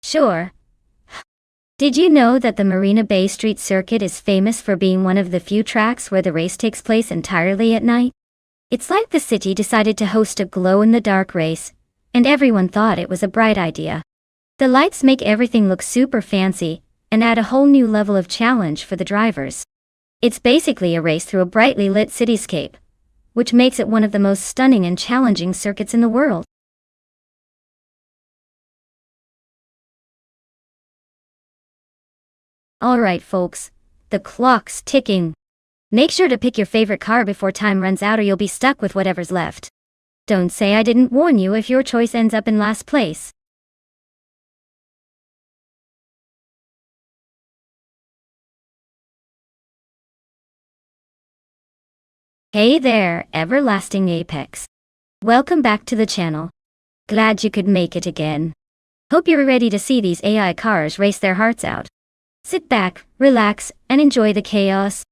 Sure. Did you know that the Marina Bay Street Circuit is famous for being one of the few tracks where the race takes place entirely at night? It's like the city decided to host a glow-in-the-dark race, and everyone thought it was a bright idea. The lights make everything look super fancy, and add a whole new level of challenge for the drivers. It's basically a race through a brightly lit cityscape, which makes it one of the most stunning and challenging circuits in the world. Alright folks, the clock's ticking. Make sure to pick your favorite car before time runs out or you'll be stuck with whatever's left. Don't say I didn't warn you if your choice ends up in last place. Hey there, Everlasting Apex. Welcome back to the channel. Glad you could make it again. Hope you're ready to see these AI cars race their hearts out. Sit back, relax, and enjoy the chaos.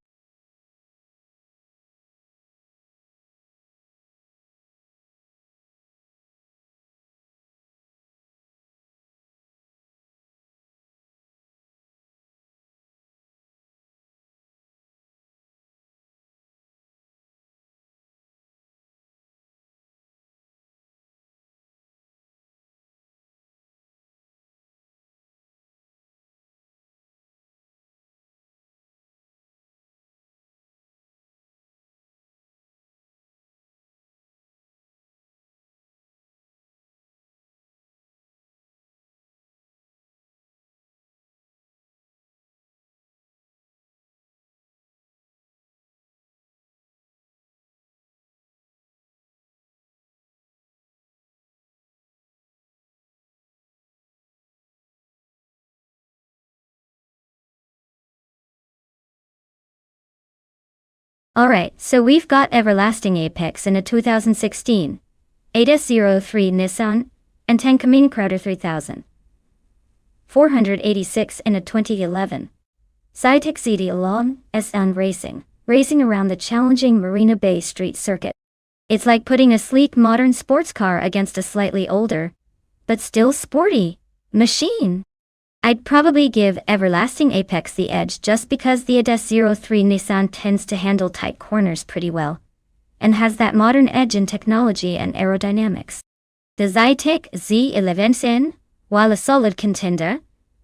Alright, so we've got Everlasting Apex in a 2016, 8S03 Nissan, and Tenkamin Crowder 3000. 486 in a 2011. Cytec CD Alon SN racing around the challenging Marina Bay Street Circuit. It's like putting a sleek modern sports car against a slightly older, but still sporty, machine. I'd probably give Everlasting Apex the edge just because the ADS03 Nissan tends to handle tight corners pretty well, and has that modern edge in technology and aerodynamics. The Zytec Z11N, while a solid contender,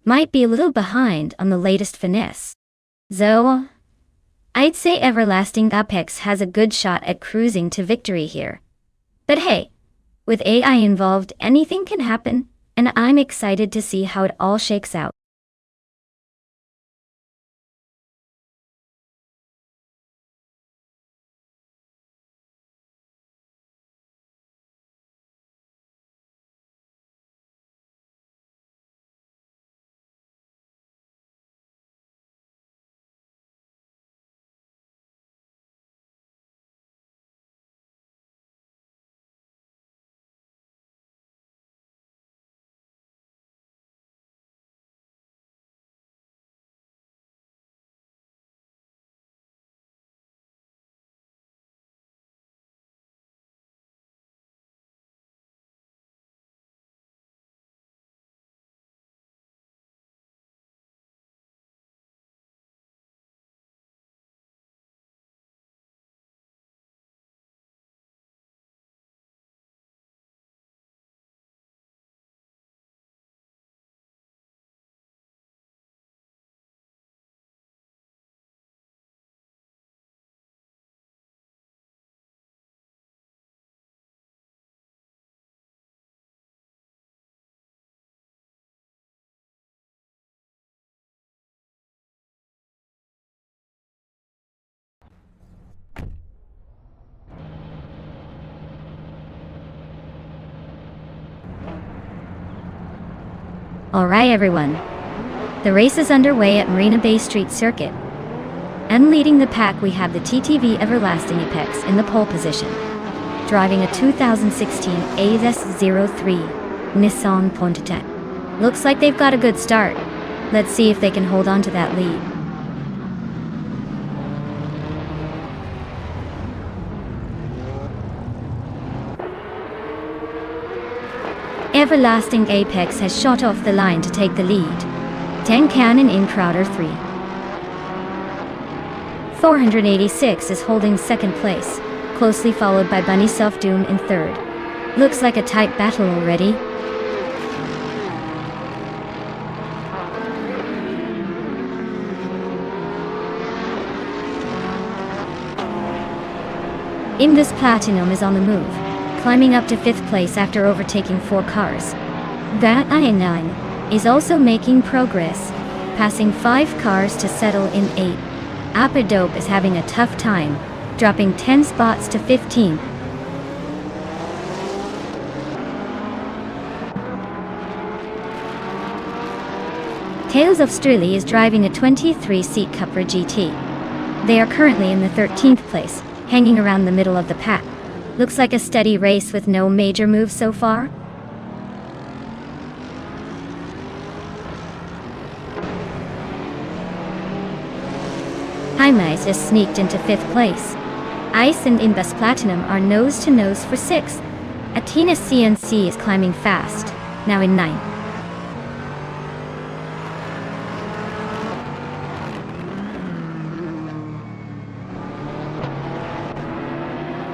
might be a little behind on the latest finesse. Though, I'd say Everlasting Apex has a good shot at cruising to victory here. But hey, with AI involved, anything can happen, and I'm excited to see how it all shakes out. Alright everyone, the race is underway at Marina Bay Street Circuit. And leading the pack we have the TTV Everlasting Apex in the pole position, driving a 2016 AS03 Nissan Pontiac. Looks like they've got a good start. Let's see if they can hold on to that lead. Everlasting Apex has shot off the line to take the lead. 10 Cannon in Crowder 3. 486 is holding second place, closely followed by Bunny Self-Doom in third. Looks like a tight battle already. Indus Platinum is on the move, climbing up to 5th place after overtaking 4 cars. That I9 is also making progress, passing 5 cars to settle in 8th. Apadope is having a tough time, dropping 10 spots to 15. Tales of Strilly is driving a 23-seat Cupra GT. They are currently in the 13th place, hanging around the middle of the pack. Looks like a steady race with no major moves so far. Hymice just sneaked into 5th place. Ice and Imbus Platinum are nose-to-nose for 6th. Athena CNC is climbing fast, now in 9th.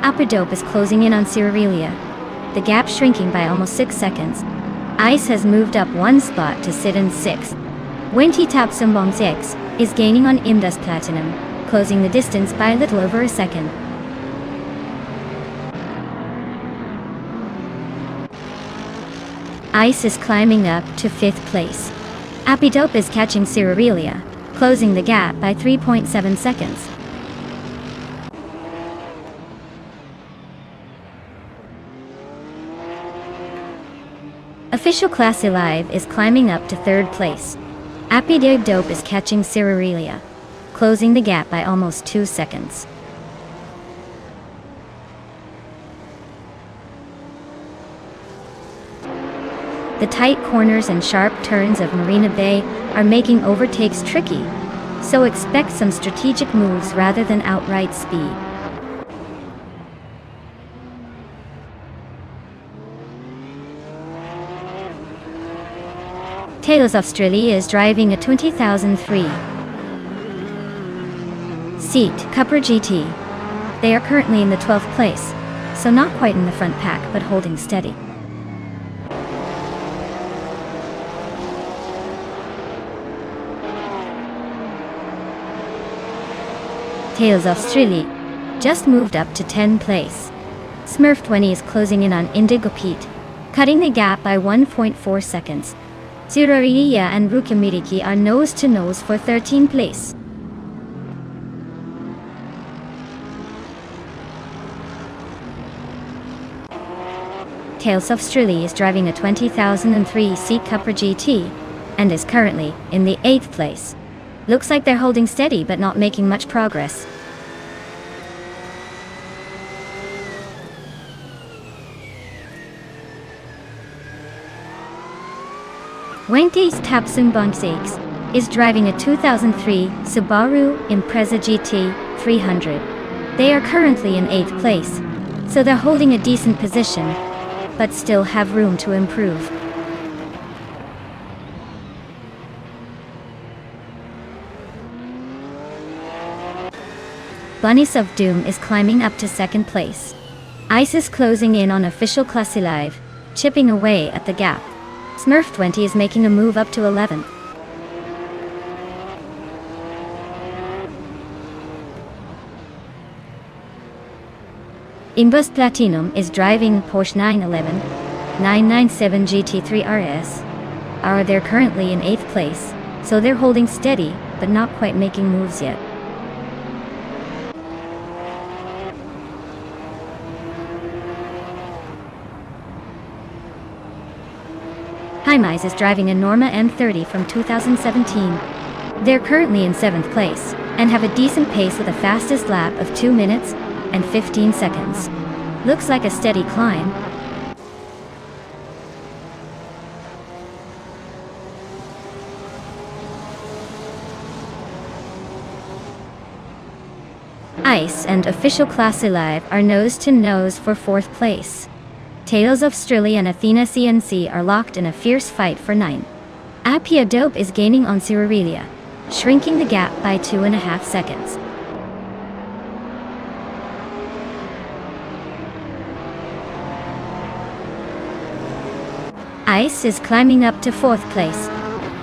Apadope is closing in on Cyrelia, the gap shrinking by almost 6 seconds. Ice has moved up 1 spot to sit in 6th. Wenti Tapsumbong 6 is gaining on Imbus Platinum, closing the distance by a little over a second. Ice is climbing up to 5th place. Apadope is catching Cyrelia, closing the gap by 3.7 seconds. Official Classy Live is climbing up to 3rd place. Apadope is catching Cyrelia, closing the gap by almost 2 seconds. The tight corners and sharp turns of Marina Bay are making overtakes tricky, so expect some strategic moves rather than outright speed. Tales of Strilly is driving a 2003 seat Cupra GT. They are currently in the 12th place, so not quite in the front pack but holding steady. Tales of Strilly just moved up to 10th place. Smurf 20 is closing in on Indigo Pete, cutting the gap by 1.4 seconds. Cyrelia and Rukamiriki are nose-to-nose for 13th place. Tales of Strilly is driving a 2003 seat Cupra GT and is currently in the 8th place. Looks like they're holding steady but not making much progress. Wenti's Tapsumbong 6 is driving a 2003 Subaru Impreza GT 300. They are currently in 8th place, so they're holding a decent position, but still have room to improve. Bunnies of Doom is climbing up to 2nd place. Ice is closing in on Official Classy Live, chipping away at the gap. Smurf 20 is making a move up to 11th. Imbus Platinum is driving Porsche 911 997 GT3 RS. They're currently in 8th place, so they're holding steady, but not quite making moves yet. Hymice is driving a Norma M30 from 2017. They're currently in 7th place, and have a decent pace with a fastest lap of 2 minutes and 15 seconds. Looks like a steady climb. Ice and Official Classy Live are nose-to-nose for 4th place. Tales of Strilly and Athena CNC are locked in a fierce fight for 9. Appia Dope is gaining on Cyrilia, shrinking the gap by 2.5 seconds. Ice is climbing up to 4th place.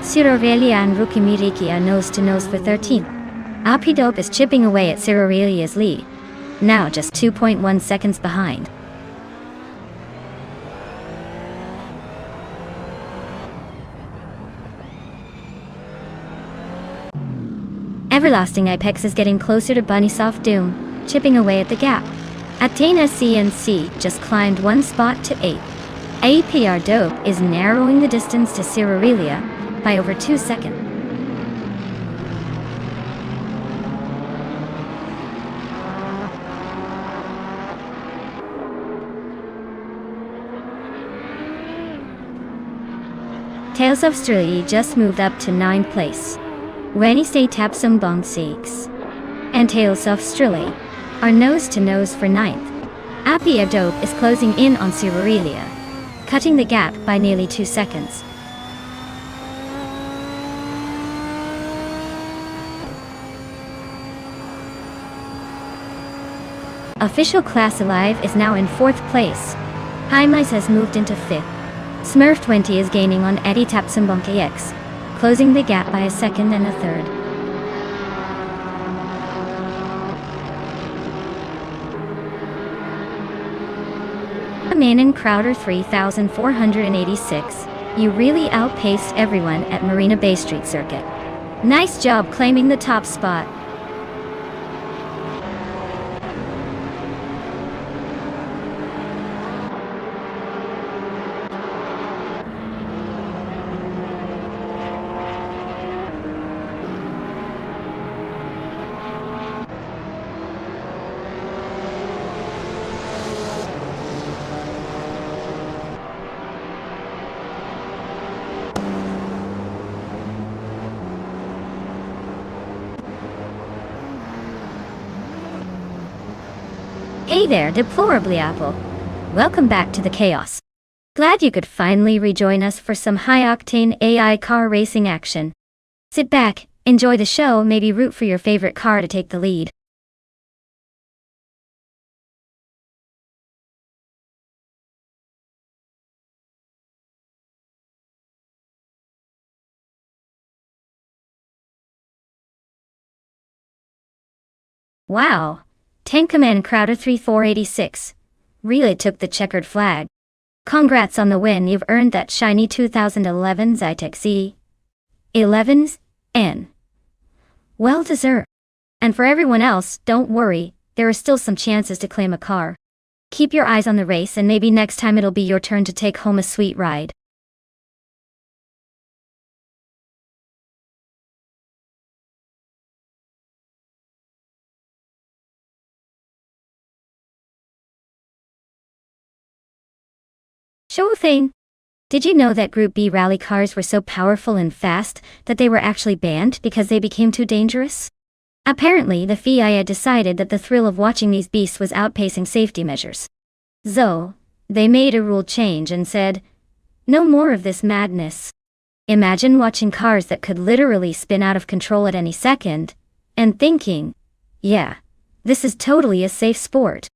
Cyrilia and Rukimiriki are nose-to-nose for 13th. Appia Dope is chipping away at Cyrillia's lead, now just 2.1 seconds behind. Everlasting Apex is getting closer to Bunnysoft Doom, chipping away at the gap. Athena CNC just climbed 1 spot to 8th. APR Dope is narrowing the distance to Cyrilia by over 2 seconds. Tales of Strilly just moved up to 9th place. Wednesday Tapsum Bong 6 and Tales of Strilly are nose-to-nose for 9th. Appia Dope is closing in on Cyrilia, cutting the gap by nearly 2 seconds. Official Class Alive is now in 4th place. Hymice has moved into 5th. Smurf 20 is gaining on Eddie Tapsimbonk AX, closing the gap by a second and a third. Manon Crowder 3486, you really outpaced everyone at Marina Bay Street Circuit. Nice job claiming the top spot. Hey there, Deplorably Apple. Welcome back to the chaos. Glad you could finally rejoin us for some high-octane AI car racing action. Sit back, enjoy the show, maybe root for your favorite car to take the lead. Wow. Tank Command Crowder 3486 really took the checkered flag. Congrats on the win, you've earned that shiny 2011 Zytec Z11's N. Well deserved. And for everyone else, don't worry, there are still some chances to claim a car. Keep your eyes on the race and maybe next time it'll be your turn to take home a sweet ride. Sure thing. Did you know that Group B rally cars were so powerful and fast that they were actually banned because they became too dangerous? Apparently, the FIA decided that the thrill of watching these beasts was outpacing safety measures. So, they made a rule change and said, no more of this madness. Imagine watching cars that could literally spin out of control at any second, and thinking, yeah, this is totally a safe sport.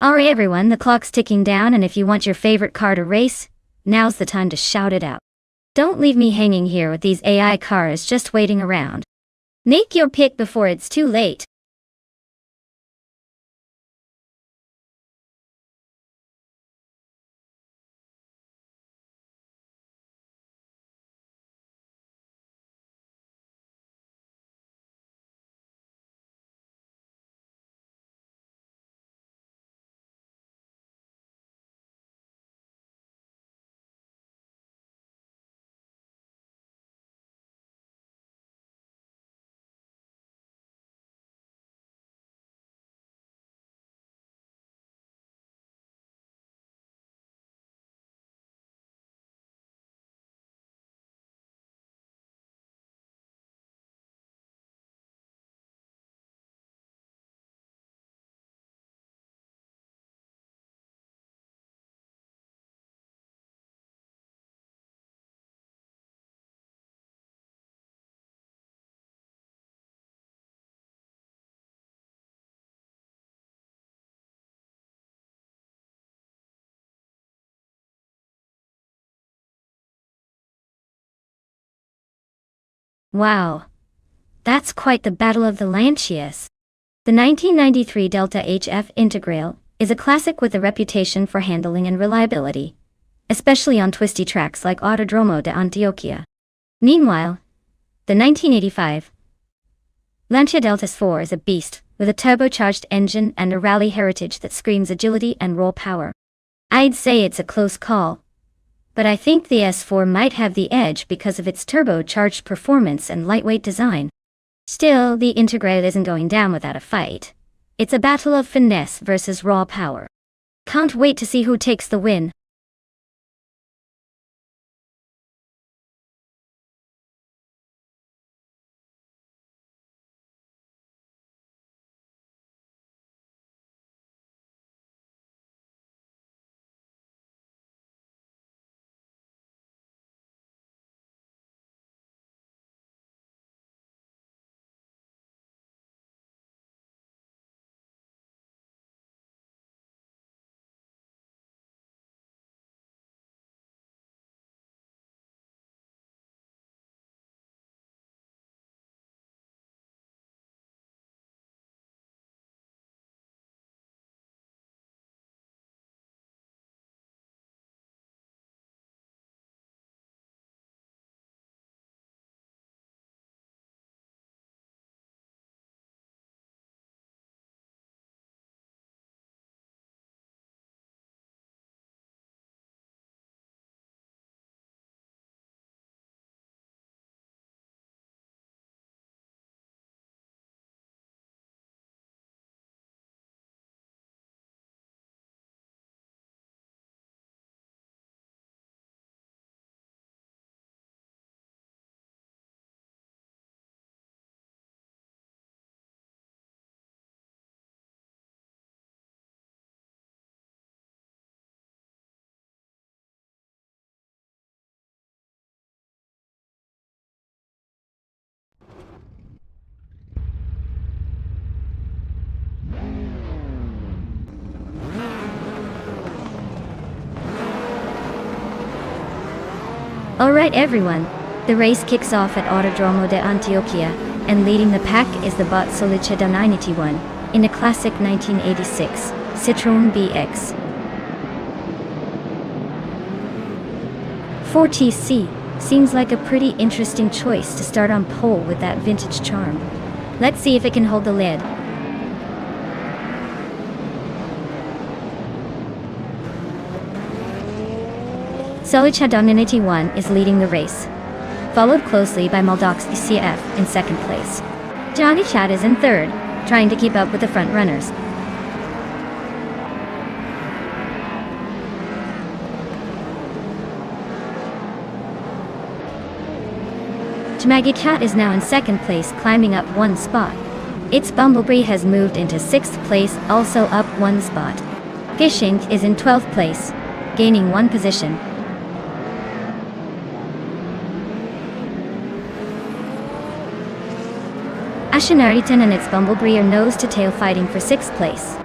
Alright everyone, the clock's ticking down, and if you want your favorite car to race, now's the time to shout it out. Don't leave me hanging here with these AI cars just waiting around. Make your pick before it's too late. Wow, that's quite the Battle of the Lancias. The 1993 Delta HF Integral is a classic with a reputation for handling and reliability, especially on twisty tracks like Autodromo de Antioquia. Meanwhile, the 1985 Lancia Delta 4 is a beast, with a turbocharged engine and a rally heritage that screams agility and raw power. I'd say it's a close call, but I think the S4 might have the edge because of its turbocharged performance and lightweight design. Still, the Integral isn't going down without a fight. It's a battle of finesse versus raw power. Can't wait to see who takes the win. Alright everyone, the race kicks off at Autodromo de Antioquia, and leading the pack is the bot Solicheda 981, in a classic 1986 Citroën BX 4TC. Seems like a pretty interesting choice to start on pole with that vintage charm. Let's see if it can hold the lid. Solicheda 981 is leading the race, followed closely by Moldox ECF in second place. Johnny Chat is in third, trying to keep up with the front runners. Jmagi Chat is now in second place, climbing up one spot. Its Bumblebee has moved into sixth place, also up one spot. Gishink is in 12th place, gaining one position. Ashenaritan and its Bumblebee are nose-to-tail fighting for 6th place.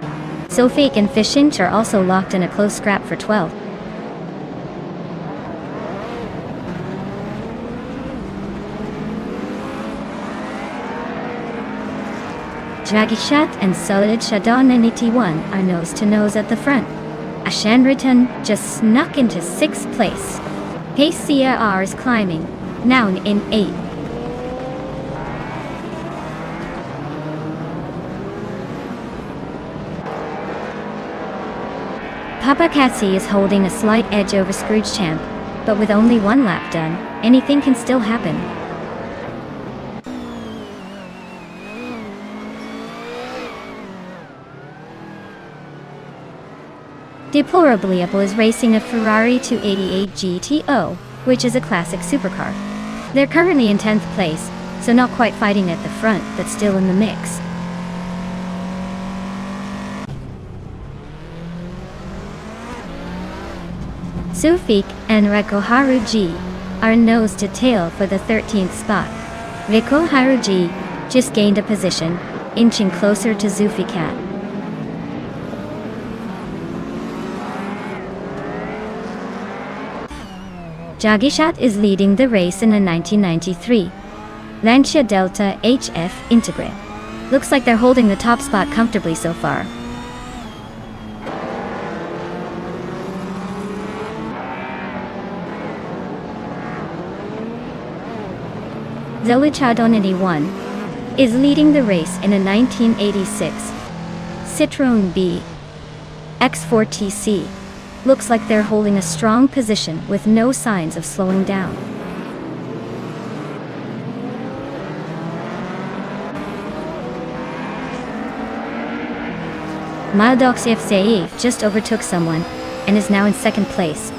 Sofik and Fishinch are also locked in a close scrap for 12th. Dragishat and Solid Shadon and 81 are nose-to-nose at the front. Ashenritan just snuck into 6th place. KCR is climbing, now in 8th. Papakatsi is holding a slight edge over Scrooge Champ, but with only one lap done, anything can still happen. Deplorably Apple is racing a Ferrari 288 GTO, which is a classic supercar. They're currently in 10th place, so not quite fighting at the front, but still in the mix. Sufik and Rekoharu G are nose to tail for the 13th spot. Rekoharu G just gained a position, inching closer to Zufikat. Jagishat is leading the race in a 1993 Lancia Delta HF Integrate. Looks like they're holding the top spot comfortably so far. Zolichadon 1 is leading the race in a 1986 Citroën B X4TC. Looks like they're holding a strong position with no signs of slowing down. Maldoxiev Saif just overtook someone and is now in second place.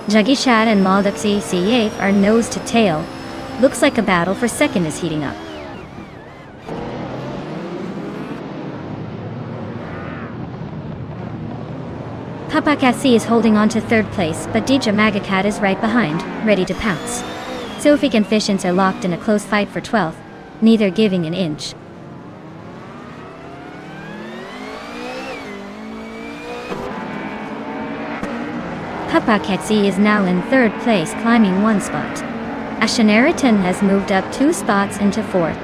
Jagishat and Maldoxie Saif are nose to tail. Looks like a battle for second is heating up. Papakasi is holding on to third place, but Dija Magakat is right behind, ready to pounce. Sofik and Fishins are locked in a close fight for 12th, neither giving an inch. Papaketsi is now in third place, climbing one spot. Ashaneriton has moved up 2 spots into fourth.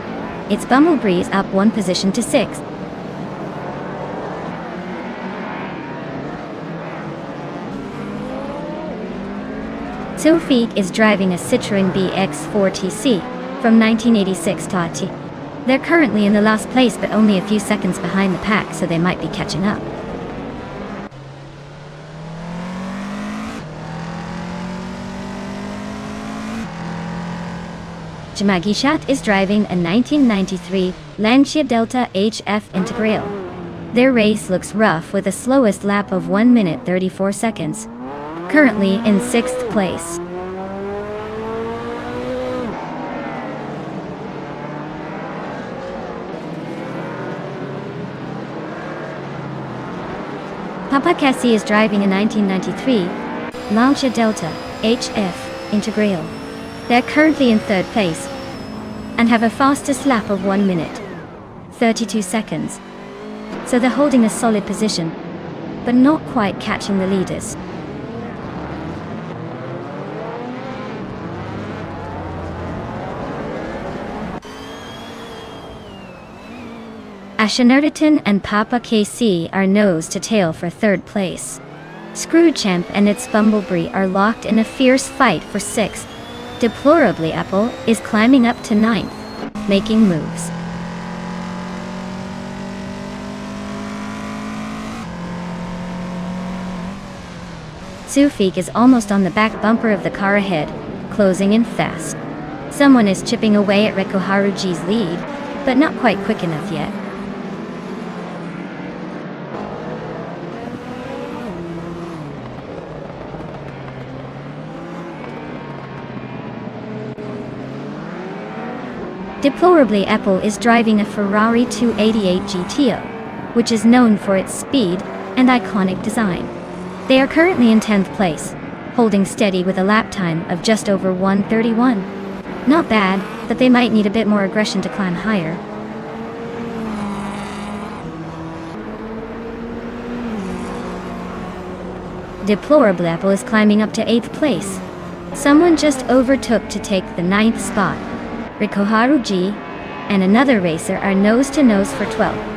Its Bumblebreeze up 1 position to 6th. Sofik is driving a Citroën BX4TC from 1986 Tati. They're currently in the last place but only a few seconds behind the pack, so they might be catching up. Jamagishat is driving a 1993 Lancia Delta HF Integral. Their race looks rough with a slowest lap of 1 minute 34 seconds. Currently in 6th place. Papakesi is driving a 1993 Lancia Delta HF Integral. They're currently in third place and have a fastest lap of 1 minute 32 seconds. So they're holding a solid position, but not quite catching the leaders. Ashaneriton and Papa KC are nose to tail for third place. Screwchamp and its Bumblebee are locked in a fierce fight for 6th. Deplorably Apple is climbing up to 9th, making moves. Sufik is almost on the back bumper of the car ahead, closing in fast. Someone is chipping away at Rekoharuji's lead, but not quite quick enough yet. Deplorably Apple is driving a Ferrari 288 GTO, which is known for its speed and iconic design. They are currently in 10th place, holding steady with a lap time of just over 1:31. Not bad, but they might need a bit more aggression to climb higher. Deplorable Apple is climbing up to 8th place. Someone just overtook to take the 9th spot. Rikoharuji and another racer are nose to nose for 12th.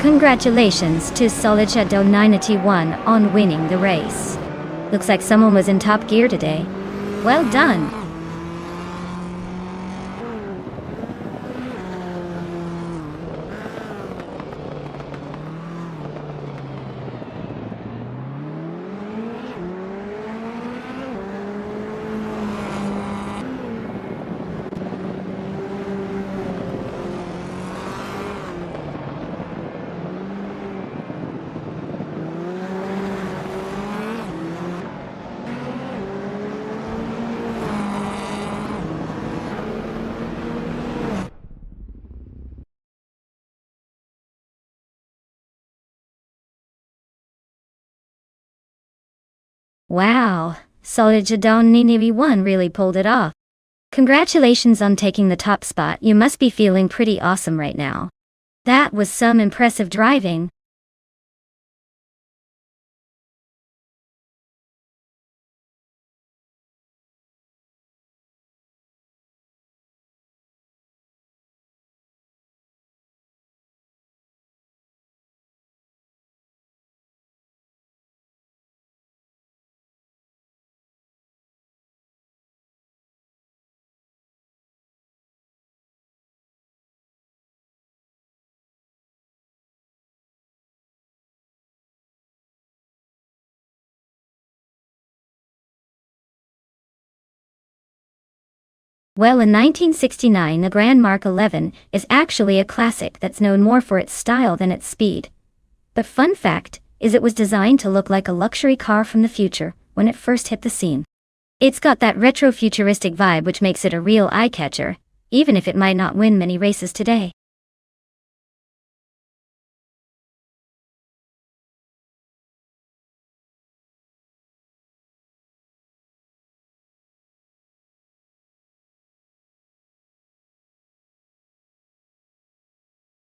Congratulations to Solichado 91 on winning the race. Looks like someone was in top gear today. Well done! Wow, Solidjadon Ninivi 1 really pulled it off. Congratulations on taking the top spot. You must be feeling pretty awesome right now. That was some impressive driving. Well, in 1969, the Grand Mark 11 is actually a classic that's known more for its style than its speed. But fun fact is it was designed to look like a luxury car from the future when it first hit the scene. It's got that retro-futuristic vibe which makes it a real eye-catcher, even if it might not win many races today.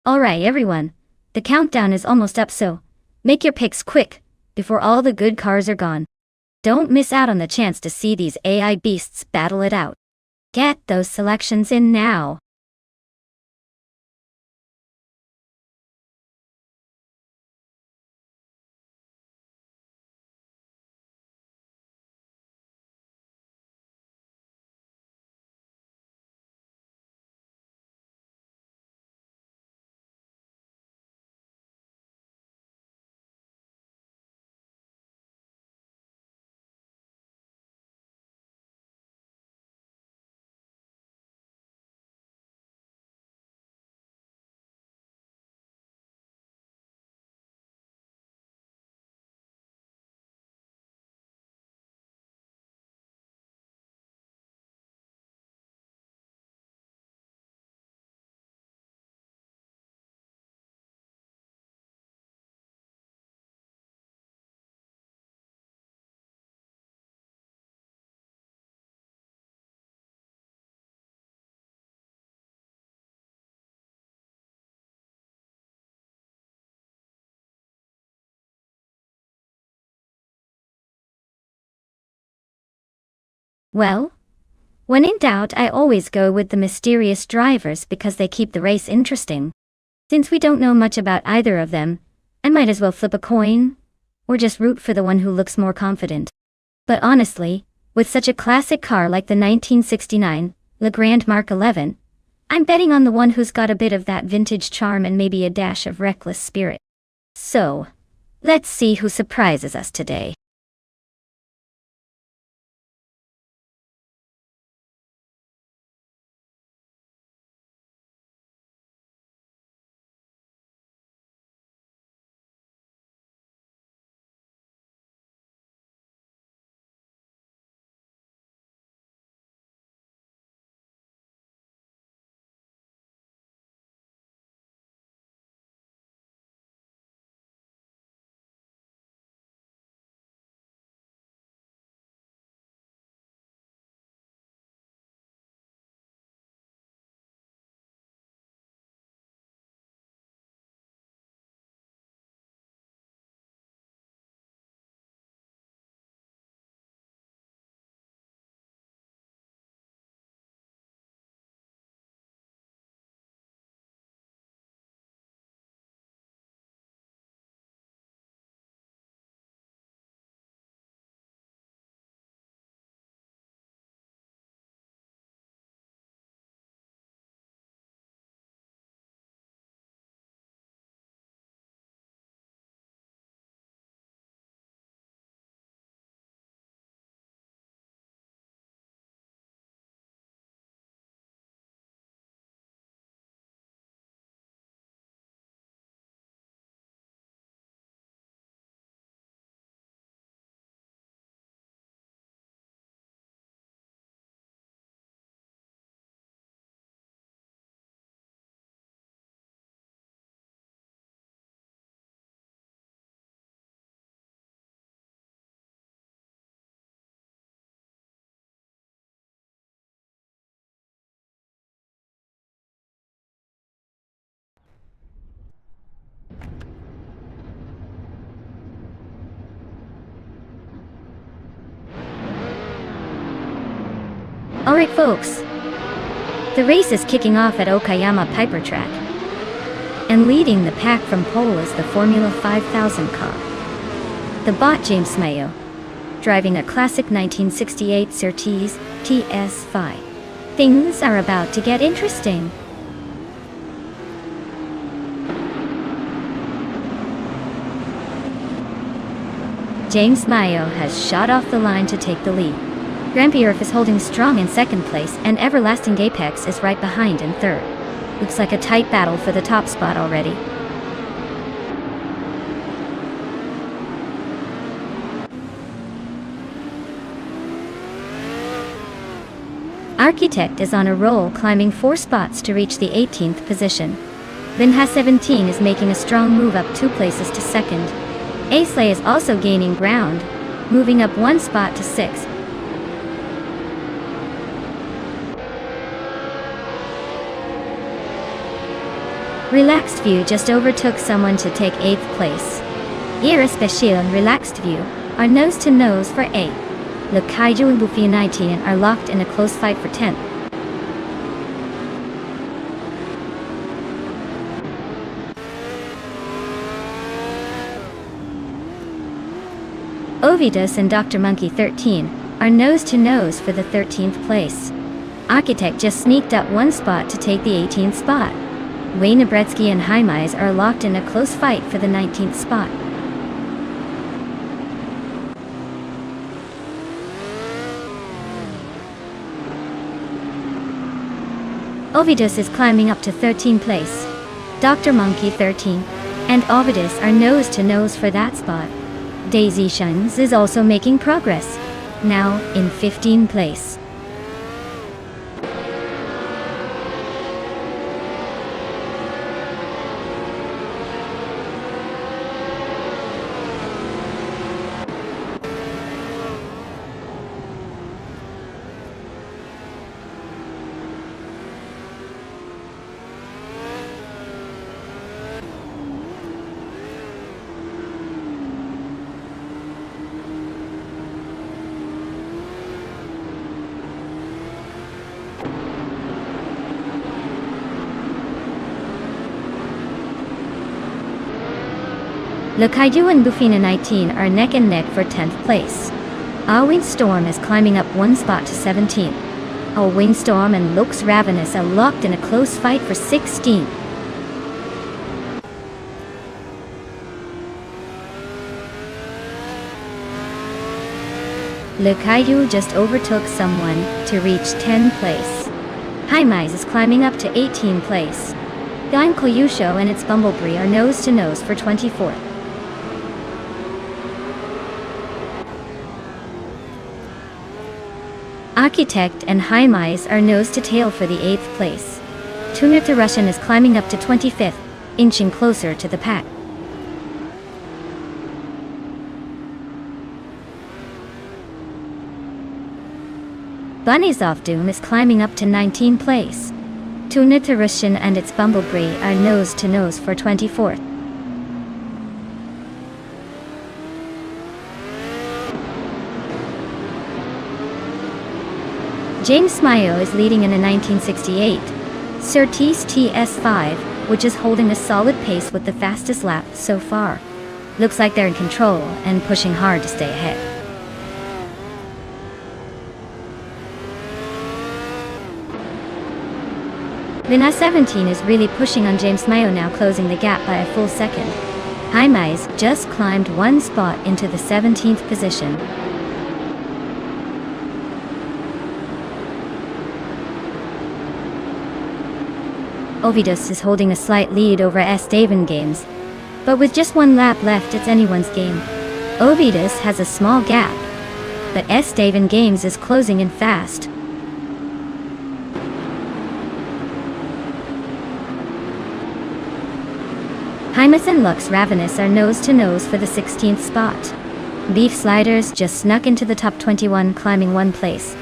Alright everyone, the countdown is almost up, so make your picks quick, before all the good cars are gone. Don't miss out on the chance to see these AI beasts battle it out. Get those selections in now. Well, when in doubt, I always go with the mysterious drivers because they keep the race interesting. Since we don't know much about either of them, I might as well flip a coin, or just root for the one who looks more confident. But honestly, with such a classic car like the 1969 Le Grand Mark 11, I'm betting on the one who's got a bit of that vintage charm and maybe a dash of reckless spirit. So, let's see who surprises us today. Alright folks, the race is kicking off at Okayama Piper Track, and leading the pack from pole is the Formula 5000 car. The bot James Mayo, driving a classic 1968 Surtees TS5. Things are about to get interesting. James Mayo has shot off the line to take the lead. Grampierf is holding strong in second place, and Everlasting Apex is right behind in third. Looks like a tight battle for the top spot already. Architect is on a roll, climbing 4 spots to reach the 18th position. Binha 17 is making a strong move up 2 places to second. Asley is also gaining ground, moving up 1 spot to 6th. Relaxed View just overtook someone to take 8th place. Ira Special and Relaxed View are nose to nose for 8. Le Kaiju and Buffy 19 are locked in a close fight for 10th. Ovidus and Dr. Monkey 13 are nose to nose for the 13th place. Architect just sneaked up 1 spot to take the 18th spot. Wayne Nabretsky and Jaimez are locked in a close fight for the 19th spot. Ovidus is climbing up to 13th place. Dr. Monkey 13 and Ovidus are nose to nose for that spot. Daisy Shines is also making progress, now in 15th place. Le Kaiju and Bufina 19 are neck and neck for 10th place. Our Windstorm is climbing up 1 spot to 17. Our Windstorm and Lux Ravenous are locked in a close fight for 16. Le Kaiju just overtook someone to reach 10th place. Jaimez is climbing up to 18th place. Gaim Koyusho and its Bumblebee are nose to nose for 24th. Architect and Jaimez are nose to tail for the 8th place. Tuner to Russian is climbing up to 25th, inching closer to the pack. Bunny's Off Doom is climbing up to 19th place. Tuner to Russian and its Bumblebee are nose to nose for 24th. James Mayo is leading in a 1968 Surtees TS5, which is holding a solid pace with the fastest lap so far. Looks like they're in control and pushing hard to stay ahead. Lina 17 is really pushing on James Mayo now, closing the gap by a full second. Jaimez just climbed 1 spot into the 17th position. Ovidus is holding a slight lead over S-Daven Games, but with just 1 lap left it's anyone's game. Ovidus has a small gap, but S-Daven Games is closing in fast. Jaimez and Lux Ravenous are nose to nose for the 16th spot. Beef Sliders just snuck into the top 21, climbing 1 place.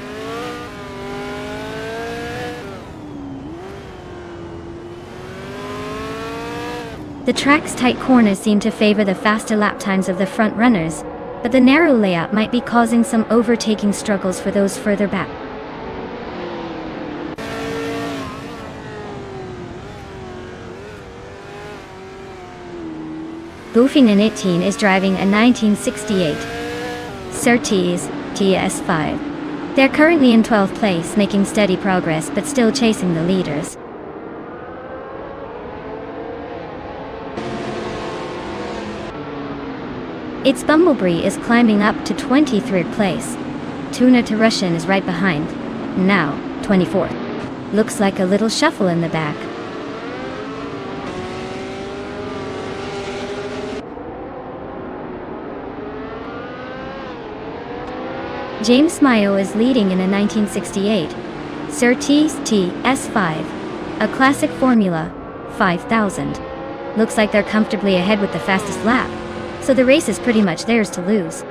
The track's tight corners seem to favor the faster lap times of the front runners, but the narrow layout might be causing some overtaking struggles for those further back. Bufina 18 is driving a 1968 Surtees TS5. They're currently in 12th place, making steady progress but still chasing the leaders. Its Bumblebee is climbing up to 23rd place. Tuna to Russian is right behind. Now, 24th. Looks like a little shuffle in the back. James Mayo is leading in a 1968 Surtees TS5, a classic Formula 5000. Looks like they're comfortably ahead with the fastest lap, so the race is pretty much theirs to lose.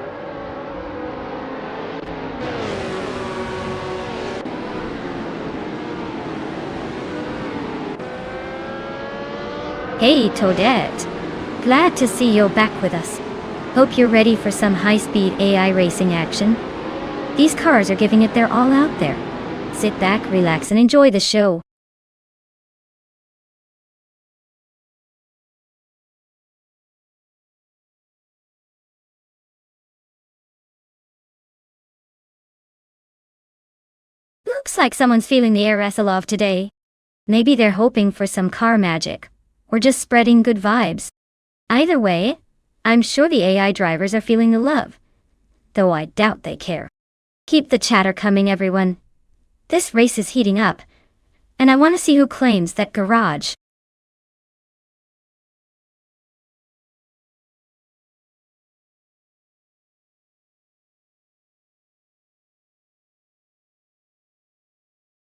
Hey Toadette, glad to see you're back with us. Hope you're ready for some high-speed AI racing action. These cars are giving it their all out there. Sit back, relax, and enjoy the show. Looks like someone's feeling the air wrestle off today. Maybe they're hoping for some car magic, or just spreading good vibes. Either way, I'm sure the AI drivers are feeling the love, though I doubt they care. Keep the chatter coming, everyone. This race is heating up, and I want to see who claims that garage.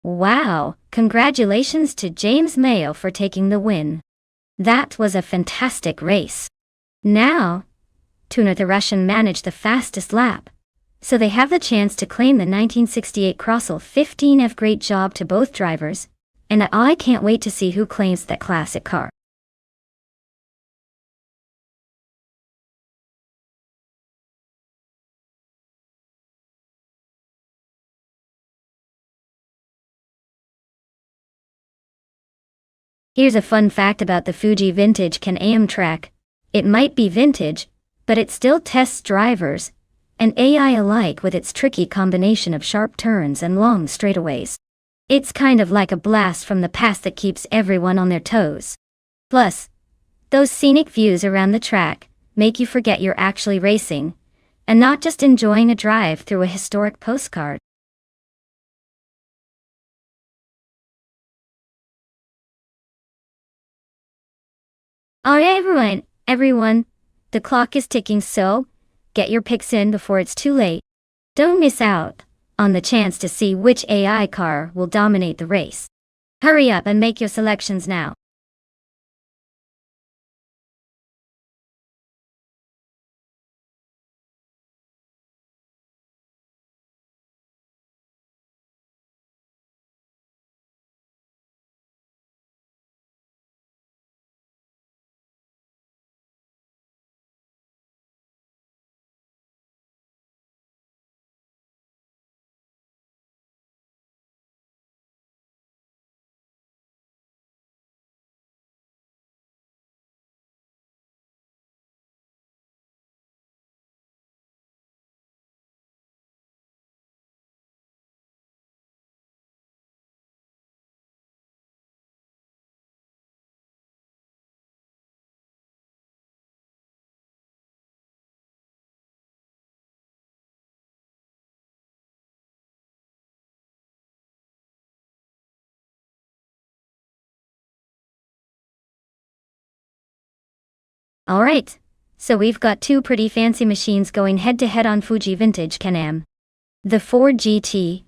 Wow, congratulations to James Mayo for taking the win. That was a fantastic race. Now, Tuna the Russian managed the fastest lap, so they have the chance to claim the 1968 Crossel 15F. Great job to both drivers, and I can't wait to see who claims that classic car. Here's a fun fact about the Fuji Vintage Can-Am track. It might be vintage, but it still tests drivers and AI alike with its tricky combination of sharp turns and long straightaways. It's kind of like a blast from the past that keeps everyone on their toes. Plus, those scenic views around the track make you forget you're actually racing, and not just enjoying a drive through a historic postcard. Alright everyone, the clock is ticking, so get your picks in before it's too late. Don't miss out on the chance to see which AI car will dominate the race. Hurry up and make your selections now. Alright, so we've got two pretty fancy machines going head to head on Fuji Vintage Can-Am. The Ford GT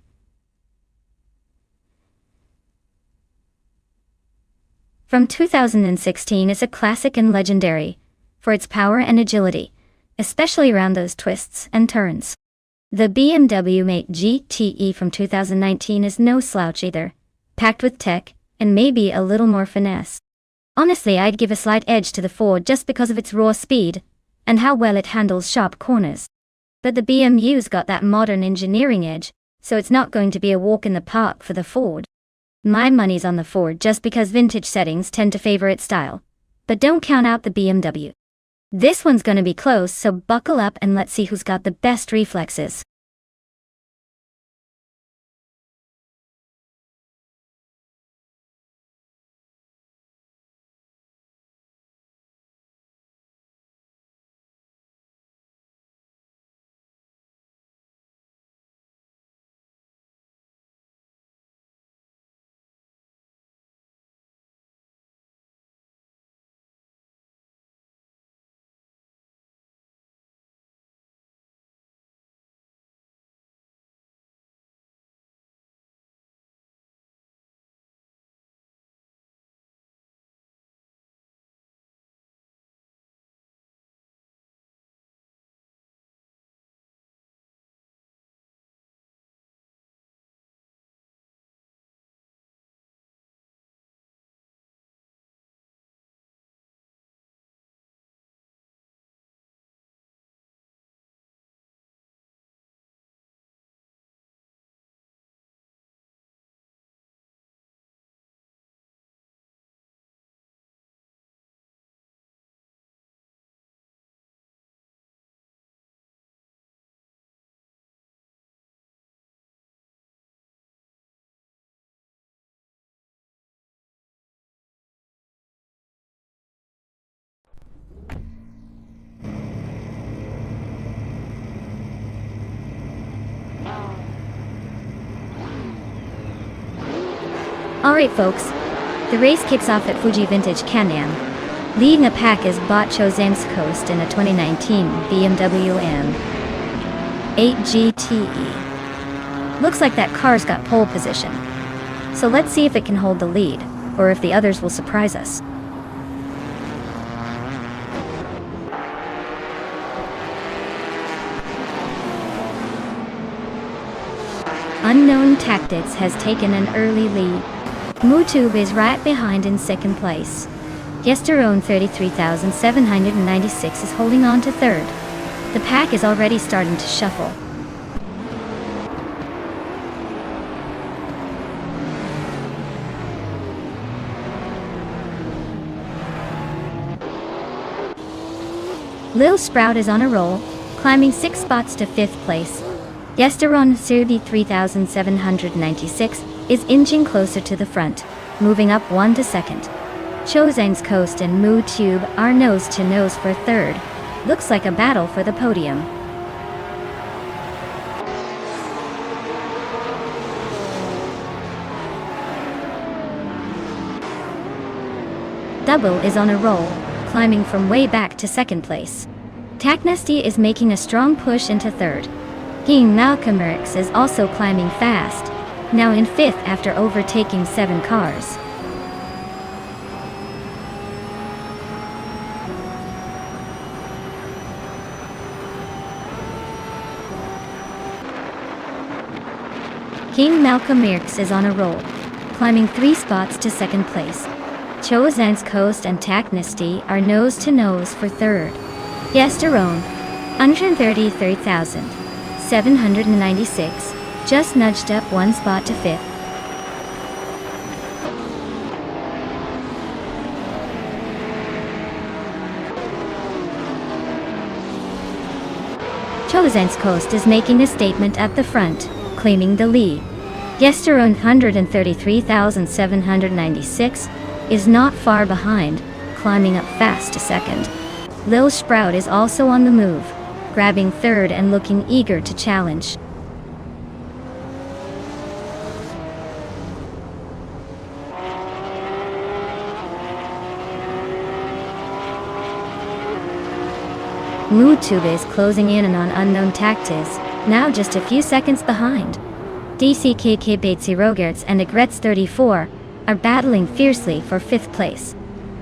from 2016 is a classic and legendary for its power and agility, especially around those twists and turns. The BMW Mate GTE from 2019 is no slouch either, packed with tech and maybe a little more finesse. Honestly, I'd give a slight edge to the Ford just because of its raw speed and how well it handles sharp corners. But the BMW's got that modern engineering edge, so it's not going to be a walk in the park for the Ford. My money's on the Ford just because vintage settings tend to favor its style. But don't count out the BMW. This one's gonna be close, so buckle up and let's see who's got the best reflexes. Alright folks, the race kicks off at Fuji Vintage Can-Am. Leading the pack is Bot Chosen's Coast in a 2019 BMW M8 GTE. Looks like that car's got pole position. So let's see if it can hold the lead, or if the others will surprise us. Unknown Tactics has taken an early lead. Mutube is right behind in second place. Yesterone 33,796 is holding on to third. The pack is already starting to shuffle. Lil Sprout is on a roll, climbing 6 spots to 5th place. Yesteron 33,796 is inching closer to the front, moving up 1 to 2nd. Chosen's Coast and Moo Tube are nose to nose for 3rd. Looks like a battle for the podium. Double is on a roll, climbing from way back to 2nd place. Tacnesty is making a strong push into 3rd. King Malcolmerx is also climbing fast, now in 5th after overtaking 7 cars. King Malcolmerx is on a roll, climbing 3 spots to 2nd place. Chosen's Coast and Tacnesty are nose to nose for 3rd. Yesterone, 133,796, just nudged up 1 spot to 5th. Chosen's Coast is making a statement at the front, claiming the lead. Yesterone 133,796 is not far behind, climbing up fast to 2nd. Lil Sprout is also on the move, grabbing 3rd and looking eager to challenge. Mutube is closing in on Unknown Tactics, now just a few seconds behind. DCKK Batesy Rogerts and Agrets 34 are battling fiercely for 5th place.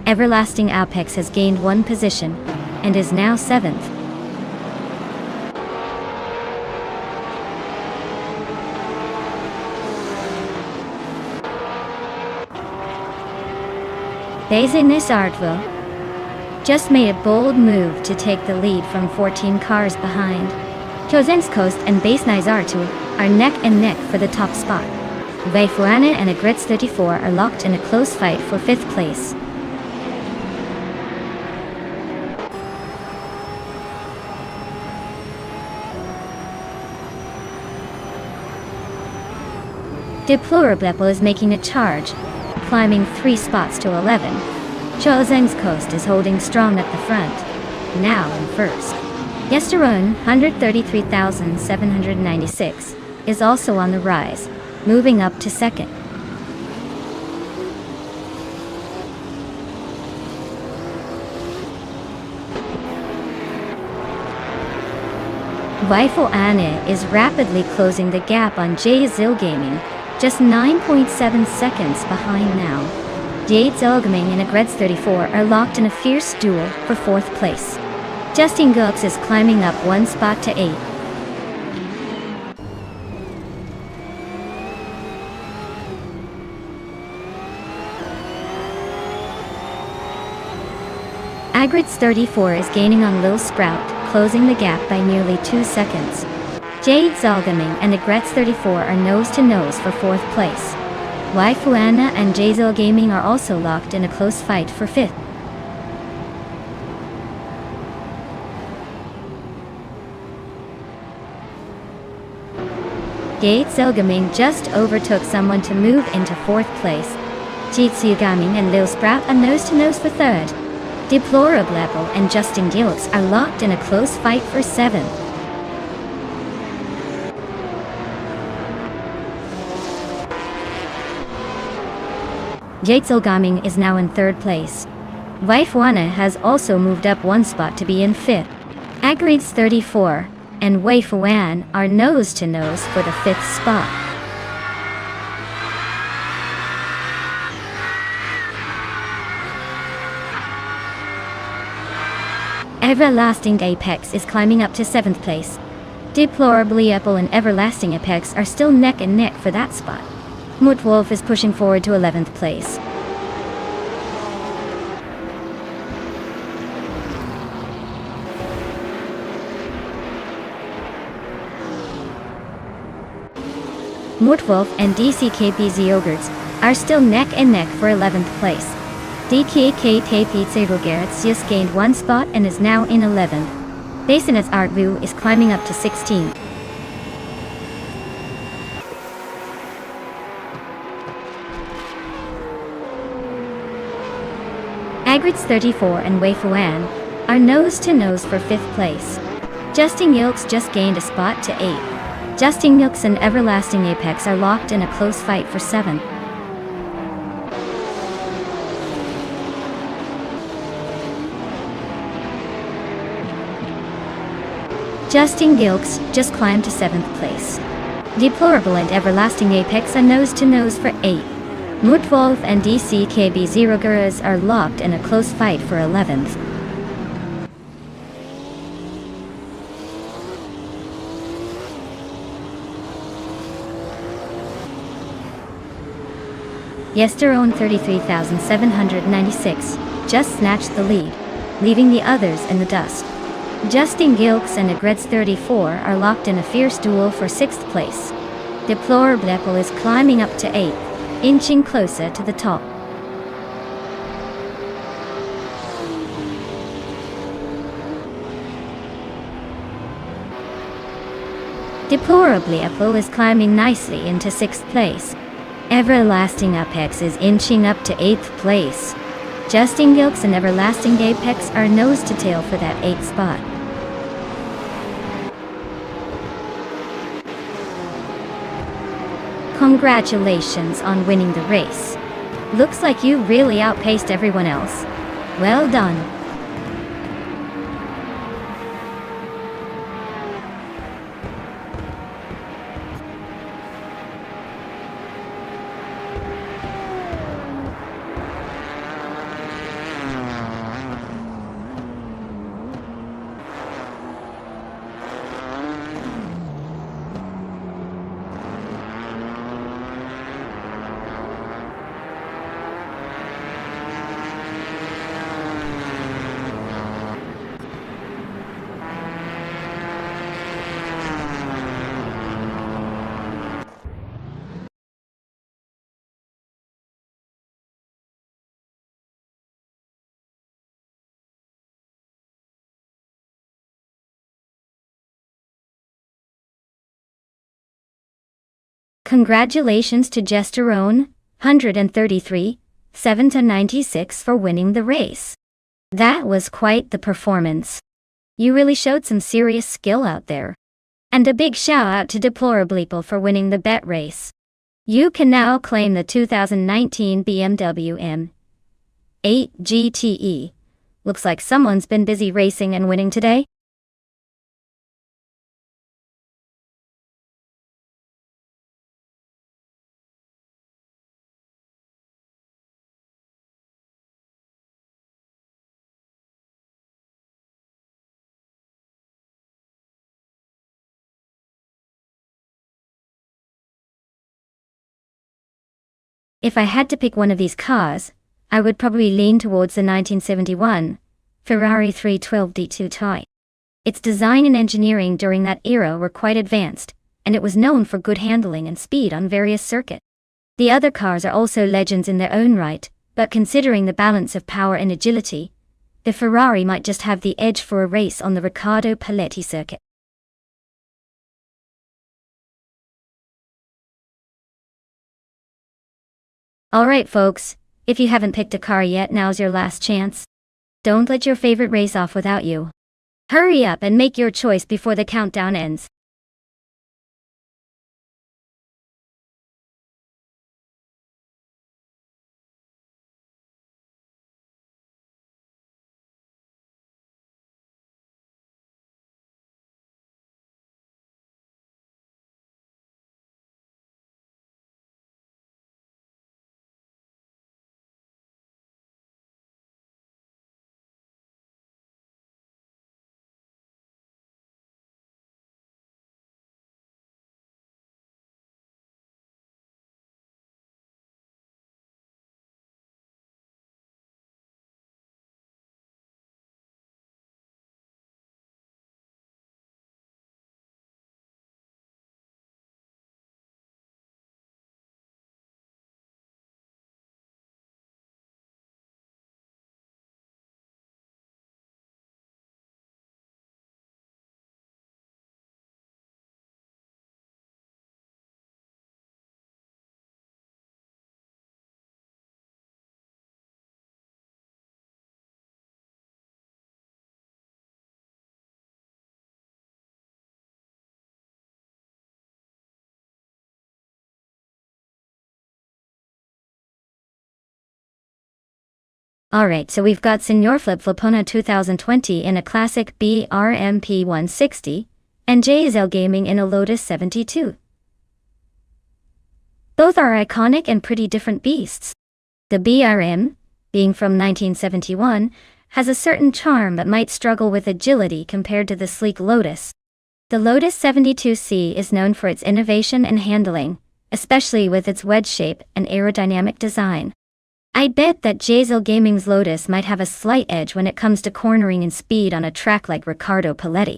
Everlasting Apex has gained 1 position, and is now 7th. Baziness Artville just made a bold move to take the lead from 14 cars behind. Chosen's Coast and Base Nizartu are neck and neck for the top spot. Veifuana and Agrets 34 are locked in a close fight for 5th place. Deplorable is making a charge, climbing 3 spots to 11. Chosen's Coast is holding strong at the front, now in 1st. Yesterone 133,796 is also on the rise, moving up to 2nd. Weifel Anne is rapidly closing the gap on Jay Zil Gaming, just 9.7 seconds behind now. Jade Zilgaming and Agrets 34 are locked in a fierce duel for 4th place. Justin Gux is climbing up 1 spot to 8th. Agrets 34 is gaining on Lil Sprout, closing the gap by nearly 2 seconds. Jade Zalgaming and Agrets 34 are nose to nose for 4th place. Waifuana and Jazil Gaming are also locked in a close fight for 5th. Jade Zilgaming just overtook someone to move into 4th place. Jitsu Gaming and Lil Sprout are nose to nose for 3rd. Deplorable and Justin Gilks are locked in a close fight for 7th. Yates-Gaming is now in 3rd place. Waifuana has also moved up 1 spot to be in 5th. Agrids 34 and Waifuan are nose-to-nose for the 5th spot. Everlasting Apex is climbing up to 7th place. Deplorably Apple and Everlasting Apex are still neck and neck for that spot. Mutwolf is pushing forward to 11th place. Mutwolf and DCKPZ Yogurts are still neck and neck for 11th place. DKKP Yogurts just gained 1 spot and is now in 11th. Basinus Artvu is climbing up to 16th. Agrids 34 and Waifuan are nose-to-nose for 5th place. Justin Yilks just gained a spot to 8th. Justin Yilks and Everlasting Apex are locked in a close fight for 7th. Justin Gilks just climbed to 7th place. Deplorable and Everlasting Apex are nose-to-nose for 8th. Mutwolf and DCKB Zero Gurus are locked in a close fight for 11th. Yesterone 33,796 just snatched the lead, leaving the others in the dust. Justin Gilks and Agreds 34 are locked in a fierce duel for 6th place. Deplorable Apple is climbing up to 8th, inching closer to the top. Deplorably Apple is climbing nicely into 6th place. Everlasting Apex is inching up to 8th place. Justin Gilks and Everlasting Apex are nose to tail for that 8th spot. Congratulations on winning the race. Looks like you really outpaced everyone else. Well done. Congratulations to Jesterone, 133, 7-96 for winning the race. That was quite the performance. You really showed some serious skill out there. And a big shout out to Deplorableeple for winning the bet race. You can now claim the 2019 BMW M8 GTE. Looks like someone's been busy racing and winning today. If I had to pick one of these cars, I would probably lean towards the 1971 Ferrari 312 D2 Type. Its design and engineering during that era were quite advanced, and it was known for good handling and speed on various circuits. The other cars are also legends in their own right, but considering the balance of power and agility, the Ferrari might just have the edge for a race on the Riccardo Paletti circuit. Alright folks, if you haven't picked a car yet, now's your last chance. Don't let your favorite race off without you. Hurry up and make your choice before the countdown ends. Alright, so we've got Senor Flip Flipona 2020 in a classic BRMP 160, and JSL Gaming in a Lotus 72. Both are iconic and pretty different beasts. The BRM, being from 1971, has a certain charm but might struggle with agility compared to the sleek Lotus. The Lotus 72C is known for its innovation and handling, especially with its wedge shape and aerodynamic design. I bet that JSL Gaming's Lotus might have a slight edge when it comes to cornering and speed on a track like Riccardo Paletti.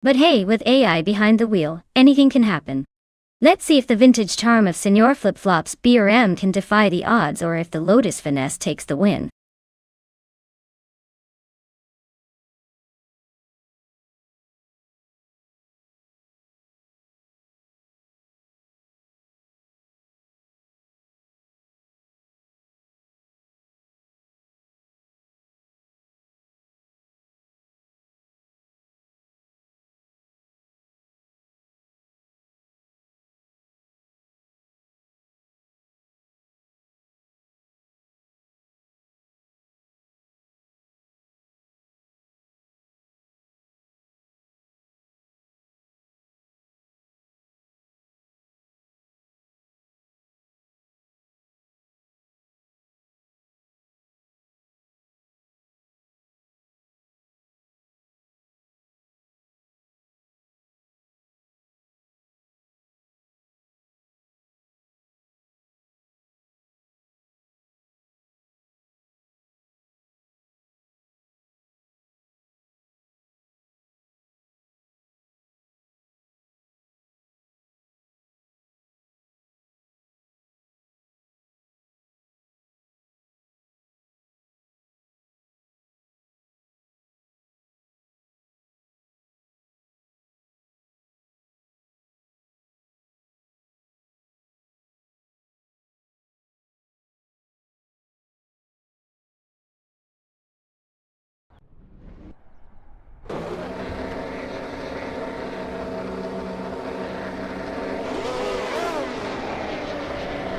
But hey, with AI behind the wheel, anything can happen. Let's see if the vintage charm of Senor Flip Flop's BRM can defy the odds or if the Lotus finesse takes the win.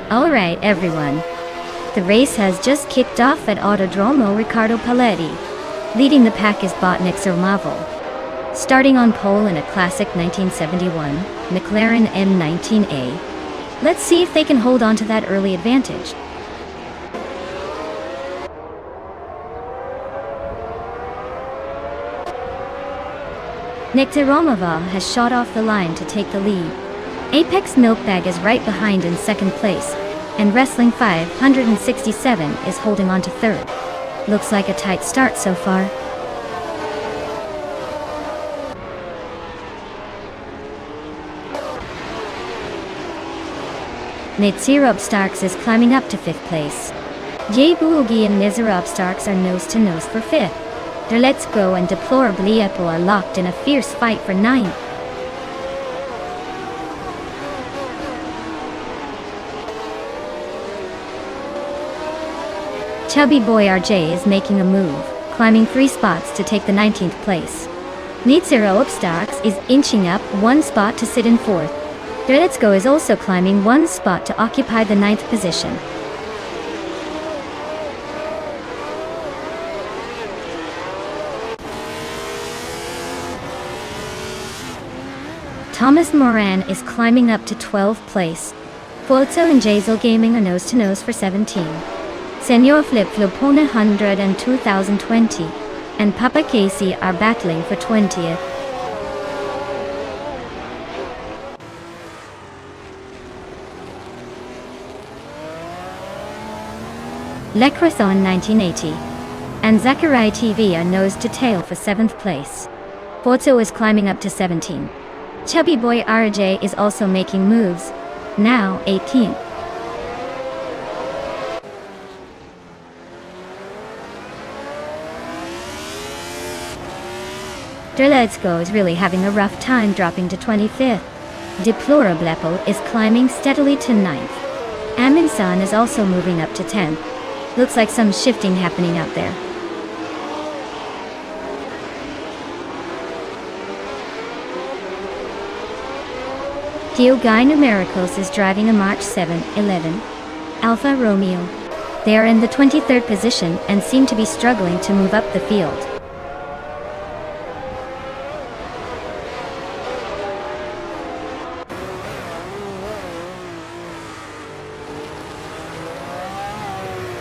Alright everyone, the race has just kicked off at Autodromo Riccardo Paletti. Leading the pack is Botnik Zermavo. Starting on pole in a classic 1971 McLaren M19A. Let's see if they can hold on to that early advantage. Nikita Romava has shot off the line to take the lead. Apex Milkbag is right behind in second place, and Wrestling 567 is holding on to third. Looks like a tight start so far. Nizirab Starks is climbing up to fifth place. Yebuogi and Nizirab Starks are nose to nose for fifth. Their Let's Go and Deplorable Epo are locked in a fierce fight for ninth. Chubby Boy RJ is making a move, climbing 3 spots to take the 19th place. Nizirab Starks is inching up 1 spot to sit in 4th. Their Let's Go is also climbing 1 spot to occupy the 9th position. Thomas Moran is climbing up to 12th place. Forza and JSL Gaming are nose to nose for 17. Senor Flip Flopona 100 and 2020, and Papa Casey are battling for 20th. Lecrothon 1980 and Zachary TV are nose to tail for 7th place. Forza is climbing up to 17. Chubby Boy RJ is also making moves, now 18th. Their Let's Go is really having a rough time dropping to 25th. Deplorable Epo is climbing steadily to 9th. Aminsan is also moving up to 10th. Looks like some shifting happening out there. Gio Guy Numericals is driving a March 7, 11. Alfa Romeo. They are in the 23rd position and seem to be struggling to move up the field.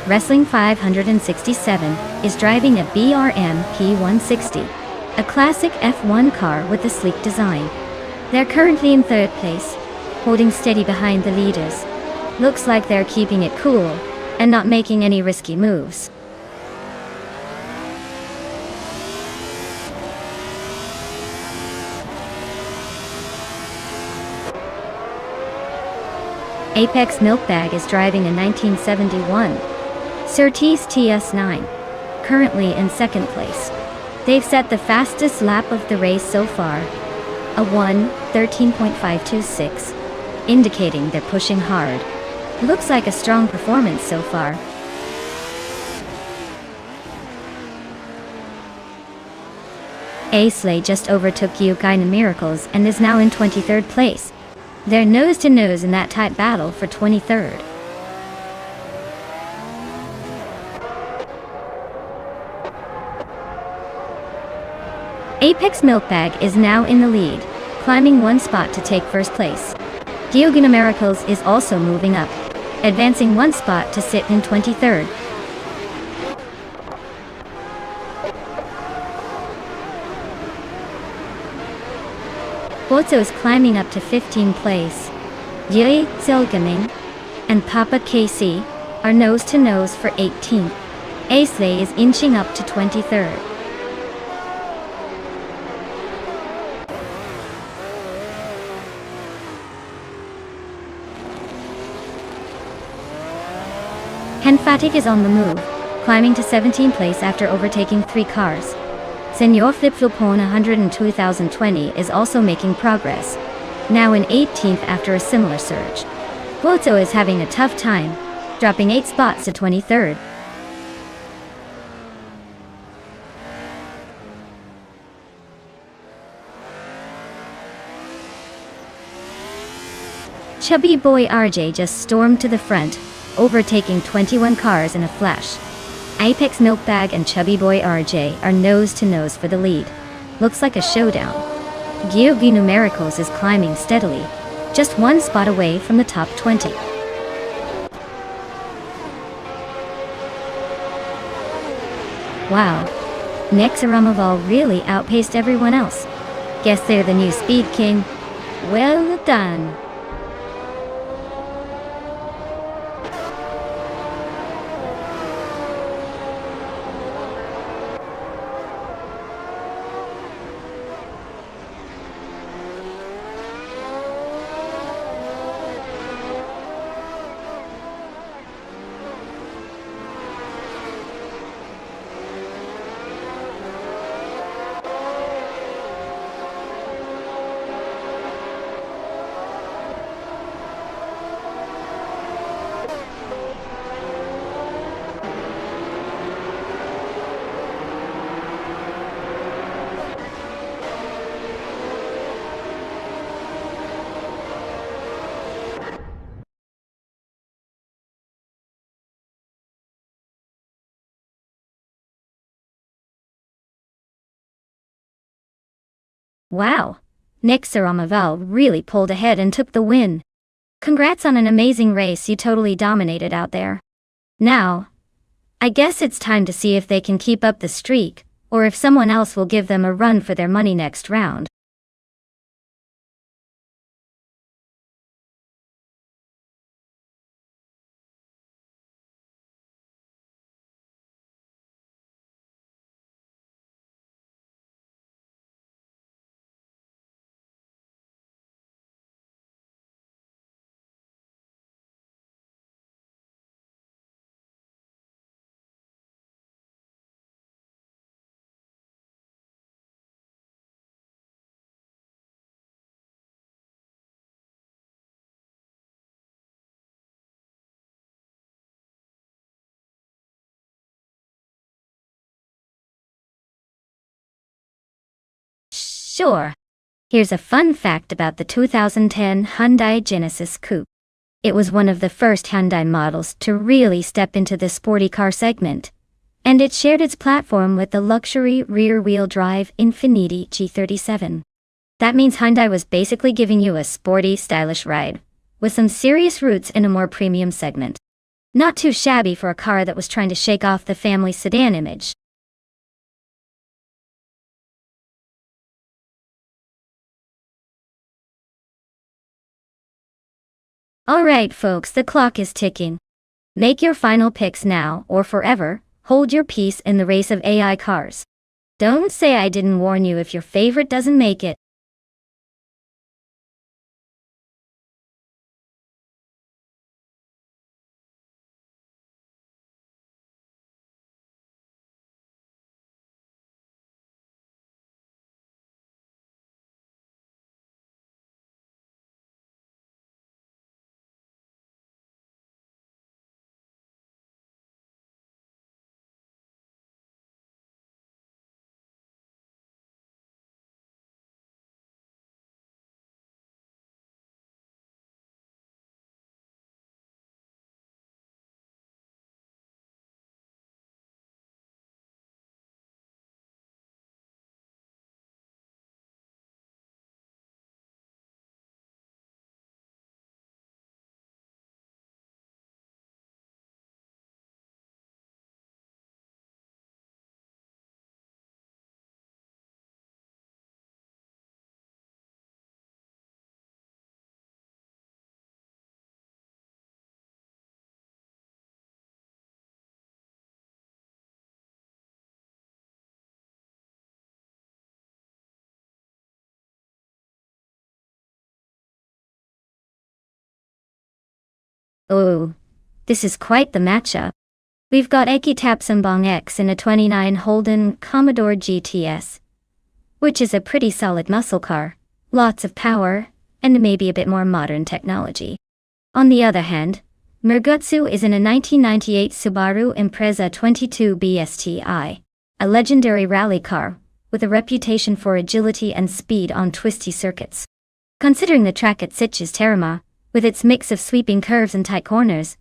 Wrestling 567 is driving a BRM P160, a classic F1 car with a sleek design. They're currently in 3rd place, holding steady behind the leaders. Looks like they're keeping it cool and not making any risky moves. Apex Milkbag is driving a 1971 Surtees TS9, currently in 2nd place. They've set the fastest lap of the race so far, a 1:13.526, indicating they're pushing hard. Looks like a strong performance so far. Aisley just overtook Yukaina Miracles and is now in 23rd place. They're nose to nose in that tight battle for 23rd. Apex Milkbag is now in the lead, climbing 1 spot to take 1st place. Yukaina Miracles is also moving up, advancing 1 spot to sit in 23rd. Bozo is climbing up to 15th place. Yui Zilgaming and Papa KC are nose to nose for 18th. Aisley is inching up to 23rd. Henfatic is on the move, climbing to 17th place after overtaking 3 cars. Senor Flipflopone 102,020 is also making progress, now in 18th after a similar surge. Bozo is having a tough time, dropping 8 spots to 23rd. Chubby Boy RJ just stormed to the front, overtaking 21 cars in a flash. Apex Milkbag and Chubby Boy RJ are nose to nose for the lead. Looks like a showdown. Yukaina Miracles is climbing steadily, just 1 spot away from the top 20. Wow, Nexaramaval really outpaced everyone else. Guess they're the new Speed King. Well done. Wow, Nexaramaval really pulled ahead and took the win. Congrats on an amazing race, you totally dominated out there. Now, I guess it's time to see if they can keep up the streak, or if someone else will give them a run for their money next round. Sure. Here's a fun fact about the 2010 Hyundai Genesis Coupe. It was one of the first Hyundai models to really step into the sporty car segment, and it shared its platform with the luxury rear-wheel drive Infiniti G37. That means Hyundai was basically giving you a sporty, stylish ride, with some serious roots in a more premium segment. Not too shabby for a car that was trying to shake off the family sedan image. Alright folks, the clock is ticking. Make your final picks now or forever. Hold your peace in the race of AI cars. Don't say I didn't warn you if your favorite doesn't make it. Oh, this is quite the matchup. We've got Eki Tapsambong X in a 29 Holden Commodore GTS, which is a pretty solid muscle car, lots of power, and maybe a bit more modern technology. On the other hand, Mergutsu is in a 1998 Subaru Impreza 22 BSTI, a legendary rally car, with a reputation for agility and speed on twisty circuits. Considering the track at Sitges Terama, with its mix of sweeping curves and tight corners,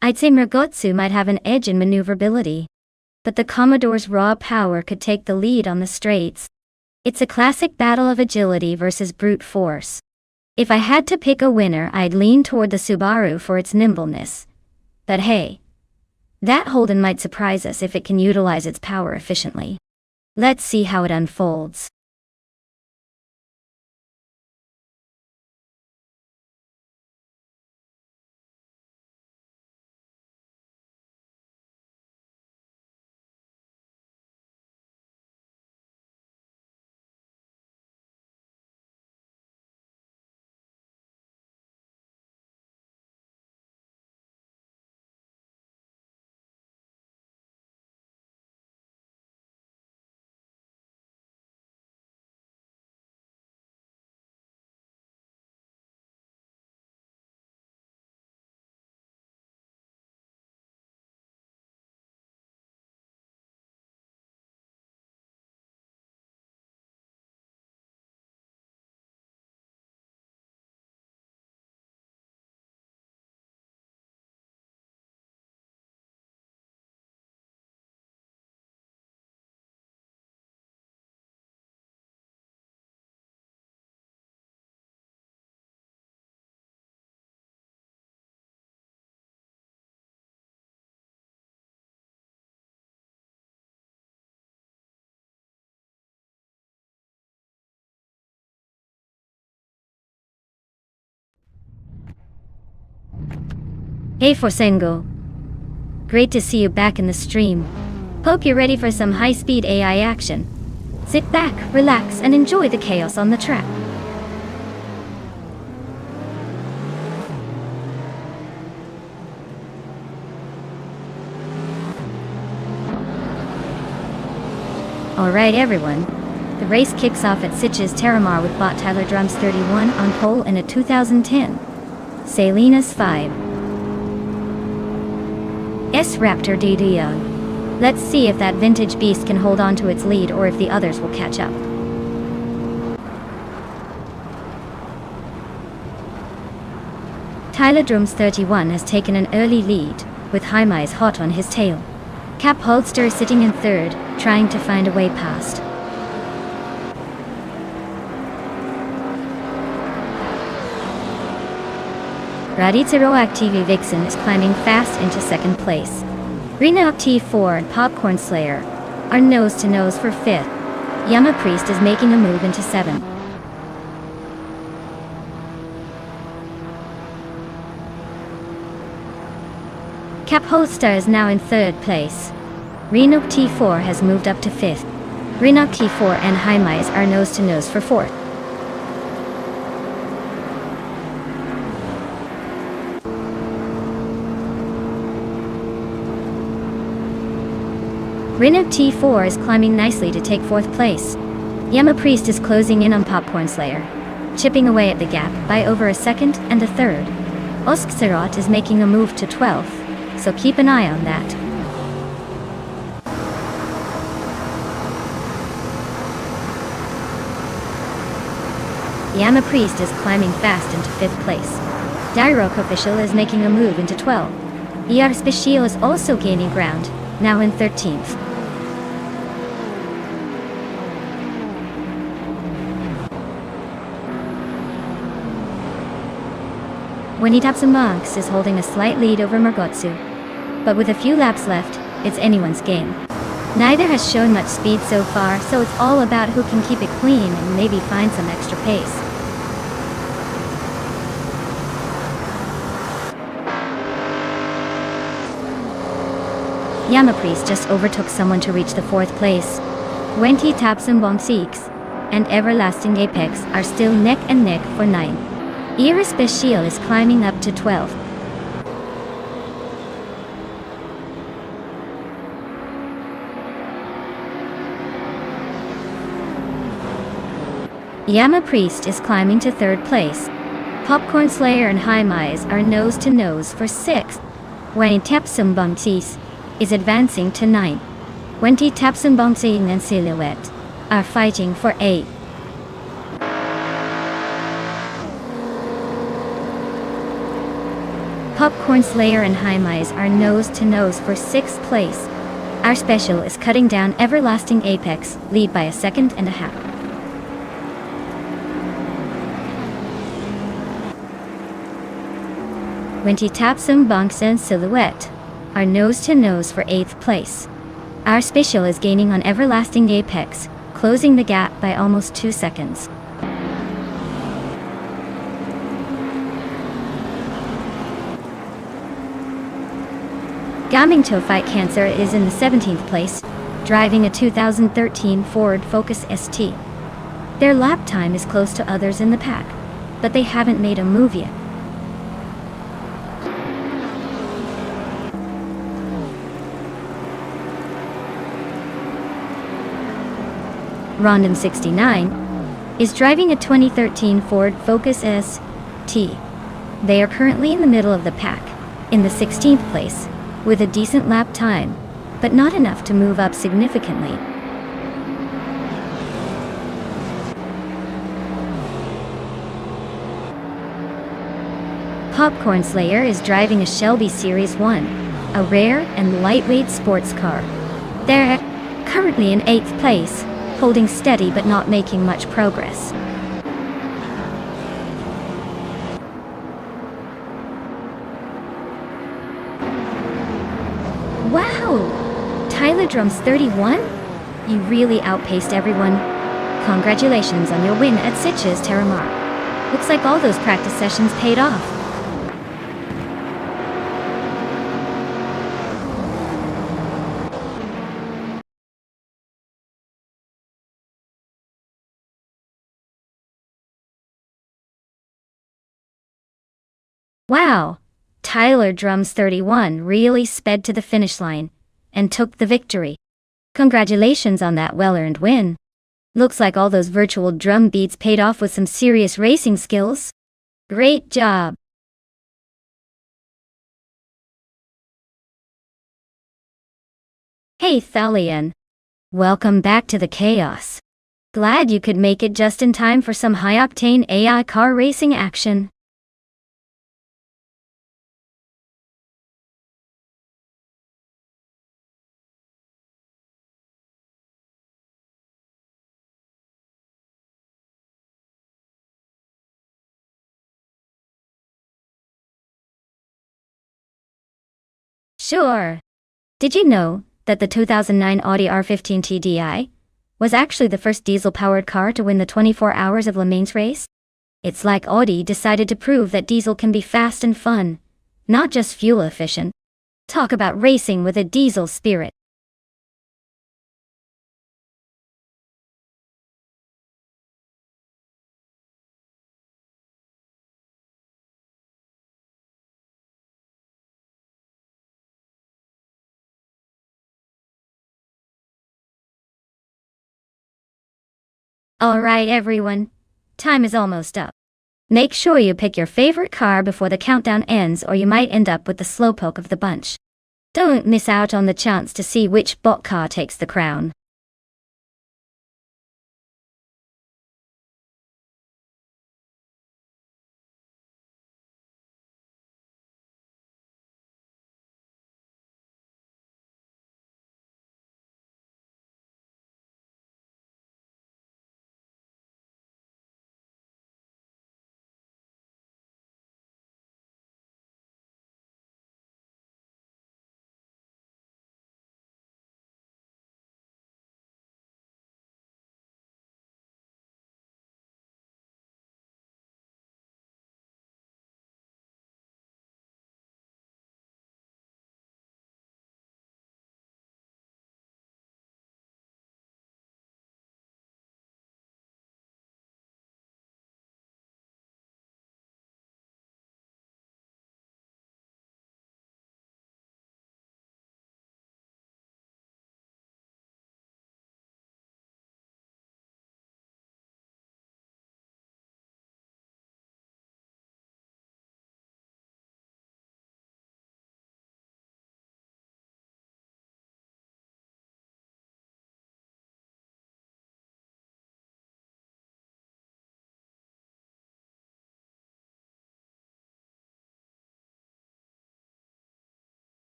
I'd say Mergutsu might have an edge in maneuverability. But the Commodore's raw power could take the lead on the straights. It's a classic battle of agility versus brute force. If I had to pick a winner, I'd lean toward the Subaru for its nimbleness. But hey, that Holden might surprise us if it can utilize its power efficiently. Let's see how it unfolds. Hey Forsengo. Great to see you back in the stream. Hope you're ready for some high-speed AI action. Sit back, relax, and enjoy the chaos on the track. Alright everyone, the race kicks off at Sitges Terramar with bot Tyler Drums 31 on pole in a 2010 Salinas 5 S-Raptor DDO. Let's see if that vintage beast can hold on to its lead or if the others will catch up. Drums 31 has taken an early lead, with Jaime hot on his tail. Cap Holster sitting in third, trying to find a way past. Radicero Activi Vixen is climbing fast into second place. Rena T4 and Popcorn Slayer are nose-to-nose for fifth. Yama Priest is making a move into seventh. Cap Holster is now in third place. Reno T4 has moved up to fifth. Reno T4 and Jaime are nose-to-nose for fourth. Reno T4 is climbing nicely to take fourth place. Yama Priest is closing in on Popcorn Slayer, chipping away at the gap by over a second and a third. Oskserot is making a move to 12th, so keep an eye on that. Yama Priest is climbing fast into 5th place. Dyrok Official is making a move into 12. ER Special is also gaining ground, now in 13th. Wendy Tapsumbanks is holding a slight lead over Margotsu, but with a few laps left, it's anyone's game. Neither has shown much speed so far, so it's all about who can keep it clean and maybe find some extra pace. Yama Priest just overtook someone to reach the 4th place. Wendy Tapsumbanks and Everlasting Apex are still neck and neck for 9th. Iris Special is climbing up to 12th. Yama Priest is climbing to 3rd place. Popcorn Slayer and Jaime are nose-to-nose for 6th. Wendy Tapsumbanks is advancing to 9th. Wendy Tapsumbanks and Silhouette are fighting for 8th. Popcorn Slayer and Jaime are nose-to-nose for 6th place. Our special is cutting down Everlasting Apex, lead by a second and a half. Wendy Tapsumbanks and Silhouette are nose-to-nose for 8th place. Our special is gaining on Everlasting Apex, closing the gap by almost 2 seconds. Gaming To Fight Cancer is in the 17th place, driving a 2013 Ford Focus ST. Their lap time is close to others in the pack, but they haven't made a move yet. Rondon 69 is driving a 2013 Ford Focus ST. They are currently in the middle of the pack, in the 16th place, with a decent lap time, but not enough to move up significantly. Popcorn Slayer is driving a Shelby Series 1, a rare and lightweight sports car. They're currently in 8th place, holding steady but not making much progress. Wow! Drums 31? You really outpaced everyone. Congratulations on your win at Sitges Terramar. Looks like all those practice sessions paid off. Wow! Drums 31 really sped to the finish line and took the victory. Congratulations on that well-earned win. Looks like all those virtual drum beats paid off with some serious racing skills. Great job! Hey Thalian. Welcome back to the chaos. Glad you could make it just in time for some high-octane AI car racing action. Sure. Did you know that the 2009 Audi R15 TDI was actually the first diesel-powered car to win the 24 Hours of Le Mans race? It's like Audi decided to prove that diesel can be fast and fun, not just fuel efficient. Talk about racing with a diesel spirit. Alright everyone, time is almost up. Make sure you pick your favorite car before the countdown ends or you might end up with the slowpoke of the bunch. Don't miss out on the chance to see which bot car takes the crown.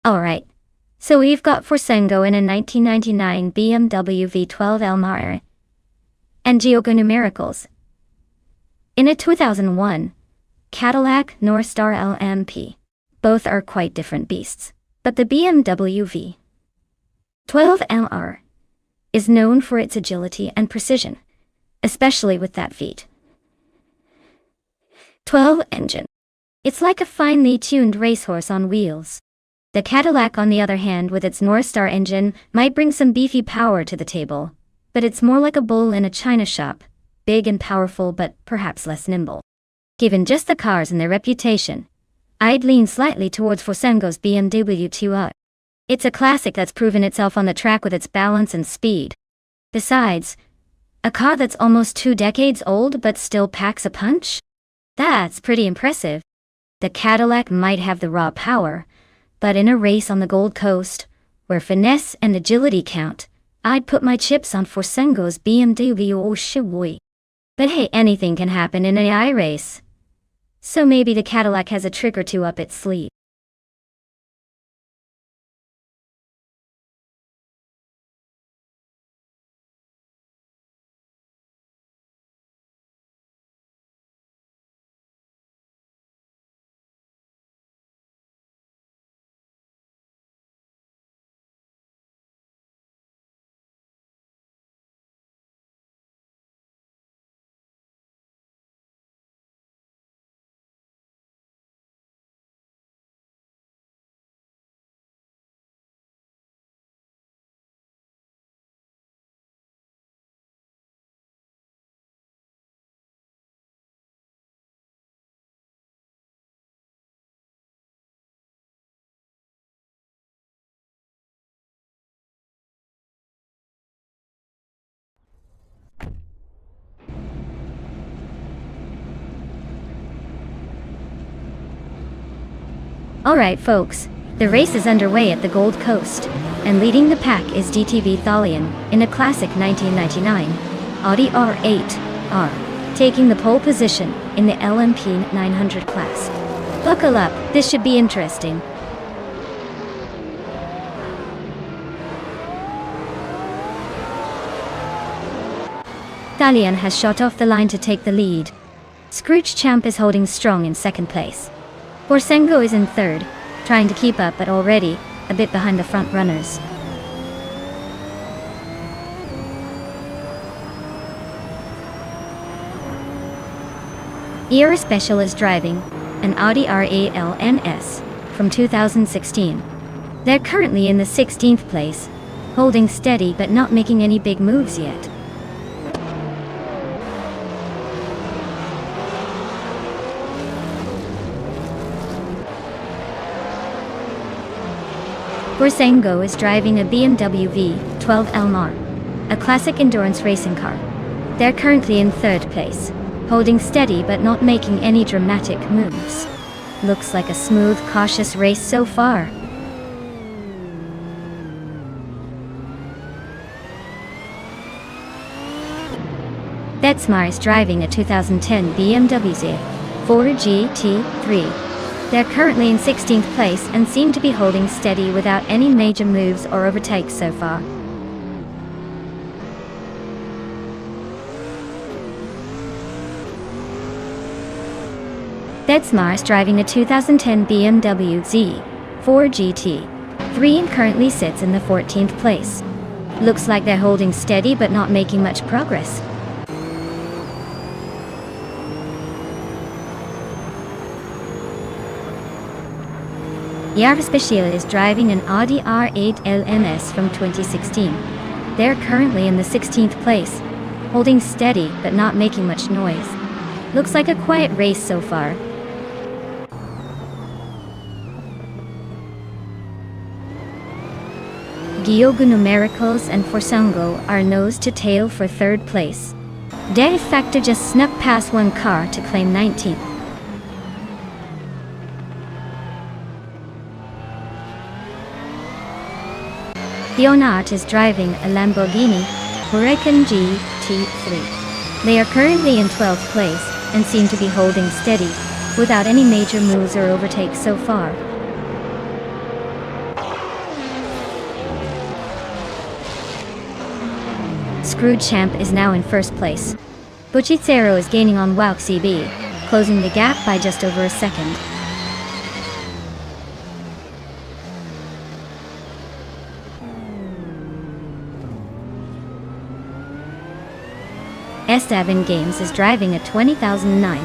Alright, so we've got Forsengo in a 1999 BMW V12 Elmar and Gioco Numericals in a 2001 Cadillac Nonstop LMP. Both are quite different beasts, but the BMW V12 LR is known for its agility and precision, especially with that V12 engine. It's like a finely tuned racehorse on wheels. The Cadillac, on the other hand, with its Northstar engine, might bring some beefy power to the table, but it's more like a bull in a china shop, big and powerful but perhaps less nimble. Given just the cars and their reputation, I'd lean slightly towards Forsengo's BMW 2R. It's a classic that's proven itself on the track with its balance and speed. Besides, a car that's almost 2 decades old but still packs a punch? That's pretty impressive. The Cadillac might have the raw power, but in a race on the Gold Coast, where finesse and agility count, I'd put my chips on Forsengo's BMW. Oh shiboy. But hey, anything can happen in an AI race. So maybe the Cadillac has a trick or two up its sleeve. Alright folks, the race is underway at the Gold Coast, and leading the pack is DTV Thalion in a classic 1999 Audi R8R, taking the pole position in the LMP 900 class. Buckle up, this should be interesting. Thalion has shot off the line to take the lead. Scrooge Champ is holding strong in second place. Borsengo is in third, trying to keep up but already a bit behind the front runners. Era Special is driving an Audi RALNS from 2016. They're currently in the 16th place, holding steady but not making any big moves yet. Borsengo is driving a BMW V12 Elmar, a classic endurance racing car. They're currently in third place, holding steady but not making any dramatic moves. Looks like a smooth, cautious race so far. Betsmar is driving a 2010 BMW Z4 GT3. They're currently in 16th place and seem to be holding steady without any major moves or overtakes so far. Betsmar is driving a 2010 BMW Z4 GT3 and currently sits in the 14th place. Looks like they're holding steady but not making much progress. Era Special is driving an Audi R8 LMS from 2016. They're currently in the 16th place, holding steady but not making much noise. Looks like a quiet race so far. Gyogu Numericals and Forsango are nose to tail for third place. De Facto just snuck past one car to claim 19th. Leonard is driving a Lamborghini Huracan GT3. They are currently in 12th place and seem to be holding steady, without any major moves or overtakes so far. Scrooge Champ is now in first place. Buchicero is gaining on Wowk CB, closing the gap by just over a second. S7 Games is driving a 2009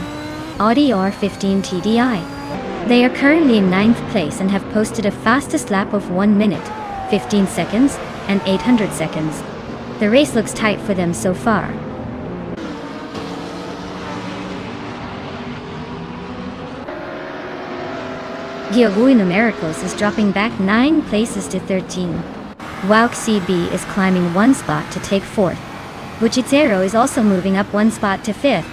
Audi R15 TDI. They are currently in 9th place and have posted a fastest lap of 1 minute, 15 seconds, and 800 seconds. The race looks tight for them so far. Gyogu Numericals is dropping back 9 places to 13. Wowk CB is climbing 1 spot to take 4th. Buchicero is also moving up 1 spot to 5th.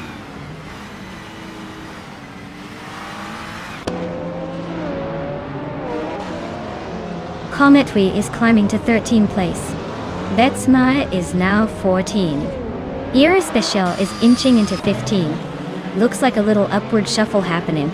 Cometwe is climbing to 13th place. Betsma is now 14. Era Special is inching into 15. Looks like a little upward shuffle happening.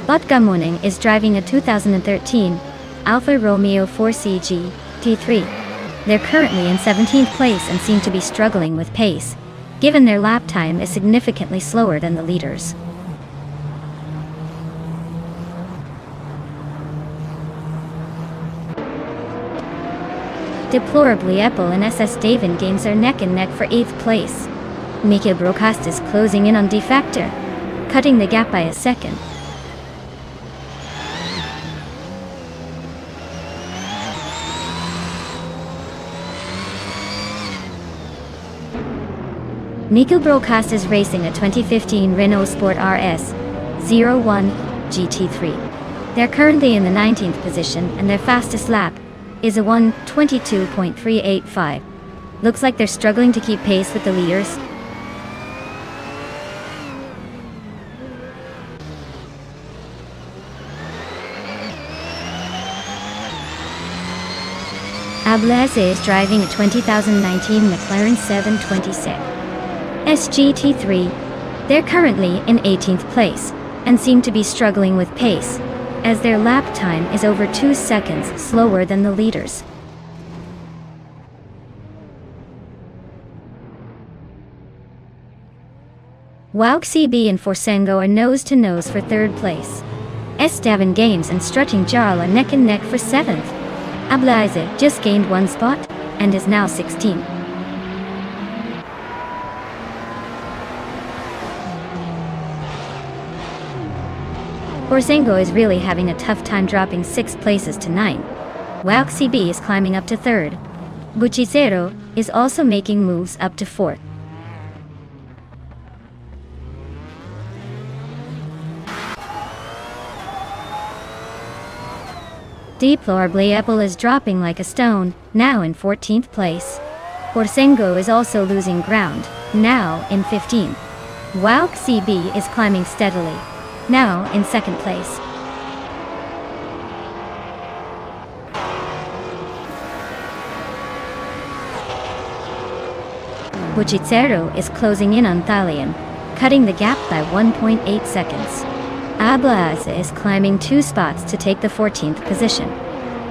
Botgamoning is driving a 2013 Alfa Romeo 4CG T3. They're currently in 17th place and seem to be struggling with pace, given their lap time is significantly slower than the leaders. Deplorably, Apple and SS Davin Games are neck and neck for 8th place. Mika Broadcast is closing in on De Facto, cutting the gap by a second. Nico Broadcast is racing a 2015 Renault Sport RS 01 GT3. They're currently in the 19th position and their fastest lap is a 1:22.385. Looks like they're struggling to keep pace with the leaders. Ablaze is driving a 2019 McLaren 726 SGT3. They're currently in 18th place and seem to be struggling with pace, as their lap time is over 2 seconds slower than the leaders. Wouk CB and Forsengo are nose-to-nose for 3rd place. Esteban Games and Strutting Jarl are neck and neck for 7th. Ablaze just gained 1 spot, and is now 16. Forsengo is really having a tough time dropping 6 places to 9. Wouk CB is climbing up to 3rd. Buchicero is also making moves up to 4th. Deplorably is dropping like a stone, now in 14th place. Forsengo is also losing ground, now in 15th. Wouk CB is climbing steadily, now in 2nd place. Buchicero is closing in on Thalian, cutting the gap by 1.8 seconds. Ablaze is climbing 2 spots to take the 14th position.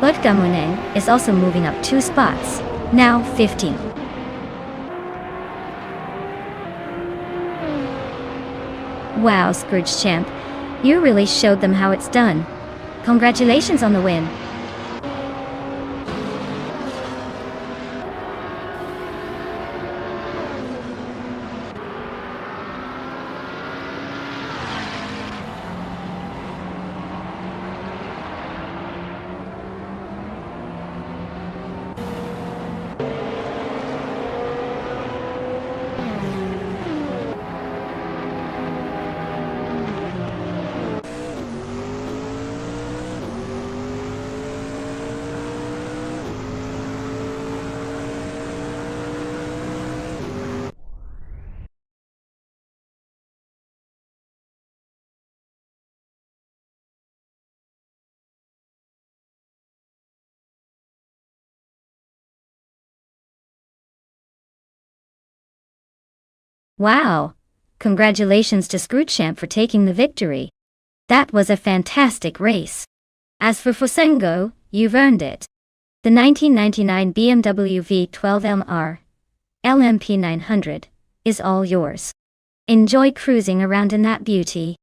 Butgamuneng is also moving up 2 spots, now 15th. Wow, Scrooge Champ, you really showed them how it's done. Congratulations on the win. Wow! Congratulations to Screwchamp for taking the victory. That was a fantastic race. As for Forsengo, you've earned it. The 1999 BMW V12 LMP 900 is all yours. Enjoy cruising around in that beauty.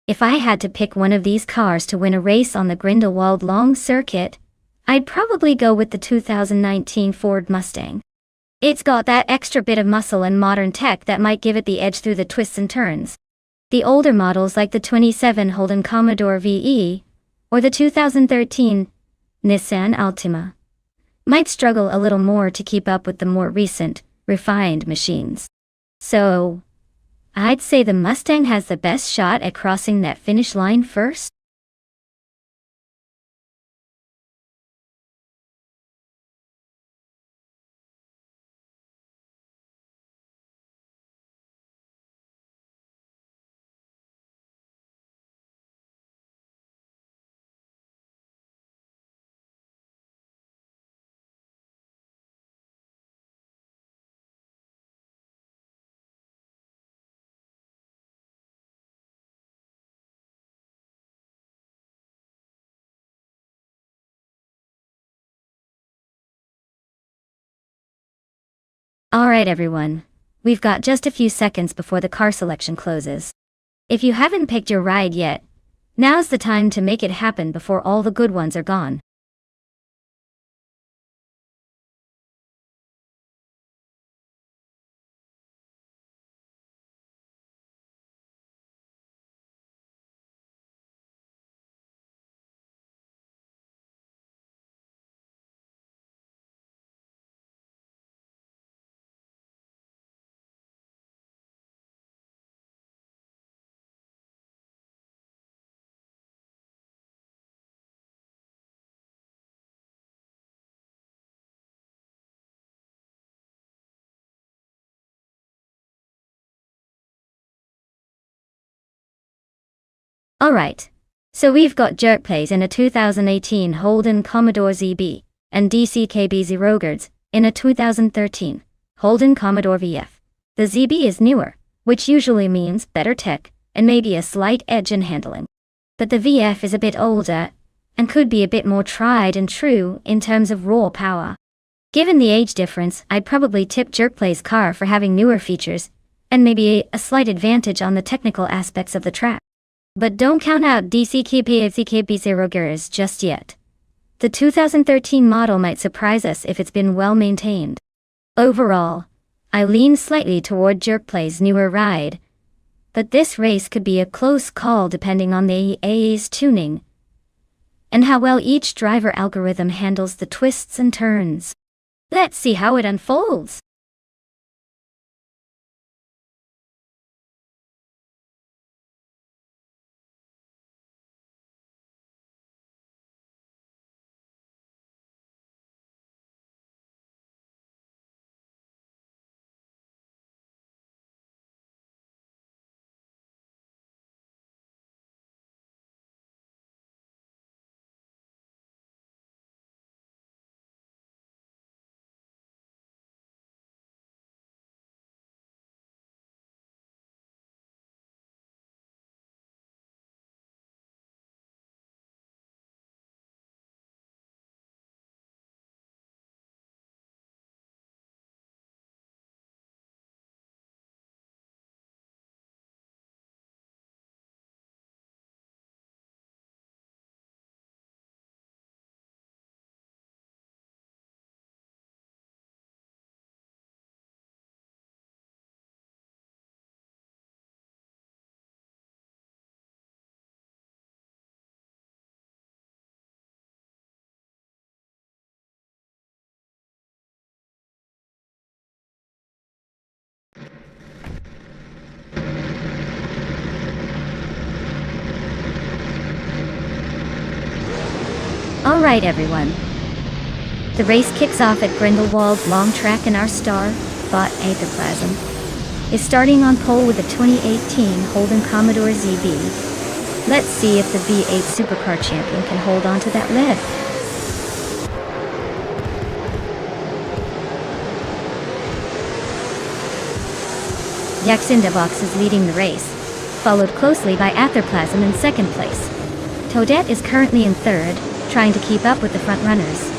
If I had to pick one of these cars to win a race on the Grindelwald Long Circuit, I'd probably go with the 2019 Ford Mustang. It's got that extra bit of muscle and modern tech that might give it the edge through the twists and turns. The older models like the 27 Holden Commodore VE, or the 2013 Nissan Altima, might struggle a little more to keep up with the more recent, refined machines. So, I'd say the Mustang has the best shot at crossing that finish line first. Alright everyone, we've got just a few seconds before the car selection closes. If you haven't picked your ride yet, now's the time to make it happen before all the good ones are gone. Alright. So we've got jerk plays in a 2018 Holden Commodore ZB, and DCKB Zerogards in a 2013 Holden Commodore VF. The ZB is newer, which usually means better tech, and maybe a slight edge in handling. But the VF is a bit older, and could be a bit more tried and true in terms of raw power. Given the age difference, I'd probably tip Jerkplay's car for having newer features, and maybe a slight advantage on the technical aspects of the track. But don't count out DCKB Zerogards just yet. The 2013 model might surprise us if it's been well maintained. Overall, I lean slightly toward Jerkplay's newer ride, but this race could be a close call depending on the AA's tuning and how well each driver algorithm handles the twists and turns. Let's see how it unfolds. Alright everyone. The race kicks off at Grindelwald Long Track, and our star, Bot Aetherplasm, is starting on pole with the 2018 Holden Commodore ZB. Let's see if the V8 Supercar champion can hold on to that lead. Yaxindabox is leading the race, followed closely by Aetherplasm in second place. Toadette is currently in third, trying to keep up with the front runners.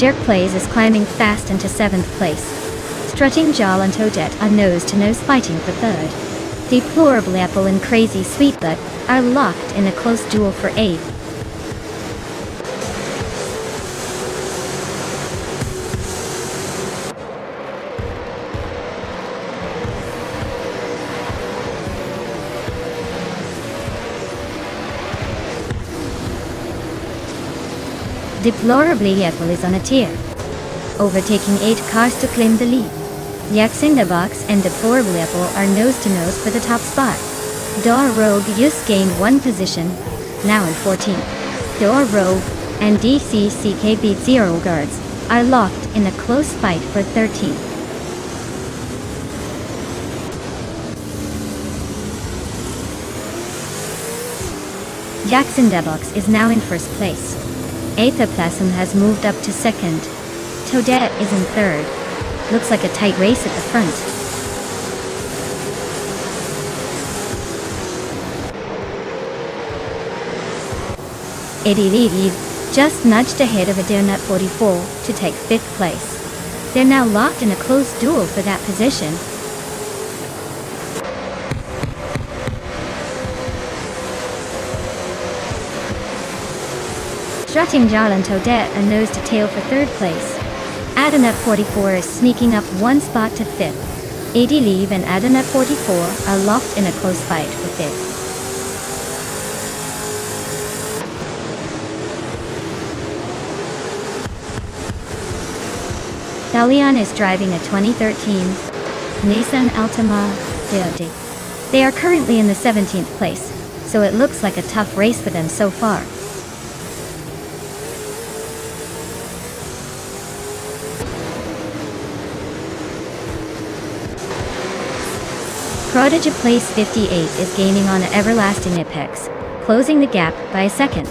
Jerkplays is climbing fast into 7th place. Strutting Jal and Toadette are nose-to-nose fighting for 3rd. Deplorable Apple and Crazy Sweetbutt are locked in a close duel for 8th. Deplorably Apple is on a tear, overtaking 8 cars to claim the lead. Yaxindabox and Deplorable Apple are nose-to-nose for the top spot. Door Rogue just gained 1 position, now in 14th. Door Rogue and DCCKB Zerogards are locked in a close fight for 13th. Yaxindabox is now in 1st place. Aetherplasm has moved up to 2nd. Toadette is in 3rd. Looks like a tight race at the front. Eddie just nudged ahead of Adernut 44 to take 5th place. They're now locked in a close duel for that position. Strutting Jarl and Toadette are nose to tail for 3rd place. Adernut 44 is sneaking up 1 spot to 5th. AD Leave and Adernut 44 are locked in a close fight for 5th. Dalian is driving a 2013 Nissan Altima Verde. They are currently in the 17th place, so it looks like a tough race for them so far. Prodigy place 58 is gaining on an everlasting apex, closing the gap by a second.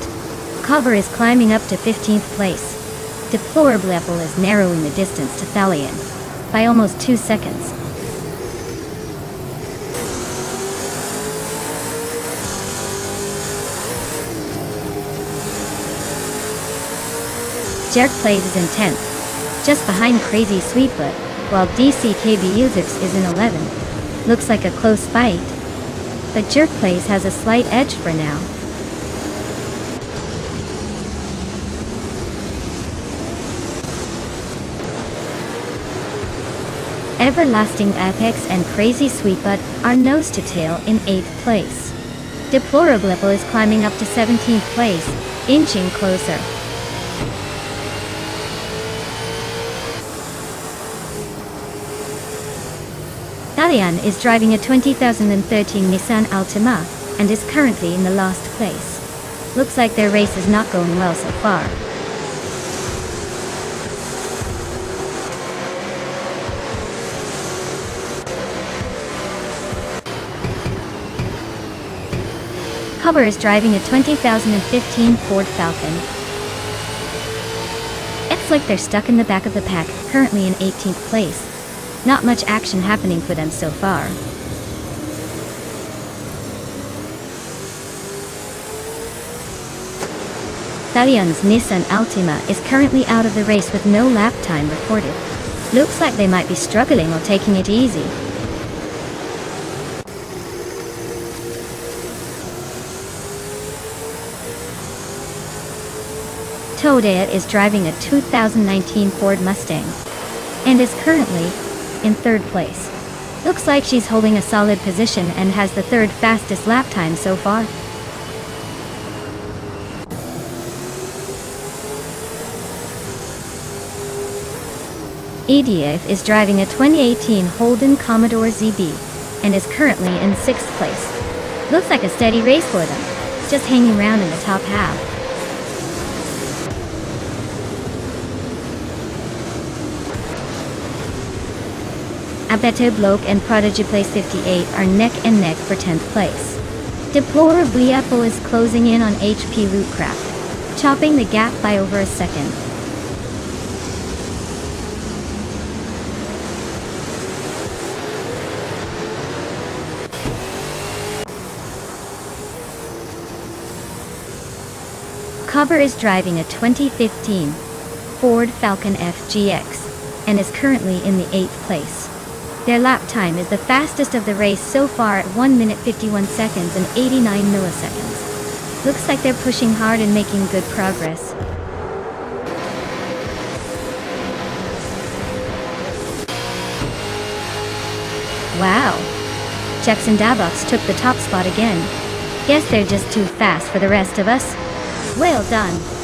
Cover is climbing up to 15th place. Deplorable is narrowing the distance to Thalion by almost 2 seconds. Jerk Plays is in 10th, just behind Crazy Sweetbutt, while DCKB Users is in 11th. Looks like a close fight, but Jerk Plays has a slight edge for now. Everlasting Apex and Crazy Sweetbutt are nose to tail in 8th place. Deplorable is climbing up to 17th place, inching closer. Thalion is driving a 2013 Nissan Altima and is currently in the last place. Looks like their race is not going well so far. Cover is driving a 2015 Ford Falcon. It's like they're stuck in the back of the pack, currently in 18th place. Not much action happening for them so far. Thalion's Nissan Altima is currently out of the race with no lap time recorded. Looks like they might be struggling or taking it easy. Toadette is driving a 2019 Ford Mustang and is currently in 3rd place. Looks like she's holding a solid position and has the 3rd fastest lap time so far. EDF is driving a 2018 Holden Commodore ZB and is currently in 6th place. Looks like a steady race for them, just hanging around in the top half. Abeto Bloke and Prodigy Place 58 are neck and neck for 10th place. Deplorably Apple is closing in on HP Rootcraft, chopping the gap by over a second. Cover is driving a 2015 Ford Falcon FGX and is currently in the 8th place. Their lap time is the fastest of the race so far at 1 minute 51 seconds and 89 milliseconds. Looks like they're pushing hard and making good progress. Wow! Jackson Dabox took the top spot again. Guess they're just too fast for the rest of us. Well done!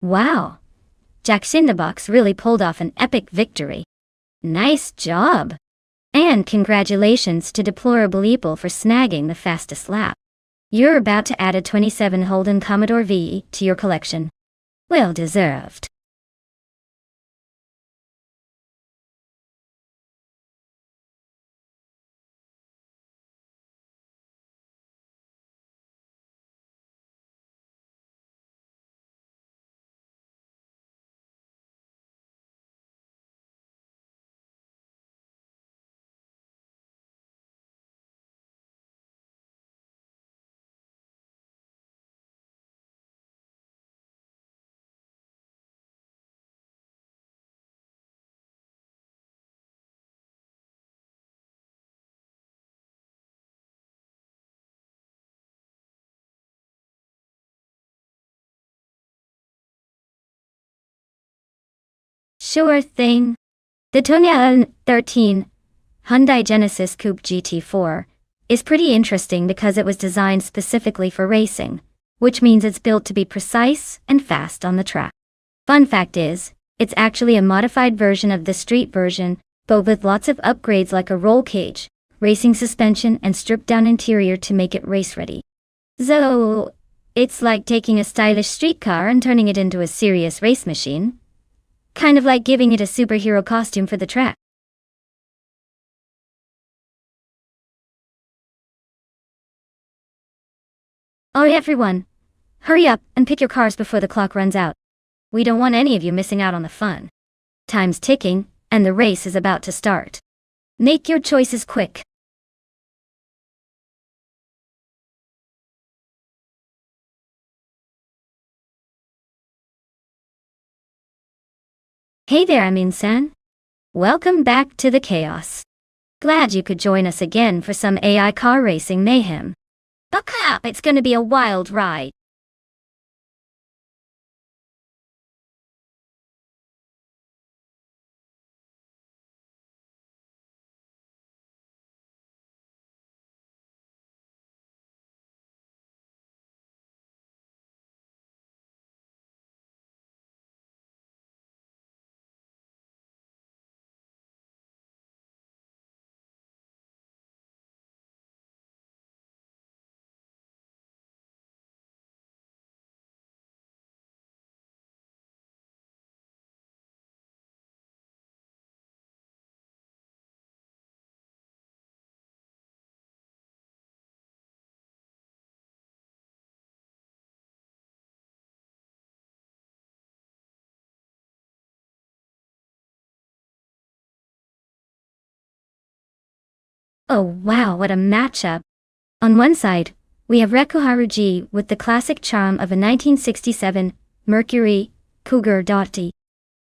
Wow! Jack Cinderbox really pulled off an epic victory. Nice job! And congratulations to Deplorable Eagle for snagging the fastest lap. You're about to add a 27 Holden Commodore VE to your collection. Well deserved. Sure thing. The 2013 Hyundai Genesis Coupe GT4 is pretty interesting because it was designed specifically for racing, which means it's built to be precise and fast on the track. Fun fact is, it's actually a modified version of the street version, but with lots of upgrades like a roll cage, racing suspension, and stripped-down interior to make it race-ready. So, it's like taking a stylish street car and turning it into a serious race machine. Kind of like giving it a superhero costume for the track. Alright everyone, hurry up and pick your cars before the clock runs out. We don't want any of you missing out on the fun. Time's ticking, and the race is about to start. Make your choices quick. Hey there, Amin-san. Welcome back to the chaos. Glad you could join us again for some AI car racing mayhem. Buckle up, it's gonna be a wild ride. Oh wow, what a matchup. On one side, we have Rekuharuji with the classic charm of a 1967 Mercury Cougar Dotti.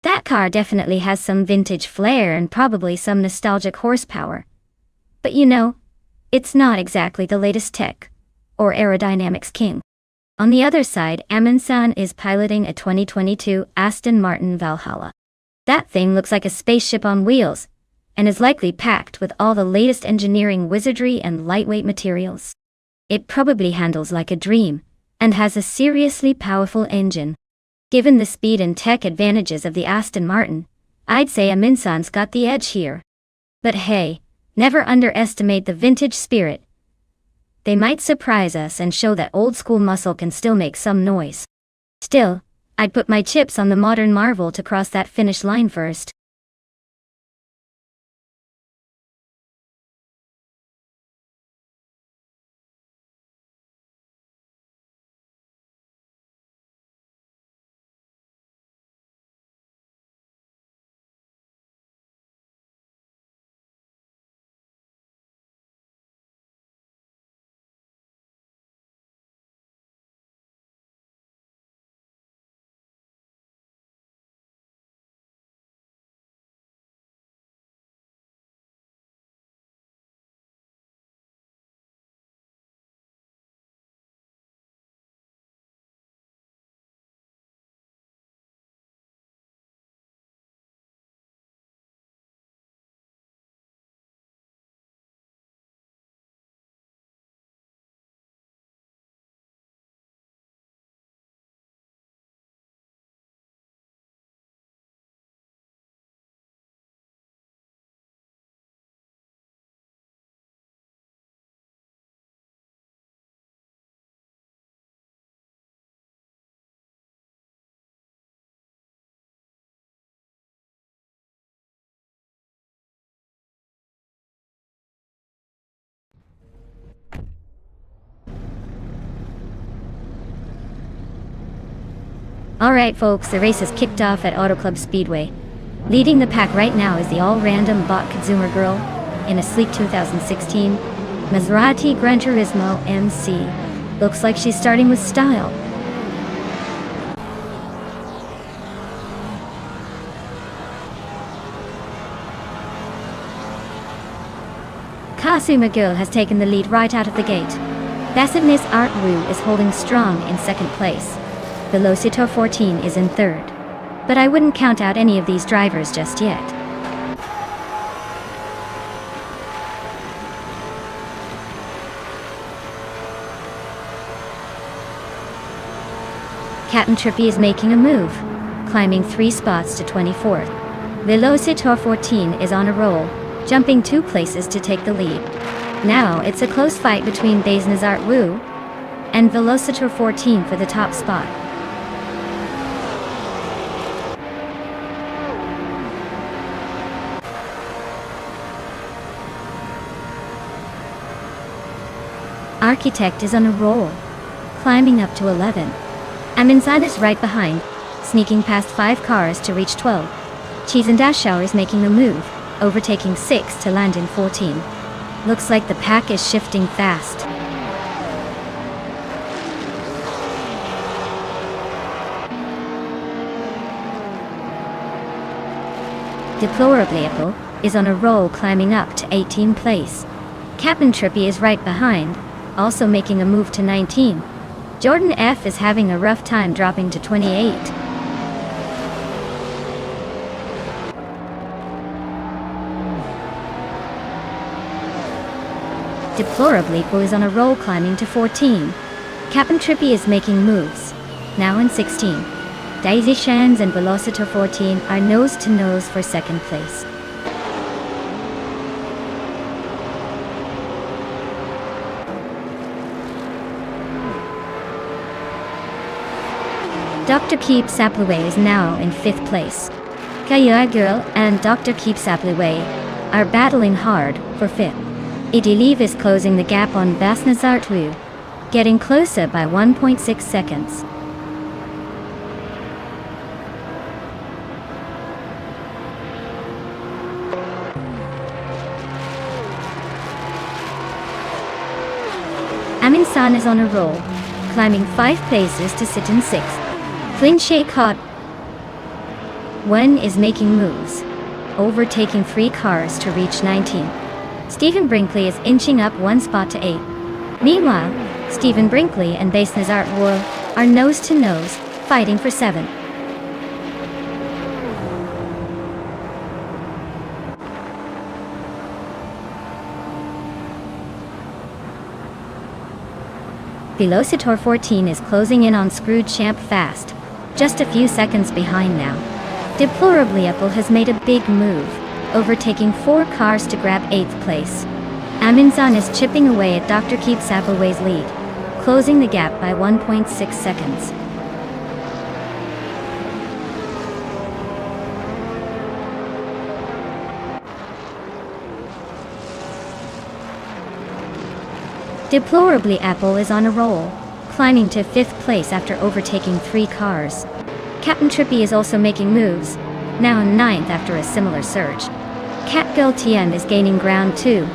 That car definitely has some vintage flair and probably some nostalgic horsepower. But you know, it's not exactly the latest tech, or aerodynamics king. On the other side, Amin-san is piloting a 2022 Aston Martin Valhalla. That thing looks like a spaceship on wheels, and is likely packed with all the latest engineering wizardry and lightweight materials. It probably handles like a dream, and has a seriously powerful engine. Given the speed and tech advantages of the Aston Martin, I'd say Amin-san's got the edge here. But hey, never underestimate the vintage spirit. They might surprise us and show that old-school muscle can still make some noise. Still, I'd put my chips on the modern marvel to cross that finish line first. Alright folks, the race has kicked off at Auto Club Speedway. Leading the pack right now is the all-random bought consumer girl in a sleek 2016 Maserati Gran Turismo MC. Looks like she's starting with style. Kasuma Girl has taken the lead right out of the gate. Bassitness Art Wu is holding strong in second place. Velocitor 14 is in third. But I wouldn't count out any of these drivers just yet. Captain Trippy is making a move, climbing 3 spots to 24th. Velocitor 14 is on a roll, jumping 2 places to take the lead. Now it's a close fight between Bassitness Art Wu and Velocitor 14 for the top spot. Architect is on a roll, climbing up to 11. Aminsad is right behind, sneaking past 5 cars to reach 12. Cheese and Dashauer is making a move, overtaking 6 to land in 14. Looks like the pack is shifting fast. Deplorably is on a roll, climbing up to 18th place. Captain Trippy is right behind, also making a move to 19. Jordan F is having a rough time, dropping to 28. Deplorably is on a roll, climbing to 14. Captain Trippy is making moves, now in 16. Daisy Shands and Velocitor 14 are nose to nose for second place. Dr. Keep Sapluway is now in 5th place. Kaya Girl and Dr. Keep Sapluway are battling hard for 5th. Idiliv is closing the gap on Bassitness Art Wu, getting closer by 1.6 seconds. Amin San is on a roll, climbing 5 places to sit in 6th. Flynn Shaycott 1 is making moves, overtaking 3 cars to reach 19. Stephen Brinkley is inching up 1 spot to 8. Meanwhile, Stephen Brinkley and Bassitness Art Wu are nose to nose, fighting for 7th. Velocitor 14 is closing in on Screwed Champ fast, just a few seconds behind now. Deplorably has made a big move, overtaking 4 cars to grab 8th place. Aminzan is chipping away at Dr. Keep Sapluway's lead, closing the gap by 1.6 seconds. Deplorably is on a roll, climbing to 5th place after overtaking 3 cars. Captain Trippy is also making moves, now in 9th after a similar surge. Catgirl TM is gaining ground too,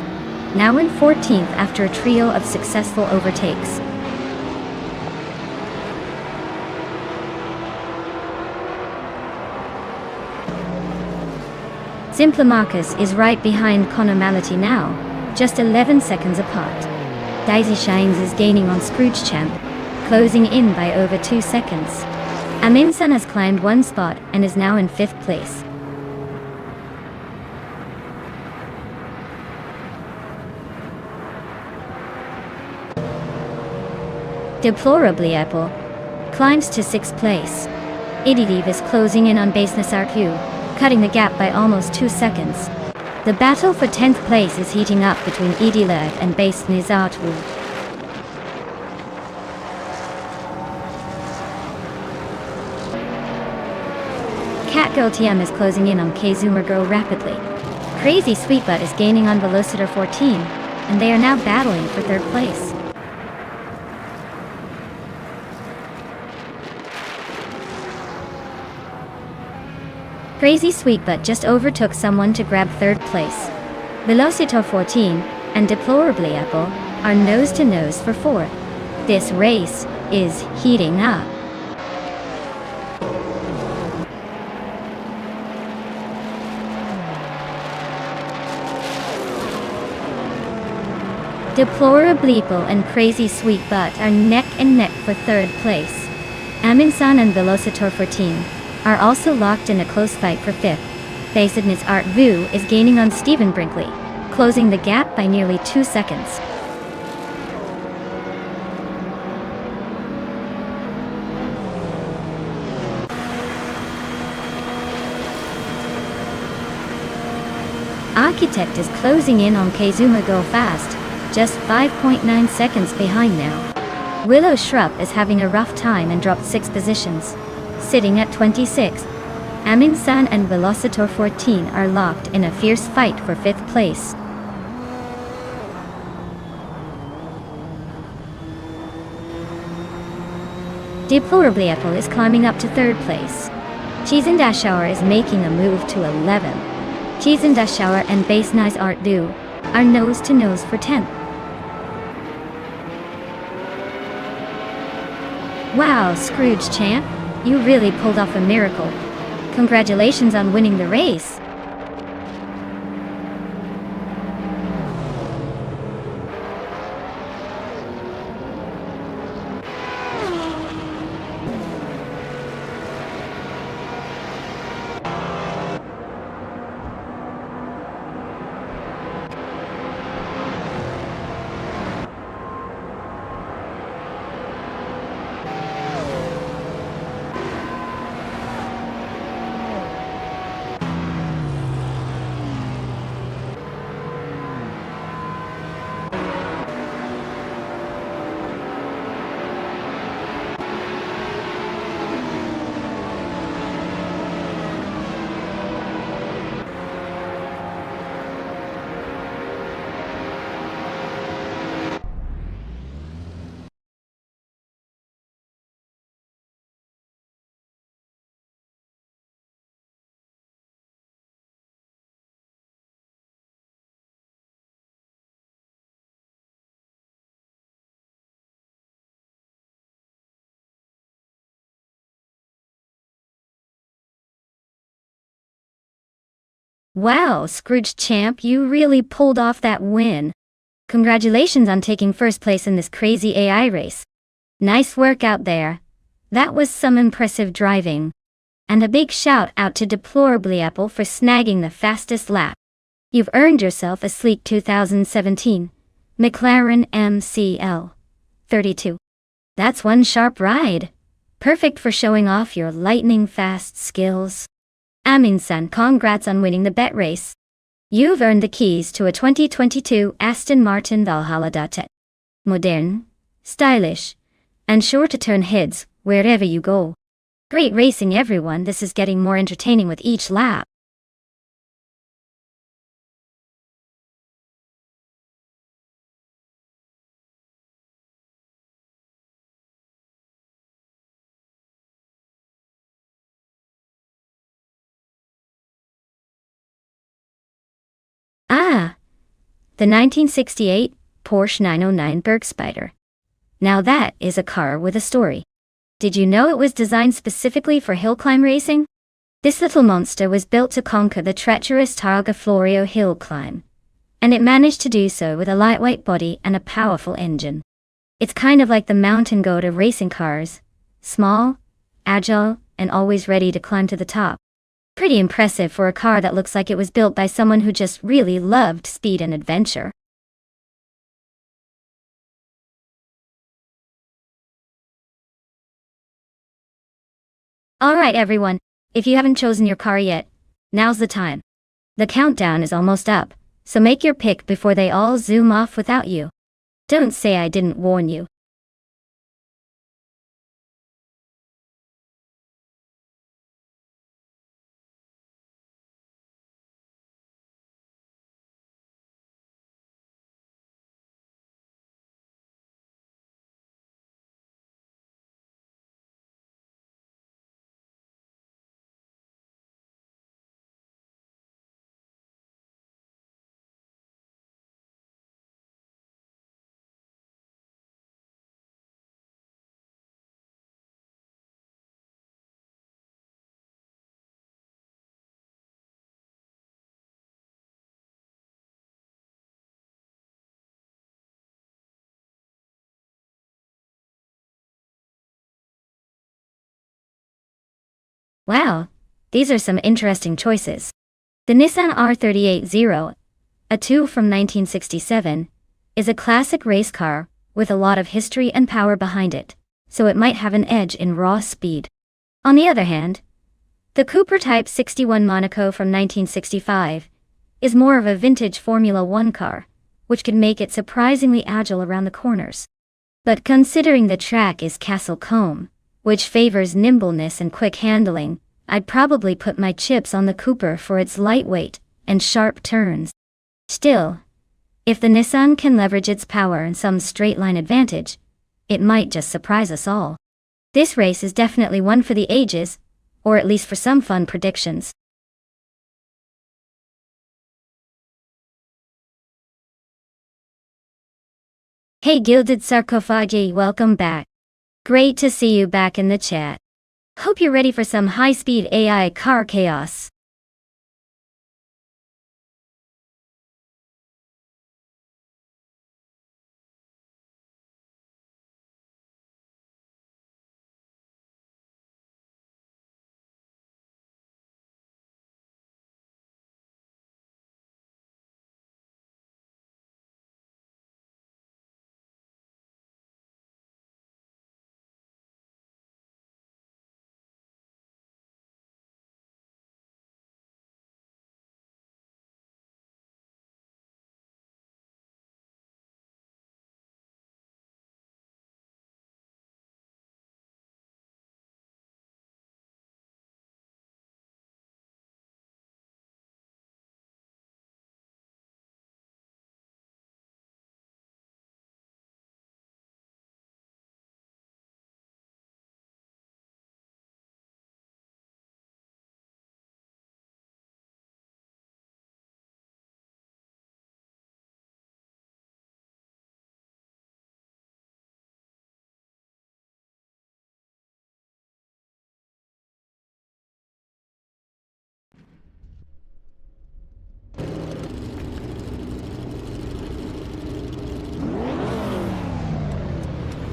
now in 14th after a trio of successful overtakes. Simplamarcus is right behind Conomality now, just 11 seconds apart. Daisy Shines is gaining on Scrooge Champ, closing in by over 2 seconds. Aminsan has climbed 1 spot and is now in 5th place. Deplorably climbs to 6th place. Ididiv is closing in on Bassitness Art Wu, cutting the gap by almost 2 seconds. The battle for 10th place is heating up between Idilev and Bassitness Art Wu. Catgirl TM is closing in on Kazuma Girl rapidly. Crazy Sweetbutt is gaining on Velocitor 14, and they are now battling for 3rd place. Crazy Sweet Butt just overtook someone to grab third place. Velocitor 14 and Deplorably Apple are nose to nose for fourth. This race is heating up. Deplorably Apple and Crazy Sweet Butt are neck and neck for third place. Aminsan and Velocitor 14 are also locked in a close fight for fifth. Facidness Art Vu is gaining on Stephen Brinkley, closing the gap by nearly 2 seconds. Architect is closing in on Kazuma Go Fast, just 5.9 seconds behind now. Willow Shrub is having a rough time and dropped 6 positions, sitting at 26th. Aminsan and Velocitor 14 are locked in a fierce fight for 5th place. Deplorably Apple is climbing up to 3rd place. Cheese and Dashauer is making a move to 11. Cheese and Dashauer and Base Nice Art Do are nose to nose for 10th. Wow, Scrooge champ, you really pulled off a miracle. Congratulations on winning the race. Wow, Scrooge champ, you really pulled off that win. Congratulations on taking first place in this crazy AI race. Nice work out there. That was some impressive driving. And a big shout out to Deplorably Apple for snagging the fastest lap. You've earned yourself a sleek 2017 McLaren MCL 32. That's one sharp ride. Perfect for showing off your lightning fast skills. Aminsan, congrats on winning the bet race. You've earned the keys to a 2022 Aston Martin Valhalla. Modern, stylish, and sure to turn heads wherever you go. Great racing everyone, this is getting more entertaining with each lap. Ah, the 1968 Porsche 909 Bergspider. Now that is a car with a story. Did you know it was designed specifically for hill climb racing? This little monster was built to conquer the treacherous Targa Florio hill climb. And it managed to do so with a lightweight body and a powerful engine. It's kind of like the mountain goat of racing cars. Small, agile, and always ready to climb to the top. Pretty impressive for a car that looks like it was built by someone who just really loved speed and adventure. Alright everyone, if you haven't chosen your car yet, now's the time. The countdown is almost up, so make your pick before they all zoom off without you. Don't say I didn't warn you. Wow, these are some interesting choices. The Nissan R38 a 2 from 1967, is a classic race car with a lot of history and power behind it, so it might have an edge in raw speed. On the other hand, the Cooper Type 61 Monaco from 1965 is more of a vintage Formula One car, which could make it surprisingly agile around the corners. But considering the track is Castle Combe, which favors nimbleness and quick handling, I'd probably put my chips on the Cooper for its lightweight and sharp turns. Still, if the Nissan can leverage its power and some straight-line advantage, it might just surprise us all. This race is definitely one for the ages, or at least for some fun predictions. Hey Gilded Sarcophagi, welcome back. Great to see you back in the chat. Hope you're ready for some high-speed AI car chaos.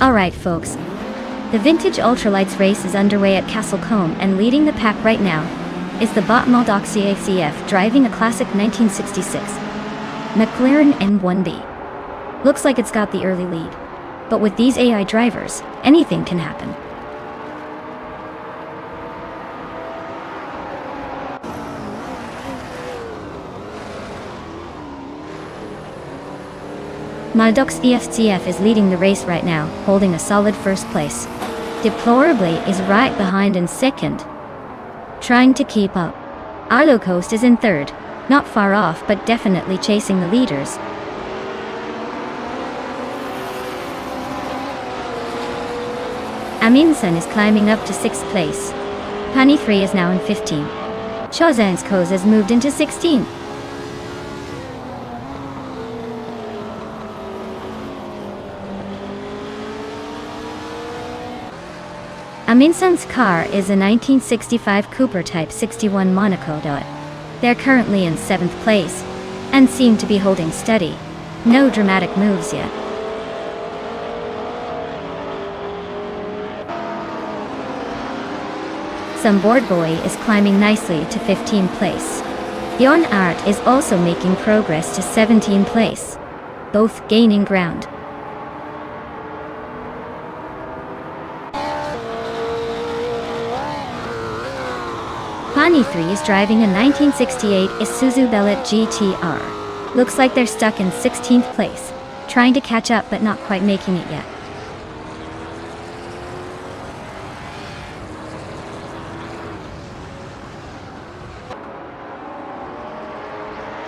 Alright folks, the Vintage Ultralights race is underway at Castle Combe, and leading the pack right now is the Botmald ACF driving a classic 1966 McLaren M1B. Looks like it's got the early lead, but with these AI drivers, anything can happen. Maldox EFCF is leading the race right now, holding a solid first place. Deplorably is right behind in second, trying to keep up. Arlo Coast is in third, not far off but definitely chasing the leaders. Aminsen is climbing up to 6th place. Pani 3 is now in 15. Chozanskos has moved into 16. Aminsen's car is a 1965 Cooper Type 61 Monaco. They're currently in 7th place, and seem to be holding steady. No dramatic moves yet. Some board boy is climbing nicely to 15th place. Yon Art is also making progress to 17th place, both gaining ground. Pani 3 is driving a 1968 Isuzu Bellet GTR. Looks like they're stuck in 16th place, trying to catch up but not quite making it yet.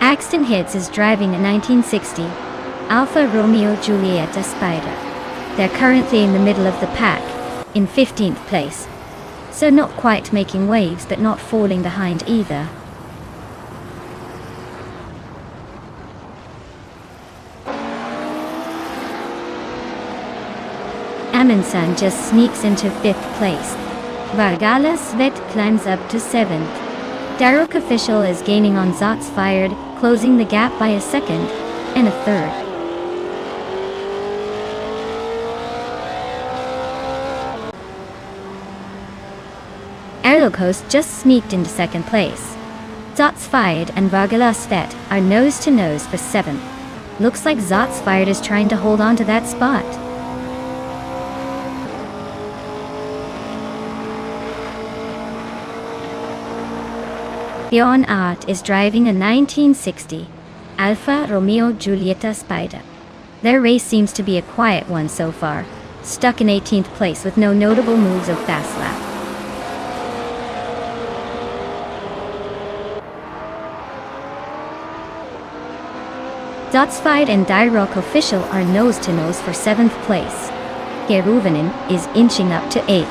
Axton Hits is driving a 1960 Alfa Romeo Giulietta Spider. They're currently in the middle of the pack, in 15th place. So not quite making waves but not falling behind either. Amundsen just sneaks into 5th place. Vargala Svet climbs up to 7th. Daruk Official is gaining on Zots Fired, closing the gap by a 2nd and a 3rd. Coast just sneaked into second place. Zotsfired and Vargalasvet are nose-to-nose for 7th. Looks like Zotsfired is trying to hold on to that spot. Bjorn Art is driving a 1960 Alfa Romeo Giulietta Spider. Their race seems to be a quiet one so far, stuck in 18th place with no notable moves of fast lap. Zotsfied and Dyrock Official are nose-to-nose for 7th place. Geruvanen is inching up to 8th.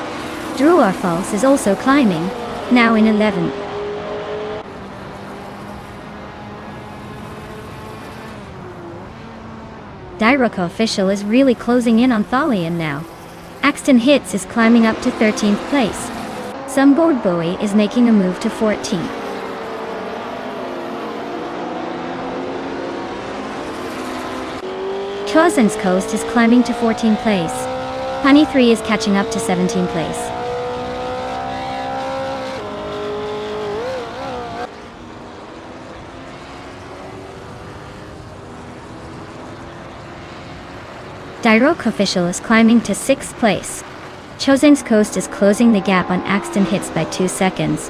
Druarfals is also climbing, now in 11th. Dyrock Official is really closing in on Thalion now. Axton Hits is climbing up to 13th place. Sumboard Bowie is making a move to 14th. Chausen's Coast is climbing to 14th place. Honey 3 is catching up to 17th place. Dyrock Official is climbing to 6th place. Chausen's Coast is closing the gap on Axton Hits by 2 seconds.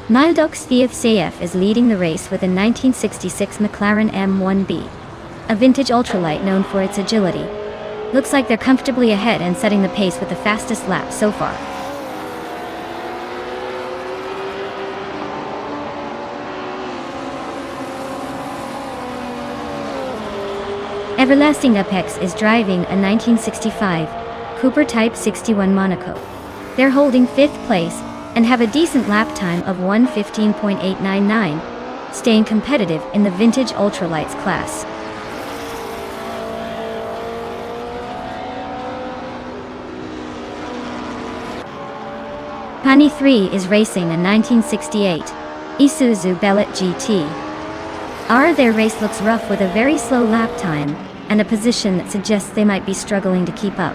Mildox VFCF is leading the race with a 1966 McLaren M1B, a vintage ultralight known for its agility. Looks like they're comfortably ahead and setting the pace with the fastest lap so far. Everlasting Apex is driving a 1965 Cooper Type 61 Monaco. They're holding 5th place and have a decent lap time of 1:15.899, staying competitive in the vintage ultralights class. Pani 3 is racing a 1968 Isuzu Bellet GT. Their race looks rough with a very slow lap time and a position that suggests they might be struggling to keep up.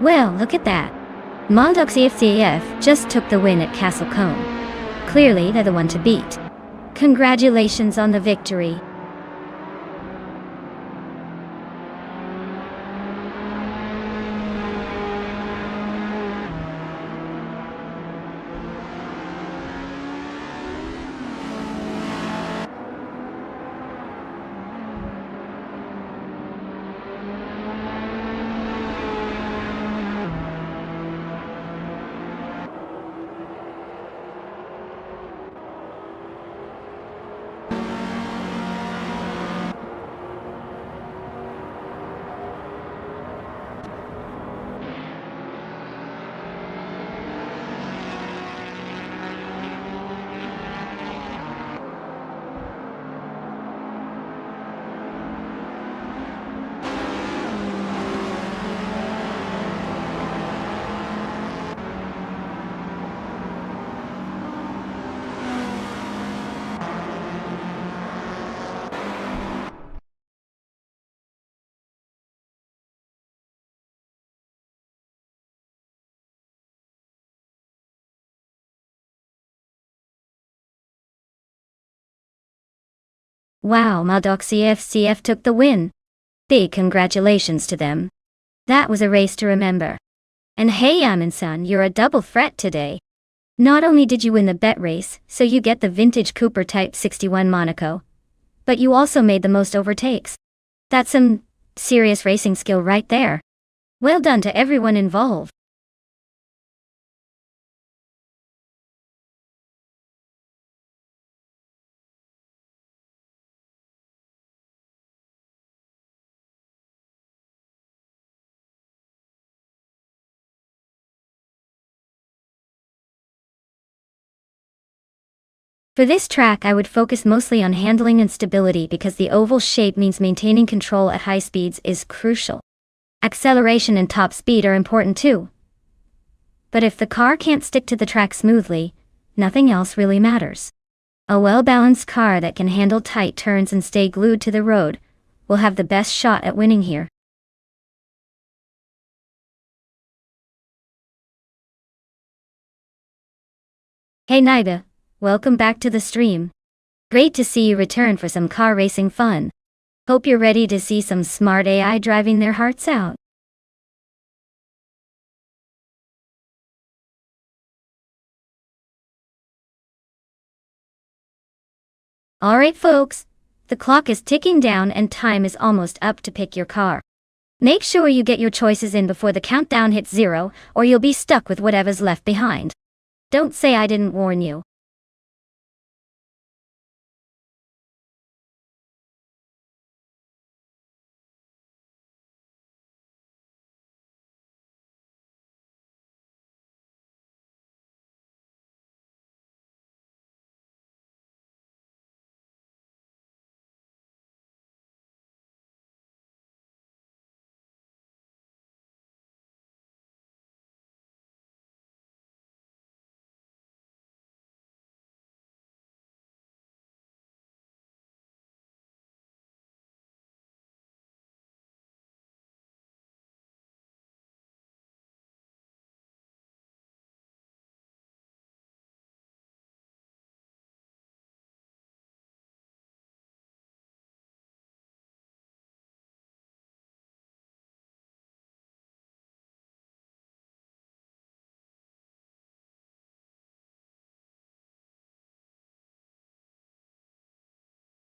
Well, look at that. Maldox EFCAF just took the win at Castle Combe. Clearly they're the one to beat. Congratulations on the victory. Wow, Maldox EFCF took the win. Big congratulations to them. That was a race to remember. And hey Amundsen, you're a double threat today. Not only did you win the bet race, so you get the vintage Cooper Type 61 Monaco, but you also made the most overtakes. That's some serious racing skill right there. Well done to everyone involved. For this track I would focus mostly on handling and stability because the oval shape means maintaining control at high speeds is crucial. Acceleration and top speed are important too. But if the car can't stick to the track smoothly, nothing else really matters. A well-balanced car that can handle tight turns and stay glued to the road will have the best shot at winning here. Hey Naida, welcome back to the stream. Great to see you return for some car racing fun. Hope you're ready to see some smart AI driving their hearts out. Alright folks, the clock is ticking down and time is almost up to pick your car. Make sure you get your choices in before the countdown hits 0, or you'll be stuck with whatever's left behind. Don't say I didn't warn you.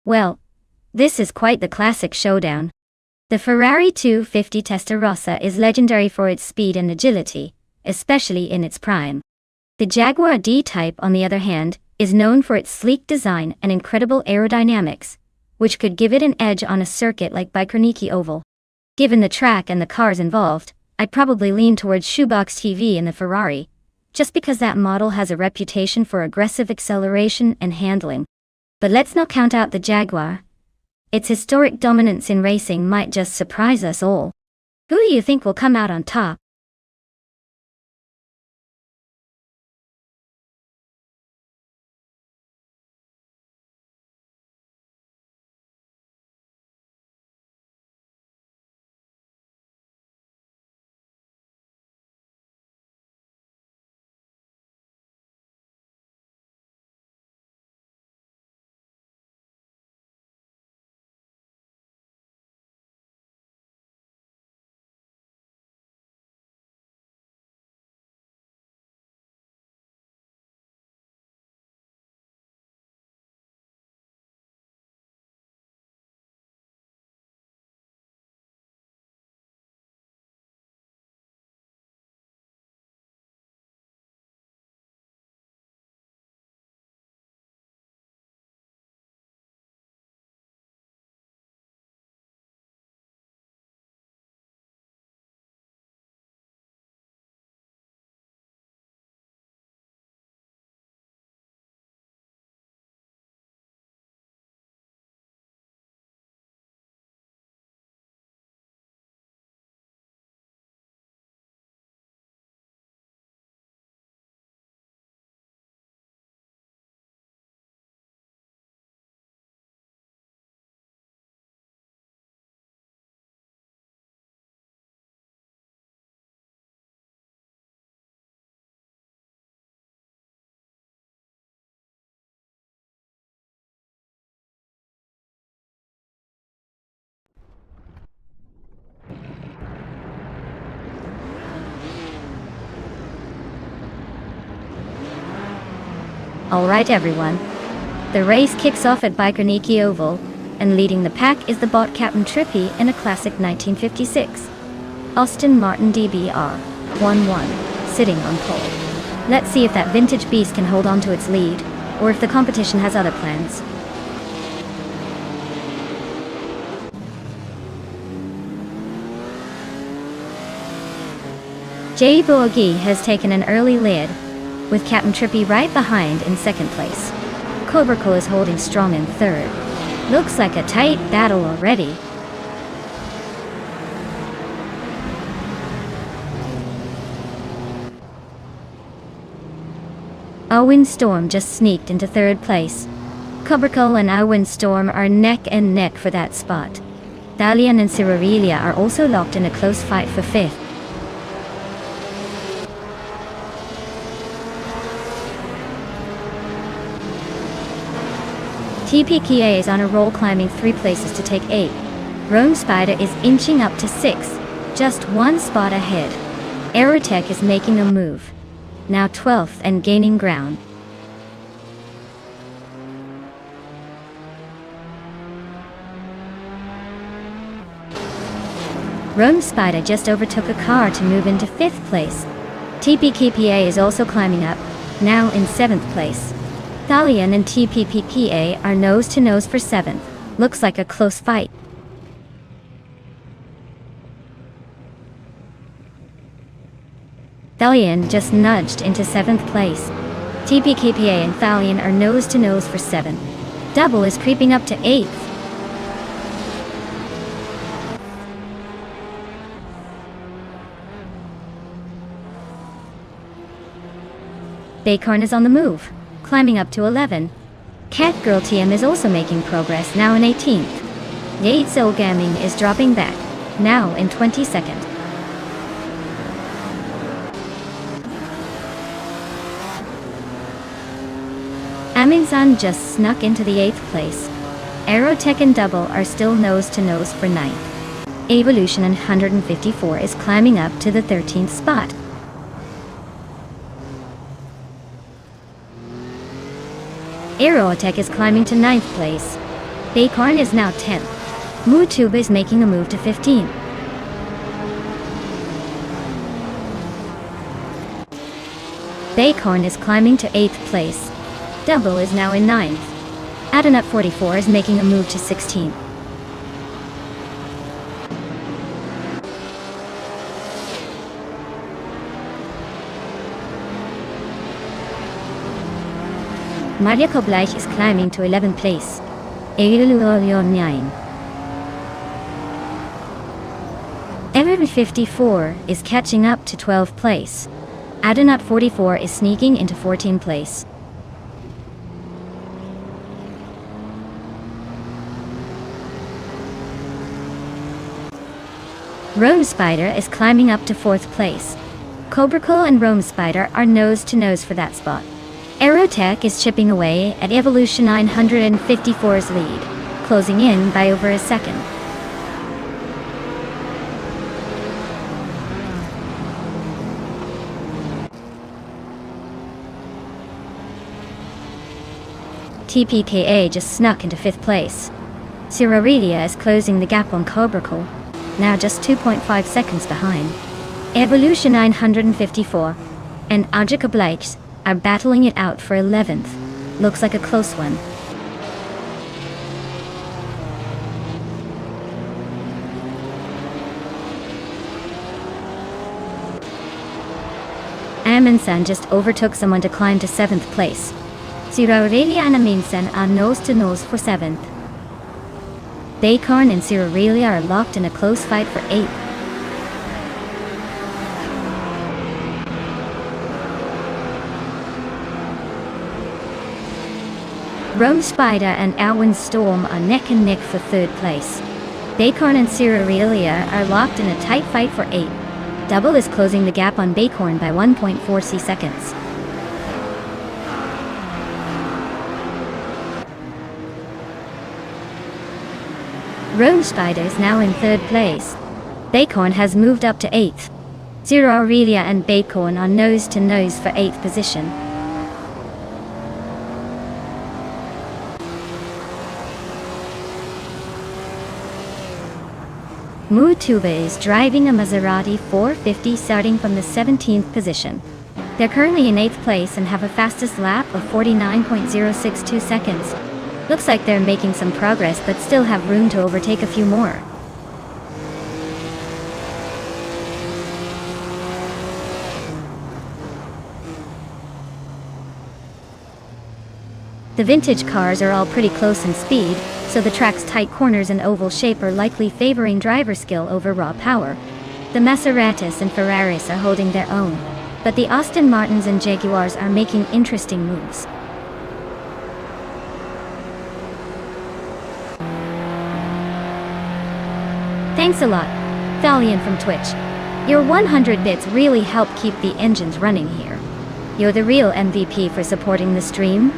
Well, this is quite the classic showdown. The Ferrari 250 Testarossa is legendary for its speed and agility, especially in its prime. The Jaguar D-Type, on the other hand, is known for its sleek design and incredible aerodynamics, which could give it an edge on a circuit like Bajkarniki Oval. Given the track and the cars involved, I'd probably lean towards Shoebox TV in the Ferrari, just because that model has a reputation for aggressive acceleration and handling. But let's not count out the Jaguar. Its historic dominance in racing might just surprise us all. Who do you think will come out on top? Alright everyone. The race kicks off at Bajkarniki Oval, and leading the pack is the bot Captain Trippy in a classic 1956 Aston Martin DBR 1-1, sitting on pole. Let's see if that vintage beast can hold on to its lead, or if the competition has other plans. Jay Boagi has taken an early lead, with Captain Trippy right behind in second place. Cobracle is holding strong in third. Looks like a tight battle already. Wind Storm just sneaked into third place. Cobracle and Wind Storm are neck and neck for that spot. Thalion and Cyrerelia are also locked in a close fight for fifth. TPKA is on a roll, climbing 3 places to take 8. Rome Spider is inching up to 6, just 1 spot ahead. Aerotech is making a move, now 12th and gaining ground. Rome Spider just overtook a car to move into 5th place. TPKPA is also climbing up, now in 7th place. Thalion and TPPPA are nose to nose for 7th. Looks like a close fight. Thalion just nudged into 7th place. TPKPA and Thalion are nose to nose for 7th. Double is creeping up to 8th. Baycorn is on the move, climbing up to 11. Catgirl TM is also making progress, now in 18th. Yatezo Gaming is dropping back, now in 22nd. Aminsan just snuck into the 8th place. Aerotech and Double are still nose to nose for 9th. Evolution 154 is climbing up to the 13th spot. Aerotech is climbing to 9th place. Baycorn is now 10th. Mootube is making a move to 15th. Baycorn is climbing to 8th place. Double is now in 9th. Adenut 44 is making a move to 16th. Maria Kobleich is climbing to 11th place. Evolution 9. Every 54 is catching up to 12th place. Adenut 44 is sneaking into 14th place. Rome Spider is climbing up to 4th place. Cobracle and Rome Spider are nose to nose for that spot. Aerotech is chipping away at Evolution 954's lead, closing in by over a second. TPKA just snuck into 5th place. Cyrerelia is closing the gap on Cobracle, now just 2.5 seconds behind. Evolution 954 and Ajika Blakes are battling it out for 11th. Looks like a close one. Aminsan just overtook someone to climb to 7th place. Cyrerelia and Aminsan are nose to nose for 7th. Baycorn and Cyrerelia are locked in a close fight for 8th. Rome Spider and Wind Storm are neck and neck for 3rd place. Baycorn and Cyrerelia are locked in a tight fight for 8th. Double is closing the gap on Baycorn by 1.4 seconds. Rome Spider is now in 3rd place. Baycorn has moved up to 8th. Cyrerelia and Baycorn are nose to nose for 8th position. Mutuba is driving a Maserati 450 starting from the 17th position. They're currently in 8th place and have a fastest lap of 49.062 seconds. Looks like they're making some progress but still have room to overtake a few more. The vintage cars are all pretty close in speed, so the track's tight corners and oval shape are likely favoring driver skill over raw power. The Maseratis and Ferraris are holding their own. but the Aston Martins and Jaguars are making interesting moves. Thanks a lot, Valiant from Twitch. Your 100 bits really help keep the engines running here. You're the real MVP for supporting the stream.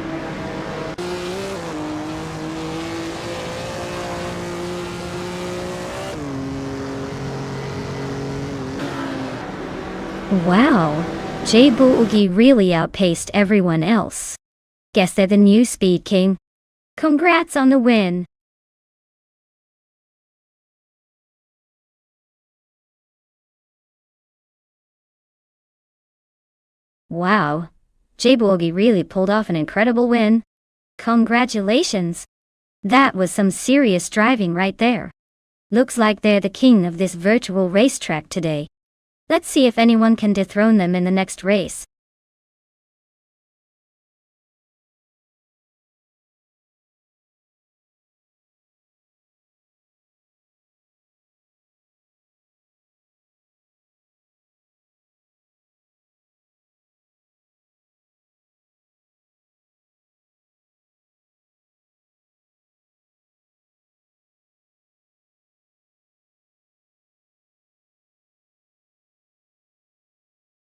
Wow, J-Boogie really outpaced everyone else. Guess they're the new Speed King. Congrats on the win. Wow, J-Boogie really pulled off an incredible win. Congratulations. That was some serious driving right there. Looks like they're the king of this virtual racetrack today. Let's see if anyone can dethrone them in the next race.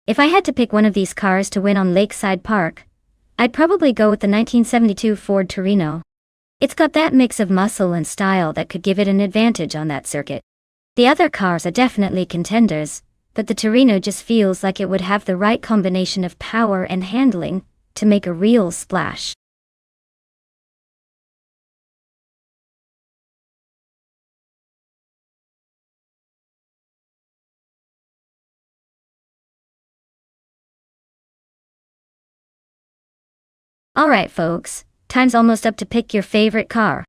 If I had to pick one of these cars to win on Lakeside Park, I'd probably go with the 1972 Ford Torino. It's got that mix of muscle and style that could give it an advantage on that circuit. The other cars are definitely contenders, but the Torino just feels like it would have the right combination of power and handling to make a real splash. Alright folks, time's almost up to pick your favorite car.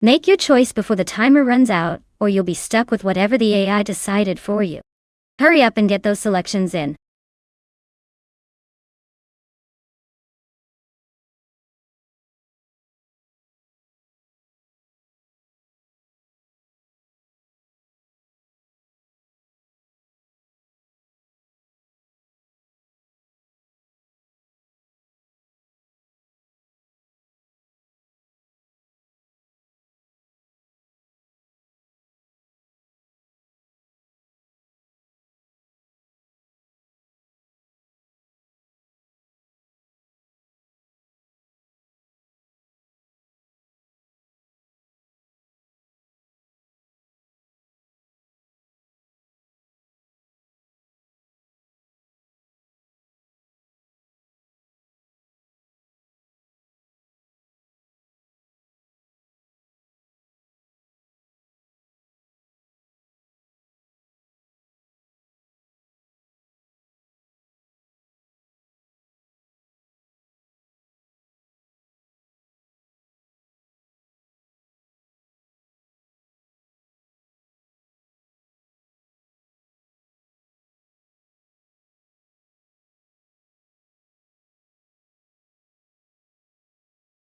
Make your choice before the timer runs out, or you'll be stuck with whatever the AI decided for you. Hurry up and get those selections in.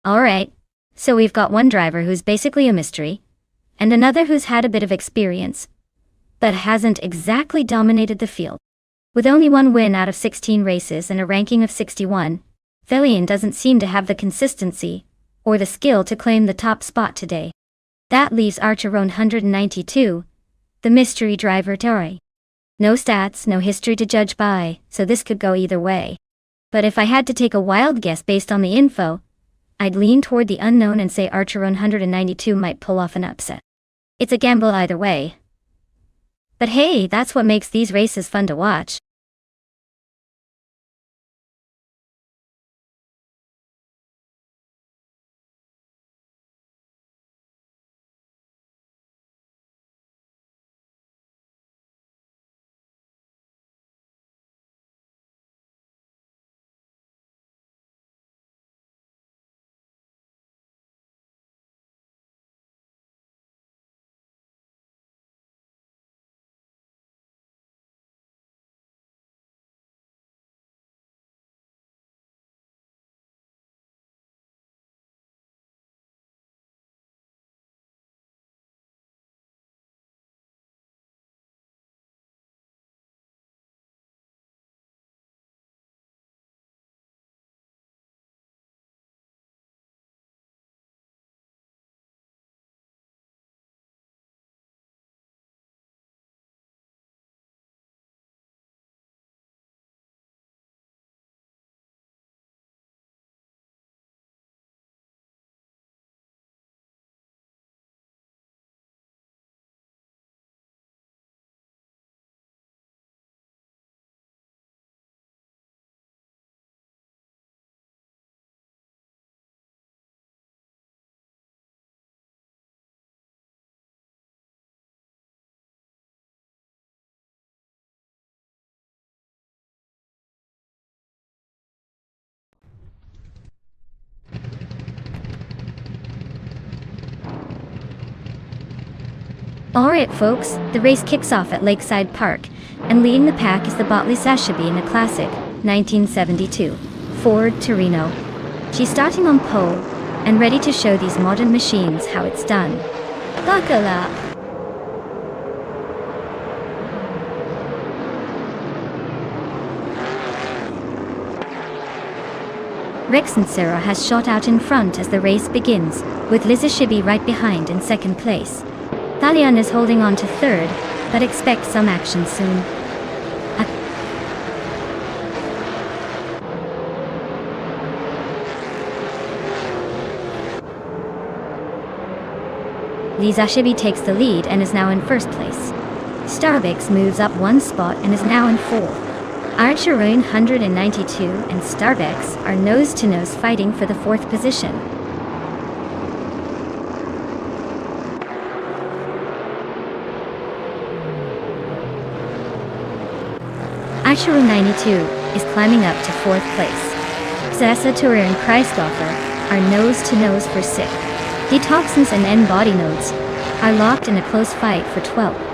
Alright, so we've got one driver who's basically a mystery, and another who's had a bit of experience, but hasn't exactly dominated the field. With only one win out of 16 races and a ranking of 61, Velian doesn't seem to have the consistency or the skill to claim the top spot today. That leaves Archeron 192, the mystery driver Tori. No stats, no history to judge by, so this could go either way. But if I had to take a wild guess based on the info, I'd lean toward the unknown and say Archeron 192 might pull off an upset. It's a gamble either way. But hey, that's what makes these races fun to watch. Alright folks, the race kicks off at Lakeside Park, and leading the pack is the Botley Sashabi in a classic, 1972, Ford Torino. She's starting on pole, and ready to show these modern machines how it's done. Buckle up! Rex and Sarah has shot out in front as the race begins, with Liza Shibi right behind in second place. Thalian is holding on to third, but expect some action soon. Liza Shibi takes the lead and is now in first place. Starbucks moves up one spot and is now in fourth. Archeroon 192 and Starbucks are nose-to-nose fighting for the fourth position. Archeroon 92 is climbing up to fourth place. Sasatur and Kreisgoffer are nose-to-nose for sixth. Detoxins and N-body nodes are locked in a close fight for 12th.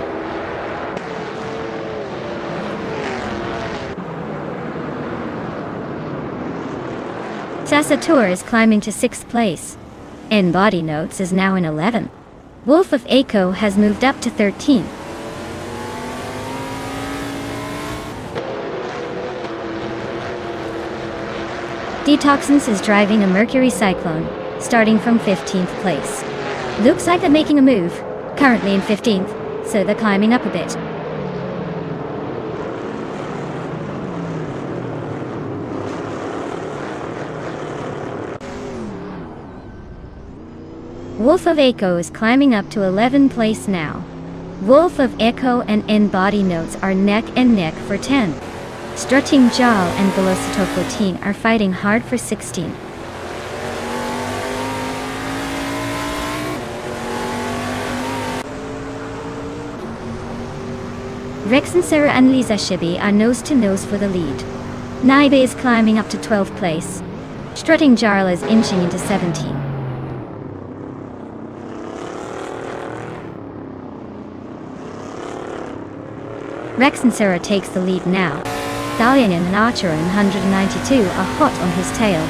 Sasatur is climbing to 6th place. N-body notes is now in 11th. Wolf of Aco has moved up to 13th. Detoxins is driving a Mercury Cyclone, starting from 15th place. Looks like they're making a move, currently in 15th, so they're climbing up a bit. Wolf of Echo is climbing up to 11th place now. Wolf of Echo and N-body notes are neck and neck for 10th. Strutting Jarl and Velocito 14 are fighting hard for 16th. Rex and Sarah and Liza Shibi are nose-to-nose for the lead. Naibe is climbing up to 12th place. Strutting Jarl is inching into 17. Rex and Sarah takes the lead now. Thalian and Archer in 192 are hot on his tail,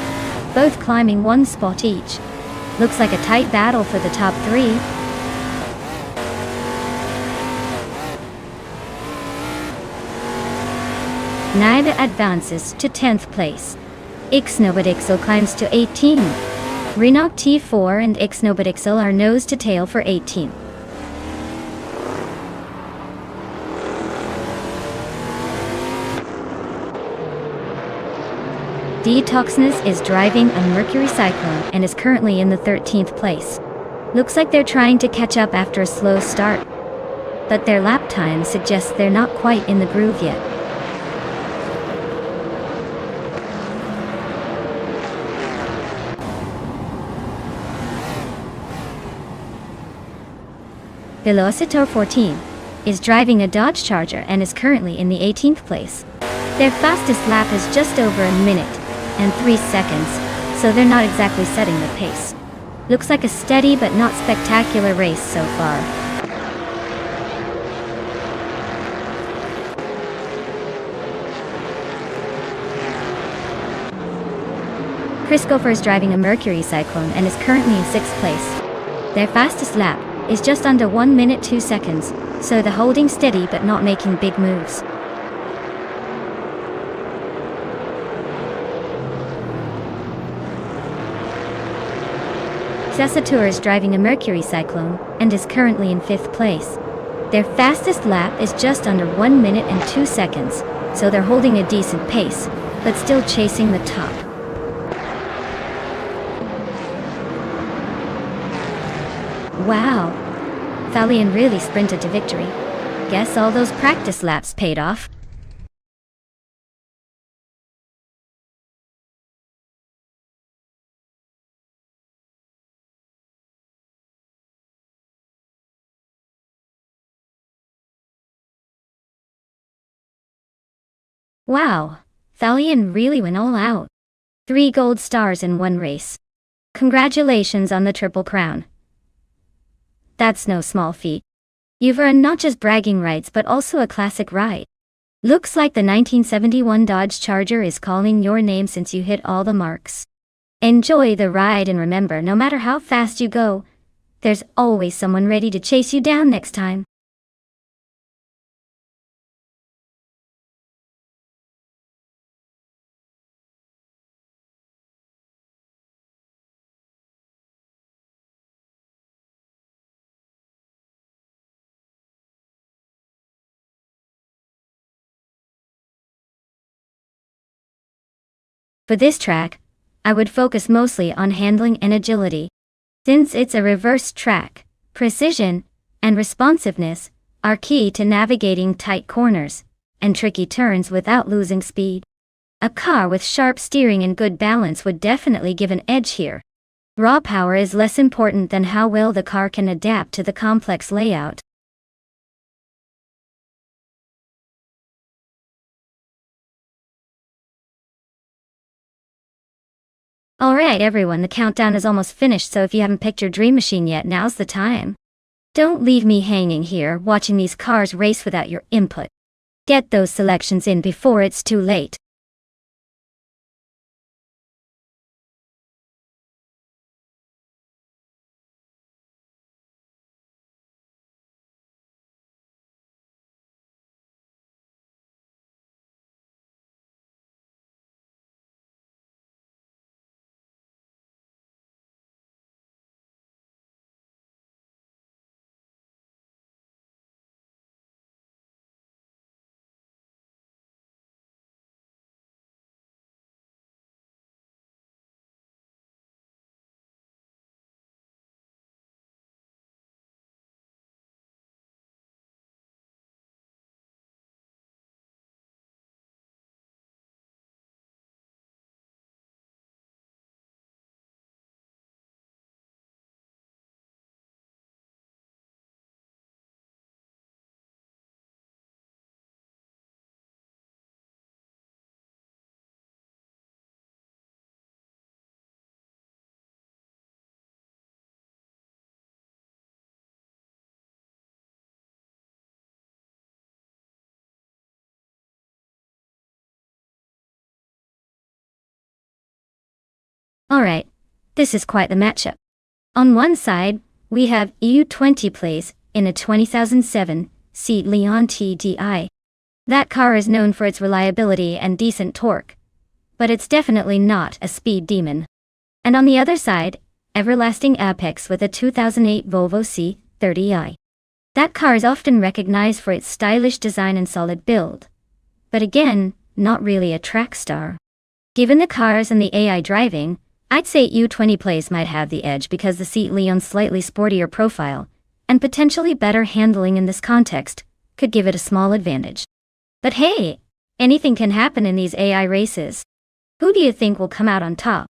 both climbing one spot each. Looks like a tight battle for the top three. Naibe advances to 10th place. Ixnobadixel climbs to 18. Renok T4 and Ixnobadixel are nose to tail for 18. Detoxness is driving a Mercury Cyclone and is currently in the 13th place. Looks like they're trying to catch up after a slow start, but their lap time suggests they're not quite in the groove yet. Velocito 14 is driving a Dodge Charger and is currently in the 18th place. Their fastest lap is just over a minute and 3 seconds, so they're not exactly setting the pace. Looks like a steady but not spectacular race so far. Chris Gopher is driving a Mercury Cyclone and is currently in 6th place. Their fastest lap is just under 1 minute 2 seconds, so they're holding steady but not making big moves. Sasatur is driving a Mercury Cyclone and is currently in 5th place. Their fastest lap is just under 1 minute and 2 seconds, so they're holding a decent pace, but still chasing the top. Wow! Thalian really sprinted to victory. Guess all those practice laps paid off. Wow! Thalian really went all out. 3 gold stars in one race. Congratulations on the Triple Crown. That's no small feat. You've earned not just bragging rights but also a classic ride. Looks like the 1971 Dodge Charger is calling your name since you hit all the marks. Enjoy the ride and remember, no matter how fast you go, there's always someone ready to chase you down next time. For this track, I would focus mostly on handling and agility. Since it's a reverse track, precision and responsiveness are key to navigating tight corners and tricky turns without losing speed. A car with sharp steering and good balance would definitely give an edge here. Raw power is less important than how well the car can adapt to the complex layout. Alright everyone, the countdown is almost finished, so if you haven't picked your dream machine yet, now's the time. Don't leave me hanging here watching these cars race without your input. Get those selections in before it's too late. Alright, this is quite the matchup. On one side, we have EU20 plays in a 2007 Seat Leon TDI. That car is known for its reliability and decent torque, but it's definitely not a speed demon. And on the other side, Everlasting Apex with a 2008 Volvo C30i. That car is often recognized for its stylish design and solid build, but again, not really a track star. Given the cars and the AI driving, I'd say EU20 plays might have the edge because the Seat Leon's slightly sportier profile and potentially better handling in this context could give it a small advantage. But hey, anything can happen in these AI races. Who do you think will come out on top?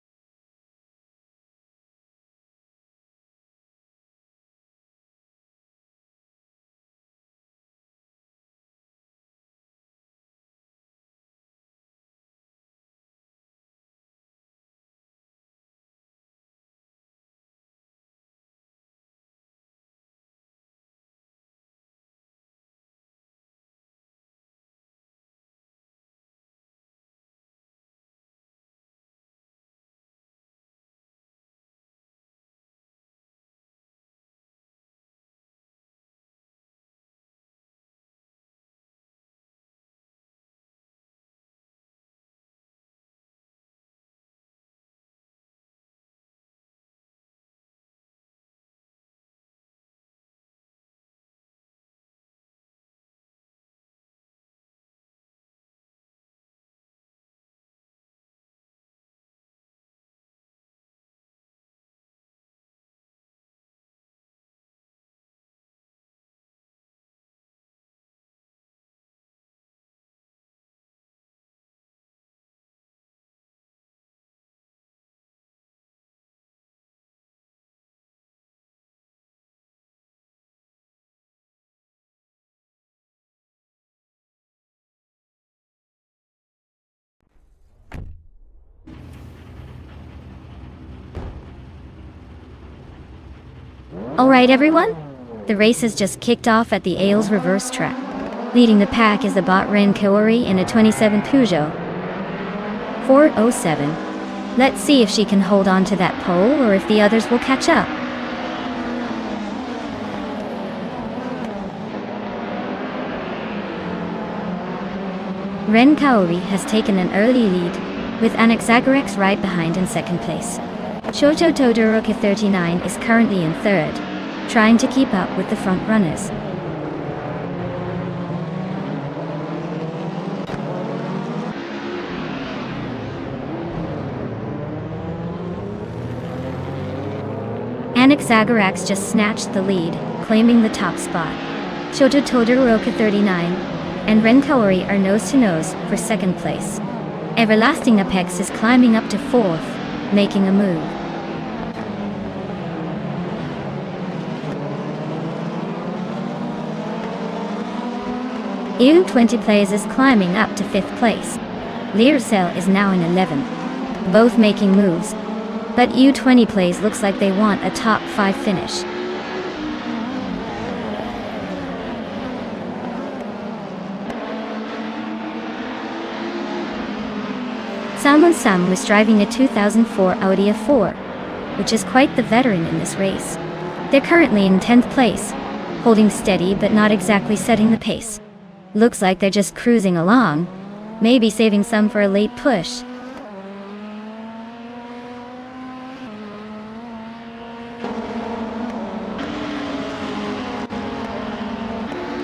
Alright everyone, The race has just kicked off at the Ailes reverse track. Leading the pack is the bot Ren Kaori in a 27 Peugeot 407. Let's see if she can hold on to that pole or if the others will catch up. Ren Kaori has taken an early lead, with Anaxagorex right behind in second place. Shoto Todoroki 39 is currently in third, trying to keep up with the front runners. Anaxagorex just snatched the lead, claiming the top spot. Shoto Todoroki 39 and Ren Kaori are nose-to-nose for second place. Everlasting Apex is climbing up to fourth, making a move. EU20 Plays is climbing up to 5th place. Leercell is now in 11th. Both making moves, but EU20 Plays looks like they want a top 5 finish. Salmon Sam was driving a 2004 Audi A4, which is quite the veteran in this race. They're currently in 10th place, holding steady but not exactly setting the pace. Looks like they're just cruising along, maybe saving some for a late push.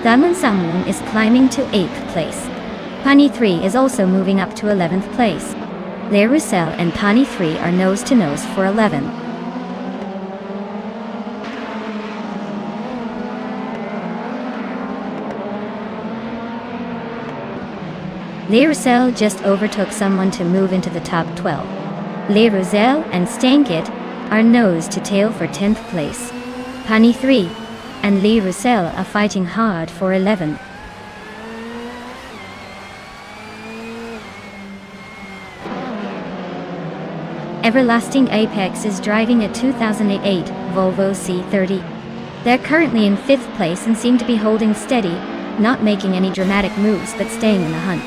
Salmon Sam is climbing to 8th place. Pani 3 is also moving up to 11th place. Leercell and Pani 3 are nose-to-nose for 11. Leercell just overtook someone to move into the top 12. Leercell and Stankit are nose-to-tail for 10th place. Pani 3 and Leercell are fighting hard for 11th. Everlasting Apex is driving a 2008 Volvo C30. They're currently in 5th place and seem to be holding steady, not making any dramatic moves but staying in the hunt.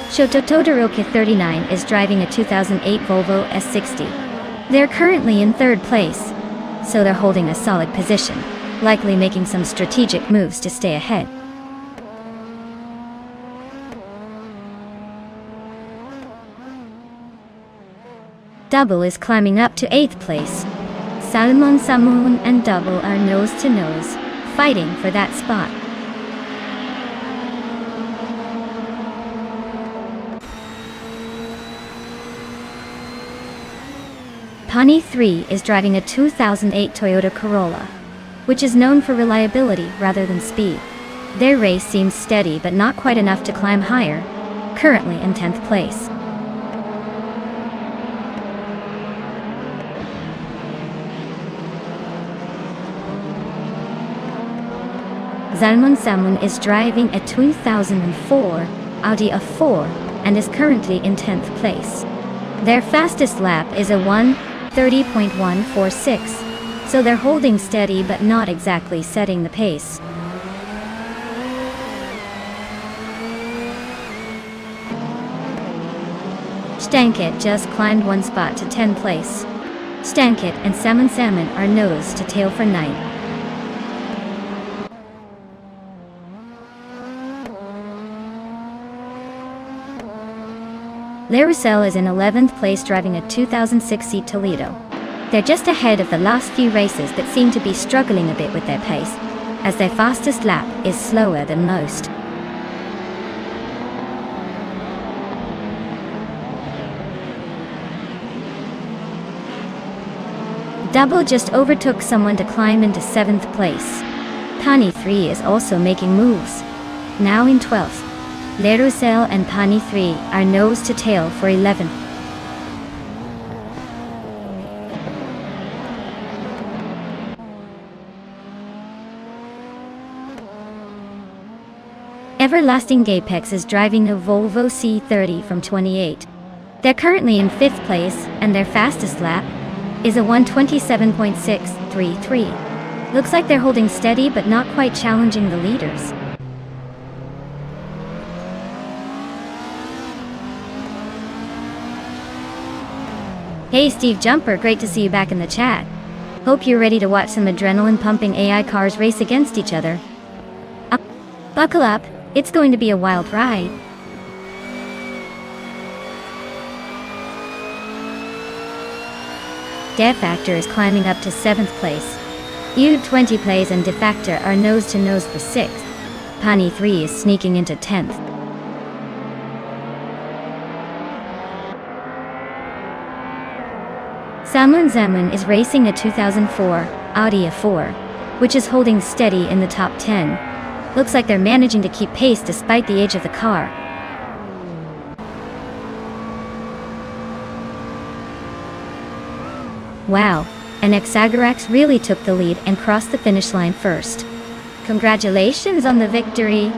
Shoto Todoroki 39 is driving a 2008 Volvo S60. They're currently in 3rd place, so they're holding a solid position, likely making some strategic moves to stay ahead. Double is climbing up to 8th place. Salmon Samoon and Double are nose-to-nose, fighting for that spot. Pani 3 is driving a 2008 Toyota Corolla, which is known for reliability rather than speed. Their race seems steady but not quite enough to climb higher, currently in 10th place. Salmon Samun is driving a 2004 Audi A4 and is currently in 10th place. Their fastest lap is a 1:30.146. So they're holding steady but not exactly setting the pace. Stankit just climbed one spot to 10th place. Stankit and Salmon are nose-to-tail for 9th. Leercell is in 11th place driving a 2006 Seat Toledo. They're just ahead of the last few races that seem to be struggling a bit with their pace, as their fastest lap is slower than most. Double just overtook someone to climb into 7th place. Pani 3 is also making moves, now in 12th. Leercell and Pani 3 are nose-to-tail for 11th. Everlasting Apex is driving a Volvo C30 from 28. They're currently in 5th place, and their fastest lap is a 1:27.633. Looks like they're holding steady but not quite challenging the leaders. Hey Steve Jumper, great to see you back in the chat. Hope you're ready to watch some adrenaline-pumping AI cars race against each other. Buckle up, it's going to be a wild ride. Defactor is climbing up to 7th place. U20 Plays and Defactor are nose-to-nose for 6th. Pani 3 is sneaking into 10th. Zaman is racing a 2004 Audi A4, which is holding steady in the top 10. Looks like they're managing to keep pace despite the age of the car. Wow, and Exagerax really took the lead and crossed the finish line first. Congratulations on the victory!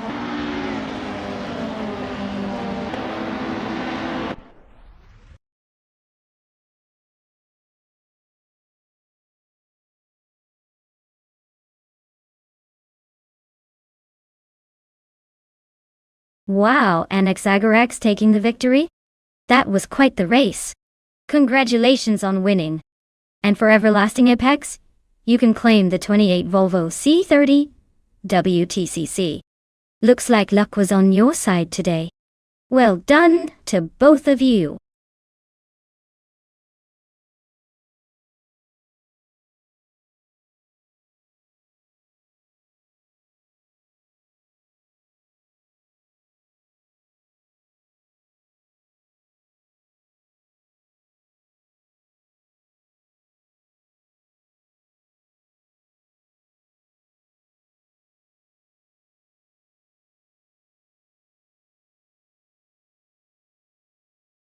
Wow, and Exagerax taking the victory? That was quite the race. Congratulations on winning. And for Everlasting Apex, you can claim the 28 Volvo C30 WTCC. Looks like luck was on your side today. Well done to both of you.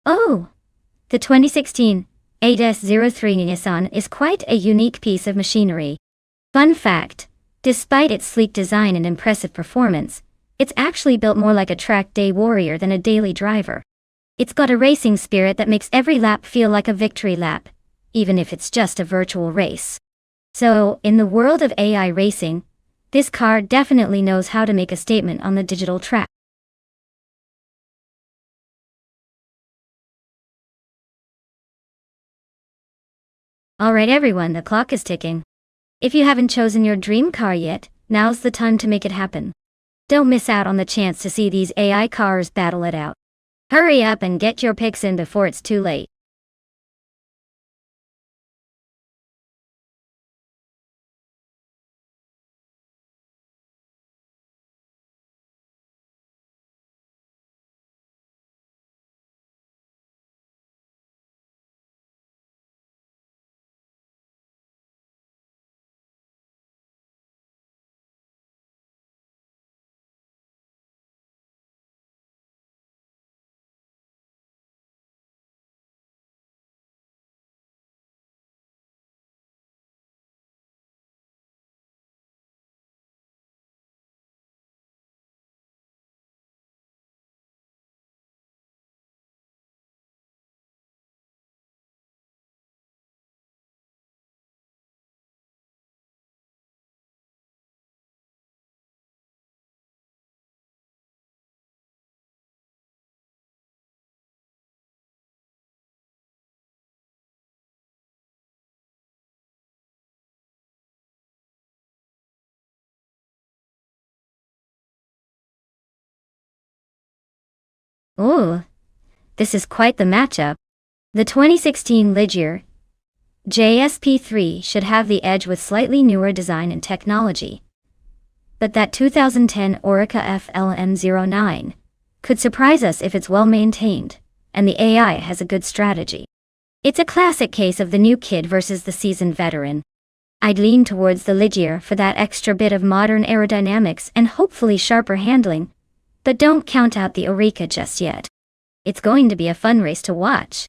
Oh! The 2016 8S03 Nissan is quite a unique piece of machinery. Fun fact, despite its sleek design and impressive performance, it's actually built more like a track day warrior than a daily driver. It's got a racing spirit that makes every lap feel like a victory lap, even if it's just a virtual race. So, in the world of AI racing, this car definitely knows how to make a statement on the digital track. Alright everyone, the clock is ticking. If you haven't chosen your dream car yet, now's the time to make it happen. Don't miss out on the chance to see these AI cars battle it out. Hurry up and get your picks in before it's too late. Ooh, this is quite the matchup. The 2016 Ligier JSP3 should have the edge with slightly newer design and technology. But that 2010 Orica FLM09 could surprise us if it's well maintained, and the AI has a good strategy. It's a classic case of the new kid versus the seasoned veteran. I'd lean towards the Ligier for that extra bit of modern aerodynamics and hopefully sharper handling, but don't count out the Orica just yet. It's going to be a fun race to watch.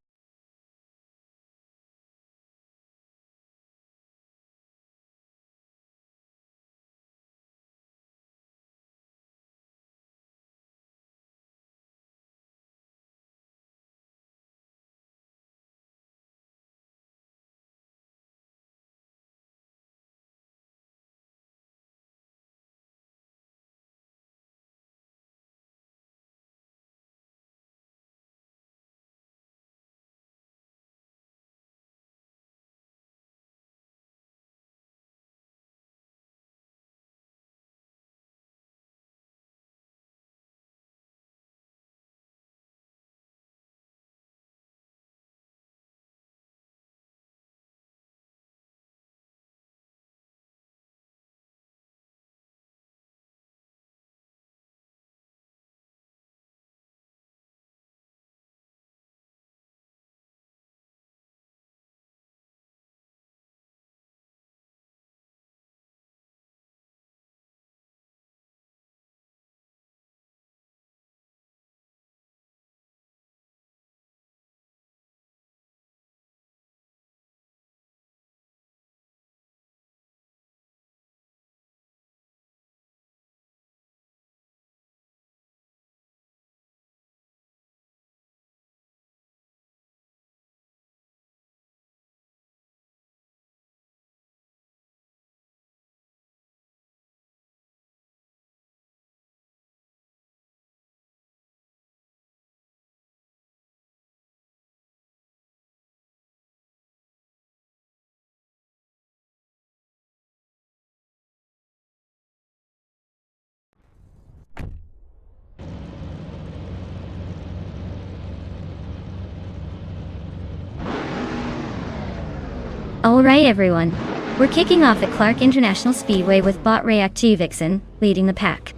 Alright everyone, we're kicking off at Clark International Speedway with bot Reactive Vixen leading the pack.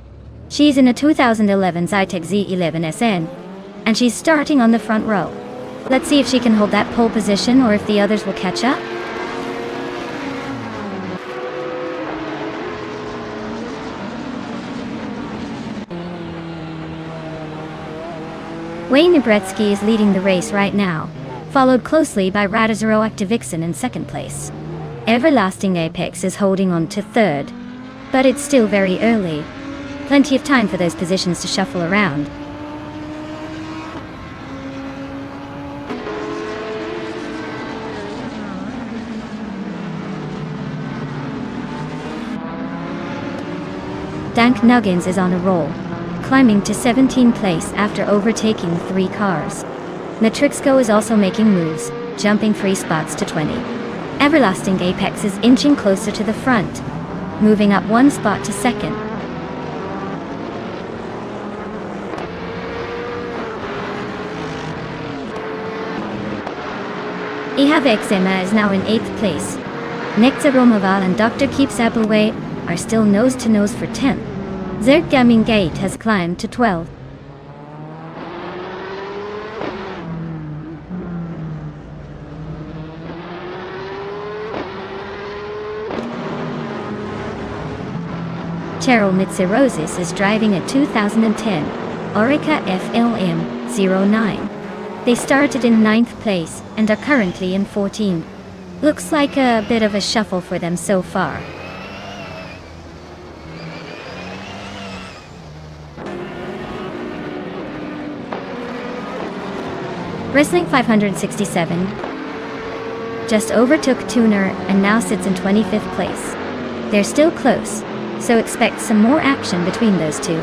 She's in a 2011 Zytec Z11 SN, and she's starting on the front row. Let's see if she can hold that pole position or if the others will catch up. Wayne Nebretsky is leading the race right now, followed closely by Reactive Vixen in second place. Everlasting Apex is holding on to third, but it's still very early. Plenty of time for those positions to shuffle around. Dank Nuggins is on a roll, climbing to 17th place after overtaking 3 cars. Matrixco is also making moves, jumping 3 spots to 20. Everlasting Apex is inching closer to the front, moving up 1 spot to second. Ihavx Emma is now in 8th place. Nektar Romaval and Dr. Keeps Appleway are still nose-to-nose for 10th. Zerk Gaming Gate has climbed to 12th. Cheryl Mitsirosis is driving a 2010 Orica FLM09. They started in 9th place and are currently in 14th. Looks like a bit of a shuffle for them so far. Wrestling 567 just overtook Tuner and now sits in 25th place. They're still close, so expect some more action between those two.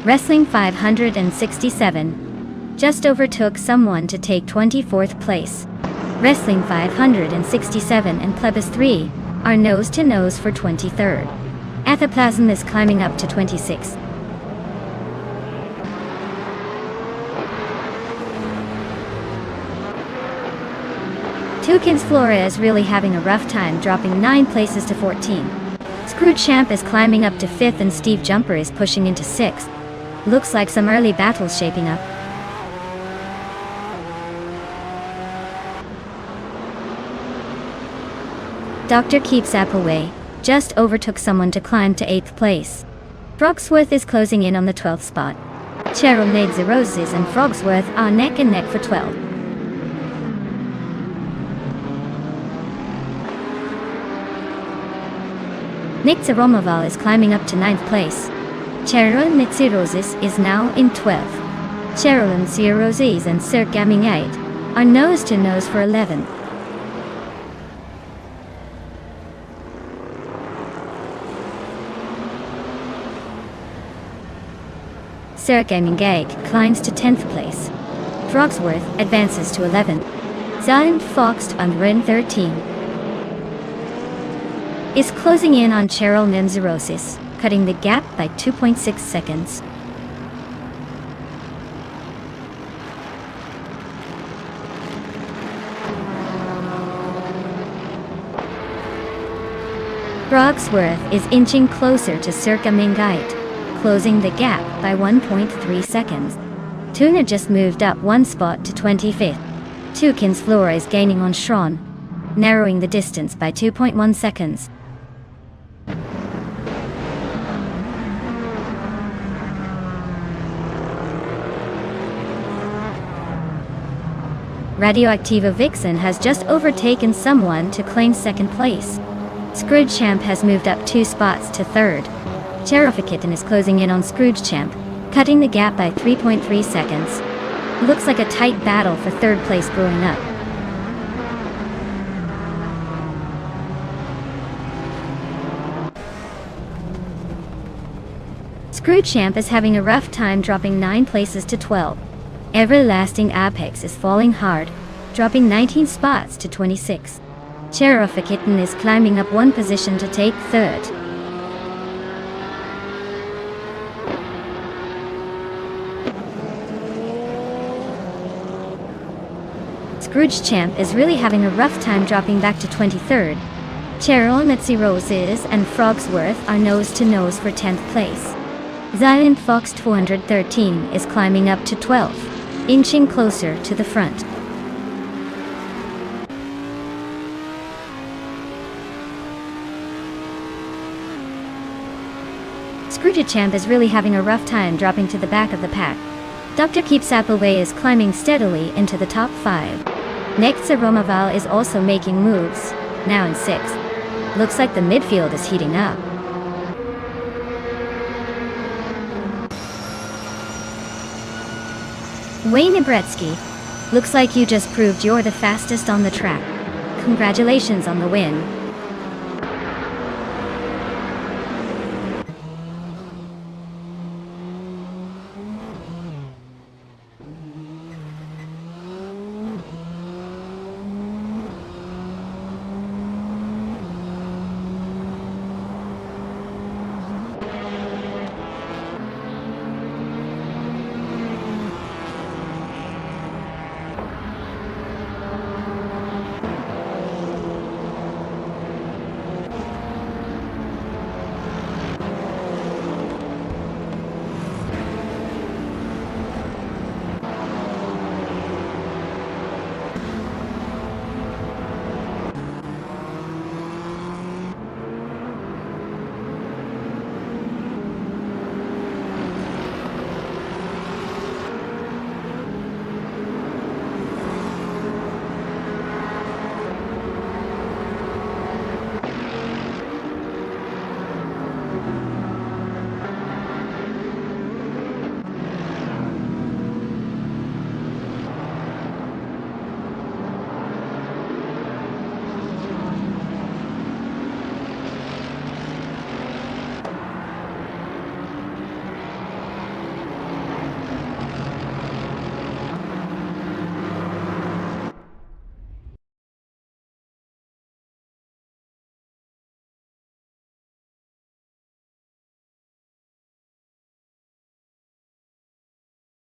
Wrestling 567 just overtook someone to take 24th place. Wrestling 567 and Plebis 3 are nose-to-nose for 23rd. Athaplasm is climbing up to 26th. Tukins Flora is really having a rough time, dropping 9 places to 14. Screwed Champ is climbing up to 5th and Steve Jumper is pushing into 6th. Looks like some early battles shaping up. Dr. Keeps Appleway just overtook someone to climb to 8th place. Frogsworth is closing in on the 12th spot. Cheryl Nadzeroses and Frogsworth are neck and neck for 12. Nick Zaromoval is climbing up to 9th place. Cheryl Mitsirosis is now in 12th. Cheryl and Cirosis and Sir Gaming 8 are nose-to-nose for 11th. Sir Gaming 8 climbs to 10th place. Frogsworth advances to 11th. Zion Fox on Ren 13 is closing in on Cheryl Nemzerosis, cutting the gap by 2.6 seconds. Frogsworth is inching closer to Circa Mingite, closing the gap by 1.3 seconds. Tuna just moved up 1 spot to 25th. Tukins Flora is gaining on Shron, narrowing the distance by 2.1 seconds. Radioactiva Vixen has just overtaken someone to claim 2nd place. Scrooge Champ has moved up 2 spots to 3rd. Cherofikitten is closing in on Scrooge Champ, cutting the gap by 3.3 seconds. Looks like a tight battle for 3rd place growing up. Scrooge Champ is having a rough time, dropping 9 places to 12. Everlasting Apex is falling hard, dropping 19 spots to 26. Cherofikitten is climbing up 1 position to take 3rd. Scrooge Champ is really having a rough time dropping back to 23rd. Cheryl Mitzi Roses and Frogsworth are nose-to-nose for 10th place. Zion Fox 213 is climbing up to 12th, inching closer to the front. Scrooge Champ is really having a rough time dropping to the back of the pack. Dr. Keep Sapaway is climbing steadily into the top 5. Next, Romaval is also making moves, now in 6th. Looks like the midfield is heating up. Wayne Ibretsky, looks like you just proved you're the fastest on the track. Congratulations on the win.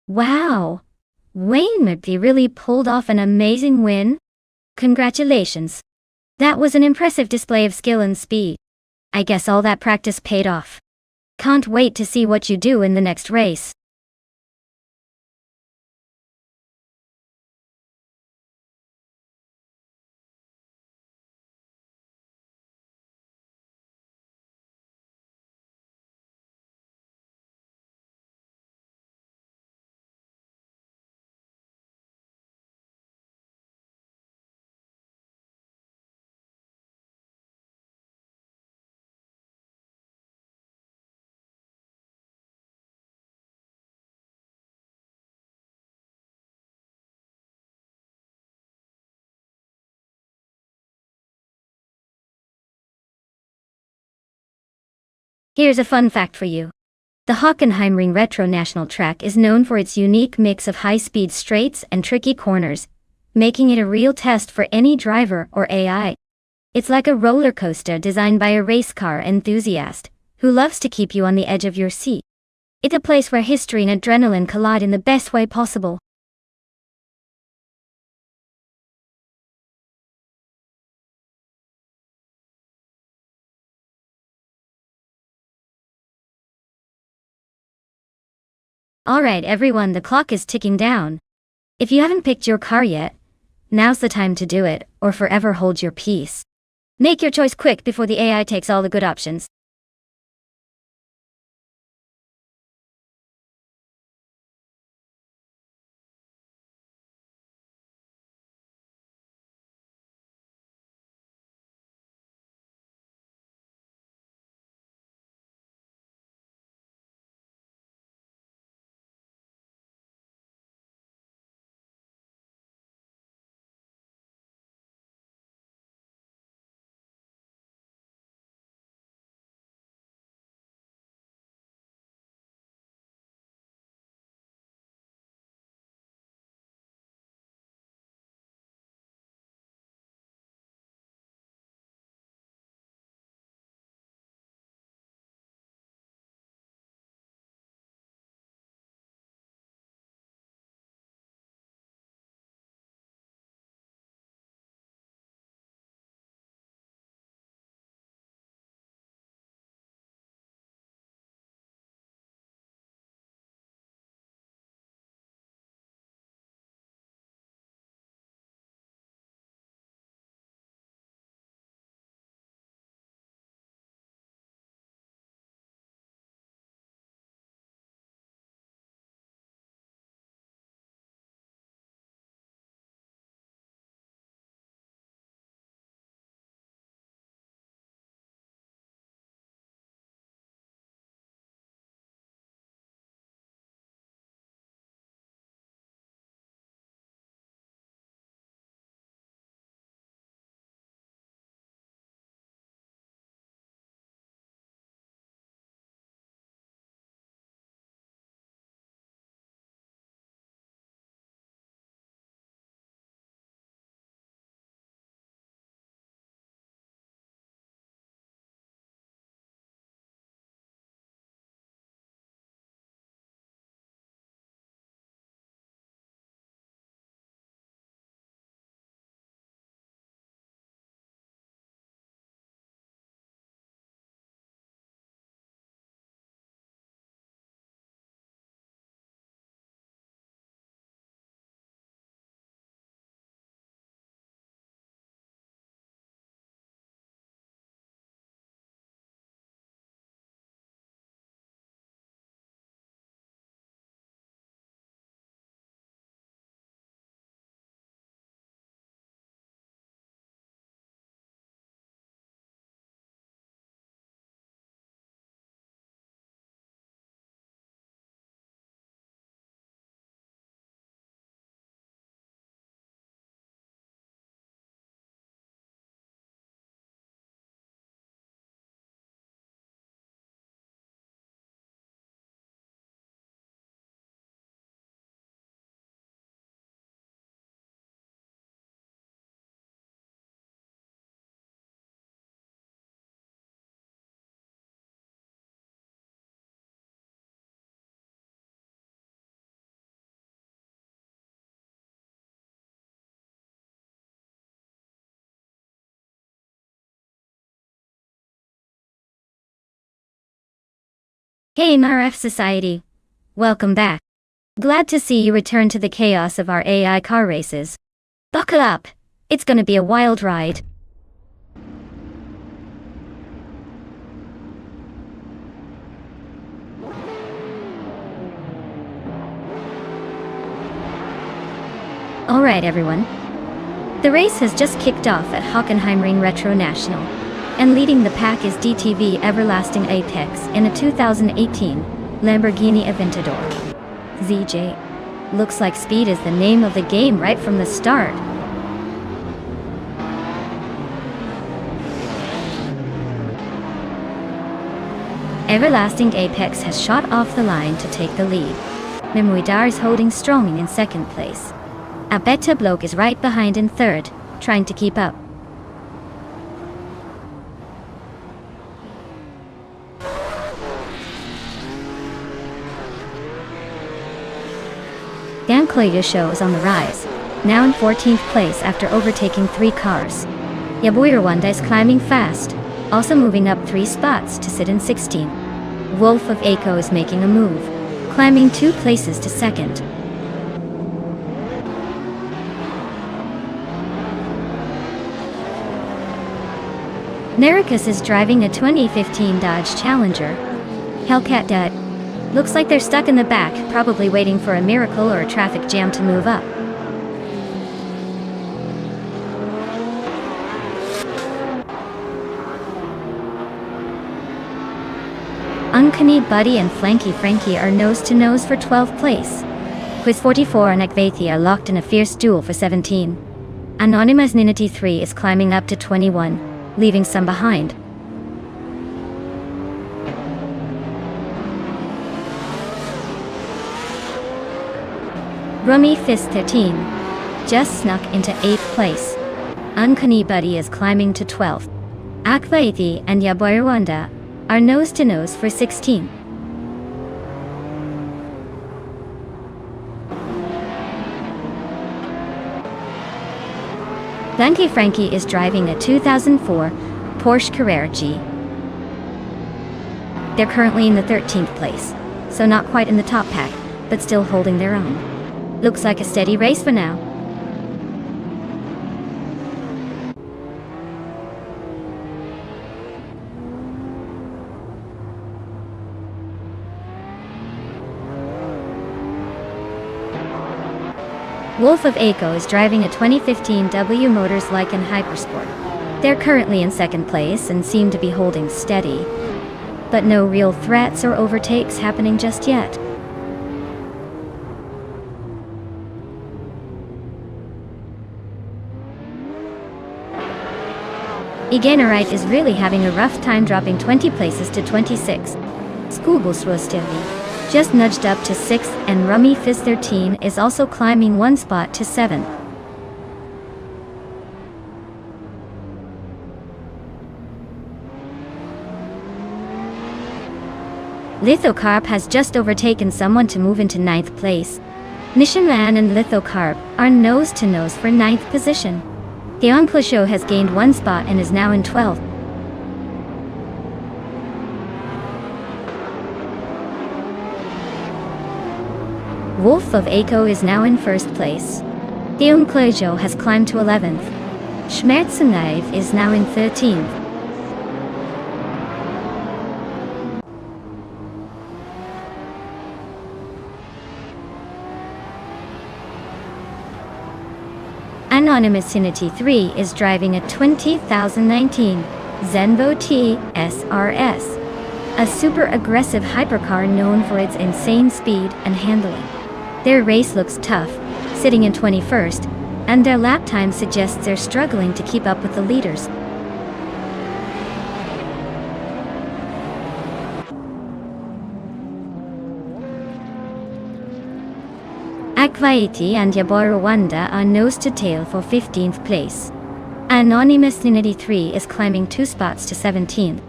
Wow! Wayne McD really pulled off an amazing win. Congratulations. That was an impressive display of skill and speed. I guess all that practice paid off. Can't wait to see what you do in the next race. Here's a fun fact for you. The Hockenheimring Retro National Track is known for its unique mix of high-speed straights and tricky corners, making it a real test for any driver or AI. It's like a roller coaster designed by a race car enthusiast who loves to keep you on the edge of your seat. It's a place where history and adrenaline collide in the best way possible. Alright everyone, the clock is ticking down. If you haven't picked your car yet, now's the time to do it, or forever hold your peace. Make your choice quick before the AI takes all the good options. Hey MRF Society. Welcome back. Glad to see you return to the chaos of our AI car races. Buckle up. It's gonna be a wild ride. Alright everyone. The race has just kicked off at Hockenheimring Retro National, and leading the pack is DTV Everlasting Apex in a 2018 Lamborghini Aventador. ZJ. Looks like speed is the name of the game right from the start. Everlasting Apex has shot off the line to take the lead. Memuidar is holding strong in second place. A Beta Bloke is right behind in third, trying to keep up. Dan Show is on the rise, now in 14th place after overtaking 3 cars. Yaboyerwanda is climbing fast, also moving up 3 spots to sit in 16. Wolf of Aco is making a move, climbing 2 places to second. Nericus is driving a 2015 Dodge Challenger. Hellcat Dud. Looks like they're stuck in the back, probably waiting for a miracle or a traffic jam to move up. Uncanny Buddy and Flanky Frankie are nose-to-nose for 12th place. Quiz 44 and Akvathi are locked in a fierce duel for 17. Anonymous Ninity 3 is climbing up to 21, leaving some behind. Rummy Fist 13 just snuck into 8th place. Uncanny Buddy is climbing to 12th. Akvathi and Yaboyerwanda are nose-to-nose for 16. Blanky Frankie is driving a 2004 Porsche Carrera G. They're currently in the 13th place, so not quite in the top pack, but still holding their own. Looks like a steady race for now. Wolf of Aco is driving a 2015 W Motors Lycan Hypersport. They're currently in second place and seem to be holding steady, but no real threats or overtakes happening just yet. Iganerite is really having a rough time, dropping 20 places to 26. Skubusrostevi just nudged up to 6th, and Rummy Fizz 13 is also climbing 1 spot to 7th. Lithocarp has just overtaken someone to move into 9th place. Nishanman and Lithocarp are nose-to-nose for 9th position. Theonclasho has gained 1 spot and is now in 12th. Wolf of Aco is now in 1st place. Theonclasho has climbed to 11th. Schmerzenaiv is now in 13th. Anonymousinity 3 is driving a 2019 Zenvo T SRS, a super aggressive hypercar known for its insane speed and handling. Their race looks tough, sitting in 21st, and their lap time suggests they're struggling to keep up with the leaders. Akvaiti and Yaboyerwanda are nose-to-tail for 15th place. Anonymous Ninity 3 is climbing 2 spots to 17th.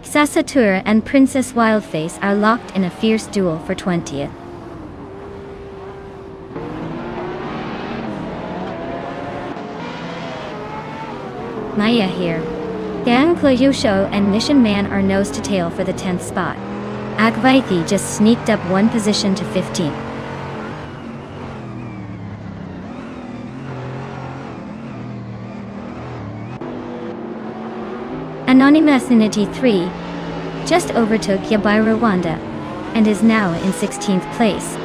Sasatur and Princess Wildface are locked in a fierce duel for 20th. Maya here. Yang Kloyusho and Mission Man are nose-to-tail for the 10th spot. Akvaithi just sneaked up one position to 15. Anonymous Unity 3 just overtook Yabai Rwanda and is now in 16th place.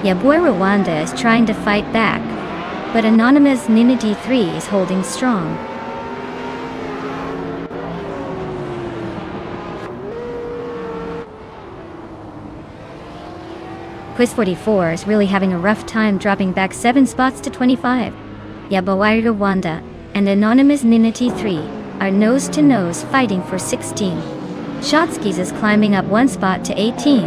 Yabai Rwanda is trying to fight back, but Anonymous Ninity 3 is holding strong. Quiz 44 is really having a rough time dropping back 7 spots to 25. Yabai Rwanda and Anonymous Ninity 3 are nose-to-nose fighting for 16. Shotskis is climbing up 1 spot to 18.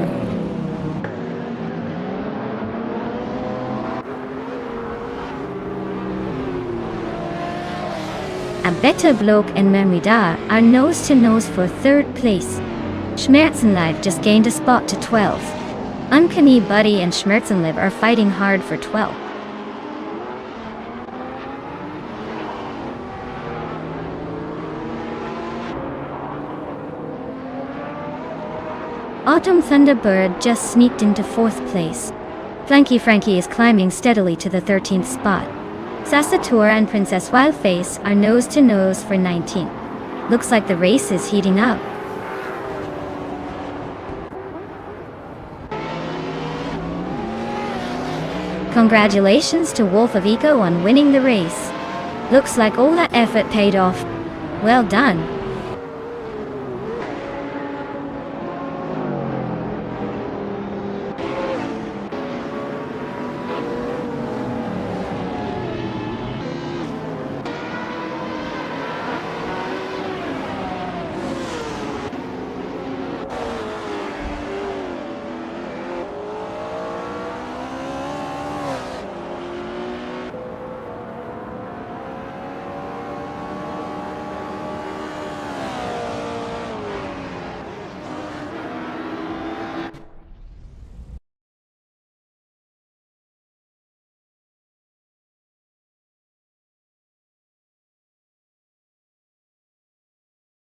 Abeta Blok and Mermida are nose-to-nose for 3rd place. Schmerzenlive just gained a spot to 12. Uncanny Buddy and Schmerzenlive are fighting hard for 12. Autumn Thunderbird just sneaked into 4th place. Flanky Frankie is climbing steadily to the 13th spot. Sasator and Princess Wildface are nose-to-nose for 19. Looks like the race is heating up. Congratulations to Wolf of Eco on winning the race. Looks like all that effort paid off. Well done.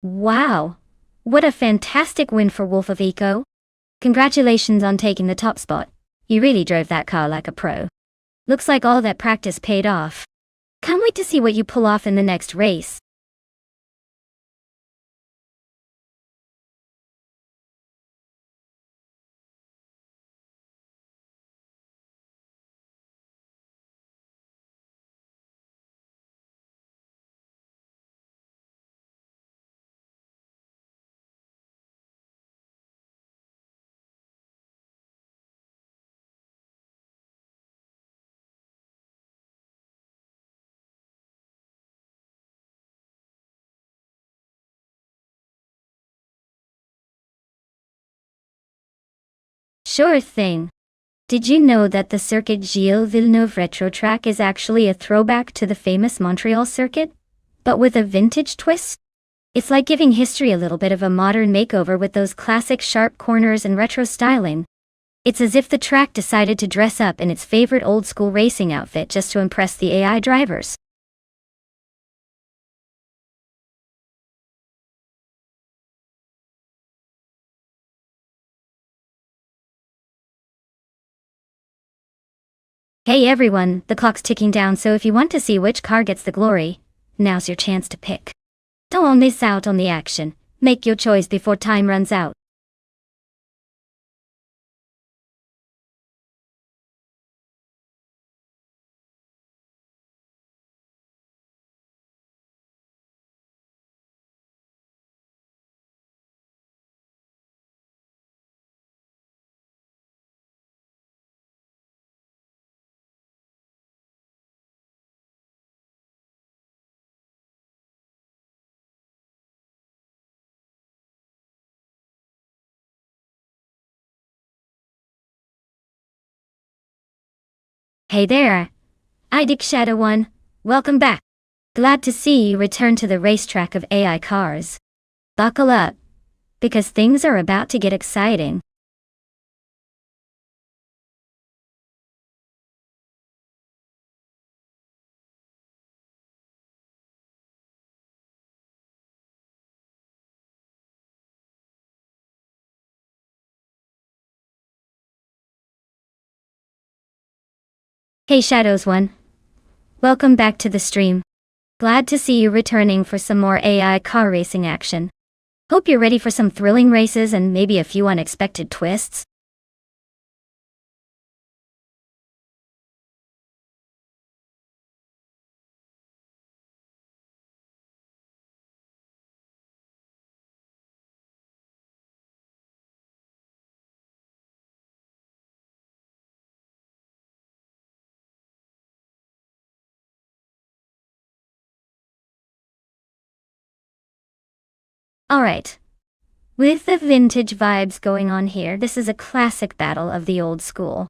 Wow! What a fantastic win for Wolf of Eco. Congratulations on taking the top spot. You really drove that car like a pro. Looks like all that practice paid off. Can't wait to see what you pull off in the next race. Sure thing. Did you know that the Circuit Gilles Villeneuve Retro Track is actually a throwback to the famous Montreal circuit, but with a vintage twist? It's like giving history a little bit of a modern makeover with those classic sharp corners and retro styling. It's as if the track decided to dress up in its favorite old-school racing outfit just to impress the AI drivers. Hey everyone, the clock's ticking down, so if you want to see which car gets the glory, now's your chance to pick. Don't miss out on the action. Make your choice before time runs out. Hey there, Idic Shadow One. Welcome back. Glad to see you return to the racetrack of AI cars. Buckle up, because things are about to get exciting. Hey Shadows 1. Welcome back to the stream. Glad to see you returning for some more AI car racing action. Hope you're ready for some thrilling races and maybe a few unexpected twists. Alright. With the vintage vibes going on here, this is a classic battle of the old school.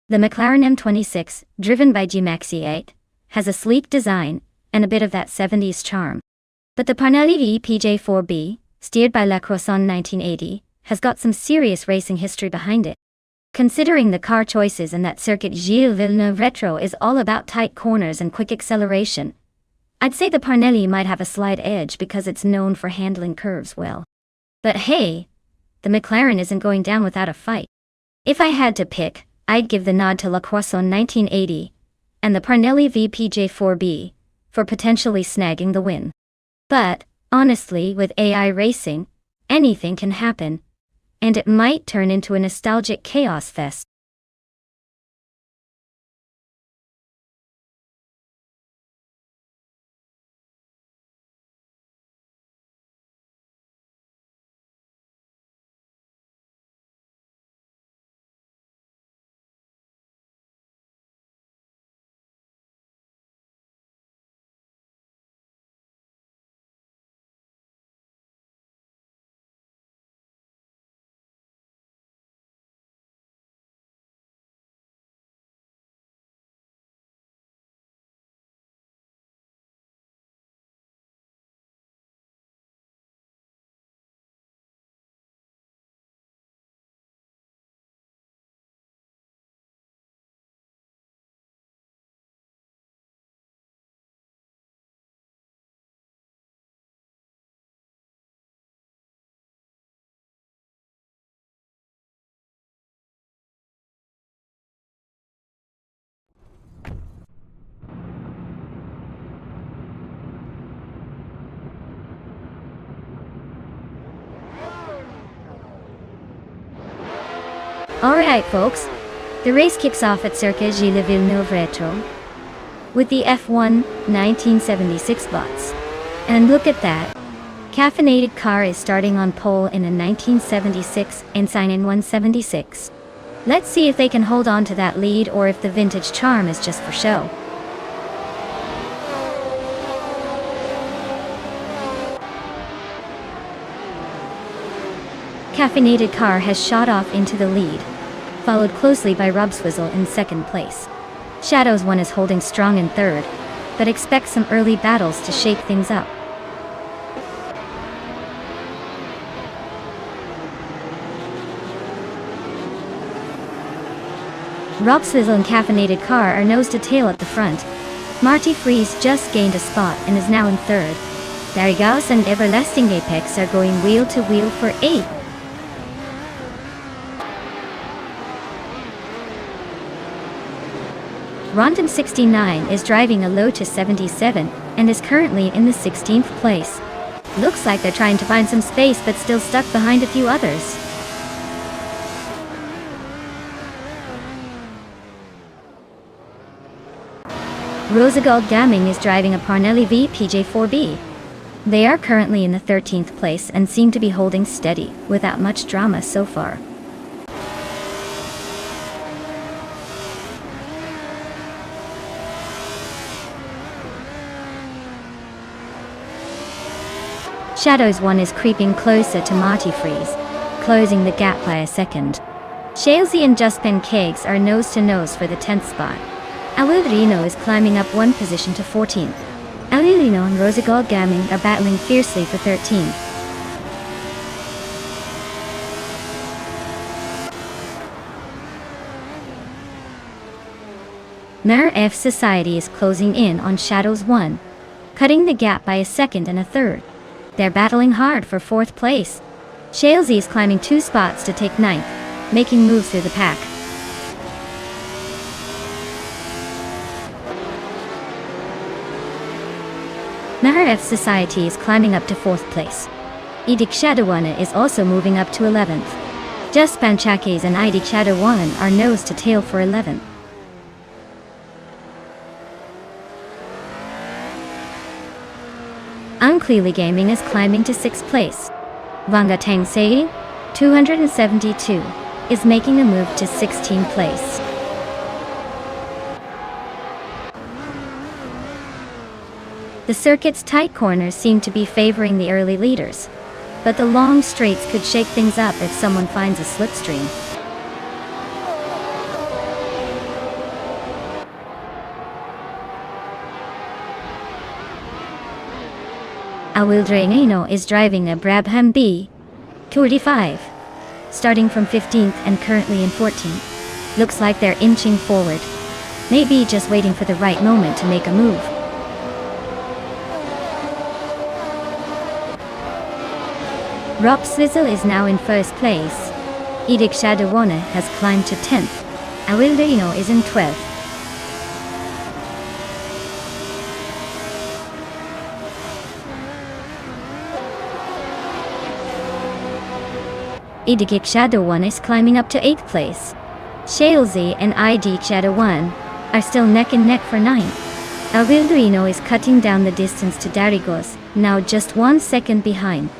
The McLaren M26, driven by G-Maxi 8, has a sleek design and a bit of that 70s charm. But the Parnelli VPJ4B, steered by La Croissant 1980, has got some serious racing history behind it. Considering the car choices and that circuit Gilles Villeneuve Retro is all about tight corners and quick acceleration, I'd say the Parnelli might have a slight edge because it's known for handling curves well. But hey, the McLaren isn't going down without a fight. If I had to pick, I'd give the nod to La Croissant 1980 and the Parnelli VPJ4B for potentially snagging the win. But, honestly, with AI racing, anything can happen, and it might turn into a nostalgic chaos fest. Alright folks, the race kicks off at Circuit Gilles Villeneuve Retro with the F1 1976 bots. And look at that, caffeinated car is starting on pole in a 1976 Ensign in 176. Let's see if they can hold on to that lead or if the vintage charm is just for show. Caffeinated car has shot off into the lead, followed closely by Rob Swizzle in second place. Shadows 1 is holding strong in third, but expect some early battles to shake things up. Rob Swizzle and Caffeinated car are nose to tail at the front. Marty Freeze just gained a spot and is now in third. Darigaos and Everlasting Apex are going wheel to wheel for 8th. Rondon 69 is driving a Lotus 77 and is currently in the 16th place. Looks like they're trying to find some space but still stuck behind a few others. Rosegold Gaming is driving a Parnelli VPJ4B. They are currently in the 13th place and seem to be holding steady, without much drama so far. Shadows 1 is creeping closer to Marty Freeze, closing the gap by a second. Shalesy and Justpen Kegs are nose to nose for the 10th spot. Alilino is climbing up one position to 14th. Alilino and Rosegold Gaming are battling fiercely for 13th. Mare F Society is closing in on Shadows 1, cutting the gap by a second and a third. They're battling hard for 4th place. Shalesy is climbing 2 spots to take 9th, making moves through the pack. Naharef Society is climbing up to 4th place. Idik Shadawana is also moving up to 11th. Just Panchakes and Idik Shadawan are nose to tail for 11th. Unclearly Gaming is climbing to 6th place. Vanga Tangsei, 272, is making a move to 16th place. The circuit's tight corners seem to be favoring the early leaders, but the long straights could shake things up if someone finds a slipstream. Awildreino is driving a Brabham B45, starting from 15th and currently in 14th. Looks like they're inching forward, maybe just waiting for the right moment to make a move. Rob Swizzle is now in 1st place. Idik Shadawana has climbed to 10th. Awildreino is in 12th. Idik Shadawan is climbing up to 8th place. Shalesy and Idik Shadawan are still neck and neck for 9th. Awildreino is cutting down the distance to Darigos, now just 1 second behind.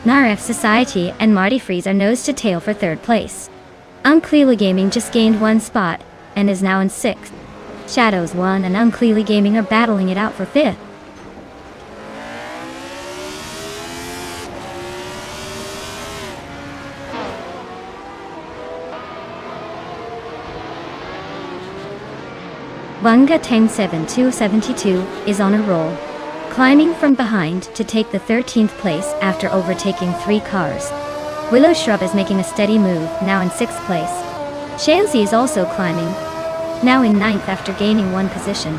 Naref Society and Marty Freeze are nose to tail for 3rd place. Unclearly Gaming just gained 1 spot and is now in 6th. Shadows 1 and Unclearly Gaming are battling it out for 5th. Wanga Tang 7272 is on a roll, climbing from behind to take the 13th place after overtaking 3 cars. Willow Shrub is making a steady move, now in 6th place. Shalesy is also climbing, now in 9th after gaining 1 position.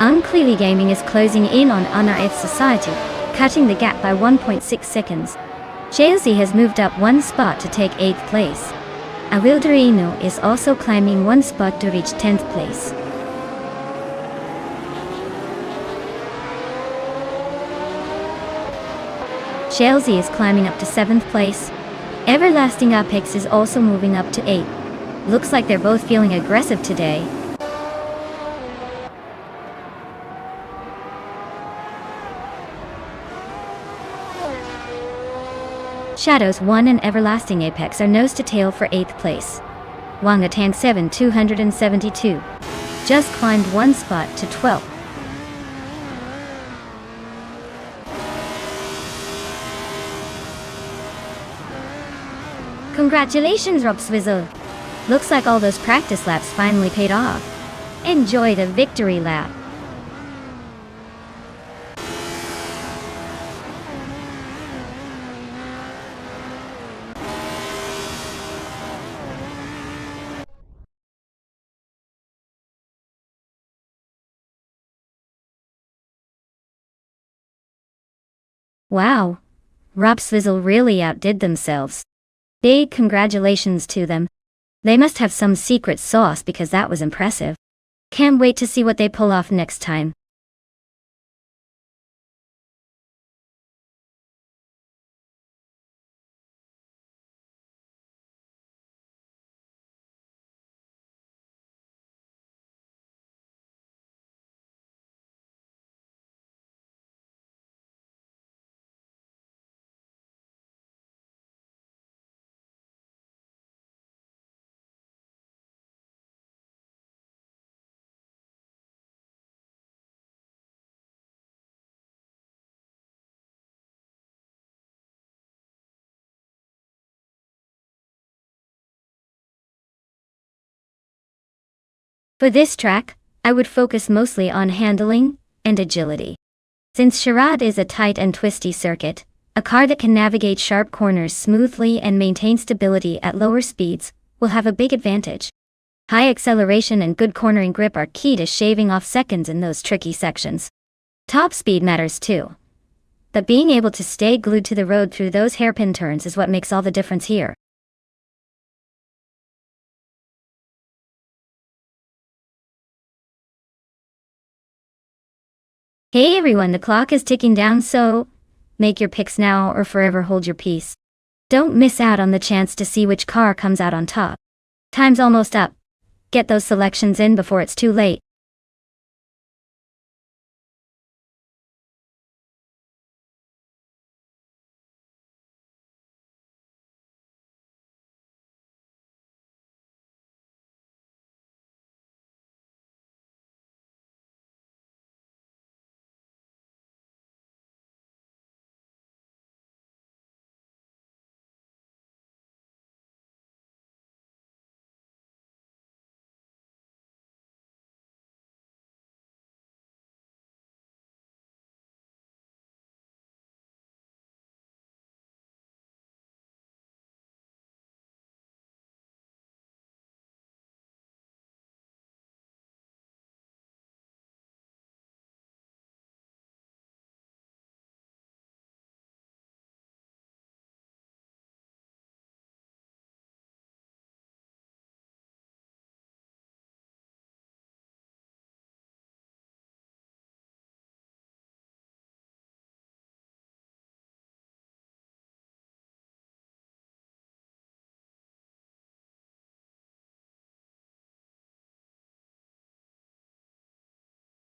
Unclearly Gaming is closing in on Naref Society, cutting the gap by 1.6 seconds. Shalesy has moved up 1 spot to take 8th place. Awildreino is also climbing 1 spot to reach 10th place. Shalesy is climbing up to 7th place. Everlasting Apex is also moving up to 8th. Looks like they're both feeling aggressive today. Shadows 1 and Everlasting Apex are nose to tail for 8th place. Wangatang 272 just climbed 1 spot to 12th. Congratulations, Rob Swizzle! Looks like all those practice laps finally paid off. Enjoy the victory lap! Wow! Rob Swizzle really outdid themselves. Big congratulations to them. They must have some secret sauce because that was impressive. Can't wait to see what they pull off next time. For this track, I would focus mostly on handling and agility. Since Sharad is a tight and twisty circuit, a car that can navigate sharp corners smoothly and maintain stability at lower speeds will have a big advantage. High acceleration and good cornering grip are key to shaving off seconds in those tricky sections. Top speed matters too. But being able to stay glued to the road through those hairpin turns is what makes all the difference here. Hey everyone, the clock is ticking down, so make your picks now or forever hold your peace. Don't miss out on the chance to see which car comes out on top. Time's almost up. Get those selections in before it's too late.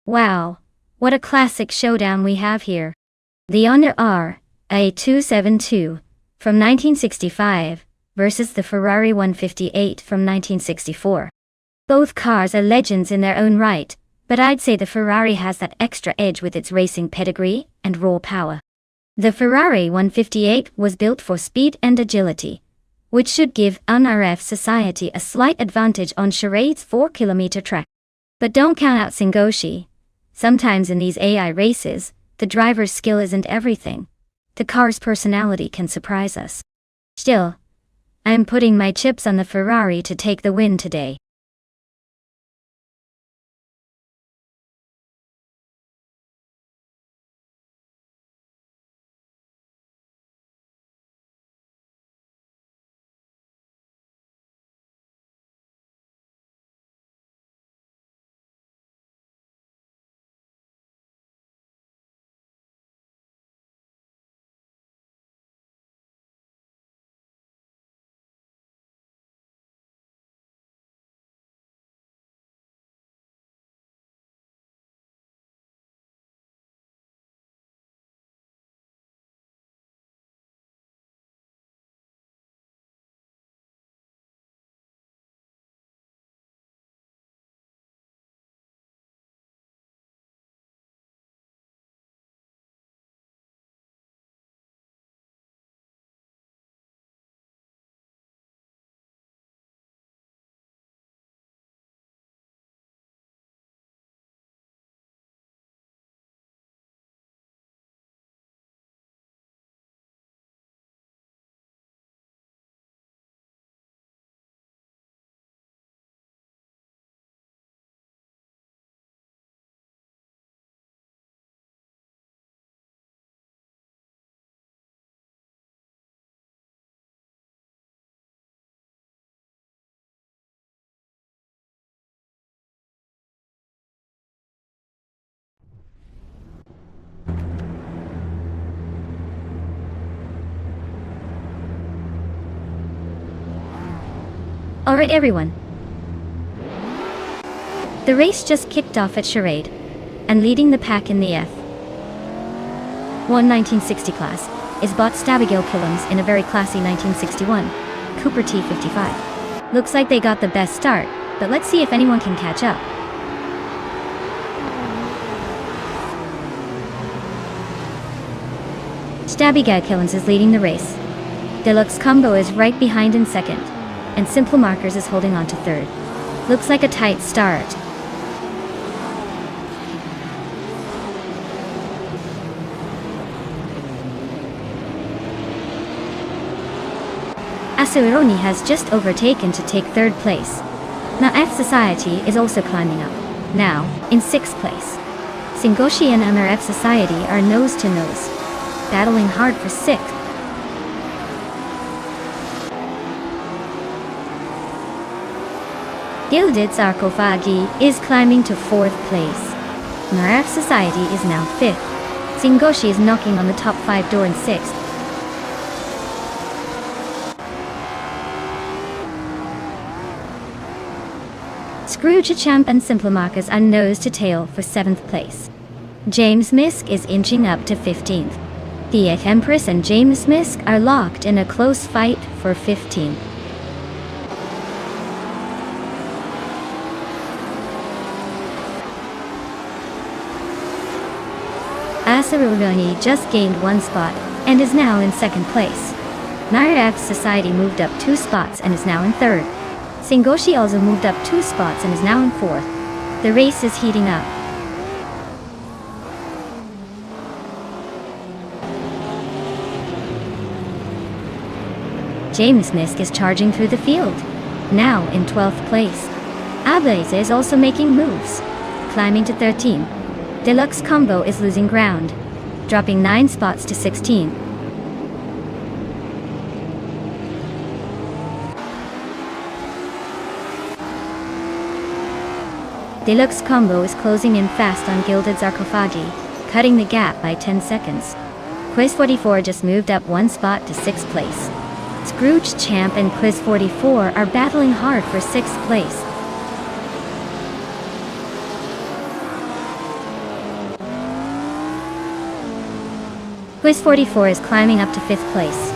Wow, what a classic showdown we have here. The Honda RA272 from 1965 versus the Ferrari 158 from 1964. Both cars are legends in their own right, but I'd say the Ferrari has that extra edge with its racing pedigree and raw power. The Ferrari 158 was built for speed and agility, which should give NRF Society a slight advantage on Charade's 4-kilometer track. But don't count out Singoshi. Sometimes in these AI races, the driver's skill isn't everything. The car's personality can surprise us. Still, I'm putting my chips on the Ferrari to take the win today. Alright everyone. The race just kicked off at Charade, and leading the pack in the F1 1960 class is bought Abigail Killams in a very classy 1961 Cooper T55. Looks like they got the best start, but let's see if anyone can catch up. Abigail Killams is leading the race. Deluxe Combo is right behind in second, and Simple Markers is holding on to third. Looks like a tight start. Asuironi has just overtaken to take third place. Now F Society is also climbing up, now in sixth place. Singoshi and MRF Society are nose to nose, battling hard for 6th. Gilded Sarcophagi is climbing to 4th place. MRF Society is now 5th. Singoshi is knocking on the top 5 door in 6th. Scrooge Champ and Simplamarcus are nose to tail for 7th place. James Misk is inching up to 15th. The Empress and James Misk are locked in a close fight for 15th. Asaruroni just gained 1 spot and is now in 2nd place. MRF Society moved up 2 spots and is now in 3rd. Singoshi also moved up 2 spots and is now in 4th. The race is heating up. James Misk is charging through the field, now in 12th place. Ablaze is also making moves, climbing to 13. Deluxe Combo is losing ground, dropping 9 spots to 16. Deluxe Combo is closing in fast on Gilded Sarcophagi, cutting the gap by 10 seconds. Quiz 44 just moved up 1 spot to 6th place. Scrooge Champ and Quiz 44 are battling hard for 6th place. Quiz 44 is climbing up to 5th place.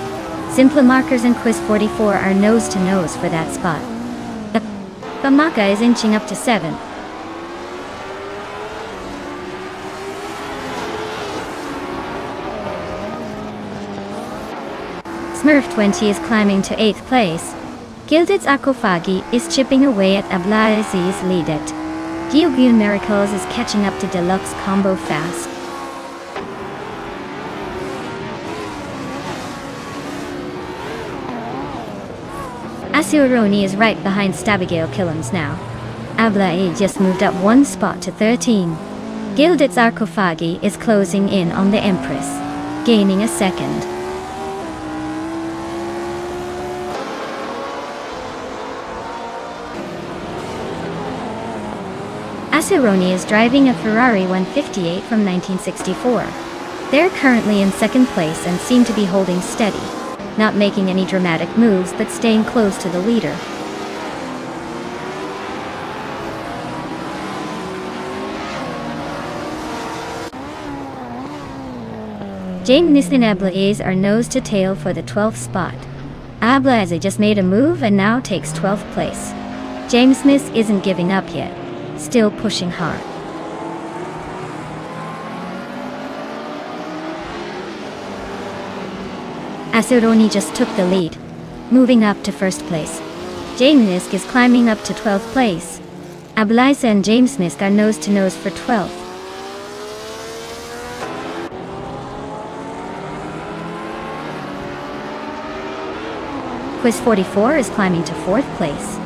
Simplamarcus and Quiz 44 are nose to nose for that spot. Bamaka is inching up to 7th. Smurf 20 is climbing to 8th place. Gilded Sarcophagi is chipping away at Ablaze's lead. Gilgun Miracles is catching up to Deluxe Combo fast. Asuroni is right behind Stabigale Killums now. Ablaze just moved up 1 spot to 13. Gilded Sarcophagi is closing in on the Empress, gaining a 2nd. Asuroni is driving a Ferrari 158 from 1964. They're currently in 2nd place and seem to be holding steady, not making any dramatic moves but staying close to the leader. James and Ablaze are nose to tail for the 12th spot. Ablaze just made a move and now takes 12th place. James Smith isn't giving up yet, still pushing hard. Asuroni just took the lead, moving up to 1st place. James Nisk is climbing up to 12th place. Ablaze and James Nisk are nose to nose for 12th. Quiz 44 is climbing to 4th place.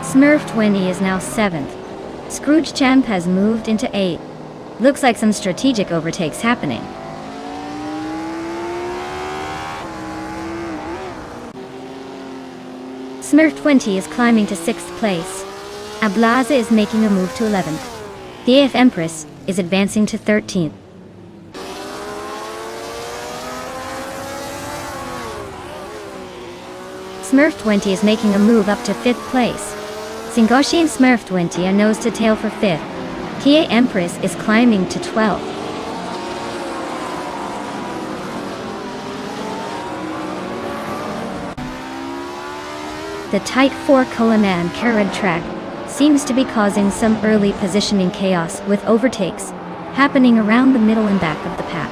Smurf 20 is now 7th. Scrooge Champ has moved into 8th. Looks like some strategic overtakes happening. Smurf 20 is climbing to 6th place. Ablaze is making a move to 11th. The AF Empress is advancing to 13th. Smurf 20 is making a move up to 5th place. Singoshi and Smurf 20 are nose to tail for 5th. TA Empress is climbing to 12th. The tight 4-kilometer carried track seems to be causing some early positioning chaos with overtakes happening around the middle and back of the pack.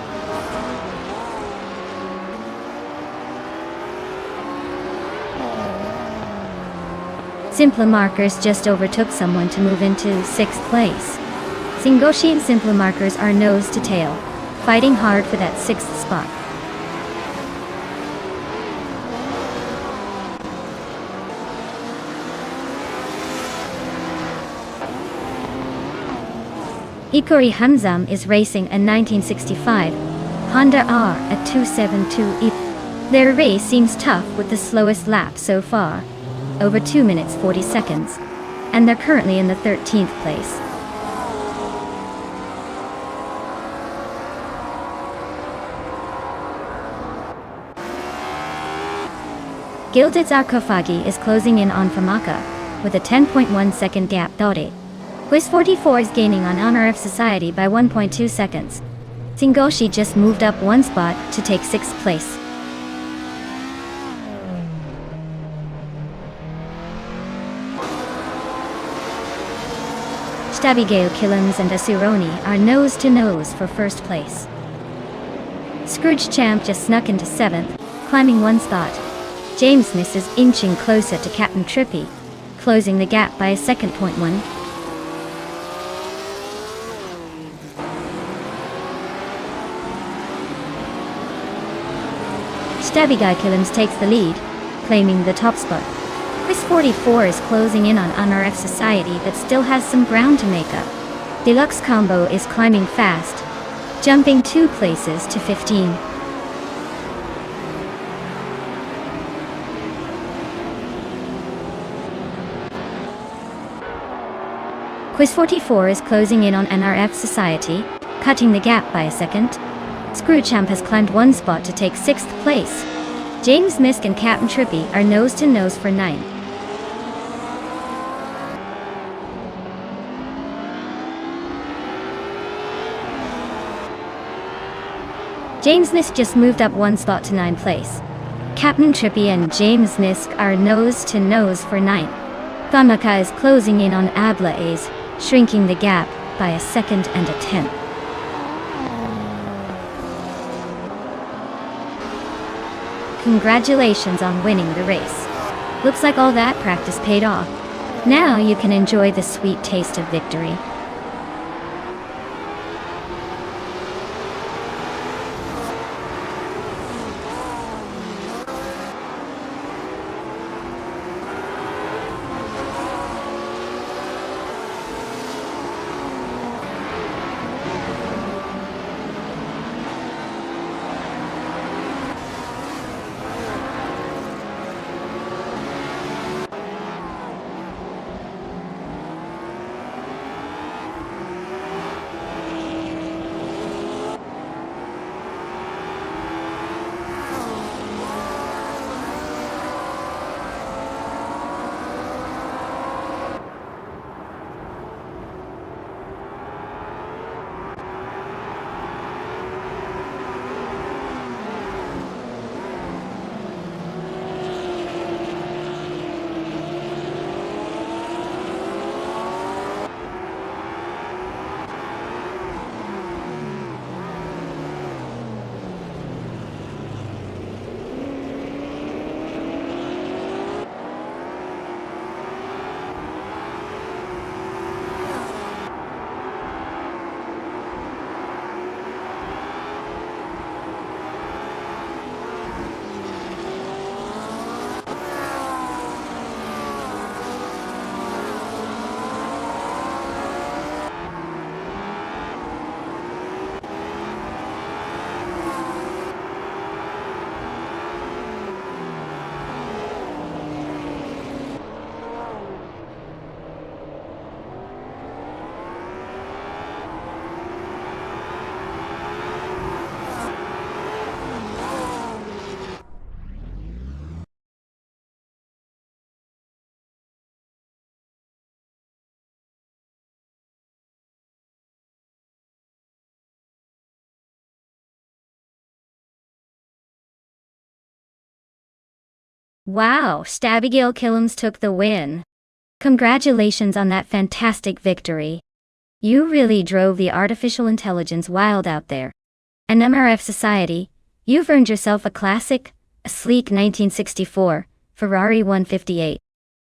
Simplamarcus just overtook someone to move into 6th place. Singoshi and Simplamarcus are nose to tail, fighting hard for that 6th spot. Ikori Hamzam is racing a 1965 Honda R at 272e. Their race seems tough with the slowest lap so far, over 2 minutes 40 seconds, and they're currently in the 13th place. Gilded Sarkophagi is closing in on Famaka, with a 10.1 second gap. Quiz 44 is gaining on Honor of Society by 1.2 seconds. Singoshi just moved up one spot to take 6th place. Stabigale Killams and Asuroni are nose to nose for first place. Scrooge Champ just snuck into 7th, climbing one spot. James Miss is inching closer to Captain Trippy, closing the gap by a second. .1. Stabby Killams takes the lead, claiming the top spot. Quiz 44 is closing in on Honor F Society but still has some ground to make up. Deluxe Combo is climbing fast, jumping 2 places to 15. Quiz 44 is closing in on NRF Society, cutting the gap by a second. Screwchamp has climbed one spot to take 6th place. James Misk and Captain Trippy are nose to nose for 9th. James Misk just moved up one spot to 9th place. Captain Trippy and James Misk are nose to nose for 9th. Famaka is closing in on Abla A's, shrinking the gap by a second and a 10th. Congratulations on winning the race. Looks like all that practice paid off. Now you can enjoy the sweet taste of victory. Wow, Stabigale Killams took the win. Congratulations on that fantastic victory. You really drove the artificial intelligence wild out there. And MRF Society, you've earned yourself a classic, a sleek 1964 Ferrari 158.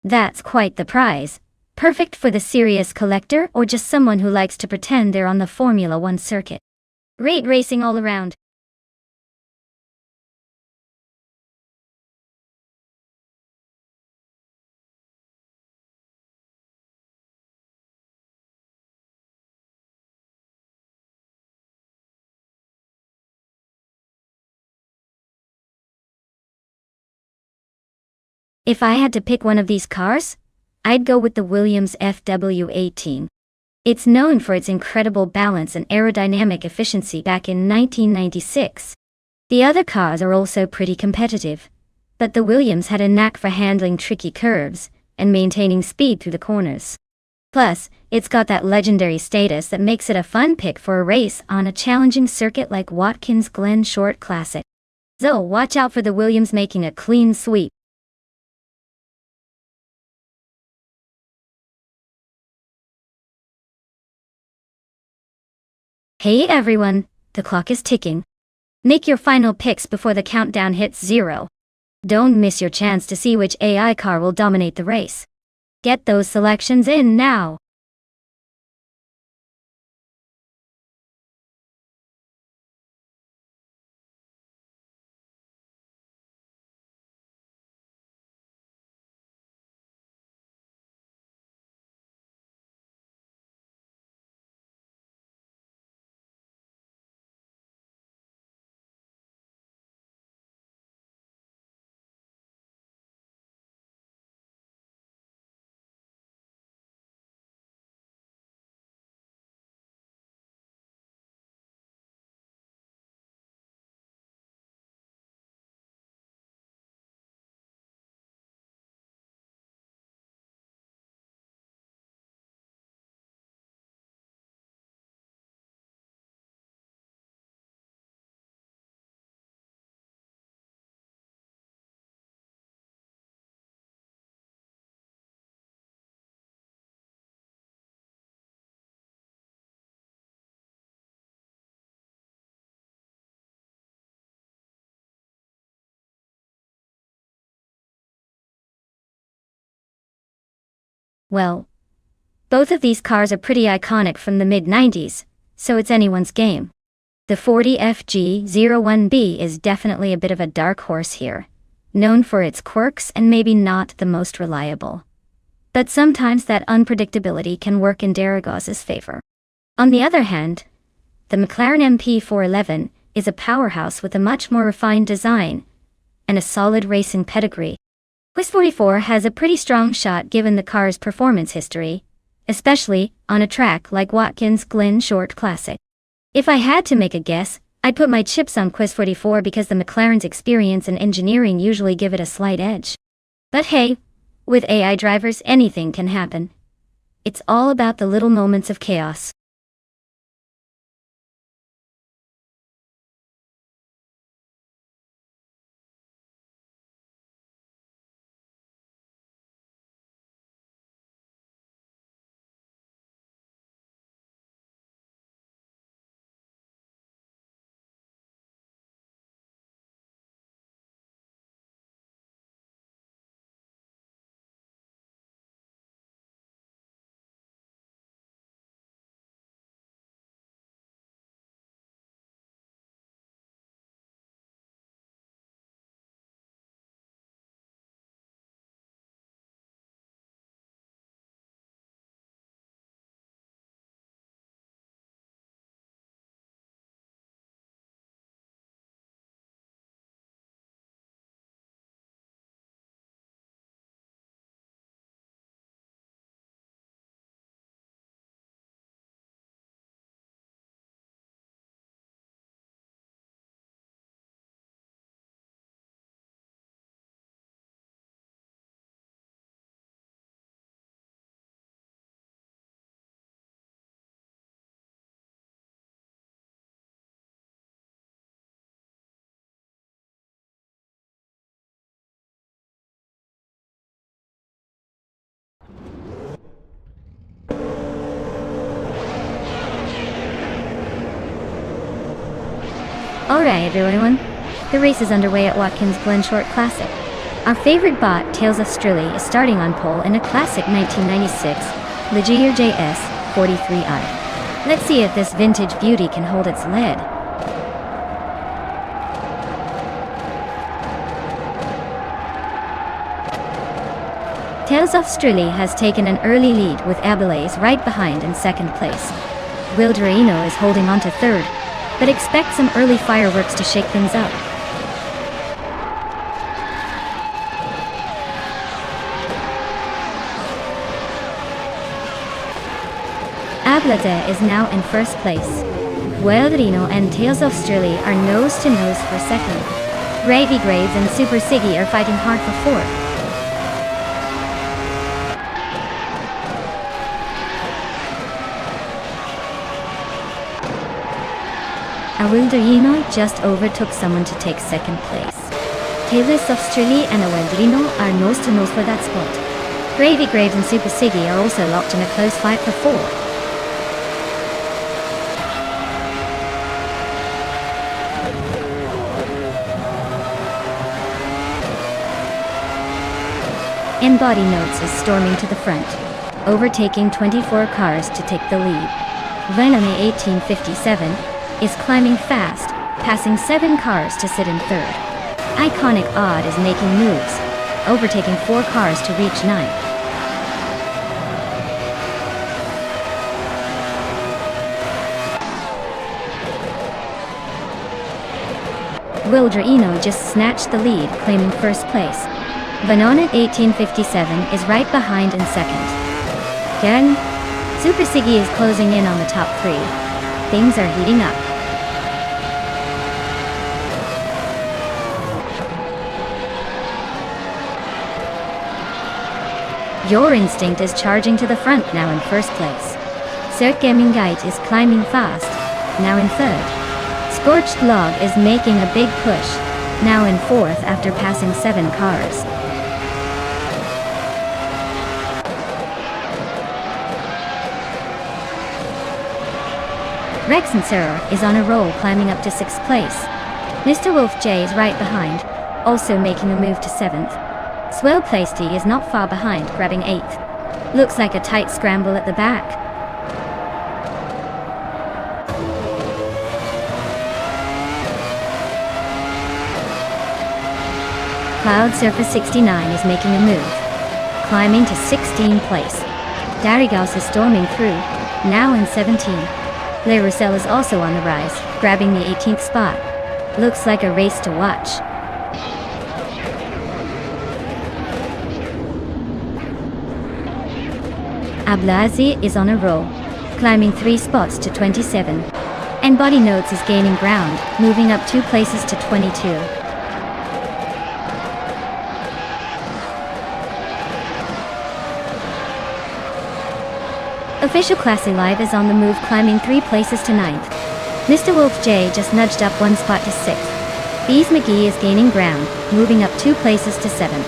That's quite the prize. Perfect for the serious collector or just someone who likes to pretend they're on the Formula One circuit. Great racing all around. If I had to pick one of these cars, I'd go with the Williams FW18. It's known for its incredible balance and aerodynamic efficiency back in 1996. The other cars are also pretty competitive, but the Williams had a knack for handling tricky curves and maintaining speed through the corners. Plus, it's got that legendary status that makes it a fun pick for a race on a challenging circuit like Watkins Glen Short Classic. So watch out for the Williams making a clean sweep. Hey everyone, the clock is ticking. Make your final picks before the countdown hits 0. Don't miss your chance to see which AI car will dominate the race. Get those selections in now. Well, both of these cars are pretty iconic from the mid-90s, so it's anyone's game. The 40FG01B is definitely a bit of a dark horse here, known for its quirks and maybe not the most reliable. But sometimes that unpredictability can work in Darragos's favor. On the other hand, the McLaren MP411 is a powerhouse with a much more refined design and a solid racing pedigree. Quiz 44 has a pretty strong shot given the car's performance history, especially on a track like Watkins Glen Short Classic. If I had to make a guess, I'd put my chips on Quiz 44 because the McLaren's experience and engineering usually give it a slight edge. But hey, with AI drivers anything can happen. It's all about the little moments of chaos. Alright everyone, the race is underway at Watkins Glen Short Classic. Our favorite bot, Tales of Strilly, is starting on pole in a classic 1996 Ligier JS 43i. Let's see if this vintage beauty can hold its lead. Tales of Strilly has taken an early lead with Abilays right behind in second place. Will Dorino is holding on to third, but expect some early fireworks to shake things up. Ablate is now in first place. Reno and Tails of Stirly are nose to nose for second. Gravy Graves and Super Siggy are fighting hard for fourth. Reno just overtook someone to take second place. Tails of Stirly and Reno are nose to nose for that spot. Gravy Graves and Super Siggy are also locked in a close fight for fourth. Body Notes is storming to the front, overtaking 24 cars to take the lead. Venome 1857 is climbing fast, passing 7 cars to sit in third. Iconic Odd is making moves, overtaking 4 cars to reach 9th. Wilderino just snatched the lead, claiming first place. Banana 1857 is right behind in second. Again, Super Siggy is closing in on the top 3. Things are heating up. Your Instinct is charging to the front, now in first place. Cirque Gamingite is climbing fast, now in third. Scorched Log is making a big push, now in fourth after passing 7 cars. Rex and Sarah is on a roll, climbing up to 6th place. Mr. Wolf J is right behind, also making a move to 7th. Swell Placety is not far behind, grabbing 8th. Looks like a tight scramble at the back. Cloud Surface 69 is making a move, climbing to 16th place. Darigaus is storming through, now in 17th. Le Roussel is also on the rise, grabbing the 18th spot. Looks like a race to watch. Ablazi is on a roll, climbing 3 spots to 27. And Body Notes is gaining ground, moving up 2 places to 22. Official Classy Live is on the move, climbing 3 places to 9th. Mr. Wolf J just nudged up 1 spot to 6th. Bees McGee is gaining ground, moving up 2 places to 7th.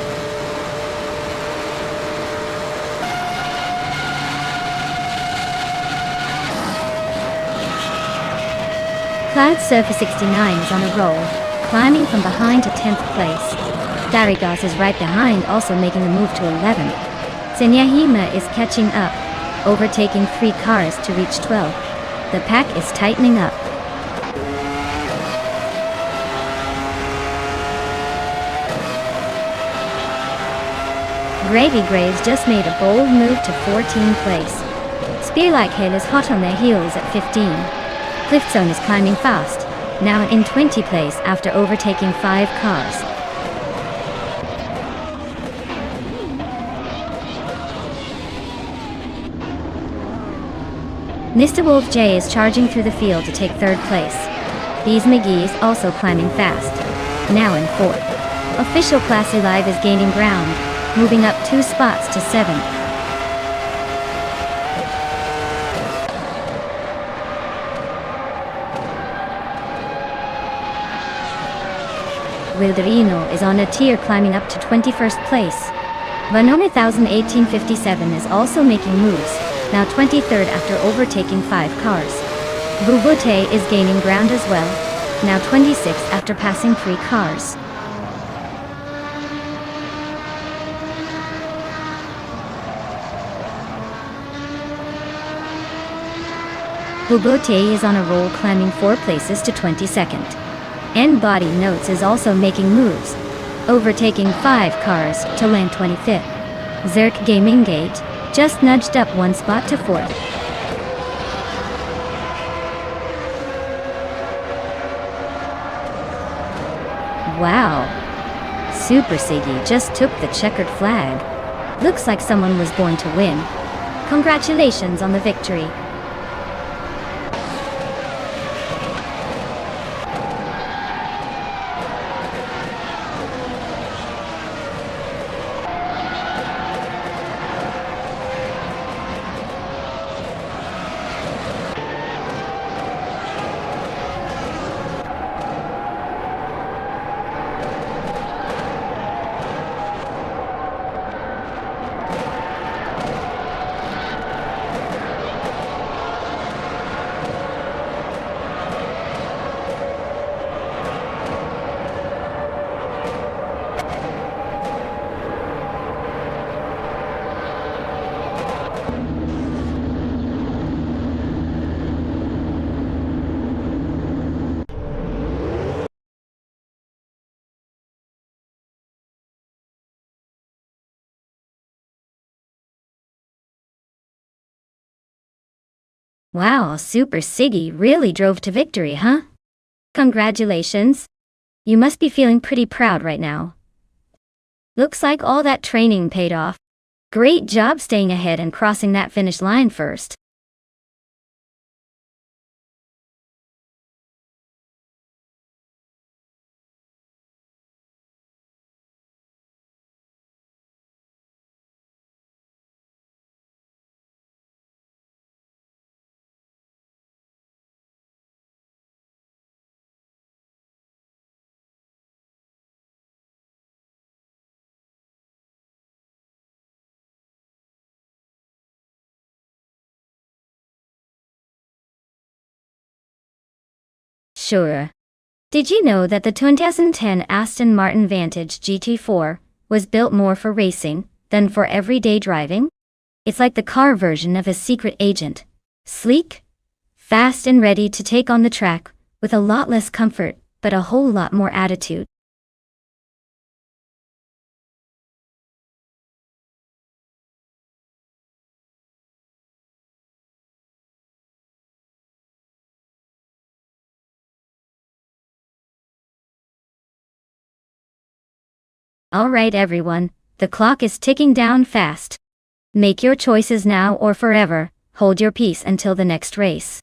Cloud Surfer 69 is on a roll, climbing from behind to 10th place. Darigas is right behind, also making a move to 11th. Senyahima is catching up, overtaking 3 cars to reach 12th. The pack is tightening up. Gravy Graves just made a bold move to 14th place. Spearlike Hill is hot on their heels at 15. Cliffzone is climbing fast, now in 20th place after overtaking 5 cars. Mr. Wolf J is charging through the field to take 3rd place. Bees McGee is also climbing fast, now in 4th. Official Classy Live is gaining ground, moving up 2 spots to 7th. Wilderino is on a tier, climbing up to 21st place. Vanome 1857 is also making moves, now 23rd after overtaking 5 cars. Bubute is gaining ground as well, now 26th after passing 3 cars. Bubute is on a roll, climbing 4 places to 22nd. And Body Notes is also making moves, overtaking 5 cars to land 25th. Zerk Gaming Gate just nudged up 1 spot to 4th. Wow! Super Siggy just took the checkered flag. Looks like someone was born to win. Congratulations on the victory. Wow, Super Siggy really drove to victory, huh? Congratulations. You must be feeling pretty proud right now. Looks like all that training paid off. Great job staying ahead and crossing that finish line first. Sure. Did you know that the 2010 Aston Martin Vantage GT4 was built more for racing than for everyday driving? It's like the car version of a secret agent. Sleek, fast and ready to take on the track, with a lot less comfort, but a whole lot more attitude. Alright everyone, the clock is ticking down fast. Make your choices now or forever, hold your peace until the next race.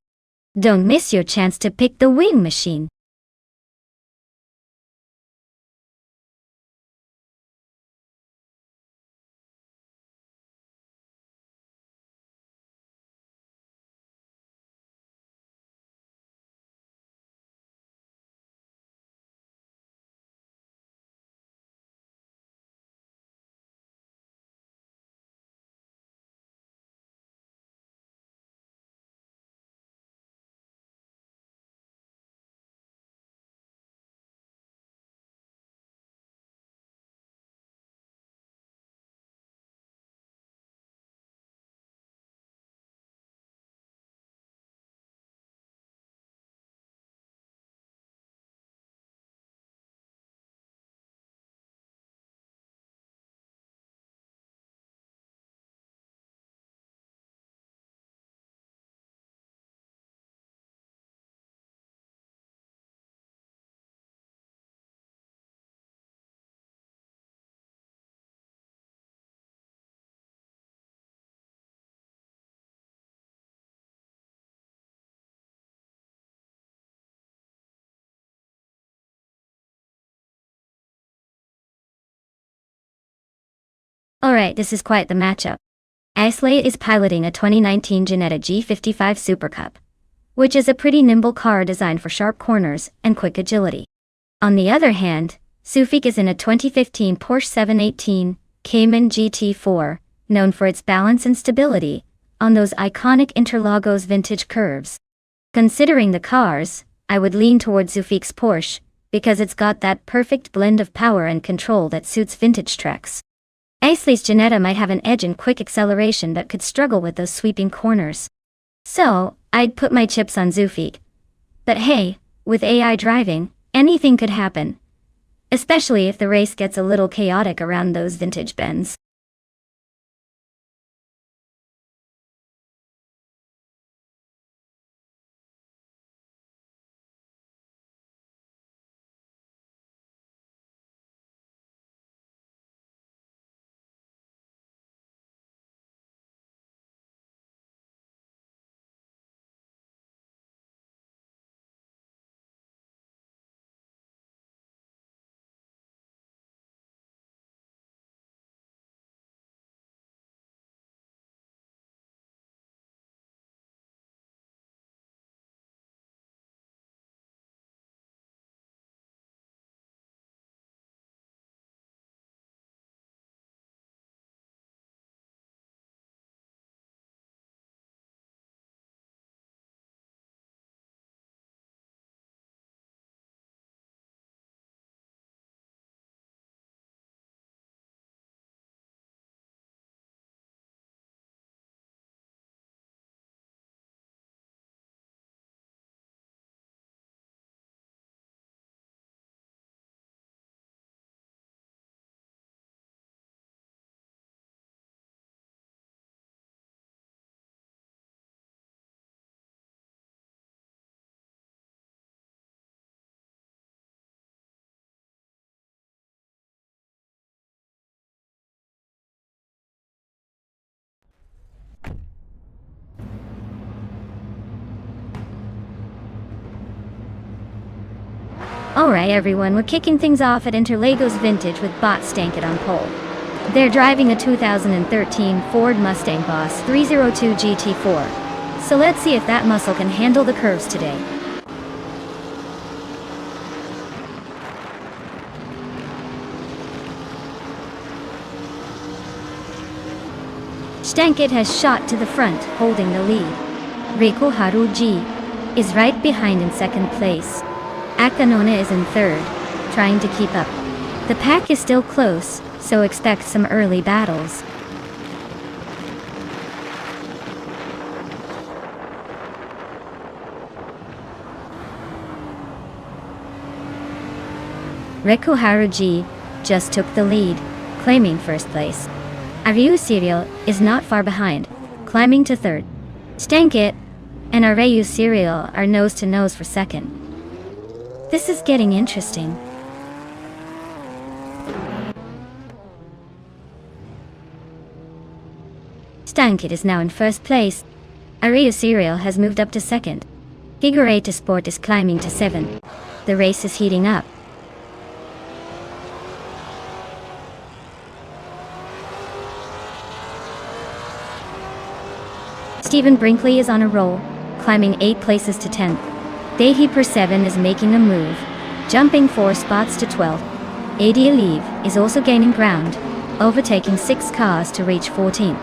Don't miss your chance to pick the wing machine. Alright, this is quite the matchup. Aisley is piloting a 2019 Ginetta G55 Super Cup, which is a pretty nimble car designed for sharp corners and quick agility. On the other hand, Sufik is in a 2015 Porsche 718 Cayman GT4, known for its balance and stability on those iconic Interlagos vintage curves. Considering the cars, I would lean towards Sufik's Porsche, because it's got that perfect blend of power and control that suits vintage tracks. Aisley's Ginetta might have an edge in quick acceleration but could struggle with those sweeping corners. So, I'd put my chips on Zufik. But hey, with AI driving, anything could happen. Especially if the race gets a little chaotic around those vintage bends. Alright everyone, we're kicking things off at Interlagos Vintage with Bot Stankit on pole. They're driving a 2013 Ford Mustang Boss 302 GT4. So let's see if that muscle can handle the curves today. Stankit has shot to the front, holding the lead. Reiko Haruji is right behind in second place. Akanona is in third, trying to keep up. The pack is still close, so expect some early battles. Reiko Haruji just took the lead, claiming first place. Ariu Serial is not far behind, climbing to third. Stankit and Ariu Serial are nose to nose for second. This is getting interesting. Stankit is now in first place. Ariu Serial has moved up to second. Figureta Sport is climbing to 7. The race is heating up. Stephen Brinkley is on a roll, climbing 8 places to 10th. Dehi Per 7 is making a move, jumping 4 spots to 12. Adi Aliv is also gaining ground, overtaking 6 cars to reach 14.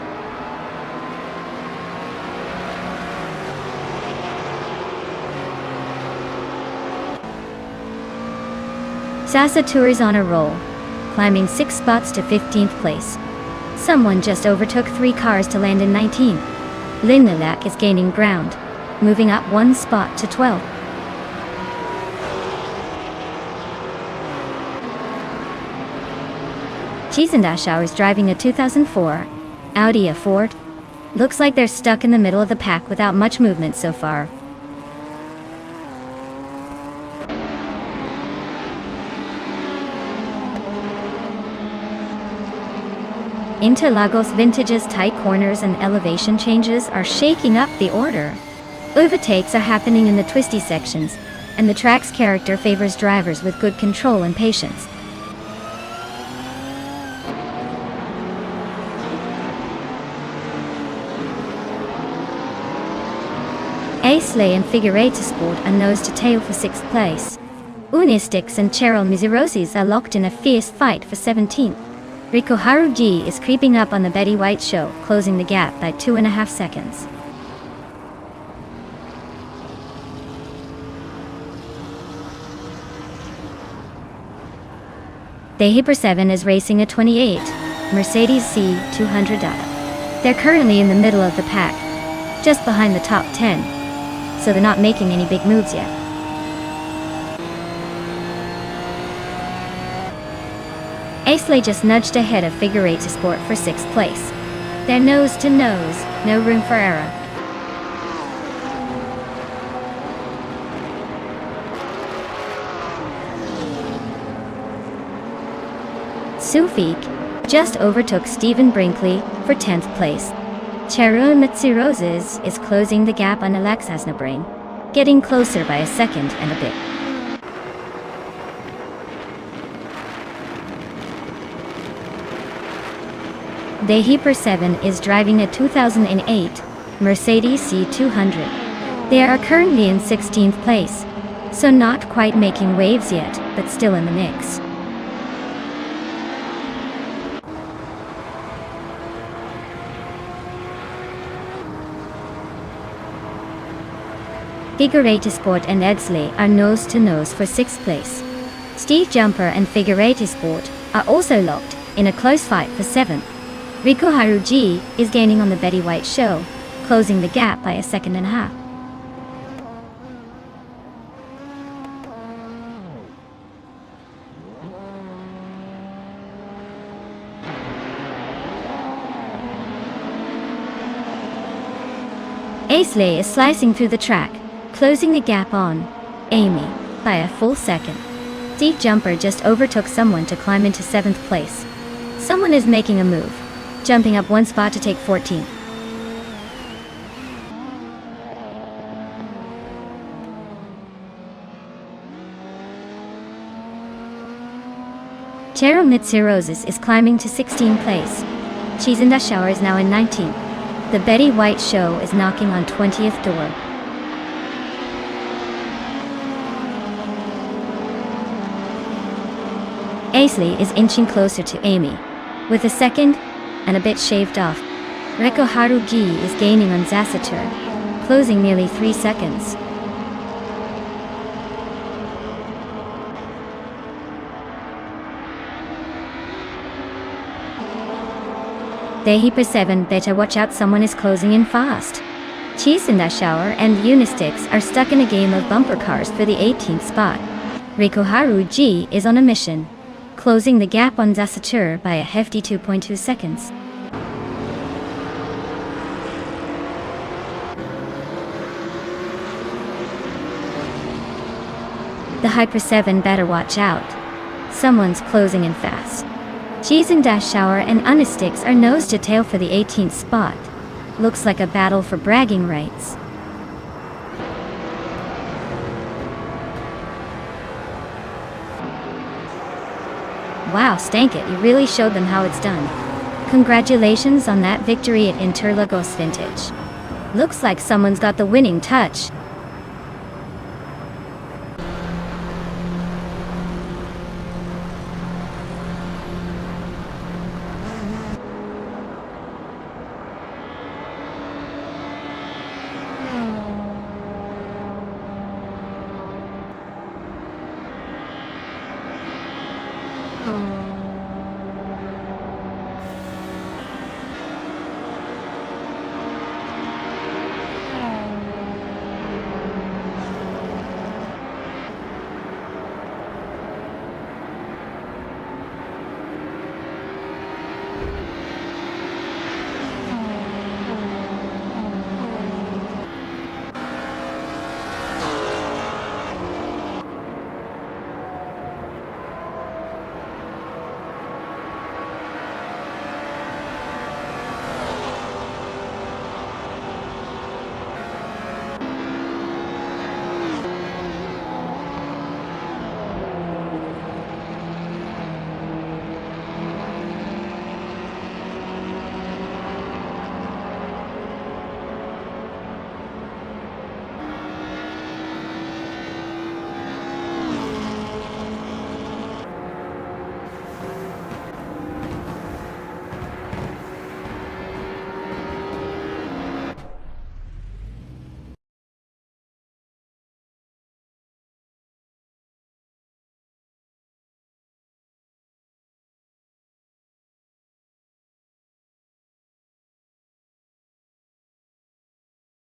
Sasa Tour is on a roll, climbing 6 spots to 15th place. Someone just overtook 3 cars to land in 19. Lindelak is gaining ground, moving up 1 spot to 12. Chizendashau is driving a 2004 Audi A4. Looks like they're stuck in the middle of the pack without much movement so far. Interlagos Vintage's tight corners and elevation changes are shaking up the order. Overtakes are happening in the twisty sections, and the track's character favors drivers with good control and patience. Aisley and Figureta Sport are nose to tail for 6th place. Unistix and Cheryl Mizirosis are locked in a fierce fight for 17th. Reiko Haruji is creeping up on the Betty White show, closing the gap by 2.5 seconds. Dehi Per 7 is racing a 28 Mercedes C200. They're currently in the middle of the pack, just behind the top 10, so they're not making any big moves yet. Aisley just nudged ahead of Figureta Sport for 6th place. They're nose to nose, no room for error. Sufik just overtook Stephen Brinkley for 10th place. Cheryl Mitsirosis is closing the gap on Alexas Nabrain, getting closer by a second and a bit. Dehi Per 7 is driving a 2008 Mercedes C200. They are currently in 16th place, so not quite making waves yet, but still in the mix. Figureta Sport and Edsley are nose to nose for 6th place. Steve Jumper and Figureta Sport are also locked in a close fight for 7th. Reiko Haruji is gaining on the Betty White show, closing the gap by a second and a half. Aisley is slicing through the track, closing the gap on Amy by a full second. Steve Jumper just overtook someone to climb into 7th place. Someone is making a move, jumping up 1 spot to take 14th. Cheryl Mitsurosis is climbing to 16th place. Cheese in the Shower is now in 19th. The Betty White Show is knocking on 20th door. Aisley is inching closer to Amy, with a second and a bit shaved off. Reko Harugi is gaining on Zasatur, closing nearly 3 seconds. Dehipa 7 better watch out, someone is closing in fast. Cheese in the Shower and Unistix are stuck in a game of bumper cars for the 18th spot. Reko Harugi is on a mission, closing the gap on Zasatur by a hefty 2.2 seconds. The Hyper 7 better watch out. Someone's closing in fast. Cheese in Dash Shower and Unistix are nose to tail for the 18th spot. Looks like a battle for bragging rights. Wow, stank it, you really showed them how it's done. Congratulations on that victory at Interlagos Vintage. Looks like someone's got the winning touch.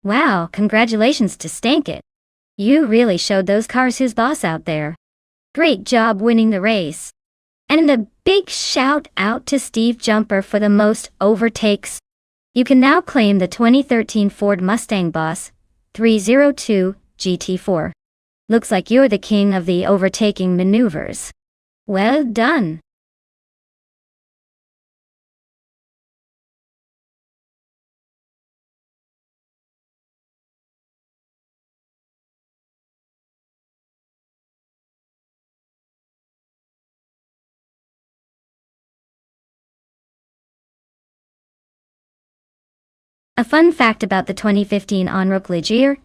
Wow, congratulations to Stankit. You really showed those cars who's boss out there. Great job winning the race. And a big shout out to Steve Jumper for the most overtakes. You can now claim the 2013 Ford Mustang Boss 302 GT4. Looks like you're the king of the overtaking maneuvers. Well done. A fun fact about the 2015 Onrook Ligier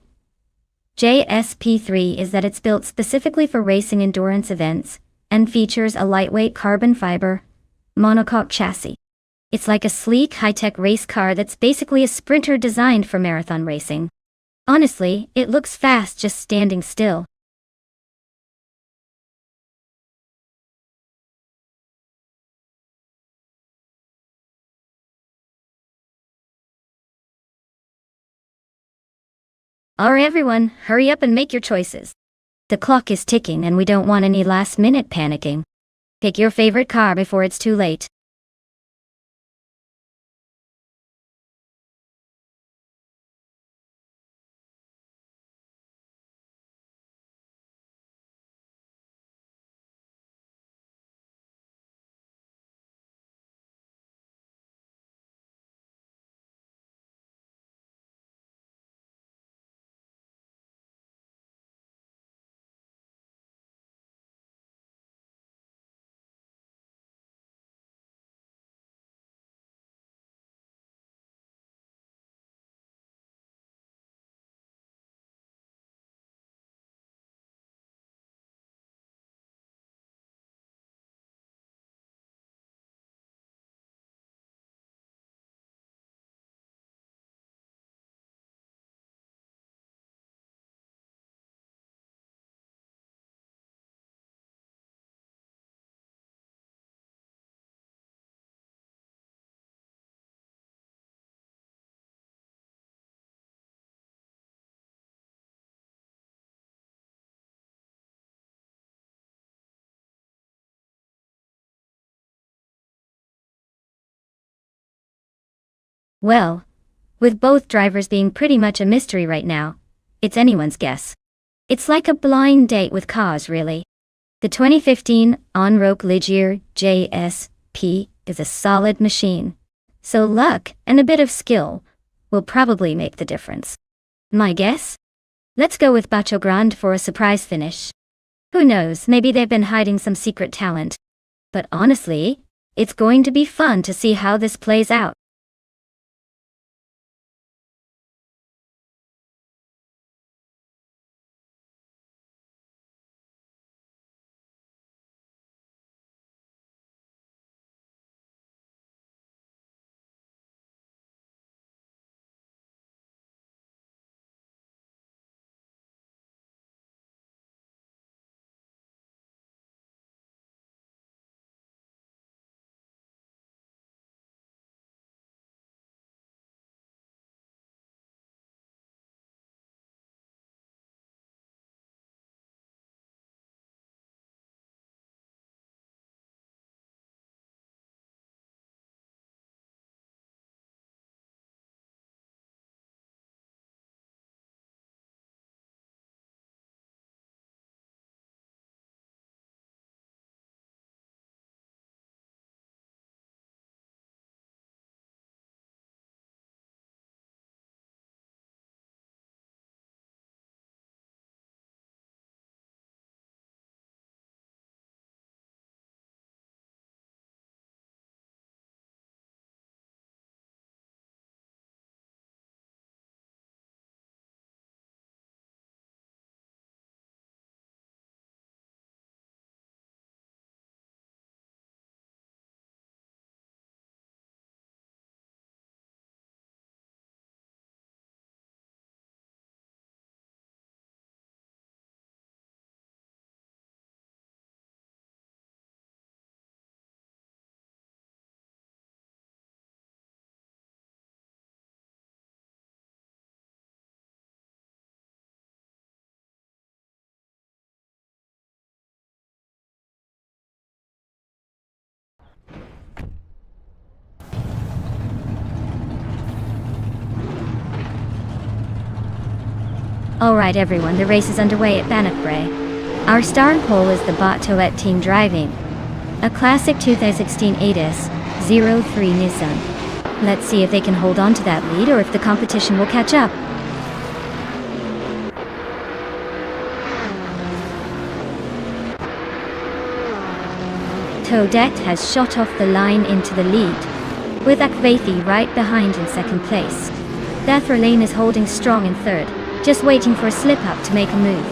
JSP3 is that it's built specifically for racing endurance events and features a lightweight carbon fiber monocoque chassis. It's like a sleek, high-tech race car that's basically a sprinter designed for marathon racing. Honestly, it looks fast just standing still. Alright everyone, hurry up and make your choices. The clock is ticking and we don't want any last-minute panicking. Pick your favorite car before it's too late. Well, with both drivers being pretty much a mystery right now, it's anyone's guess. It's like a blind date with cars, really. The 2015 Onroque Ligier JSP is a solid machine, so luck and a bit of skill will probably make the difference. My guess? Let's go with Bacho Grande for a surprise finish. Who knows, maybe they've been hiding some secret talent. But honestly, it's going to be fun to see how this plays out. Alright everyone, the race is underway at Bannockbrae. Our star pole is the Bottoet team driving a classic 2016 ATIS 03 Nissan. Let's see if they can hold on to that lead or if the competition will catch up. Toadette has shot off the line into the lead, with Akvathi right behind in second place. Bethralane is holding strong in third, just waiting for a slip-up to make a move.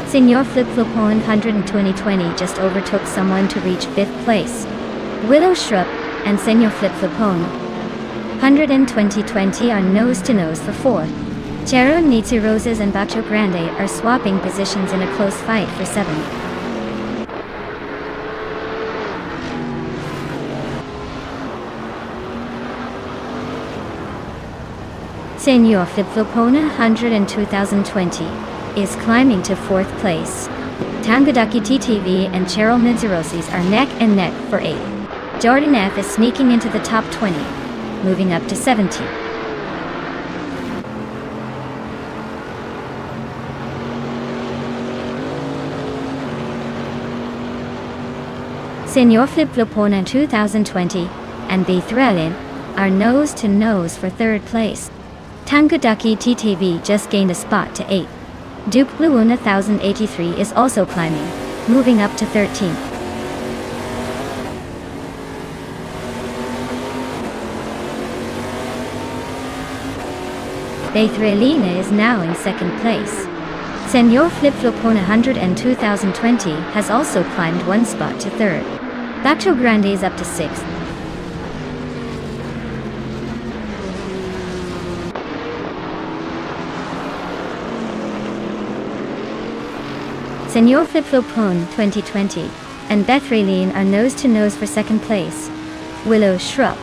Senor Flip-Flopon 120 just overtook someone to reach 5th place. Willow Shrub and Senor Flip-Flopon 120 are nose-to-nose for 4th. Chero Nitsu Roses and Bacho Grande are swapping positions in a close fight for 7th. Senor Flip-Flopona 102,020 is climbing to 4th place. Tangadaki TTV and Cheryl Midzerosis are neck and neck for 8th. Jordan F is sneaking into the top 20, moving up to 17. Senor Flip-Flopona 2020 and Bethralin are nose-to-nose for 3rd place. Tangadaki TTV just gained a spot to 8th. Duke Bluuna 1083 is also climbing, moving up to 13th. Bethralina is now in 2nd place. Senor Flip-Flopona 102,020 has also climbed 1 spot to 3rd. Bacho Grande is up to 6th. Senor Flip-Flopon 2020 and Bethralene are nose-to-nose for 2nd place. Willow Shrub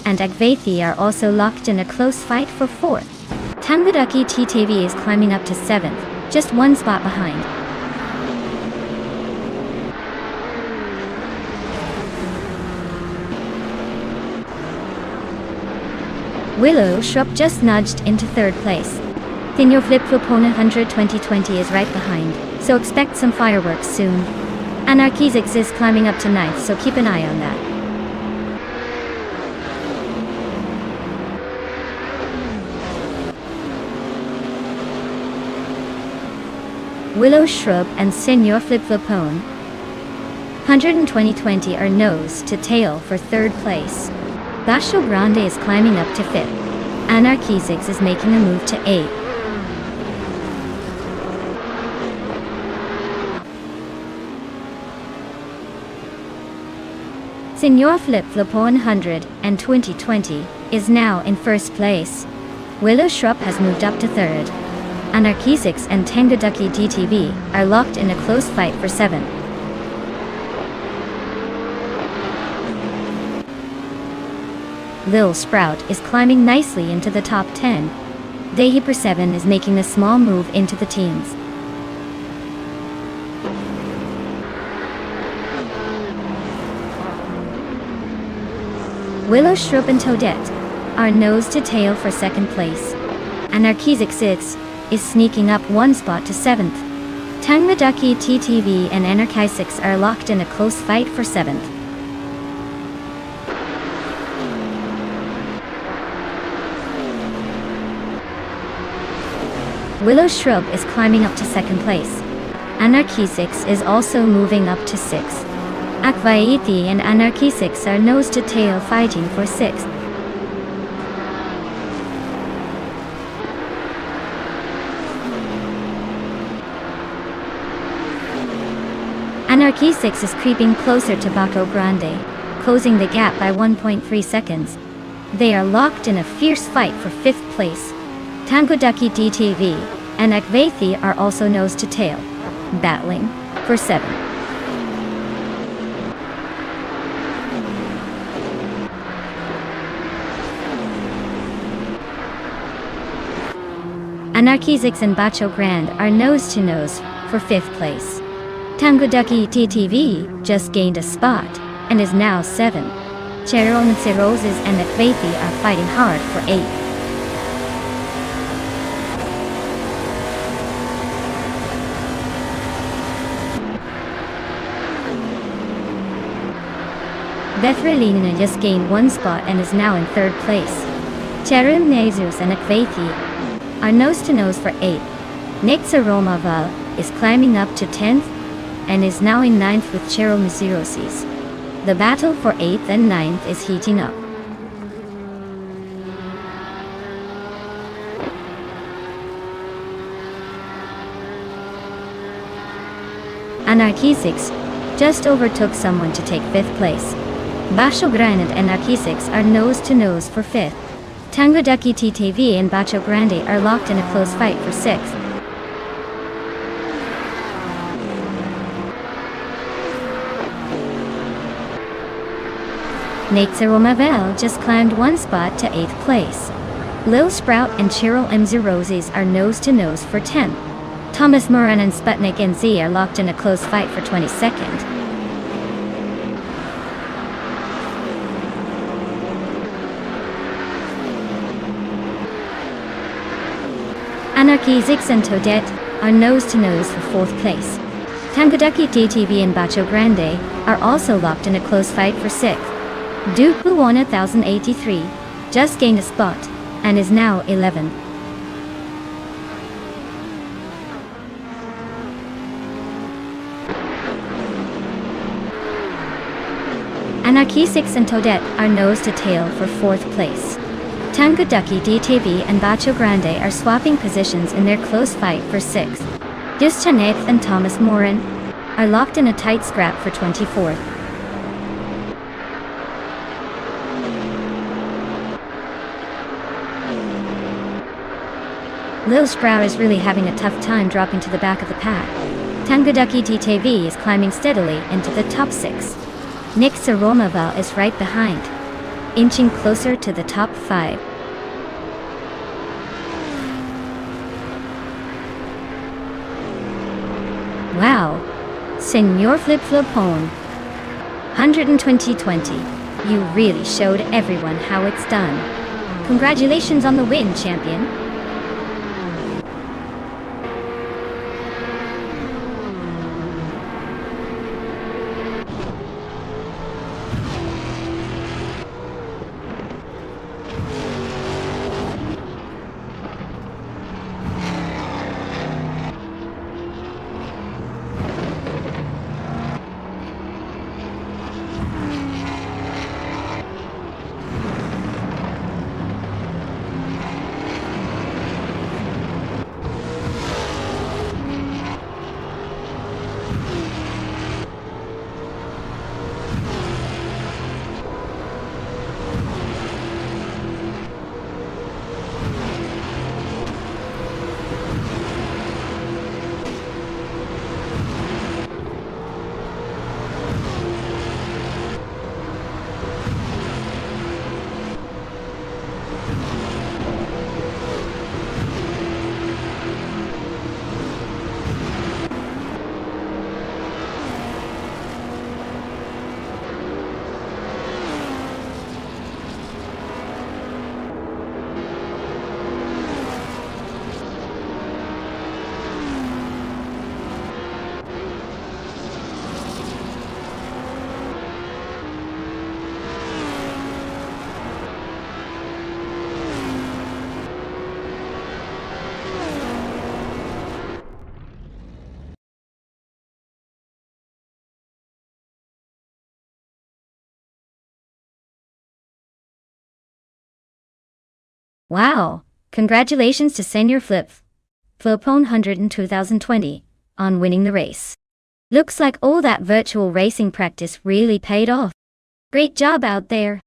and Akvathi are also locked in a close fight for 4th. Tangadaki TTV is climbing up to 7th, just one spot behind. Willow Shrub just nudged into third place. Thinyo Flip Flopona 100 2020 is right behind, so expect some fireworks soon. Anarchizix is climbing up to ninth, so keep an eye on that. Willow Shrub and Senor Flip Flopone 100 and 2020 are nose to tail for third place. Bacio Grande is climbing up to fifth. Anarchizix is making a move to eighth. Senor Flip Flopone 100 and 2020 is now in first place. Willow Shrub has moved up to third. Anarchizix and Tangaducky DTV are locked in a close fight for seventh. Lil Sprout is climbing nicely into the top 10. Dehyper 7 is making a small move into the teens. Willow Shrub and Toadette are nose to tail for second place. Anarchizix is sneaking up one spot to seventh. Tangaducky TTV and Anarchizix are locked in a close fight for seventh. Willow Shrub is climbing up to second place. Anarchizix is also moving up to sixth. Akvaithi and Anarchizix are nose to tail fighting for sixth. Anarchizix is creeping closer to Baco Grande, closing the gap by 1.3 seconds. They are locked in a fierce fight for fifth place. Tangaducky DTV and Akvaithi are also nose to tail, battling for seventh. Anarchizix and Bacio Grande are nose to nose for fifth place. Tangaducky TTV just gained a spot and is now 7. Cheromancy Roses and Akvaithi are fighting hard for 8. Bethrelina just gained one spot and is now in third place. Cherim Jesus and Akvaithi are nose to nose for 8. Nixaromaval is climbing up to 10th and is now in 9th with Cheromizirosis. The battle for 8th and 9th is heating up. Anarchizix just overtook someone to take 5th place. Bacio Grande and Anarchizix are nose to nose for 5th. Tangaducky TTV and Bacio Grande are locked in a close fight for 6th. Nixaromavel just climbed one spot to 8th place. Lil Sprout and Cheryl MZ Roses are nose to nose for 10th. Thomas Moran and Sputnik NZ are locked in a close fight for 22nd. Anarchizix and Toadette are nose to nose for 4th place. Tangaducky DTV and Bacio Grande are also locked in a close fight for 6th. Duke Buwana 1083 just gained a spot and is now 11. Anarchizix and Toadette are nose to tail for 4th place. Tangaducky DTV and Bacio Grande are swapping positions in their close fight for 6th. Duschaneth and Thomas Moran are locked in a tight scrap for 24th. Lil Sprout is really having a tough time dropping to the back of the pack. Tangaducky DTV is climbing steadily into the top 6. Nixaromaval is right behind, inching closer to the top 5. Wow. Senor Flip Flopone. 120-20. You really showed everyone how it's done. Congratulations on the win, champion. Wow. Congratulations to Senor Flip Flopone 100 in 2020 on winning the race. Looks like all that virtual racing practice really paid off. Great job out there.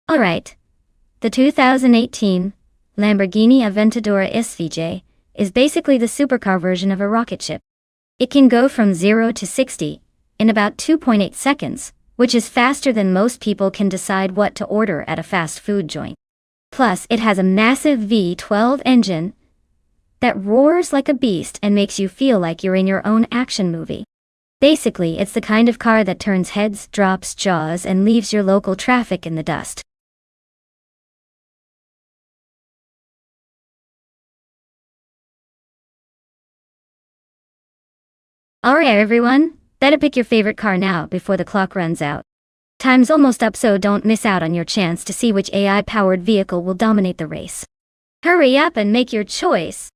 Alright. The 2018 Lamborghini Aventador SVJ is basically the supercar version of a rocket ship. It can go from 0 to 60 in about 2.8 seconds, which is faster than most people can decide what to order at a fast food joint. Plus, it has a massive V12 engine that roars like a beast and makes you feel like you're in your own action movie. Basically, it's the kind of car that turns heads, drops jaws, and leaves your local traffic in the dust. Alright everyone, better pick your favorite car now before the clock runs out. Time's almost up, so don't miss out on your chance to see which AI-powered vehicle will dominate the race. Hurry up and make your choice.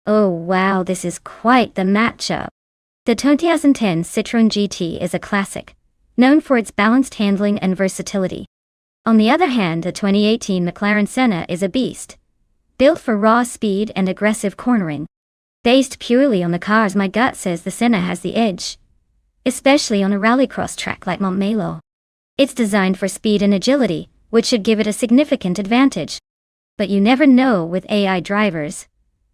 Oh wow, this is quite the matchup. The 2010 Citroën GT is a classic, known for its balanced handling and versatility. On the other hand, the 2018 McLaren Senna is a beast, built for raw speed and aggressive cornering. Based purely on the cars, my gut says the Senna has the edge, especially on a rallycross track like Montmelo. It's designed for speed and agility, which should give it a significant advantage. But you never know with AI drivers.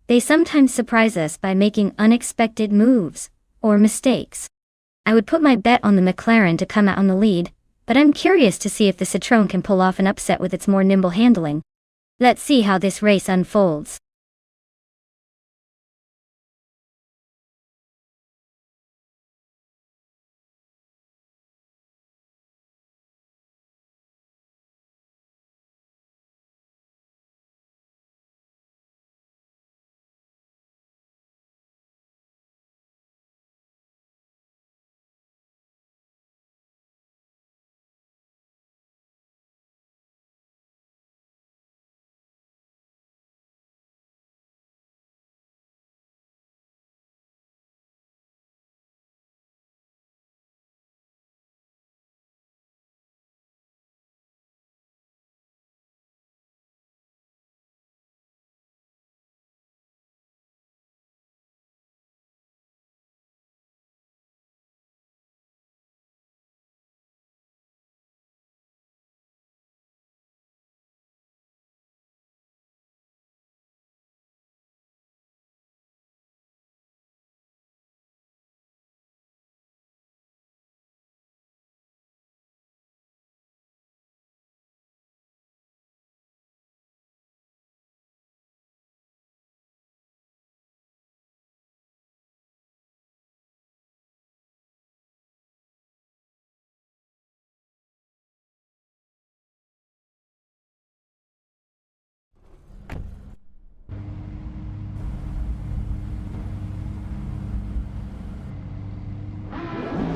They sometimes surprise us by making unexpected moves or mistakes. I would put my bet on the McLaren to come out on the lead, but I'm curious to see if the Citroën can pull off an upset with its more nimble handling. Let's see how this race unfolds.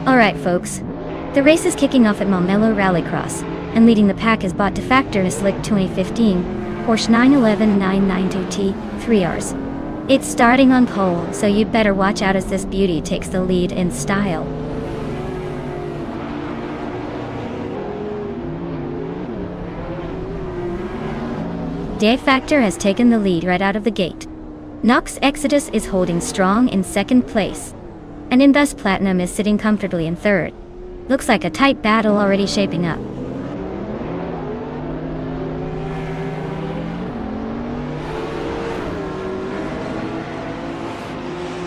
Alright folks, the race is kicking off at Montmelo Rallycross, and leading the pack is Bot Defactor in a slick 2015 Porsche 911 992T 3Rs. It's starting on pole, so you'd better watch out as this beauty takes the lead in style. Defactor has taken the lead right out of the gate. Nox Exodus is holding strong in second place, and Indus Platinum is sitting comfortably in third. Looks like a tight battle already shaping up.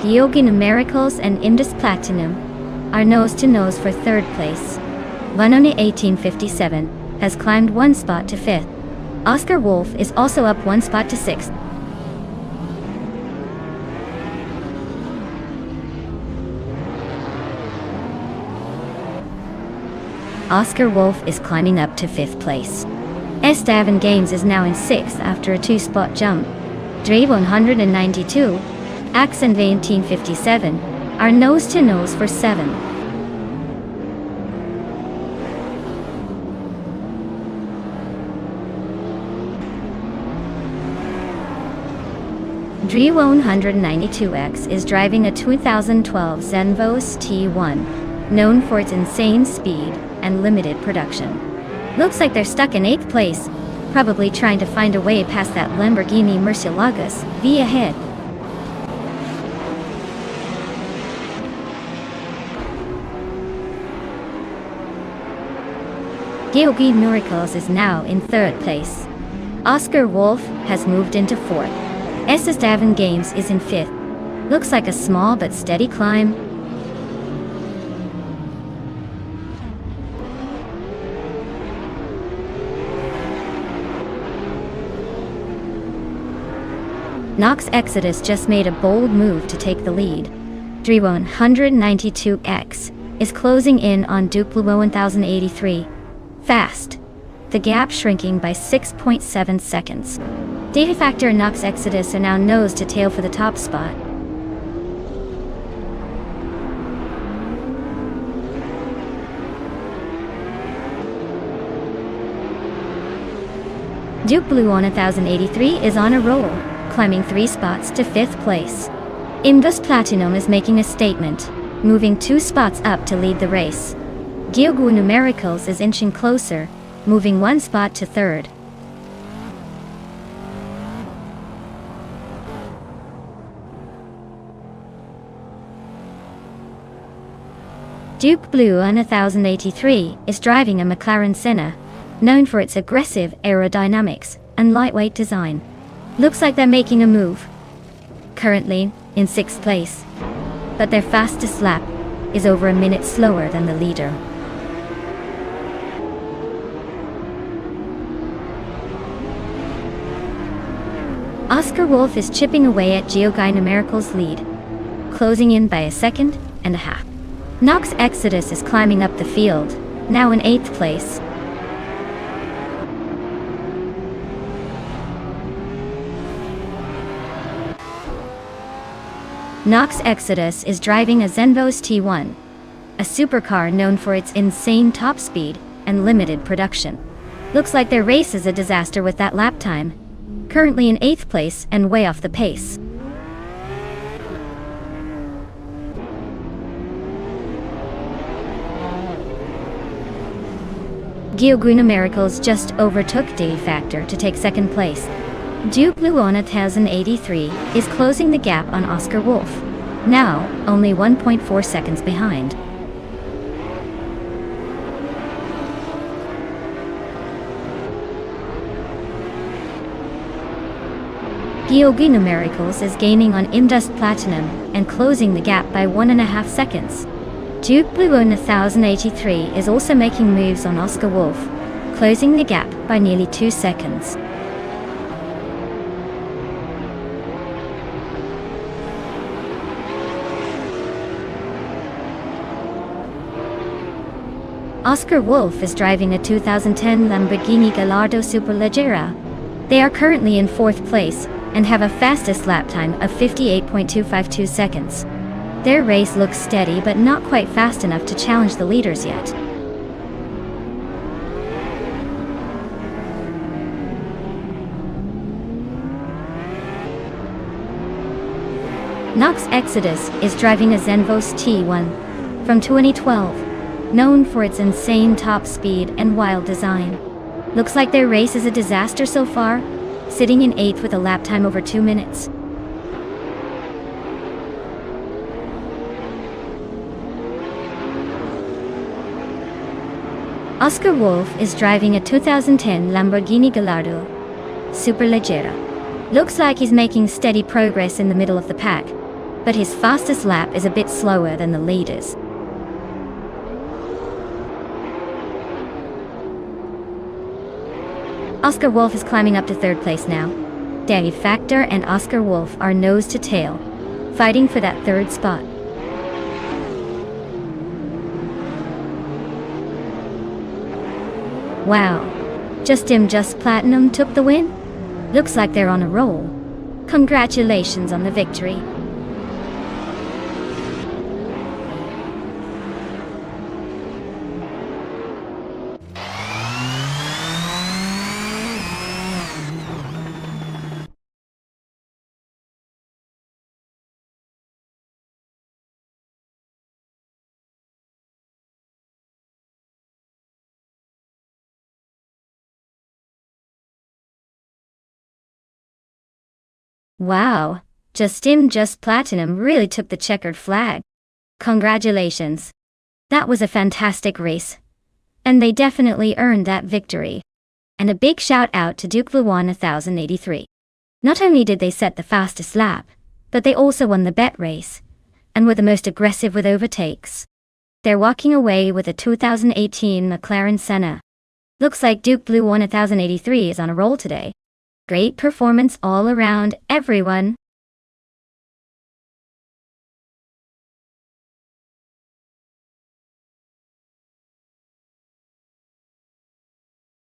Yogi Numericals and Indus Platinum are nose-to-nose for third place. Vanoni 1857 has climbed one spot to fifth. Oscar Wolf is also up one spot to sixth. Oscar Wolf is climbing up to fifth place. Estevan Games is now in sixth after a two-spot jump. Dre 192, Accent 1857 are nose-to-nose for seventh. Dre 192X is driving a 2012 Zenvos T1, known for its insane speed and limited production. Looks like they're stuck in 8th place, probably trying to find a way past that Lamborghini Murcielagus V ahead. Georgi Miracles is now in 3rd place. Oscar Wolf has moved into 4th. Estevan Games is in 5th. Looks like a small but steady climb. Nox Exodus just made a bold move to take the lead. Dre 192X is closing in on Duplo 1083. Fast. The gap shrinking by 6.7 seconds. Data Factor and Nox Exodus are now nose to tail for the top spot. Duke Blue on 1083 is on a roll, climbing 3 spots to 5th place. Indus Platinum is making a statement, moving 2 spots up to lead the race. Gyogu Numericals is inching closer, moving 1 spot to 3rd. Duke Blue on 1083 is driving a McLaren Senna, known for its aggressive aerodynamics and lightweight design. Looks like they're making a move. Currently in 6th place, but their fastest lap is over a minute slower than the leader. Oscar Wolf is chipping away at Geoguy Numerical's lead, closing in by 1.5 seconds. Nox Exodus is climbing up the field, now in 8th place. Nox Exodus is driving a Zenvos T1, a supercar known for its insane top speed and limited production. Looks like their race is a disaster with that lap time, currently in 8th place and way off the pace. Gyogu Numericals just overtook D Factor to take 2nd place. Duke Blue on 1083 is closing the gap on Oscar Wolf, now only 1.4 seconds behind. Gyogu Numericals is gaining on Indus Platinum and closing the gap by 1.5 seconds. Duke Blue on 1083 is also making moves on Oscar Wolf, closing the gap by nearly 2 seconds. Oscar Wolf is driving a 2010 Lamborghini Gallardo Superleggera. They are currently in 4th place and have a fastest lap time of 58.252 seconds. Their race looks steady but not quite fast enough to challenge the leaders yet. Nox Exodus is driving a Zenvos T1 from 2012, known for its insane top speed and wild design. Looks like their race is a disaster so far, sitting in 8th with a lap time over 2 minutes. Oscar Wolf is driving a 2010 Lamborghini Gallardo Superleggera. Looks like he's making steady progress in the middle of the pack, but his fastest lap is a bit slower than the leaders. Oscar Wolf is climbing up to 3rd place now. Dave Factor and Oscar Wolf are nose to tail, fighting for that 3rd spot. Wow, Just Platinum took the win? Looks like they're on a roll. Congratulations on the victory. Wow, Just Platinum really took the checkered flag. Congratulations. That was a fantastic race. And they definitely earned that victory. And a big shout out to Duke Blue 1083. Not only did they set the fastest lap, but they also won the bet race, and were the most aggressive with overtakes. They're walking away with a 2018 McLaren Senna. Looks like Duke Blue 1083 is on a roll today. Great performance all around, everyone.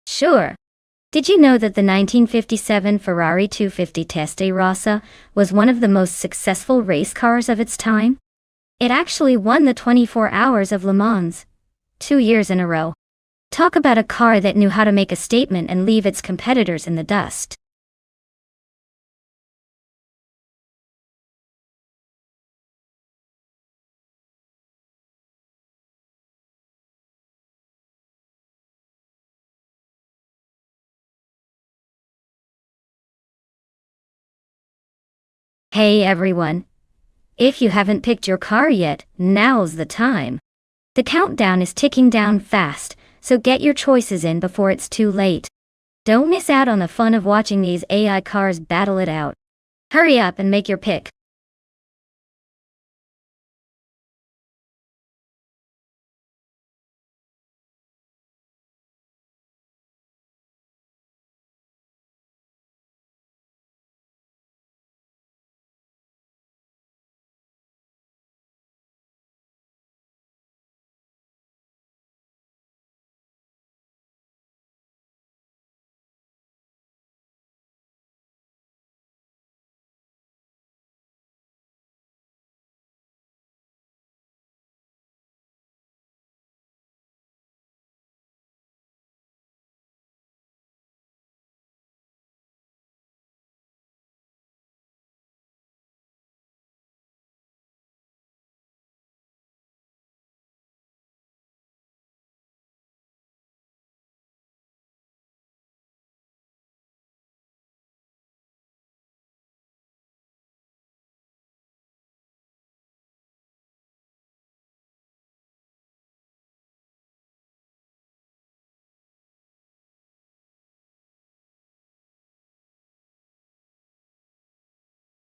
Sure. Did you know that the 1957 Ferrari 250 Testarossa was one of the most successful race cars of its time? It actually won the 24 Hours of Le Mans 2 years in a row. Talk about a car that knew how to make a statement and leave its competitors in the dust. Hey everyone. If you haven't picked your car yet, now's the time. The countdown is ticking down fast, so get your choices in before it's too late. Don't miss out on the fun of watching these AI cars battle it out. Hurry up and make your pick.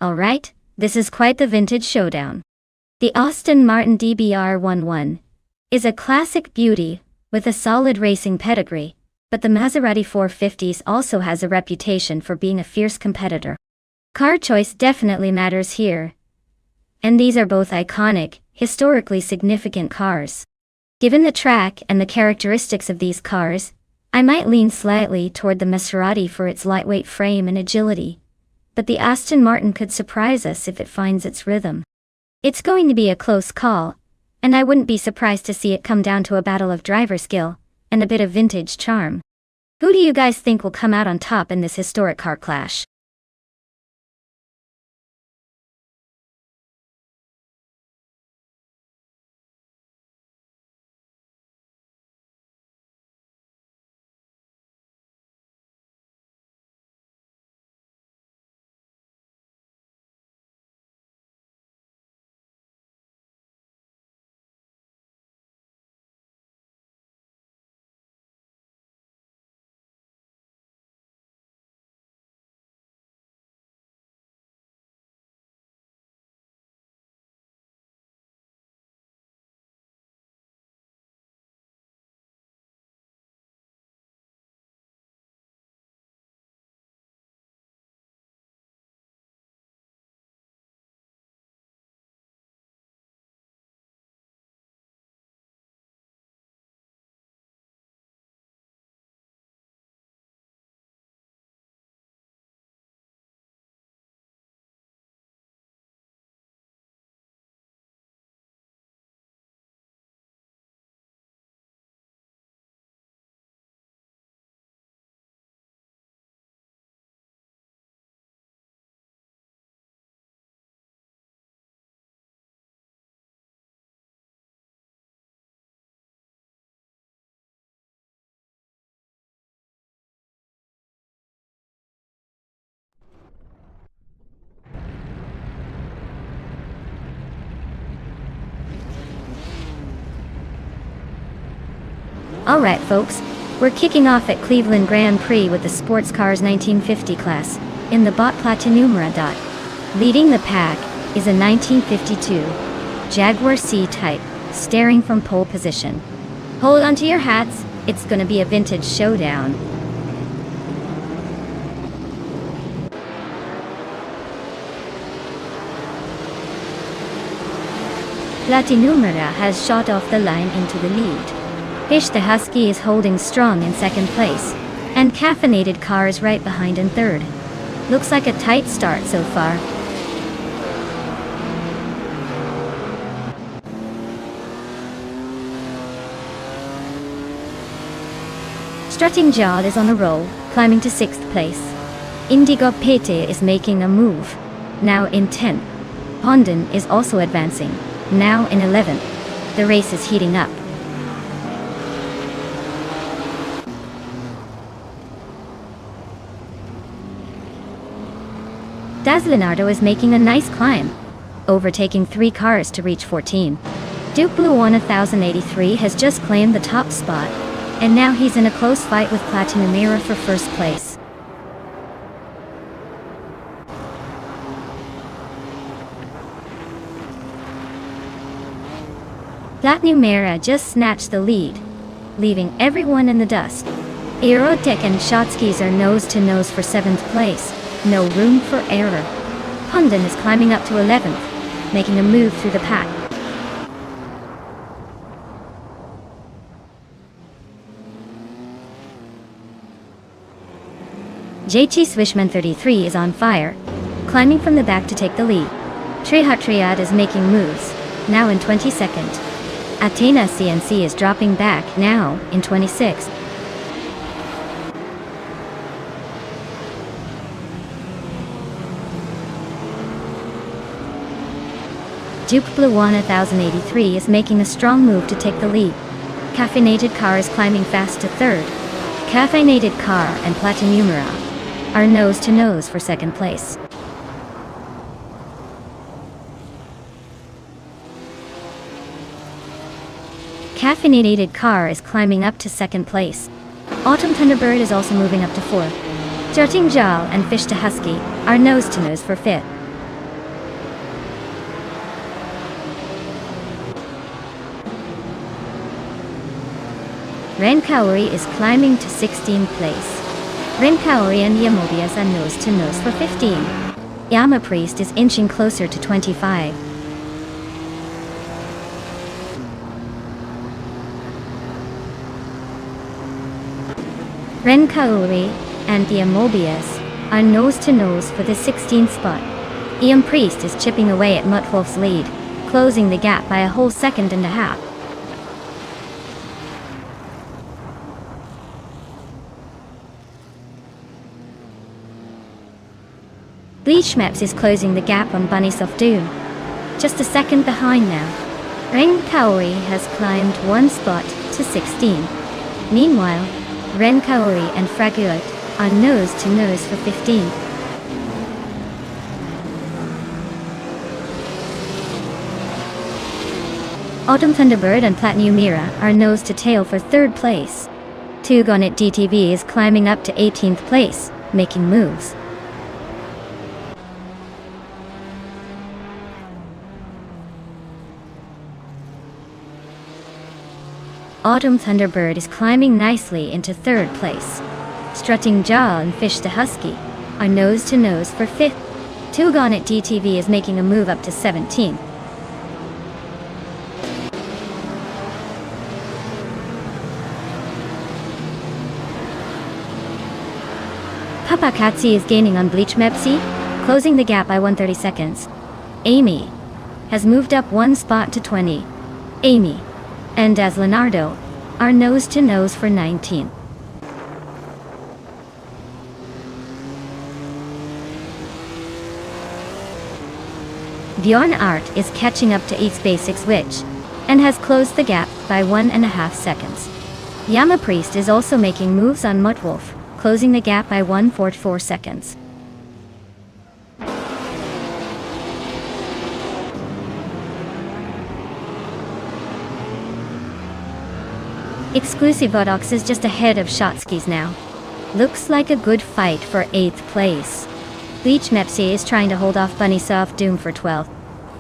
Alright, this is quite the vintage showdown. The Aston Martin DBR11 is a classic beauty with a solid racing pedigree, but the Maserati 450s also has a reputation for being a fierce competitor. Car choice definitely matters here, and these are both iconic, historically significant cars. Given the track and the characteristics of these cars, I might lean slightly toward the Maserati for its lightweight frame and agility, but the Aston Martin could surprise us if it finds its rhythm. It's going to be a close call, and I wouldn't be surprised to see it come down to a battle of driver skill and a bit of vintage charm. Who do you guys think will come out on top in this historic car clash? Alright folks, we're kicking off at Cleveland Grand Prix with the sports cars 1950 class, in the Bot Platinumera. Leading the pack is a 1952 Jaguar C-Type, staring from pole position. Hold onto your hats, it's gonna be a vintage showdown. Platinumera has shot off the line into the lead. Hish the Husky is holding strong in second place, and Caffeinated Car is right behind in third. Looks like a tight start so far. Strutting Jod is on a roll, climbing to 6th place. Indigo Pete is making a move, now in 10th. Hondon is also advancing, now in 11th. The race is heating up. Daz Leonardo is making a nice climb, overtaking 3 cars to reach 14. Duke Blue 1083 has just claimed the top spot, and now he's in a close fight with Platinum Era for first place. Platinum Era just snatched the lead, leaving everyone in the dust. Aerotic and Shotskis are nose to nose for 7th place, no room for error. Pundon is climbing up to 11th, making a move through the pack. JT Swishman 33 is on fire, climbing from the back to take the lead. Trihat Triad is making moves, now in 22nd. Athena CNC is dropping back, now in 26th. Duke Blue 1083 is making a strong move to take the lead. Caffeinated Car is climbing fast to 3rd. Caffeinated Car and Platinumera are nose to nose for 2nd place. Caffeinated Car is climbing up to 2nd place. Autumn Thunderbird is also moving up to 4th. Jarting Jal and Fish to Husky are nose to nose for 5th. Ren Kaori is climbing to 16th place. Ren Kaori and Yamobias are nose to nose for 15. Yama Priest is inching closer to 25. Ren Kaori and the Amobias are nose to nose for the 16th spot. Ian Priest is chipping away at Muttwolf's lead, closing the gap by a whole 1.5 seconds. Bleach Maps is closing the gap on Bunnies of Doom, just a 1 second behind now. Ren Kaori has climbed 1 spot to 16. Meanwhile, Ren Kaori and Fragulet are nose to nose for 15. Autumn Thunderbird and Platinumera are nose to tail for 3rd place. Tugonit DTV is climbing up to 18th place, making moves. Autumn Thunderbird is climbing nicely into 3rd place. Strutting Jaw and Fish to Husky are nose to nose for 5th. Tugonit DTV is making a move up to 17th. Papakatsi is gaining on Bleach Mepsi, closing the gap by 130 seconds. Amy has moved up 1 spot to 20. Amy and Daz Leonardo are nose to nose for 19th. Bjorn Art is catching up to Eats Basics Witch and has closed the gap by 1.5 seconds. Yama Priest is also making moves on Muttwolf, closing the gap by 1.44 seconds. Exclusive Vodox is just ahead of Shotskis now. Looks like a good fight for 8th place. Bleach Mepsi is trying to hold off Bunny Soft Doom for 12th.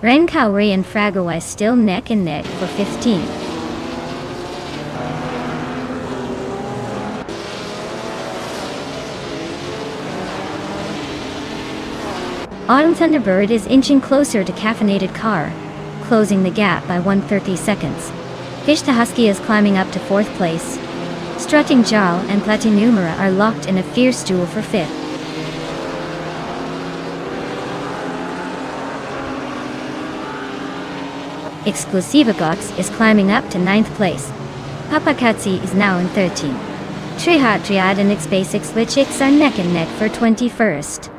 Ren Kaori and Fragawai still neck and neck for 15th. Autumn Thunderbird is inching closer to Caffeinated Car, closing the gap by 130 seconds. Fish to Husky is climbing up to 4th place. Strutting Jarl and Platinumera are locked in a fierce duel for 5th. Exclusivagox is climbing up to 9th place. Papakatsi is now in 13th. Trihat Triad and Ix Basics Lichix are neck and neck for 21st.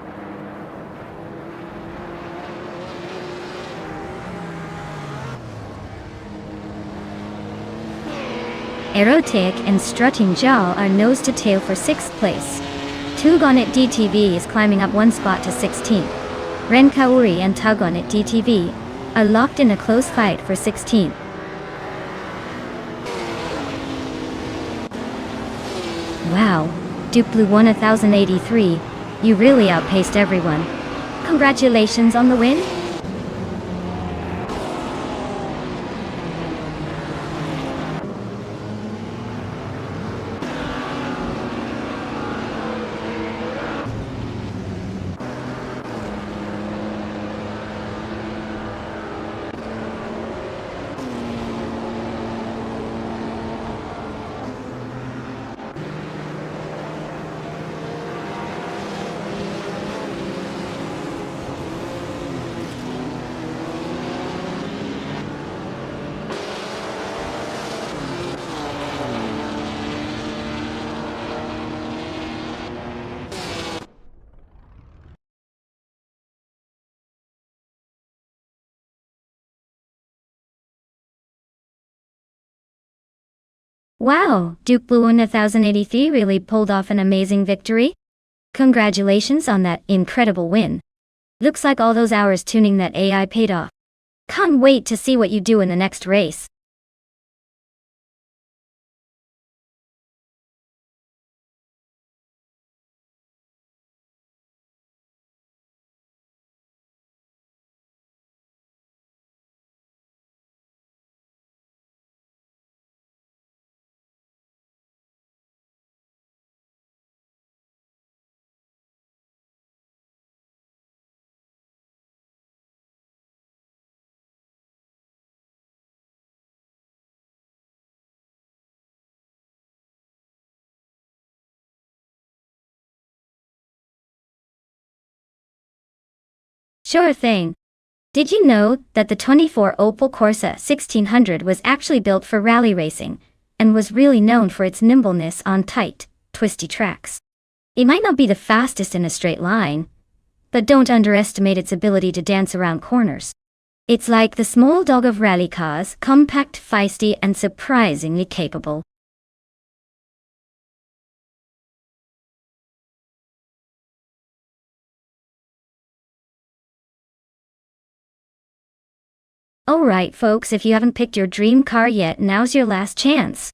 Erotic and Strutting Jaw are nose to tail for 6th place. Tugonit DTV is climbing up 1 spot to 16th. Renkauri and Tugon at DTV are locked in a close fight for 16th. Wow, Duke Blue won 1083. You really outpaced everyone. Congratulations on the win. Wow, Duke Blue 1083 really pulled off an amazing victory. Congratulations on that incredible win. Looks like all those hours tuning that AI paid off. Can't wait to see what you do in the next race. Sure thing. Did you know that the 24 Opel Corsa 1600 was actually built for rally racing, and was really known for its nimbleness on tight, twisty tracks? It might not be the fastest in a straight line, but don't underestimate its ability to dance around corners. It's like the small dog of rally cars, compact, feisty, and surprisingly capable. Alright folks, if you haven't picked your dream car yet, now's your last chance.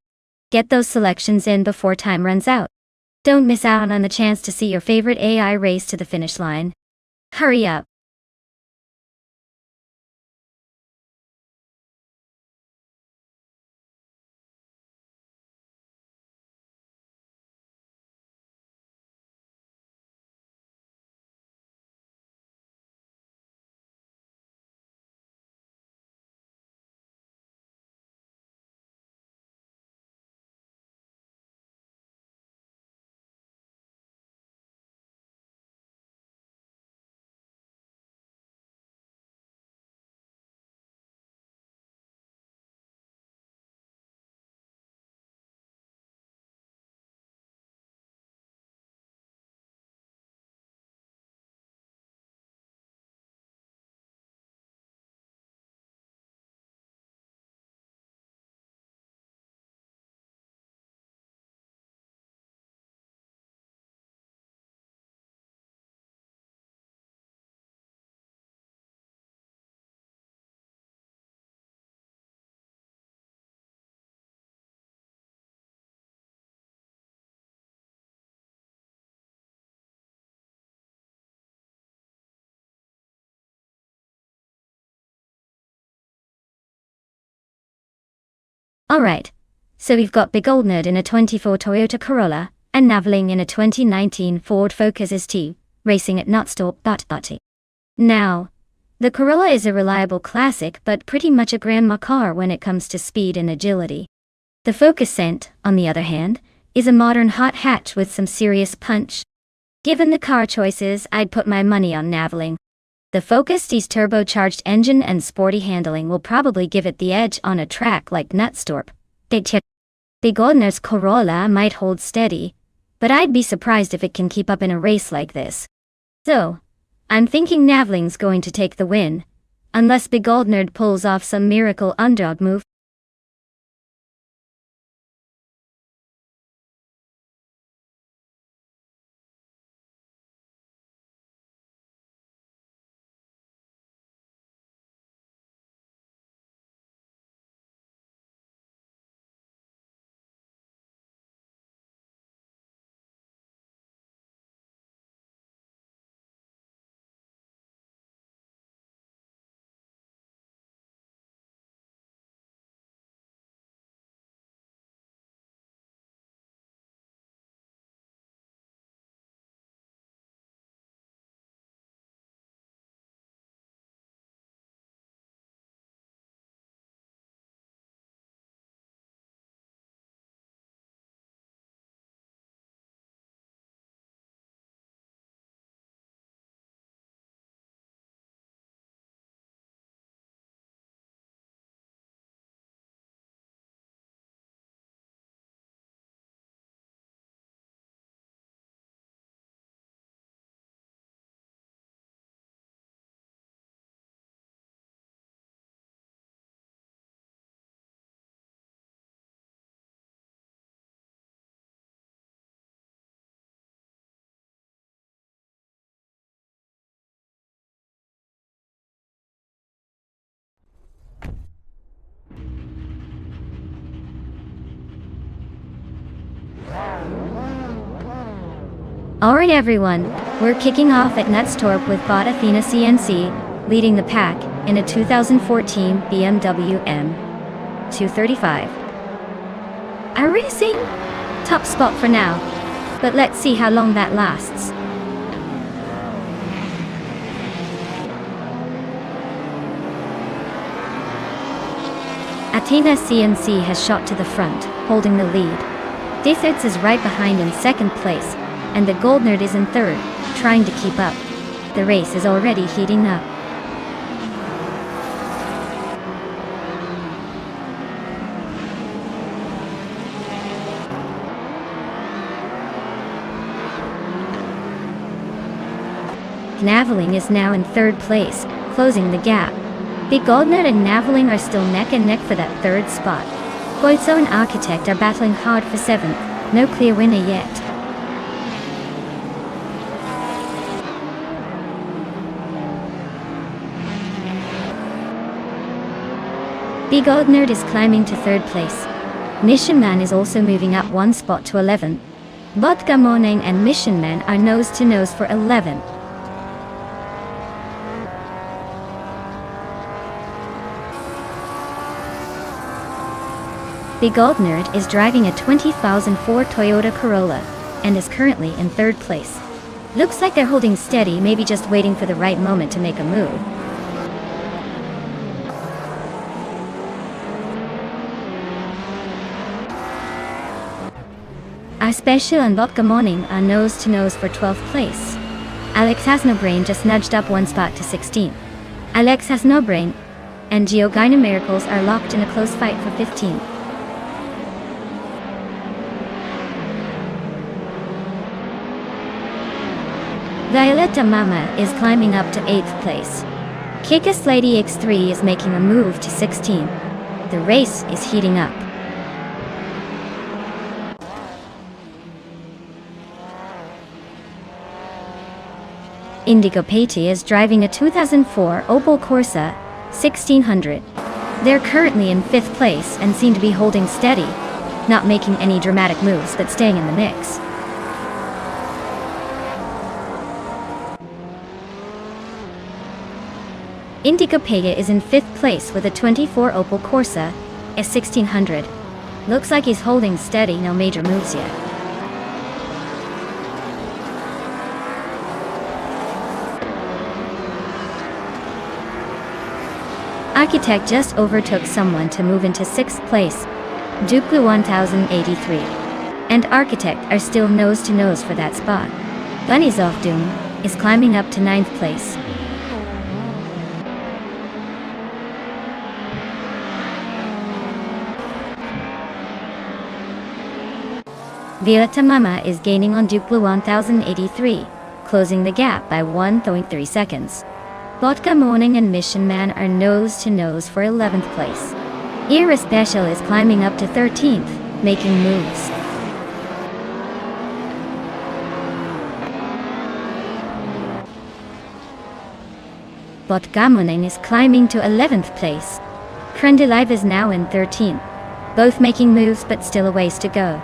Get those selections in before time runs out. Don't miss out on the chance to see your favorite AI race to the finish line. Hurry up. Alright, so we've got Big Old Nerd in a 24 Toyota Corolla, and Naveling in a 2019 Ford Focus ST, racing at Nonstop. Now, the Corolla is a reliable classic but pretty much a grandma car when it comes to speed and agility. The Focus Scent, on the other hand, is a modern hot hatch with some serious punch. Given the car choices, I'd put my money on Naveling. The Focus ST's turbocharged engine and sporty handling will probably give it the edge on a track like Nonstop. Big Old Nerd's Corolla might hold steady, but I'd be surprised if it can keep up in a race like this. So, I'm thinking Naveling's going to take the win, unless Big Old Nerd pulls off some miracle underdog move. Alright everyone, we're kicking off at Nonstop with Bot Athena CNC, leading the pack in a 2014 BMW M235. Racing? Top spot for now, but let's see how long that lasts. Athena CNC has shot to the front, holding the lead. Dithitz is right behind in second place, and the Gold Nerd is in third, trying to keep up. The race is already heating up. Naveling is now in third place, closing the gap. The Gold Nerd and Naveling are still neck and neck for that third spot. Goitso and Architect are battling hard for seventh, no clear winner yet. The Gold Nerd is climbing to third place. Mission Man is also moving up one spot to 11. Vodka Morning and Mission Man are nose to nose for 11. The Gold Nerd is driving a 2004 Toyota Corolla and is currently in third place. Looks like they're holding steady, maybe just waiting for the right moment to make a move. Our Special and Vodka Morning are nose to nose for 12th place. Alex Has No Brain just nudged up one spot to 16th. Alex Has No Brain and Geogina Miracles are locked in a close fight for 15th. Violetta Mama is climbing up to 8th place. Kikus Lady X3 is making a move to 16th. The race is heating up. Indigo Patey is driving a 2004 Opel Corsa 1600. They're currently in 5th place and seem to be holding steady, not making any dramatic moves but staying in the mix. Indigo Pega is in 5th place with a 24 Opel Corsa S1600. Looks like he's holding steady, no major moves yet. Architect just overtook someone to move into 6th place, Duplu 1083. And Architect are still nose to nose for that spot. Bunny's Off Doom is climbing up to 9th place. Violetta Mama is gaining on Duplu 1083, closing the gap by 1.3 seconds. Vodka Morning and Mission Man are nose to nose for 11th place. Era Special is climbing up to 13th, making moves. Vodka Morning is climbing to 11th place. Krendelive is now in 13th. Both making moves but still a ways to go.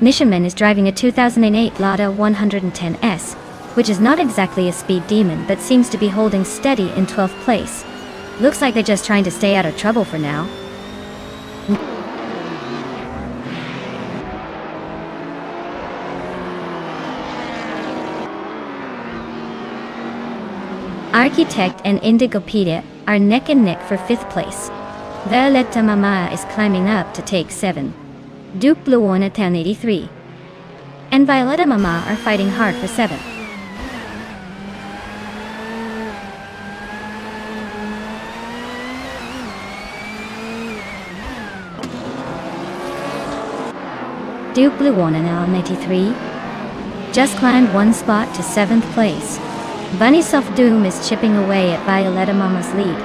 Mishaman is driving a 2008 Lada 110S, which is not exactly a speed demon but seems to be holding steady in 12th place. Looks like they're just trying to stay out of trouble for now. Architect and Indigopedia are neck and neck for 5th place. Violetta Mama is climbing up to take 7. Duke Blue 1083 and Violetta Mama are fighting hard for 7. Duke Blue 1083 just climbed one spot to 7th place. Bunny Soft Doom is chipping away at Violetta Mama's lead,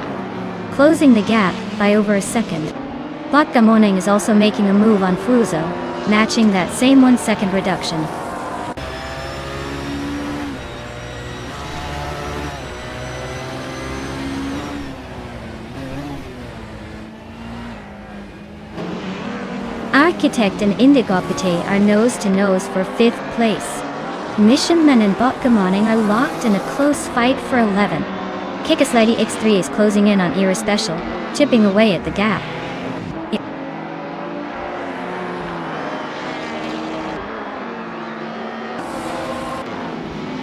closing the gap by over a second. Vodka Morning is also making a move on Fruzo, matching that same 1 second reduction. Architect and Indigopite are nose-to-nose for 5th place. Missionman and Botgamaning are locked in a close fight for 11. Kikaslady X3 is closing in on Era Special, chipping away at the gap.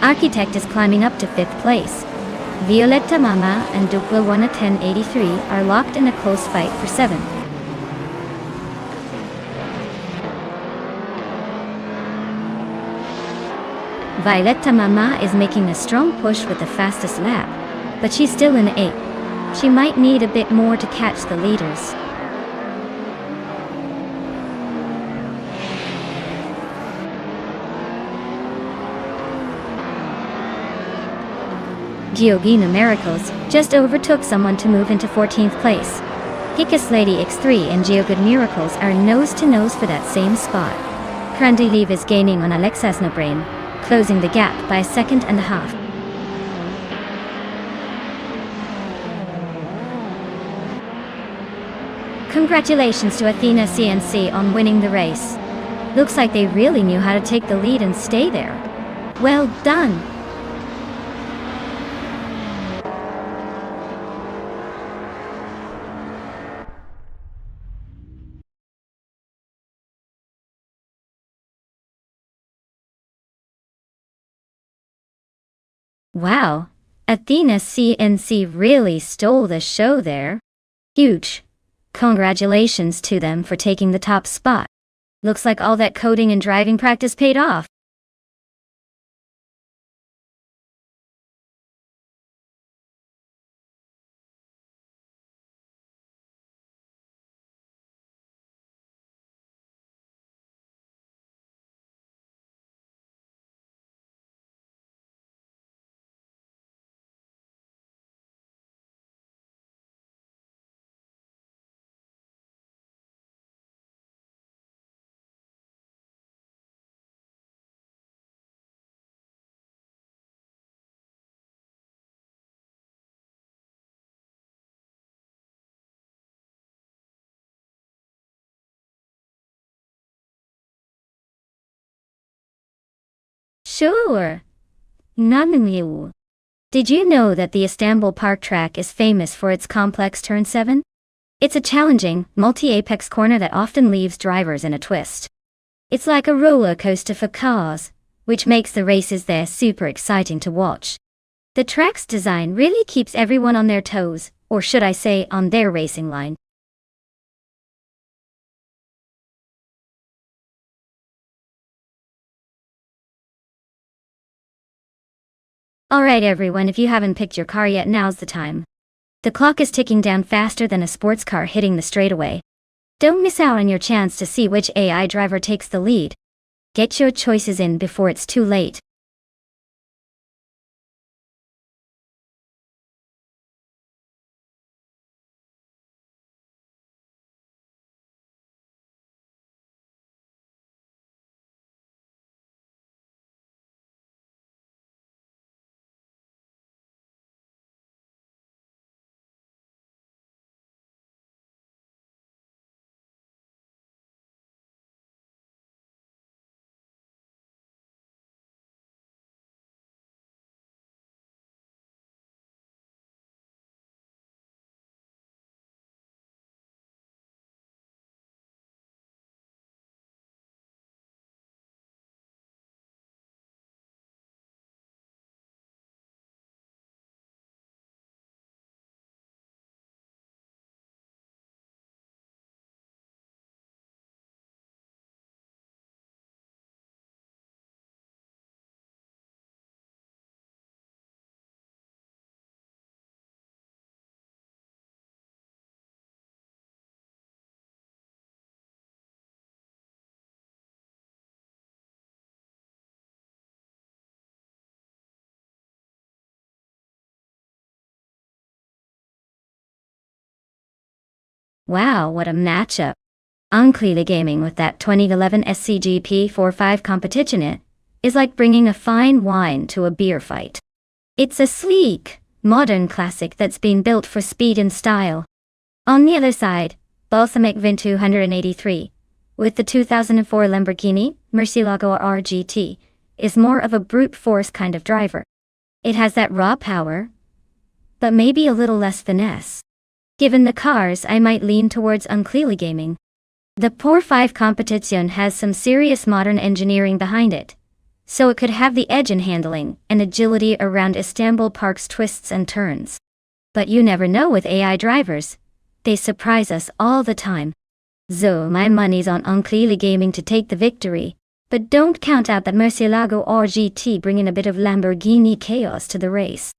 Architect is climbing up to 5th place. Violetta Mama and Dukwawana 1083 are locked in a close fight for 7th. Violetta Mama is making a strong push with the fastest lap, but she's still in 8th. She might need a bit more to catch the leaders. Geogina Miracles just overtook someone to move into 14th place. Kikaslady X3 and Geogood Miracles are nose-to-nose for that same spot. Krandiliv is gaining on Alexas Brain, closing the gap by a 1.5 seconds. Congratulations to Athena CNC on winning the race. Looks like they really knew how to take the lead and stay there. Well done! Wow, Athena CNC really stole the show there. Huge. Congratulations to them for taking the top spot. Looks like all that coding and driving practice paid off. Sure. Nanu. Did you know that the Istanbul Park track is famous for its complex turn 7? It's a challenging, multi-apex corner that often leaves drivers in a twist. It's like a roller coaster for cars, which makes the races there super exciting to watch. The track's design really keeps everyone on their toes, or should I say on their racing line. Alright everyone, if you haven't picked your car yet, now's the time. The clock is ticking down faster than a sports car hitting the straightaway. Don't miss out on your chance to see which AI driver takes the lead. Get your choices in before it's too late. Wow, what a matchup. Unclear Gaming with that 2011 SCGP 4-5 competition is like bringing a fine wine to a beer fight. It's a sleek, modern classic that's been built for speed and style. On the other side, Balsamic Vin 283 With the 2004 Lamborghini, Murcielago RGT is more of a brute force kind of driver. It has that raw power, but maybe a little less finesse. Given the cars, I might lean towards unclearly gaming. The Por 5 Competition has some serious modern engineering behind it, so it could have the edge in handling and agility around Istanbul Park's twists and turns. But you never know with AI drivers. They surprise us all the time. So my money's on unclearly gaming to take the victory, but don't count out that Murcielago RGT bringing a bit of Lamborghini chaos to the race.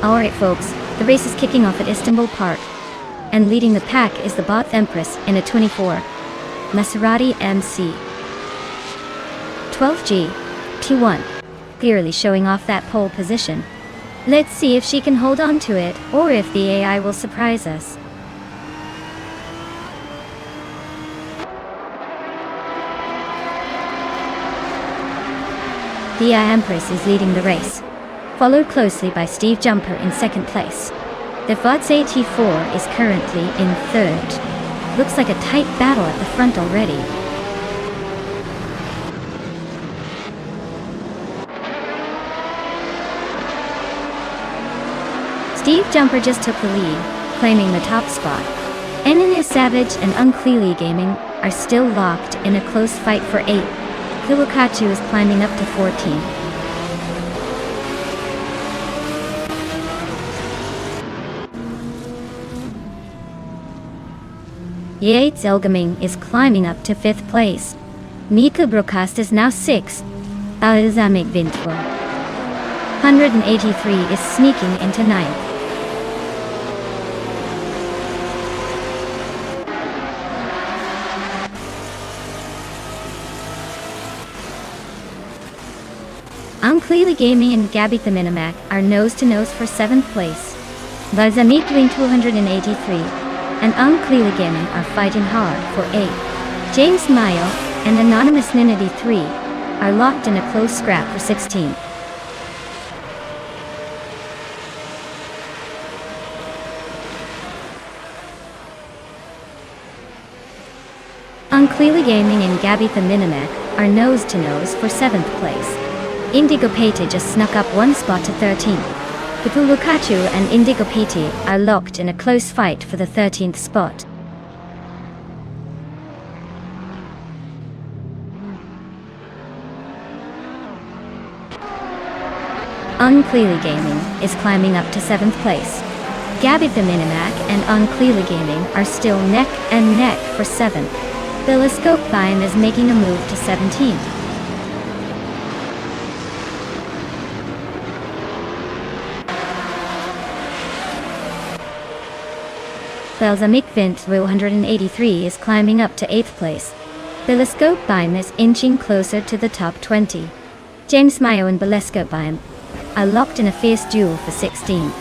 Alright folks, the race is kicking off at Istanbul Park, and leading the pack is the Bath Empress in a 24 Maserati MC 12G P1, clearly showing off that pole position. Let's see if she can hold on to it, or if the AI will surprise us. The Empress is leading the race, followed closely by Steve Jumper in second place. The Vauds 84 is currently in third. Looks like a tight battle at the front already. Steve Jumper just took the lead, claiming the top spot. NNS Savage and Unclearly Gaming are still locked in a close fight for 8. Kilukachu is climbing up to 14. Yates Elgaming is climbing up to 5th place. Mika Broadcast is now 6th. Alzamic Vintor 183 is sneaking into 9th. Unclearly Gaming and Gabby the Minimac are nose-to-nose for 7th place. Alzamic Wing 283 and Unclearly Gaming are fighting hard for 8th. James Mayo and Anonymous Ninity 3 are locked in a close scrap for 16. Unclearly Gaming and Gabby the Minimac are nose-to-nose for 7th place. Indigo Pate just snuck up one spot to 13th. Kipulukachu and Indigo Pate are locked in a close fight for the 13th spot. Unclearly Gaming is climbing up to 7th place. Gabby the Minimac and Unclearly Gaming are still neck and neck for 7th. Billiscope Bime is making a move to 17th. Belzamic Vint 183 is climbing up to 8th place. Billiscope Bime is inching closer to the top 20. James Mayo and Billiscope Bime are locked in a fierce duel for 16.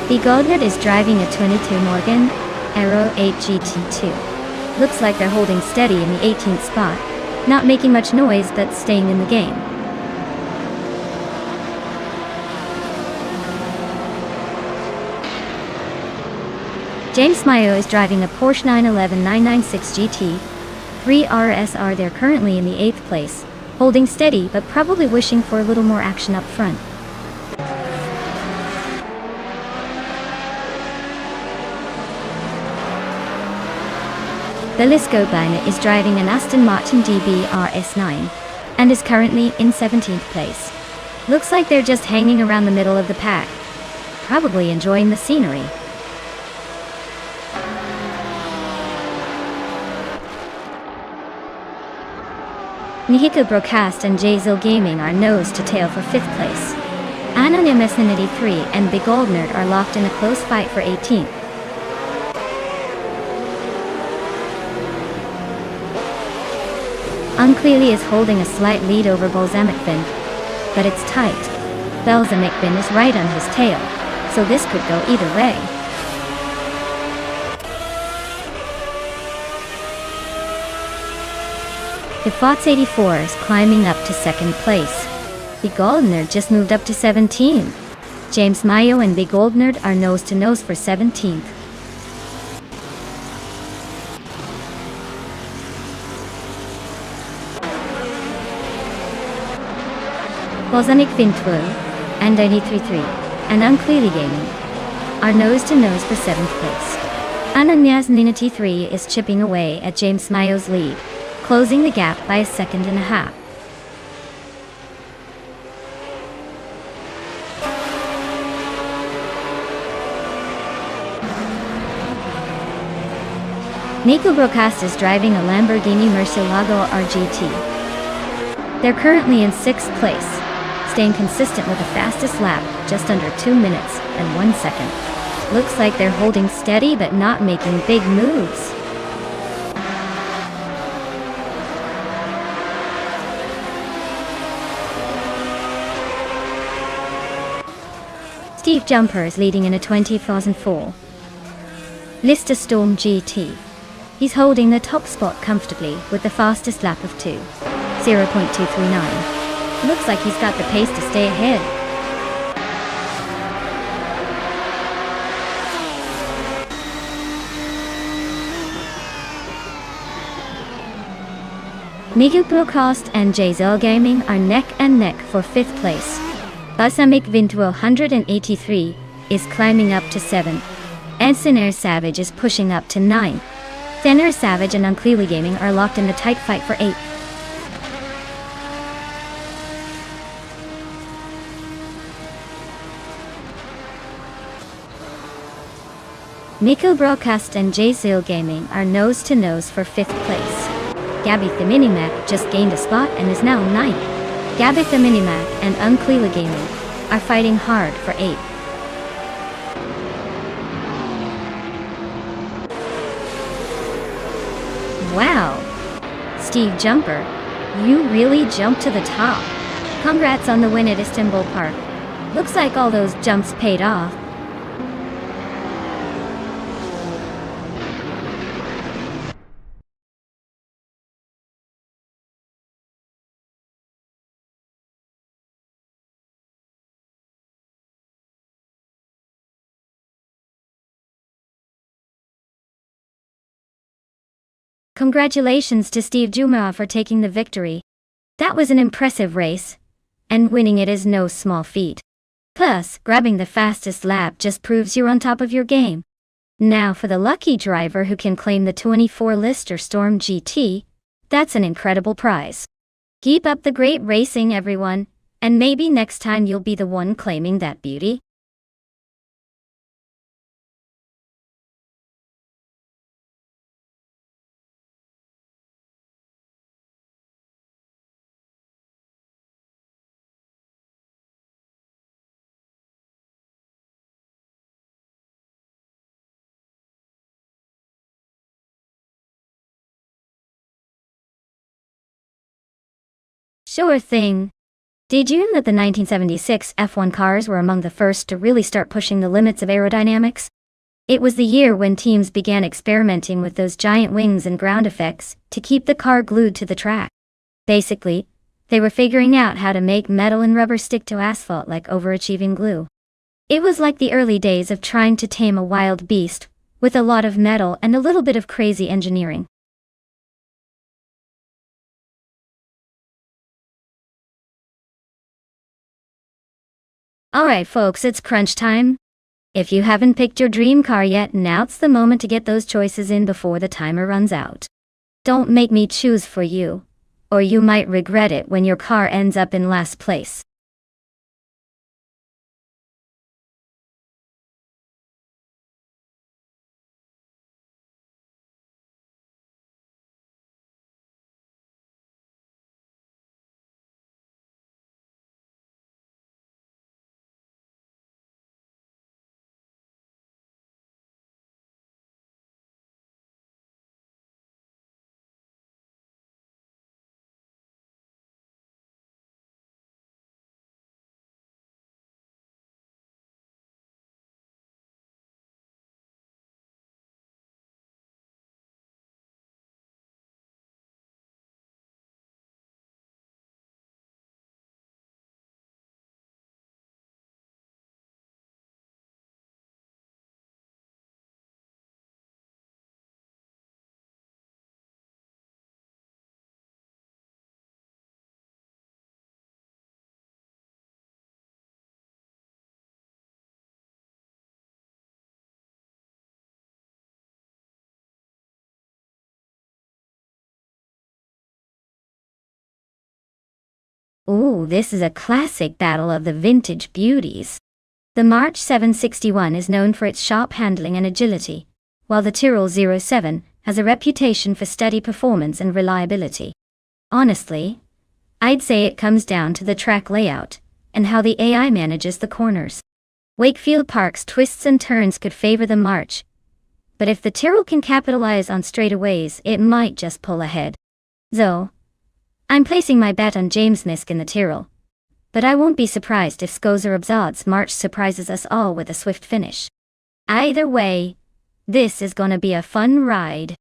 The Goldnet is driving a 22 Morgan Aero 8 GT2. Looks like they're holding steady in the 18th spot, not making much noise but staying in the game. James Mayo is driving a Porsche 911 996 GT 3 RSR. They're currently in the 8th place, holding steady but probably wishing for a little more action up front. Velisco Biner is driving an Aston Martin DB RS9 and is currently in 17th place. Looks like they're just hanging around the middle of the pack, probably enjoying the scenery. Nihiko Broadcast and Jzil Gaming are nose to tail for 5th place. Anonymous S93 and Big Old Nerd are locked in a close fight for 18th. Unclearly is holding a slight lead over Balsamicvin, but it's tight. Balsamicvin is right on his tail, so this could go either way. The Fox 84 is climbing up to 2nd place. The Goldner just moved up to 17th. James Mayo and Big Old Nerd are nose to nose for 17th. Balsamicvin 12 and 933 and Unclearly Gaming are nose to nose for 7th place. Ananyas Ninity 3 is chipping away at James Mayo's lead, closing the gap by 1.5 seconds. Nico Broadcast is driving a Lamborghini Murcielago RGT. They're currently in 6th place, staying consistent with the fastest lap, just under 2 minutes and 1 second. Looks like they're holding steady but not making big moves. Steve Jumper is leading in a 2004 Lister Storm GT. He's holding the top spot comfortably with the fastest lap of 0.239. Looks like he's got the pace to stay ahead. Nico Broadcast and Jzil Gaming are neck and neck for 5th place. Balsamicvin 183 is climbing up to 7th. Ensign Savage is pushing up to 9th. Thinner Savage and Unclearly Gaming are locked in a tight fight for 8th. Nico Broadcast and Jzil Gaming are nose to nose for 5th place. Gabby the Minimac just gained a spot and is now 9th. Gabby the Minimac and Unclearly Gaming are fighting hard for 8th. Wow! Steve Jumper, you really jumped to the top. Congrats on the win at Istanbul Park. Looks like all those jumps paid off. Congratulations to Steve Jumper for taking the victory. That was an impressive race, and winning it is no small feat. Plus, grabbing the fastest lap just proves you're on top of your game. Now for the lucky driver who can claim the 24 Lister Storm GT, that's an incredible prize. Keep up the great racing, everyone, and maybe next time you'll be the one claiming that beauty. Sure thing. Did you know that the 1976 F1 cars were among the first to really start pushing the limits of aerodynamics? It was the year when teams began experimenting with those giant wings and ground effects to keep the car glued to the track. Basically, they were figuring out how to make metal and rubber stick to asphalt like overachieving glue. It was like the early days of trying to tame a wild beast, with a lot of metal and a little bit of crazy engineering. Alright folks, it's crunch time. If you haven't picked your dream car yet, now's the moment to get those choices in before the timer runs out. Don't make me choose for you, or you might regret it when your car ends up in last place. Ooh, this is a classic battle of the vintage beauties. The March 761 is known for its sharp handling and agility, while the Tyrrell 07 has a reputation for steady performance and reliability. Honestly, I'd say it comes down to the track layout and how the AI manages the corners. Wakefield Park's twists and turns could favor the March, but if the Tyrrell can capitalize on straightaways, it might just pull ahead. Though, I'm placing my bet on James Nisk in the Tyrrell, but I won't be surprised if Skozerobzod's March surprises us all with a swift finish. Either way, this is gonna be a fun ride.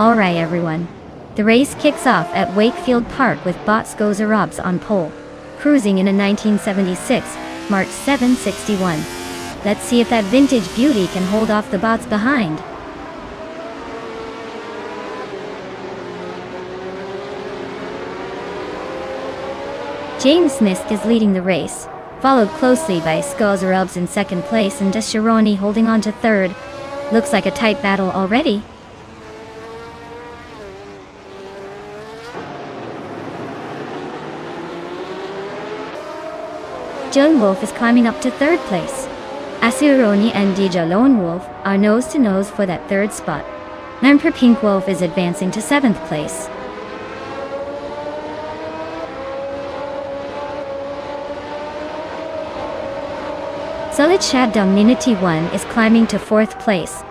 Alright everyone, the race kicks off at Wakefield Park with Skozerobz on pole, cruising in a 1976 March 761. Let's see if that vintage beauty can hold off the bots behind. James Nisk is leading the race, followed closely by Skozerobz in second place and Descheroni holding on to third. Looks like a tight battle already. Joan Wolf is climbing up to third place, Asuroni and Dija Lone Wolf are nose-to-nose for that third spot. Emperor Pink Wolf is advancing to 7th place. Solid Chad Dominity 1 is climbing to 4th place.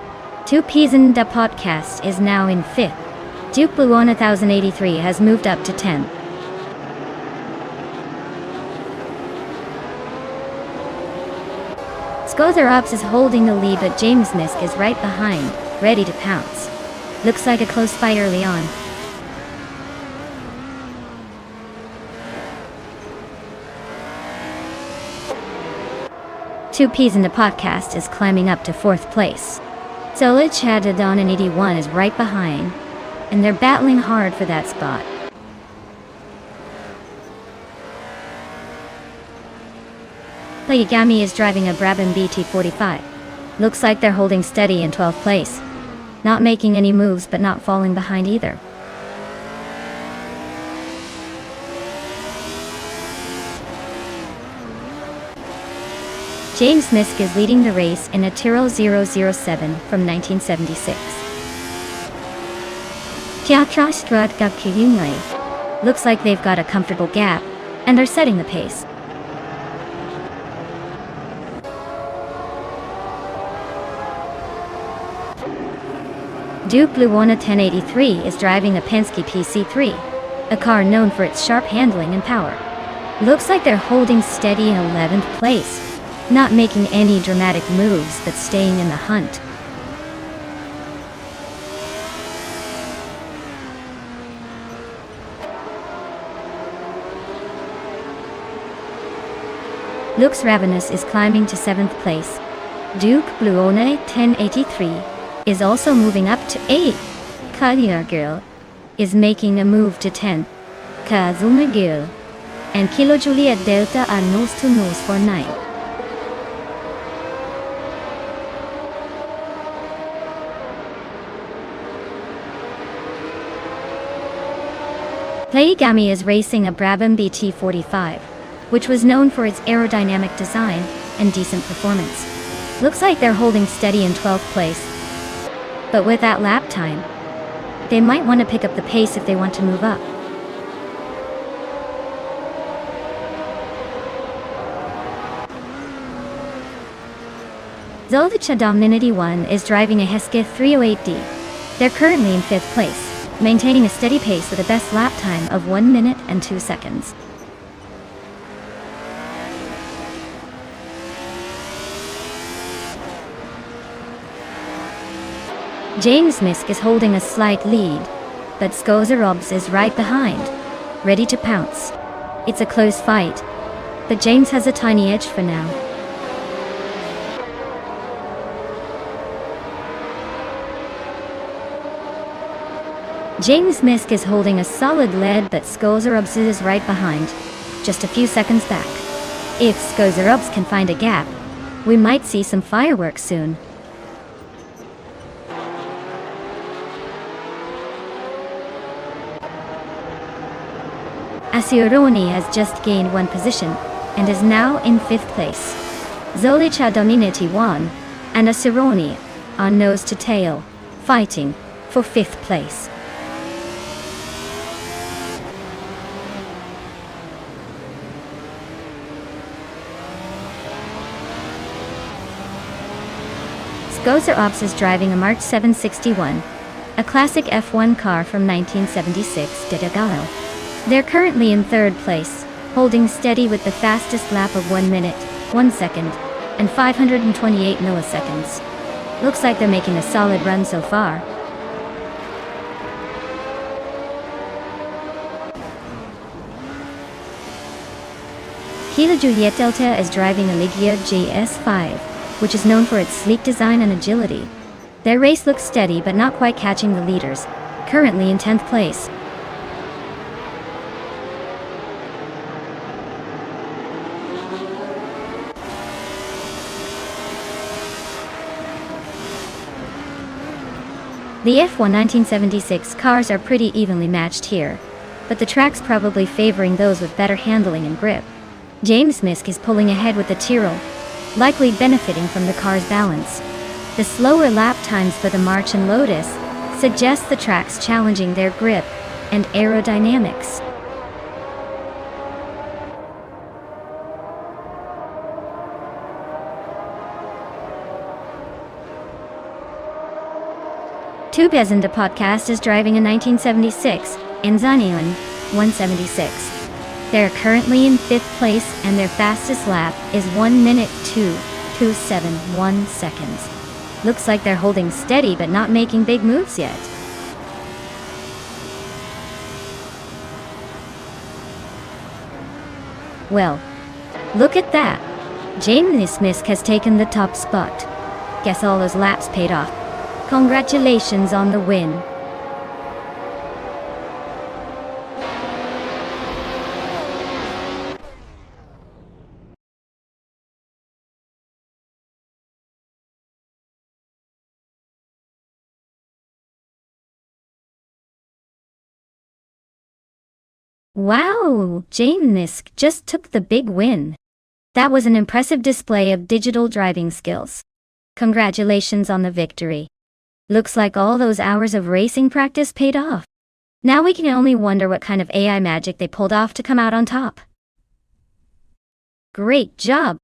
Two Peason Da Podcast is now in 5th. Duke Blue 1083 has moved up to 10th. Scotherops is holding the lead, but James Misk is right behind, ready to pounce. Looks like a close fight early on. Two Peas in the Podcast is climbing up to 4th place. Solid Chadadon and 81 is right behind, and they're battling hard for that spot. Playigami is driving a Brabham BT45. Looks like they're holding steady in 12th place. Not making any moves, but not falling behind either. James Misk is leading the race in a Tyrrell 007 from 1976. Tiatra Strut Gakiyunle. Looks like they've got a comfortable gap, and are setting the pace. Duke Blue 1083 is driving a Penske PC3, a car known for its sharp handling and power. Looks like they're holding steady in 11th place. Not making any dramatic moves, but staying in the hunt. Lux Ravenous is climbing to 7th place. Duke Bluone 1083 is also moving up to 8th. Kalia Girl is making a move to 10th. Kazuma Girl and Kilo Juliet Delta are nose to nose for 9th. Playigami is racing a Brabham BT45, which was known for its aerodynamic design and decent performance. Looks like they're holding steady in 12th place. But with that lap time, they might want to pick up the pace if they want to move up. Zoldicha Dominity 1 is driving a Hesketh 308D. They're currently in 5th place, maintaining a steady pace with a best lap time of 1 minute and 2 seconds. James Misk is holding a slight lead, but Skozerobs is right behind, ready to pounce. It's a close fight, but James has a tiny edge for now. James Misk is holding a solid lead, but Skozerobs is right behind, just a few seconds back. If Skozerobs can find a gap, we might see some fireworks soon. Asuroni has just gained 1 position, and is now in 5th place. Zolicha Dominity 1 and Asuroni are nose to tail, fighting for 5th place. Skozerobs is driving a March 761, a classic F1 car from 1976 Dedagano. They're currently in 3rd place, holding steady with the fastest lap of 1 minute, 1 second, and 528 milliseconds. Looks like they're making a solid run so far. Kilo Juliet Delta is driving a Ligia GS5, which is known for its sleek design and agility. Their race looks steady but not quite catching the leaders, currently in 10th place. The F1 1976 cars are pretty evenly matched here, but the track's probably favoring those with better handling and grip. James Misk is pulling ahead with the Tyrrell, likely benefiting from the car's balance. The slower lap times for the March and Lotus suggest the track's challenging their grip and aerodynamics. Tubezende podcast is driving a 1976 Enzanian 176. They're currently in 5th place and their fastest lap is 1 minute 2.271 seconds. Looks like they're holding steady but not making big moves yet. Well, look at that. Jaden Smith has taken the top spot. Guess all those laps paid off. Congratulations on the win. Wow, Jaden just took the big win. That was an impressive display of digital driving skills. Congratulations on the victory. Looks like all those hours of racing practice paid off. Now we can only wonder what kind of AI magic they pulled off to come out on top. Great job!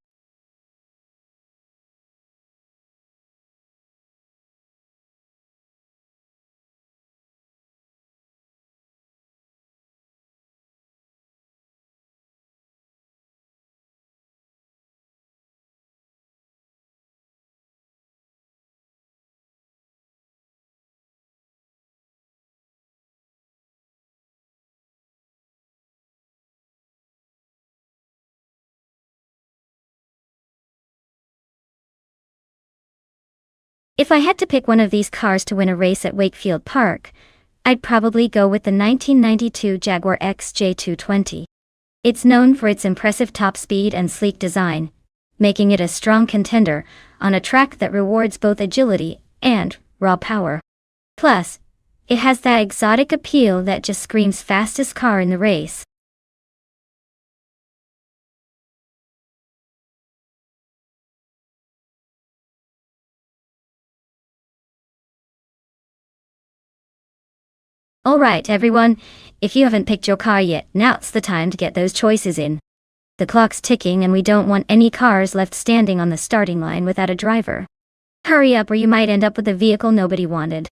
If I had to pick one of these cars to win a race at Wakefield Park, I'd probably go with the 1992 Jaguar XJ220. It's known for its impressive top speed and sleek design, making it a strong contender on a track that rewards both agility and raw power. Plus, it has that exotic appeal that just screams fastest car in the race. Alright everyone, if you haven't picked your car yet, now's the time to get those choices in. The clock's ticking and we don't want any cars left standing on the starting line without a driver. Hurry up or you might end up with a vehicle nobody wanted.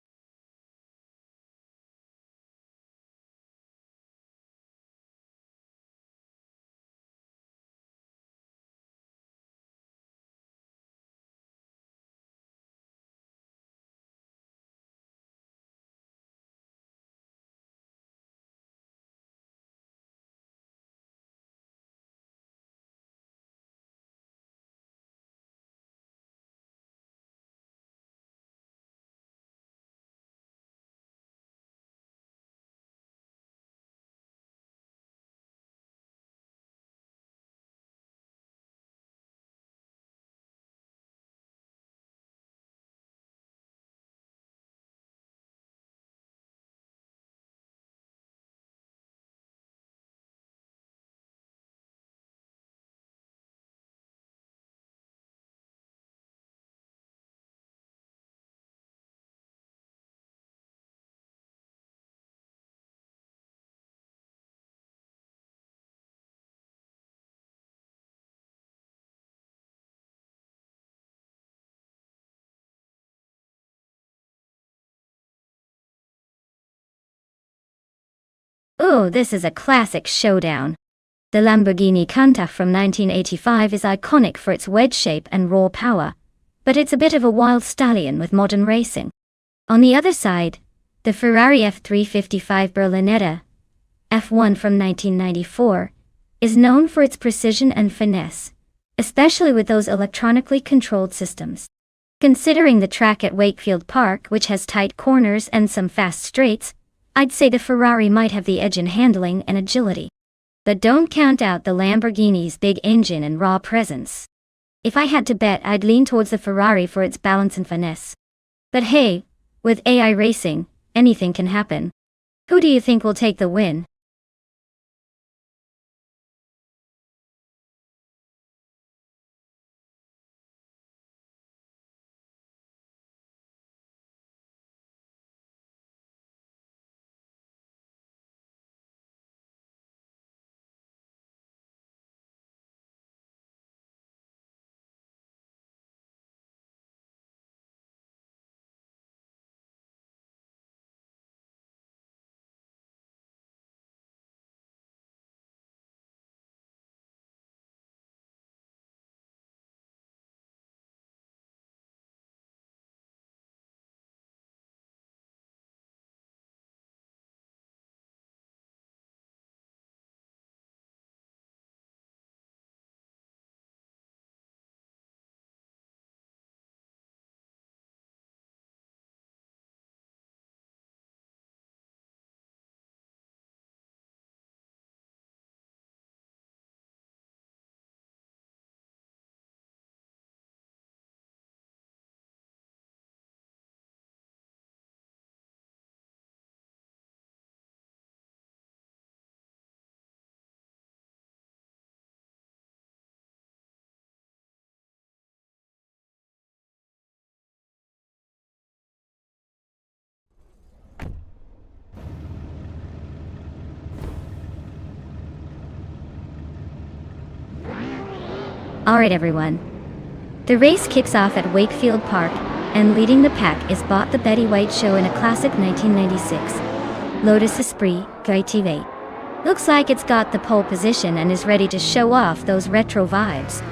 Oh, this is a classic showdown. The Lamborghini Countach from 1985 is iconic for its wedge shape and raw power, but it's a bit of a wild stallion with modern racing. On the other side, the Ferrari F355 Berlinetta, F1 from 1994, is known for its precision and finesse, especially with those electronically controlled systems. Considering the track at Wakefield Park, which has tight corners and some fast straights, I'd say the Ferrari might have the edge in handling and agility. But don't count out the Lamborghini's big engine and raw presence. If I had to bet, I'd lean towards the Ferrari for its balance and finesse. But hey, with AI racing, anything can happen. Who do you think will take the win? Alright everyone. The race kicks off at Wakefield Park, and leading the pack is Bought the Betty White Show in a classic 1996 Lotus Esprit Creative. Looks like it's got the pole position and is ready to show off those retro vibes.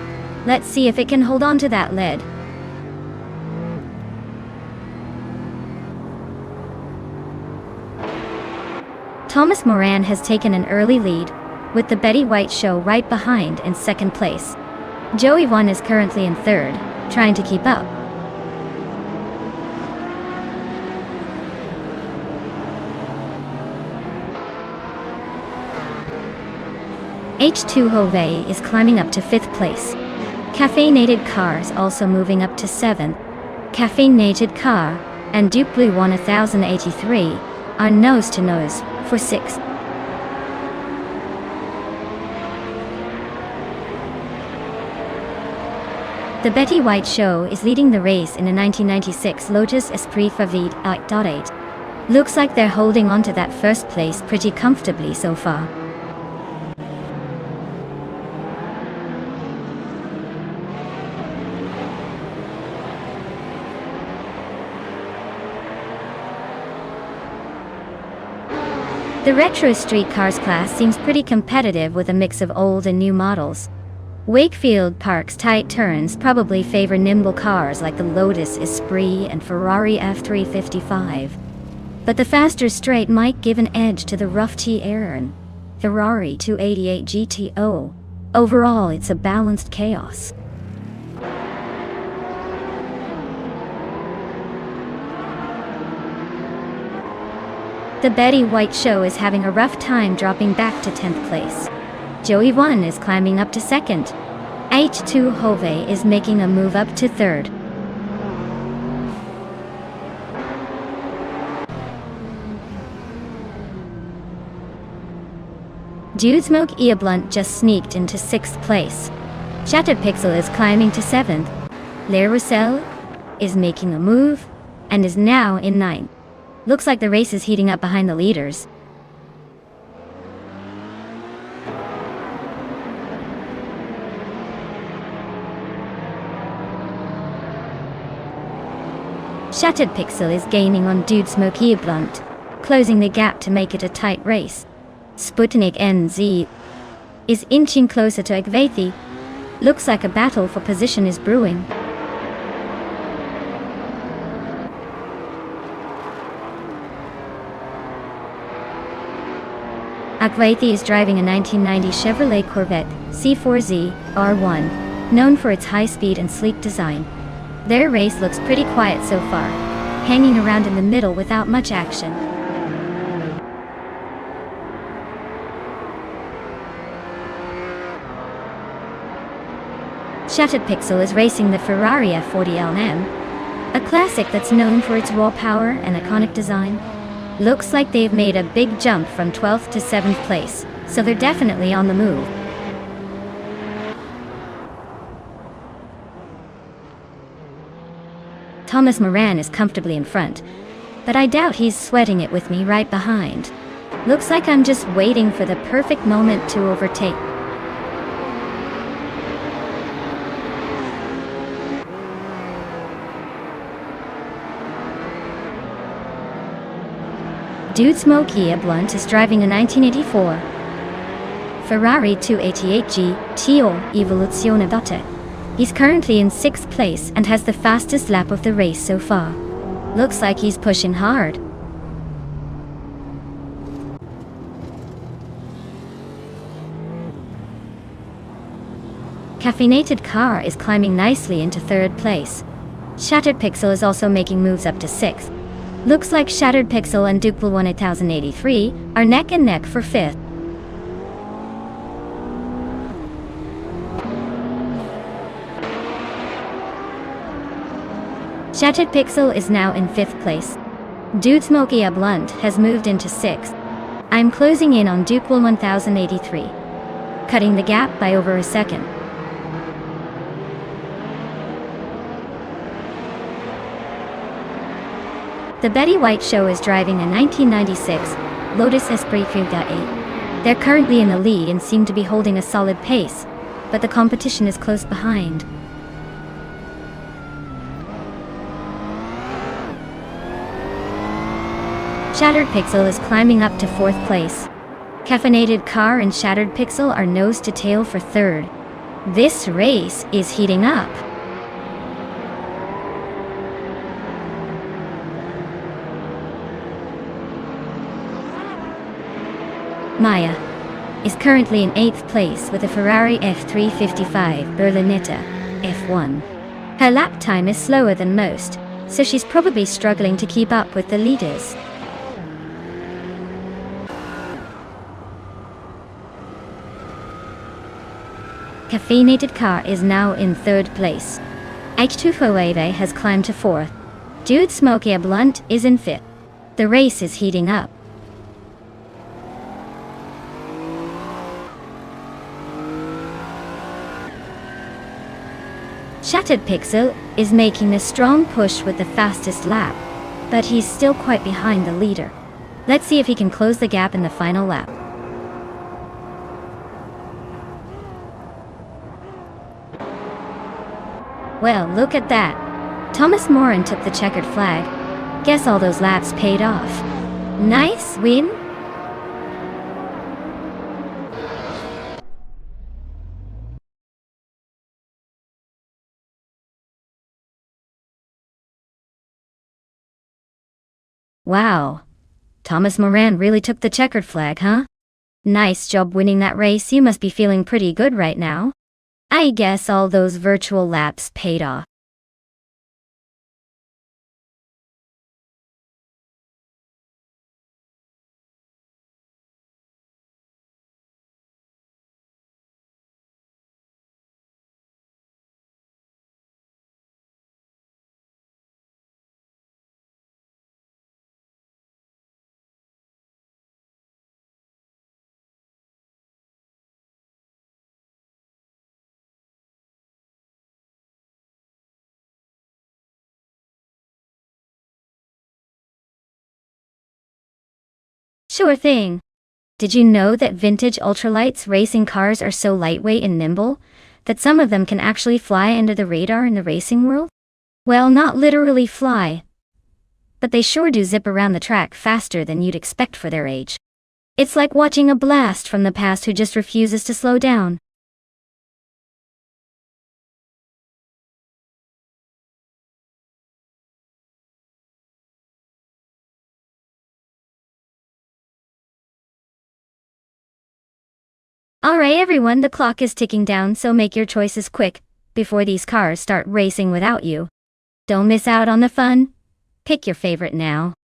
Let's see if it can hold on to that lead. Thomas Moran has taken an early lead, with the Betty White Show right behind in second place. Joey 1 is currently in third, trying to keep up. H2 Hove is climbing up to 5th place. Caffeinated Car is also moving up to 7th. Caffeinated Car and Duke Blue 1083 are nose to nose for 6th. The Betty White Show is leading the race in a 1996 Lotus Esprit Favide 8.8. Looks like they're holding on to that first place pretty comfortably so far. The retro street cars class seems pretty competitive with a mix of old and new models. Wakefield Park's tight turns probably favor nimble cars like the Lotus Esprit and Ferrari F355. But the faster straight might give an edge to the rough T-Aron, Ferrari 288 GTO. Overall, it's a balanced chaos. The Betty White Show is having a rough time dropping back to 10th place. Joey 1 is climbing up to 2nd. H2 Hove is making a move up to 3rd. Dude Smoke Ea Blunt just sneaked into 6th place. Shattered Pixel is climbing to 7th. Lair Russell is making a move and is now in 9th. Looks like the race is heating up behind the leaders. Shattered Pixel is gaining on Dude Smoke Ea Blunt, closing the gap to make it a tight race. Sputnik NZ is inching closer to Agvethi. Looks like a battle for position is brewing. Agvethi is driving a 1990 Chevrolet Corvette C4Z R1, known for its high speed and sleek design. Their race looks pretty quiet so far, hanging around in the middle without much action. Shattered Pixel is racing the Ferrari F40LM, a classic that's known for its raw power and iconic design. Looks like they've made a big jump from 12th to 7th place, so they're definitely on the move. Thomas Moran is comfortably in front, but I doubt he's sweating it with me right behind. Looks like I'm just waiting for the perfect moment to overtake. Dude Smoke Ea Blunt is driving a 1984 Ferrari 288G Tio Evoluzione Dotte. He's currently in 6th place and has the fastest lap of the race so far. Looks like he's pushing hard. Caffeinated Car is climbing nicely into 3rd place. Shattered Pixel is also making moves up to 6th. Looks like Shattered Pixel and Duke Blue 1083 are neck and neck for 5th. Shattered Pixel is now in 5th place. Dude Smoke Ea Blunt has moved into 6th. I'm closing in on Duke Blue 1083, cutting the gap by over a second. The Betty White Show is driving a 1996 Lotus Esprit 8. They're currently in the lead and seem to be holding a solid pace. but the competition is close behind. Shattered Pixel is climbing up to 4th place. Caffeinated Car and Shattered Pixel are nose to tail for 3rd. This race is heating up. Maya is currently in 8th place with a Ferrari F355 Berlinetta F1. Her lap time is slower than most, so she's probably struggling to keep up with the leaders. Caffeinated Car is now in 3rd place. H2 Huawei has climbed to 4th. Dude Smokey a Blunt is in 5th. The race is heating up. Shattered Pixel is making a strong push with the fastest lap, but he's still quite behind the leader. Let's see if he can close the gap in the final lap. Well, look at that. Thomas Moran took the checkered flag. Guess all those laps paid off. Nice win. Wow. Thomas Moran really took the checkered flag, huh? Nice job winning that race. You must be feeling pretty good right now. I guess all those virtual laps paid off. Sure thing. Did you know that vintage ultralights racing cars are so lightweight and nimble that some of them can actually fly under the radar in the racing world? Well, not literally fly, but they sure do zip around the track faster than you'd expect for their age. It's like watching a blast from the past who just refuses to slow down. Alright everyone, the clock is ticking down, so make your choices quick, before these cars start racing without you. Don't miss out on the fun. Pick your favorite now.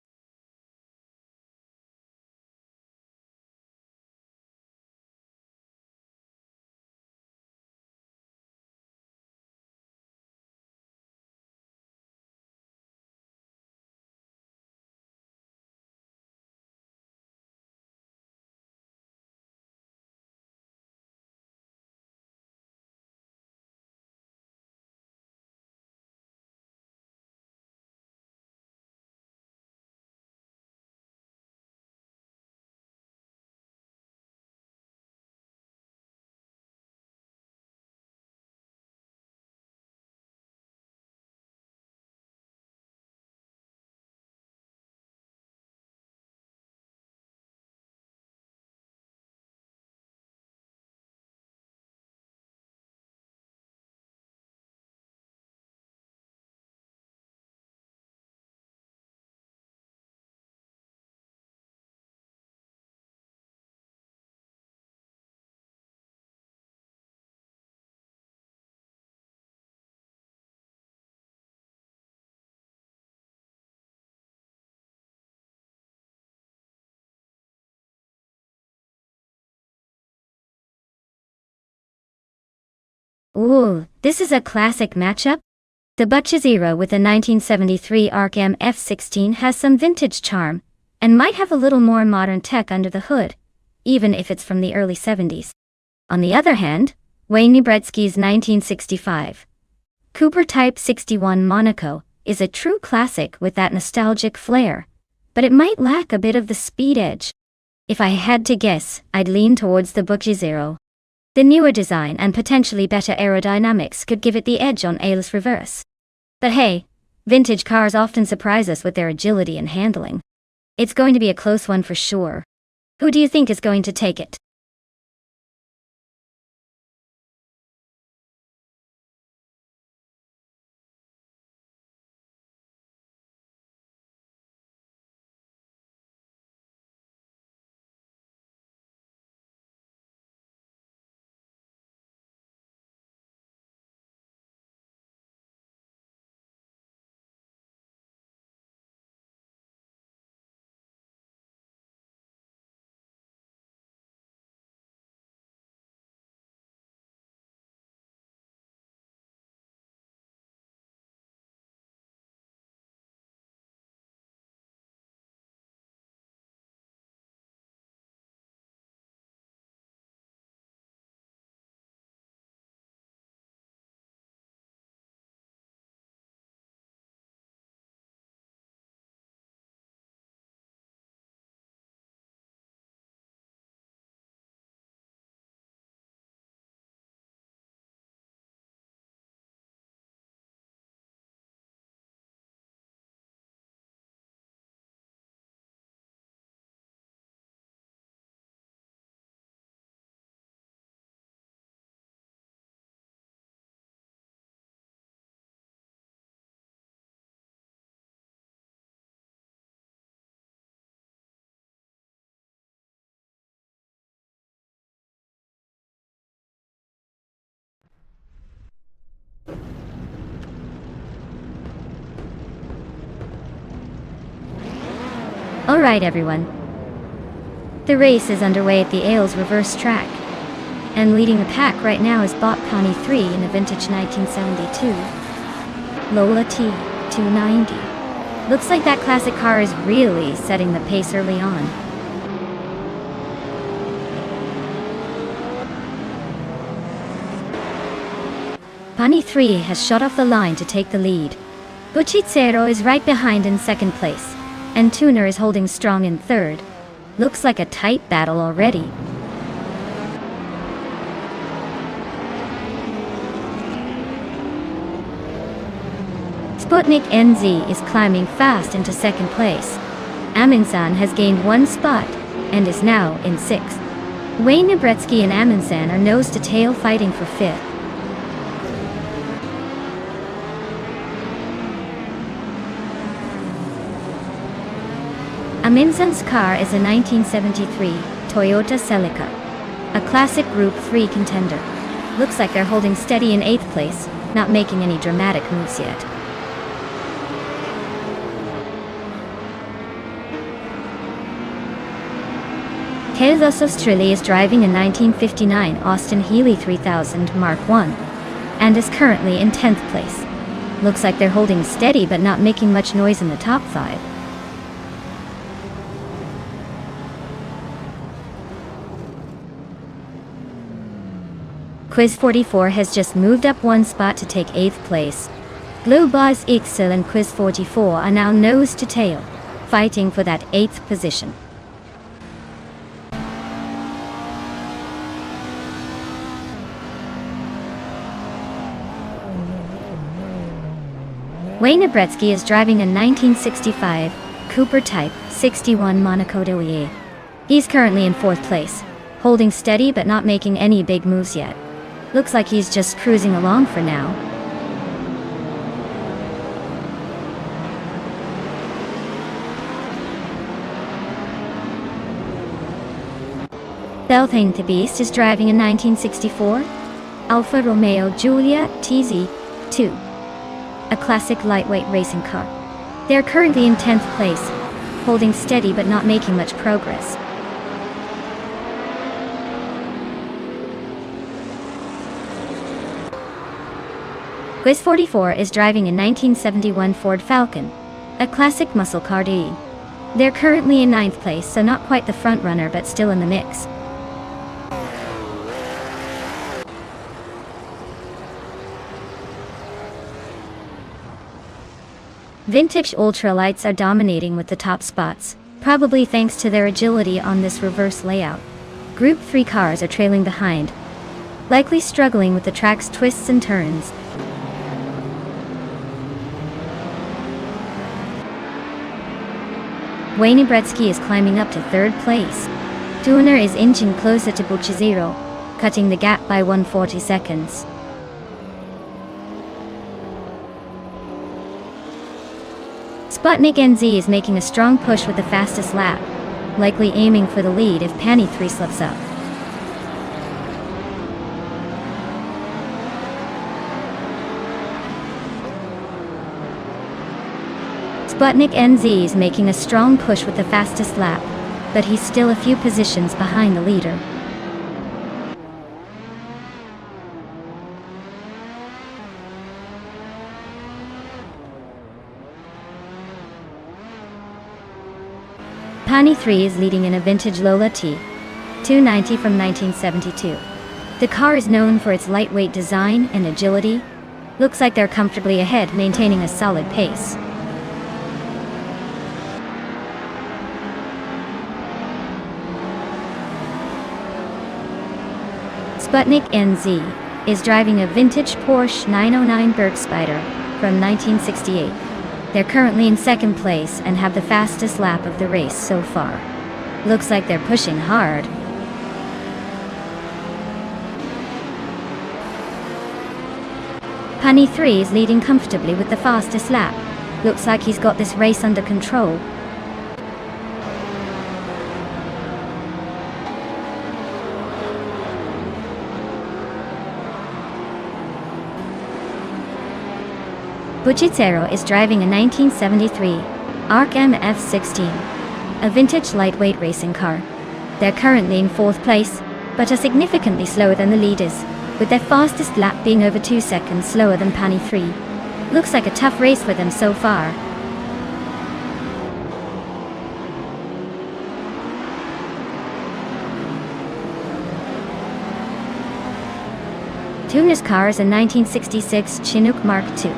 Ooh, this is a classic matchup. The Butchazero with the 1973 Arc-M F16 has some vintage charm, and might have a little more modern tech under the hood, even if it's from the early 70s. On the other hand, Wayne Gretzky's 1965 Cooper Type 61 Monaco is a true classic with that nostalgic flair, but it might lack a bit of the speed edge. If I had to guess, I'd lean towards the Butchazero. The newer design and potentially better aerodynamics could give it the edge on airless reverse. But hey, vintage cars often surprise us with their agility and handling. It's going to be a close one for sure. Who do you think is going to take it? Alright everyone. The race is underway at the Ailes reverse track. And leading the pack right now is Bot Connie 3 in a vintage 1972 Lola T290. Looks like that classic car is really setting the pace early on. Connie 3 has shot off the line to take the lead. Buchicero is right behind in second place, and Tuner is holding strong in third. Looks like a tight battle already. Sputnik NZ is climbing fast into second place. Amundsen has gained 1 spot and is now in 6th. Wayne Nebretsky and Amundsen are nose to tail fighting for 5th. Amundsen's car is a 1973 Toyota Celica, a classic Group 3 contender. Looks like they're holding steady in 8th place, not making any dramatic moves yet. Kelvas Australia is driving a 1959 Austin Healey 3000 Mark I, and is currently in 10th place. Looks like they're holding steady but not making much noise in the top 5. Quiz 44 has just moved up 1 spot to take 8th place. Globaz Ixel and Quiz 44 are now nose to tail, fighting for that 8th position. Wayne Nebretsky is driving a 1965 Cooper Type 61 Monaco de. He's currently in 4th place, holding steady but not making any big moves yet. Looks like he's just cruising along for now. Belthane the Beast is driving a 1964 Alfa Romeo Giulia TZ2, a classic lightweight racing car. They're currently in 10th place, holding steady but not making much progress. Quiz 44 is driving a 1971 Ford Falcon, a classic muscle car. They're currently in 9th place, so not quite the front runner but still in the mix. Vintage ultralights are dominating with the top spots, probably thanks to their agility on this reverse layout. Group 3 cars are trailing behind, likely struggling with the track's twists and turns. Wayne Gretzky is climbing up to third place. Turner is inching closer to Buchizero, cutting the gap by 140 seconds. Sputnik NZ is making a strong push with the fastest lap, likely aiming for the lead if Pani 3 slips up. Sputnik NZ is making a strong push with the fastest lap, but he's still a few positions behind the leader. Pani 3 is leading in a vintage Lola T 290 from 1972. The car is known for its lightweight design and agility. Looks like they're comfortably ahead, maintaining a solid pace. Sputnik NZ is driving a vintage Porsche 909 Bergspider from 1968. They're currently in second place and have the fastest lap of the race so far. Looks like they're pushing hard. Pani 3 is leading comfortably with the fastest lap. Looks like he's got this race under control. Buchizero is driving a 1973 ARC MF16, a vintage lightweight racing car. They're currently in fourth place, but are significantly slower than the leaders, with their fastest lap being over 2 seconds slower than Pani 3. Looks like a tough race for them so far. Turner's car is a 1966 Chinook Mark II.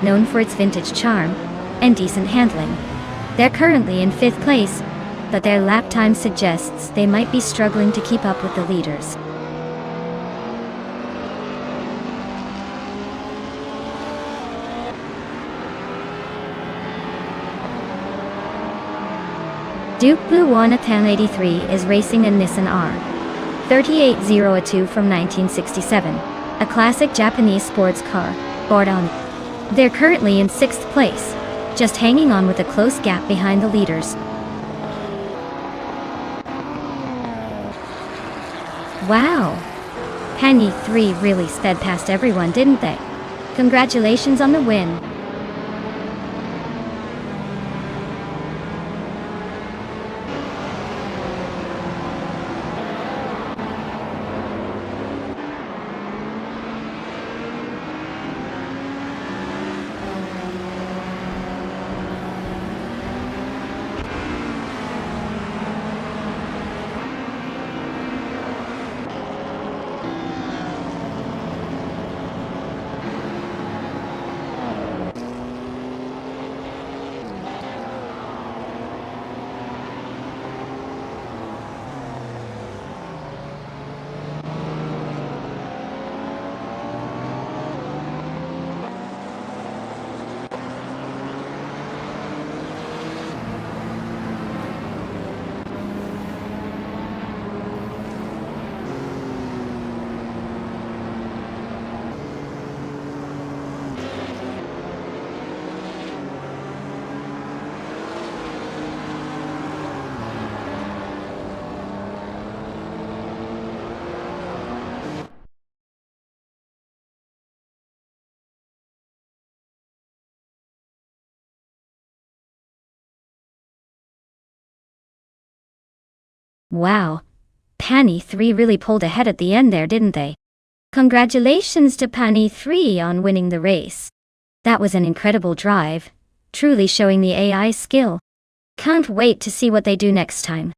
Known for its vintage charm and decent handling. They're currently in fifth place, but their lap time suggests they might be struggling to keep up with the leaders. Duke Blue One 1083 is racing a Nissan R 3802 from 1967, a classic Japanese sports car, board on. They're currently in sixth place, just hanging on with a close gap behind the leaders. Wow! Pani 3 really sped past everyone, didn't they? Congratulations on the win! Wow, Pani 3 really pulled ahead at the end there, didn't they? Congratulations to Pani 3 on winning the race. That was an incredible drive, truly showing the AI's skill. Can't wait to see what they do next time.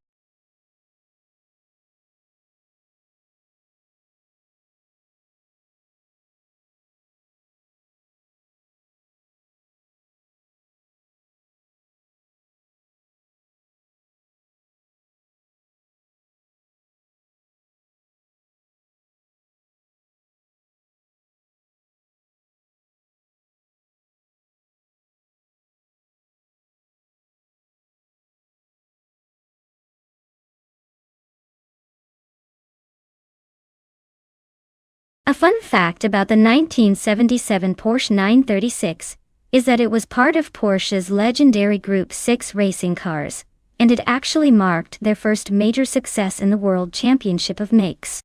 A fun fact about the 1977 Porsche 936 is that it was part of Porsche's legendary Group 6 racing cars, and it actually marked their first major success in the World Championship of Makes.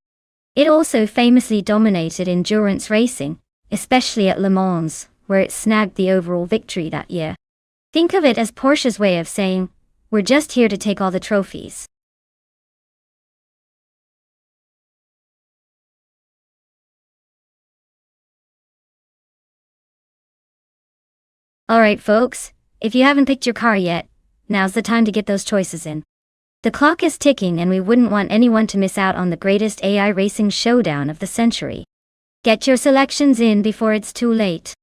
It also famously dominated endurance racing, especially at Le Mans, where it snagged the overall victory that year. Think of it as Porsche's way of saying, "We're just here to take all the trophies." Alright folks, if you haven't picked your car yet, now's the time to get those choices in. The clock is ticking and we wouldn't want anyone to miss out on the greatest AI racing showdown of the century. Get your selections in before it's too late.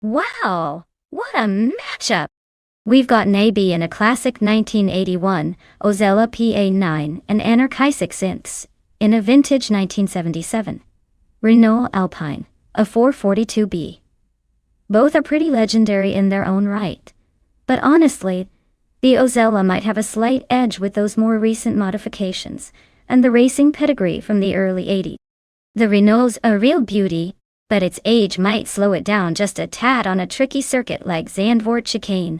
Wow, what a matchup! We've got an AB in a classic 1981 Ozella PA9 and Anarchisic synths in a vintage 1977 Renault Alpine, a 442B. Both are pretty legendary in their own right. But honestly, the Ozella might have a slight edge with those more recent modifications and the racing pedigree from the early 80s. The Renault's a real beauty, but its age might slow it down just a tad on a tricky circuit like Zandvoort chicane.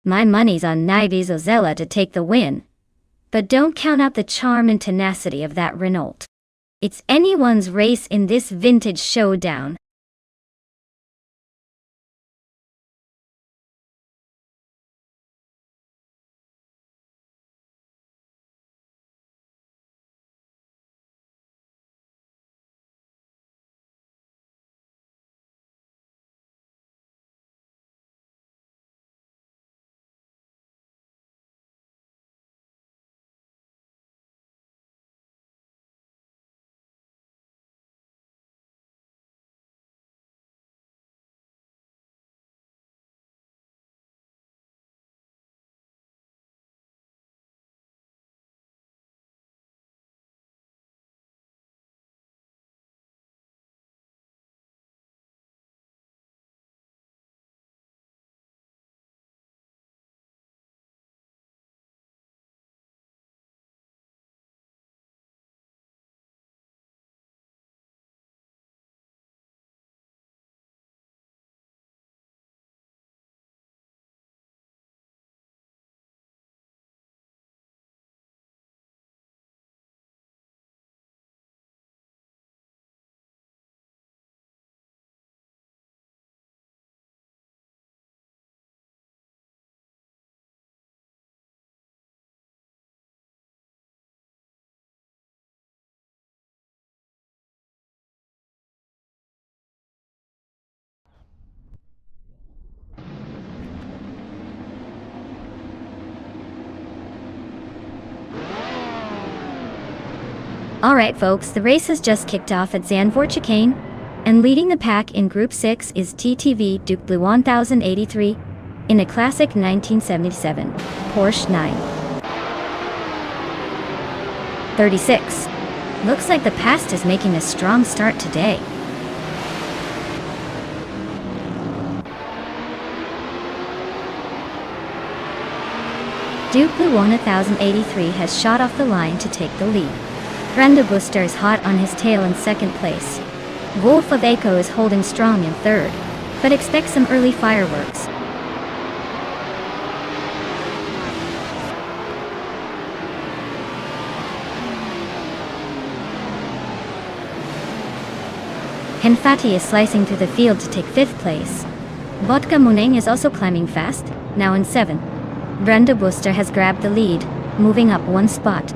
My money's on Nibes Ozella to take the win. But don't count out the charm and tenacity of that Renault. It's anyone's race in this vintage showdown. Alright folks, the race has just kicked off at Zandvoort chicane, and leading the pack in Group 6 is TTV Duke Blue 1083 in a classic 1977 Porsche 936. Looks like the past is making a strong start today. Duke Blue 1083 has shot off the line to take the lead. Brenda Buster is hot on his tail in second place. Wolf of Echo is holding strong in third, but expect some early fireworks. Henfati is slicing through the field to take 5th place. Vodka Muneng is also climbing fast, now in 7th. Brenda Booster has grabbed the lead, moving up 1 spot.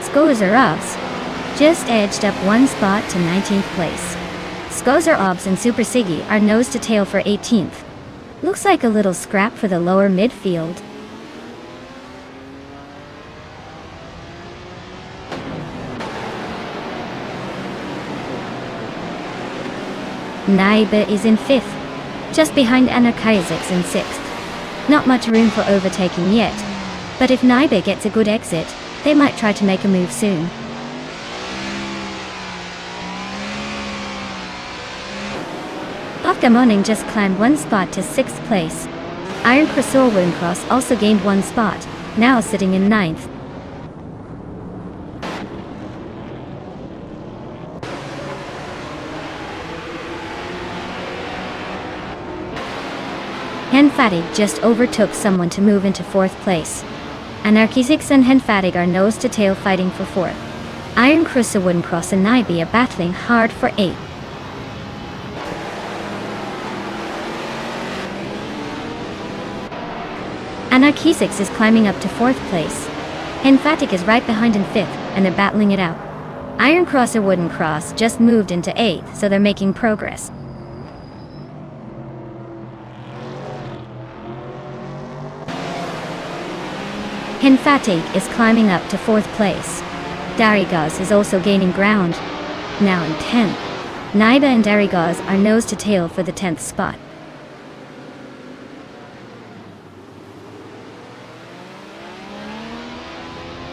Skozer Obs just edged up 1 spot to 19th place. Skozer Obs and Super Siggy are nose to tail for 18th. Looks like a little scrap for the lower midfield. Naiba is in 5th, just behind Anna Kajasics in 6th. Not much room for overtaking yet, but if Naiba gets a good exit, they might try to make a move soon. Vodka Moning just climbed 1 spot to 6th place. Iron Crossoir Woodencross also gained 1 spot, now sitting in 9th. Henfatig just overtook someone to move into 4th place. Anarchisix and Henfatig are nose to tail fighting for 4th. Iron Crossoir Woodencross and Naibi are battling hard for 8th. Anarchisix is climbing up to 4th place. Henfatig is right behind in 5th, and they're battling it out. Iron Crossoir Woodencross just moved into 8th, so they're making progress. Henfatig is climbing up to 4th place. Darigaz is also gaining ground, now in 10th. Naiba and Darigaz are nose to tail for the 10th spot.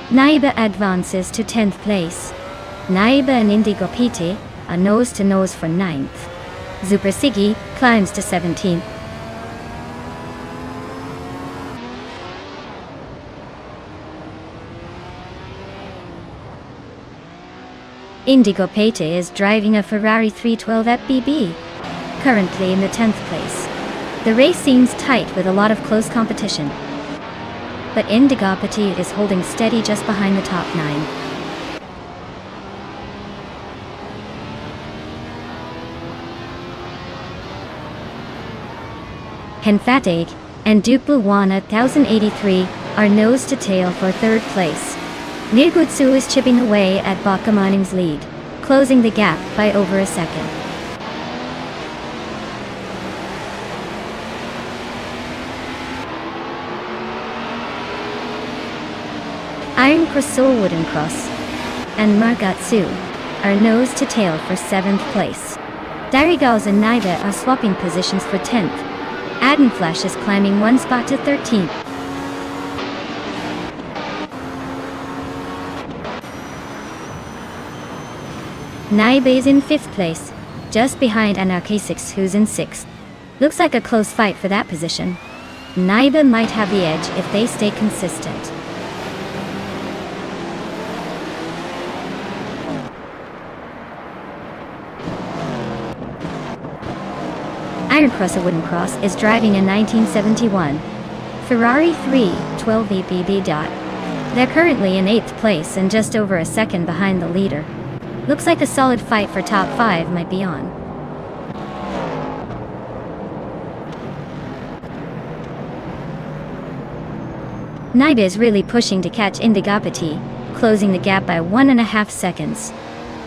Naiba advances to 10th place. Naiba and Indigo Pete are nose to nose for 9th. Super Siggy climbs to 17th. Indigo Pete is driving a Ferrari 312 FBB, currently in the 10th place. The race seems tight with a lot of close competition, but Indigo Pete is holding steady just behind the top 9. Henfatig and Dupluwana 1083 are nose to tail for 3rd place. Nirgutsu is chipping away at Bakamaning's lead, closing the gap by over a second. Iron Crossoir Woodencross and Margatsu are nose to tail for 7th place. Darigaz and Naiba are swapping positions for 10th. Adenflash is climbing 1 spot to 13th. Naiba is in 5th place, just behind Anarchisix who's in 6th. Looks like a close fight for that position. Naiba might have the edge if they stay consistent. Iron Crossoir Woodencross is driving a 1971 Ferrari 312 VPB. They're currently in 8th place and just over a second behind the leader. Looks like a solid fight for top 5 might be on. Naiba is really pushing to catch Indigapati, closing the gap by 1.5 seconds.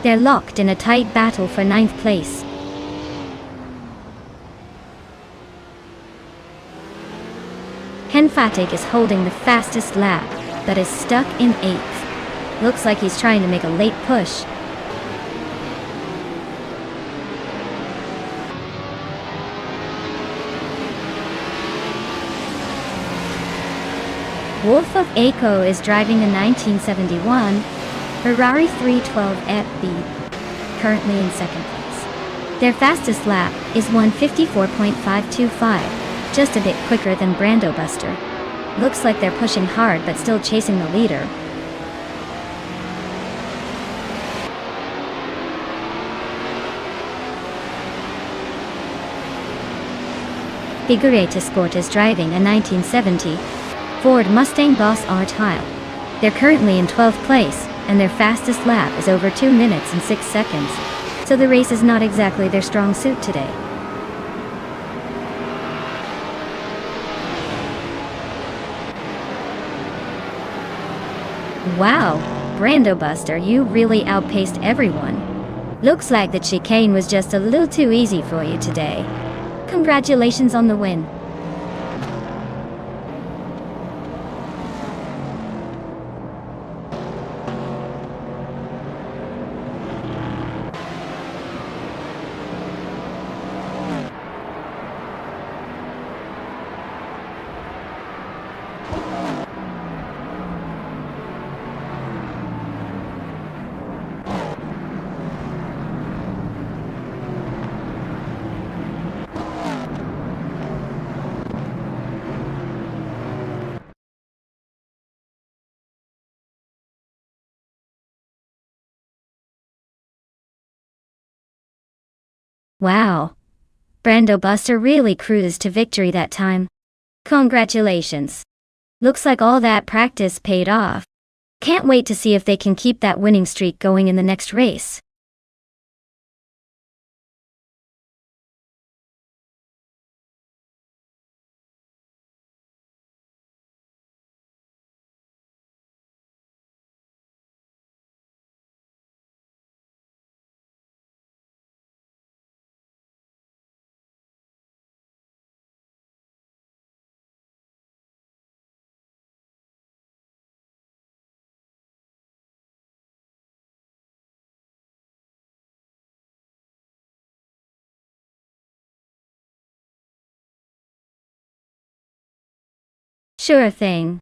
They're locked in a tight battle for 9th place. Henfatig is holding the fastest lap, but is stuck in 8th. Looks like he's trying to make a late push. Wolf of Echo is driving a 1971 Ferrari 312 FB, currently in 2nd place. Their fastest lap is 1:54.525, just a bit quicker than Brando Buster. Looks like they're pushing hard but still chasing the leader. Figurete Sport is driving a 1970 Ford Mustang Boss R-Style. They're currently in 12th place, and their fastest lap is over 2 minutes and 6 seconds, so the race is not exactly their strong suit today. Wow, Brando Buster, you really outpaced everyone. Looks like the chicane was just a little too easy for you today. Congratulations on the win. Wow. Brando Buster really cruised to victory that time. Congratulations. Looks like all that practice paid off. Can't wait to see if they can keep that winning streak going in the next race. Sure thing.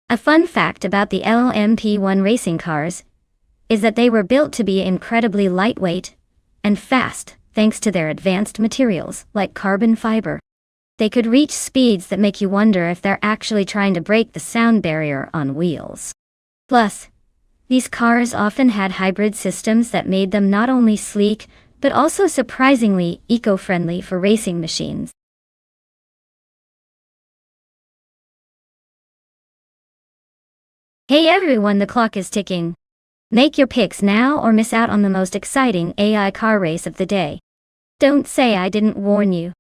A fun fact about the LMP1 racing cars is that they were built to be incredibly lightweight and fast thanks to their advanced materials like carbon fiber. They could reach speeds that make you wonder if they're actually trying to break the sound barrier on wheels. Plus, these cars often had hybrid systems that made them not only sleek but also surprisingly eco-friendly for racing machines. Hey everyone, the clock is ticking. Make your picks now or miss out on the most exciting AI car race of the day. Don't say I didn't warn you.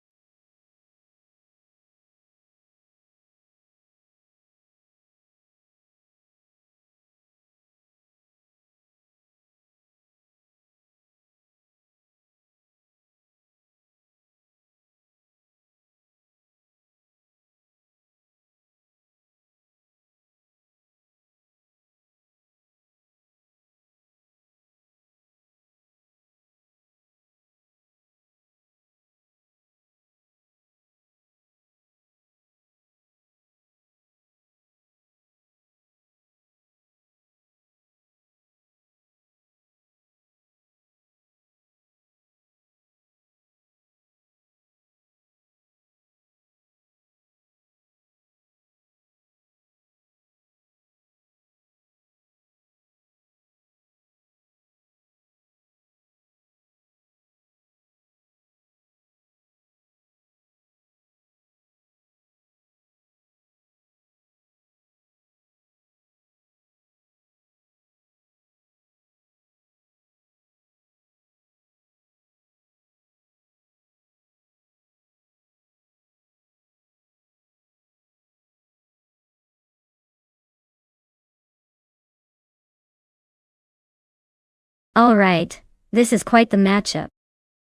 Alright, this is quite the matchup.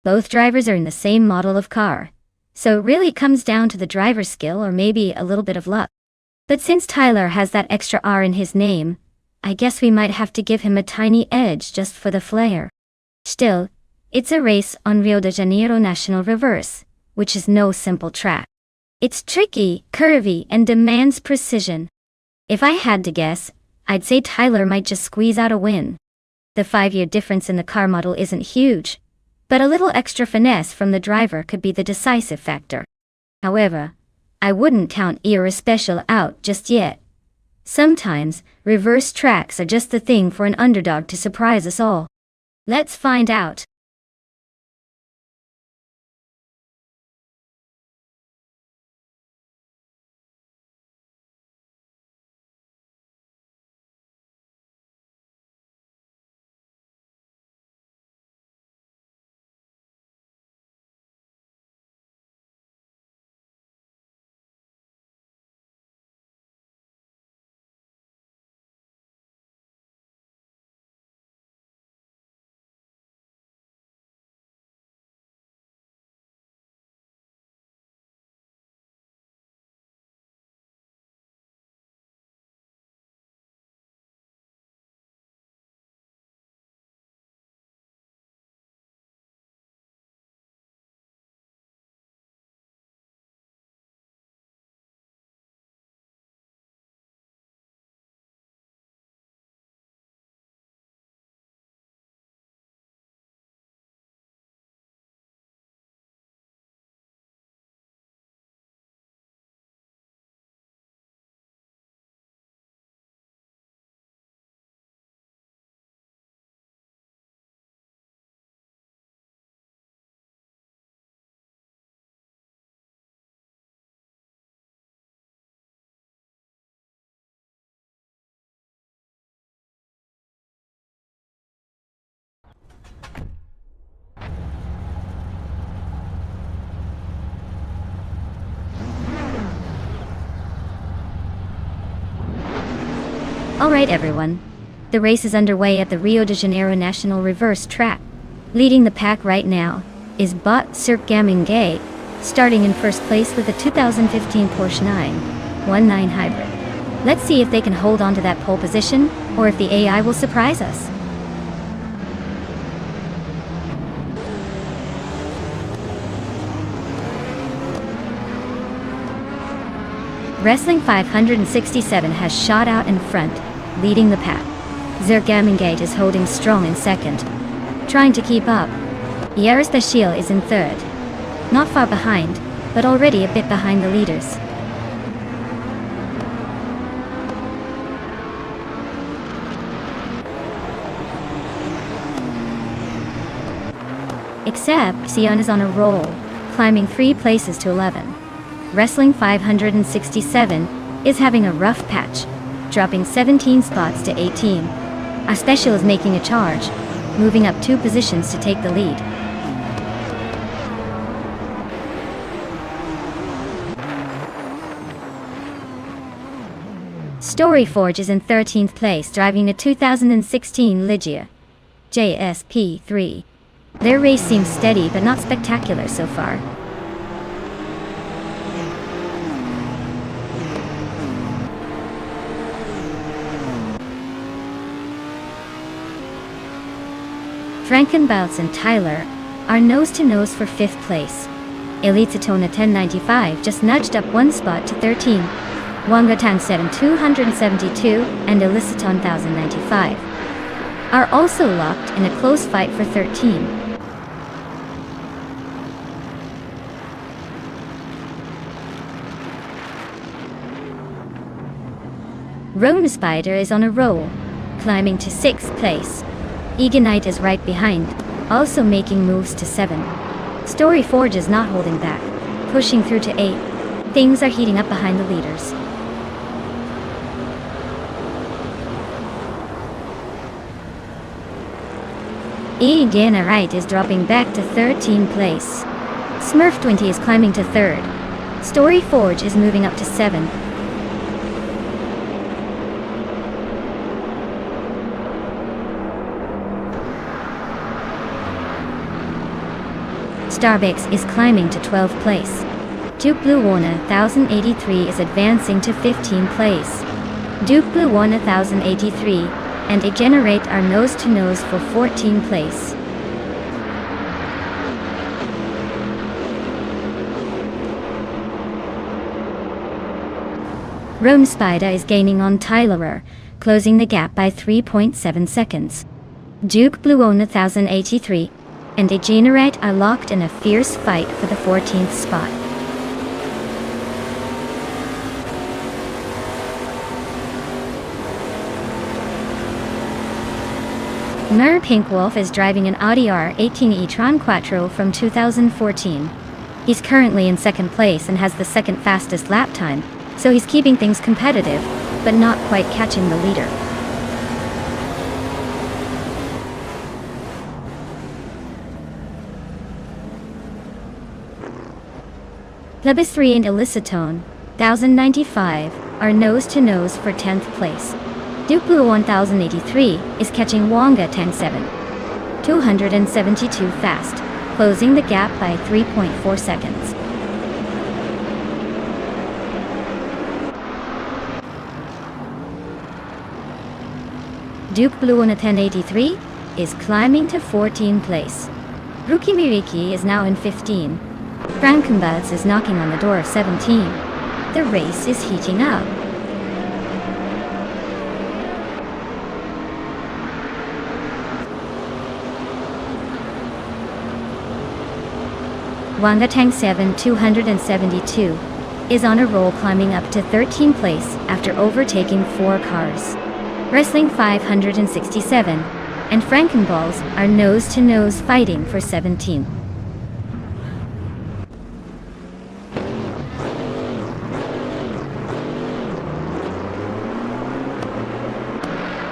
Both drivers are in the same model of car, so it really comes down to the driver's skill or maybe a little bit of luck. But since Tyler has that extra R in his name, I guess we might have to give him a tiny edge just for the flair. Still, it's a race on Rio de Janeiro National Reverse, which is no simple track. It's tricky, curvy, and demands precision. If I had to guess, I'd say Tyler might just squeeze out a win. The 5-year difference in the car model isn't huge, but a little extra finesse from the driver could be the decisive factor. However, I wouldn't count Era Special out just yet. Sometimes, reverse tracks are just the thing for an underdog to surprise us all. Let's find out. Alright everyone, the race is underway at the Rio de Janeiro National Reverse Track. Leading the pack right now is Bot Cirque Gamingay, starting in first place with a 2015 Porsche 919 Hybrid. Let's see if they can hold on to that pole position, or if the AI will surprise us. Wrestling 567 has shot out in front, leading the pack. Zergamingate is holding strong in second, trying to keep up. Yarospecial is in third, not far behind, but already a bit behind the leaders. Except Sion is on a roll, climbing 3 places to 11. Wrestling 567 is having a rough patch, dropping 17 spots to 18. Our special is making a charge, moving up 2 positions to take the lead. Storyforge is in 13th place, driving a 2016 Ligia JSP3. Their race seems steady but not spectacular so far. Frankenbouts and Tyler are nose-to-nose for 5th place. Elititona 1095 just nudged up 1 spot to 13. Wangatang 7272 and Eliciton 1095 are also locked in a close fight for 13. Rome Spider is on a roll, climbing to 6th place. Eganite is right behind, also making moves to 7. Storyforge is not holding back, pushing through to 8. Things are heating up behind the leaders. Eganite is dropping back to 13th place. Smurf20 is climbing to 3rd. Storyforge is moving up to 7. Starbix is climbing to 12th place. Duke Blue Warner 1083 is advancing to 15th place. Duke Blue Warner 1083 and Egenerate are nose-to-nose for 14th place. Rome Spider is gaining on Tylerer, closing the gap by 3.7 seconds. Duke Blue Warner 1083 and Degenerate are locked in a fierce fight for the 14th spot. Mir Pink Wolf is driving an Audi R18 e-tron Quattro from 2014. He's currently in second place and has the second fastest lap time, so he's keeping things competitive, but not quite catching the leader. Lebes 3 and Illicitone, 1095, are nose-to-nose for 10th place. Duke Blue 1083 is catching Wonga Tang 7, 272 fast, closing the gap by 3.4 seconds. Duke Blue 1083 is climbing to 14th place. Rookie Miriki is now in 15. Frankenbuds is knocking on the door of 17. The race is heating up. Wanga Tang 7 272 is on a roll, climbing up to 13th place after overtaking 4 cars. Wrestling 567 and Frankenballs are nose-to-nose fighting for 17.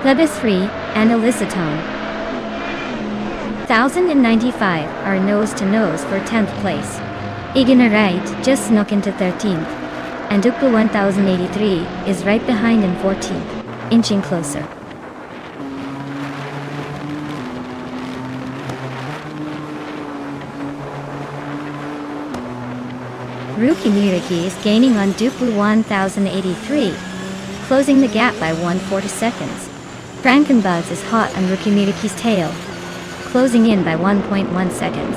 Lebes 3 and Illicitone, 1095, are nose-to-nose for 10th place. Igana Right just snuck into 13th, and Duke 1083 is right behind in 14th, inching closer. Rookie Miriki is gaining on Duke 1083, closing the gap by 140 seconds. Frankenbuds is hot on Rookie Miriki's tail, closing in by 1.1 seconds.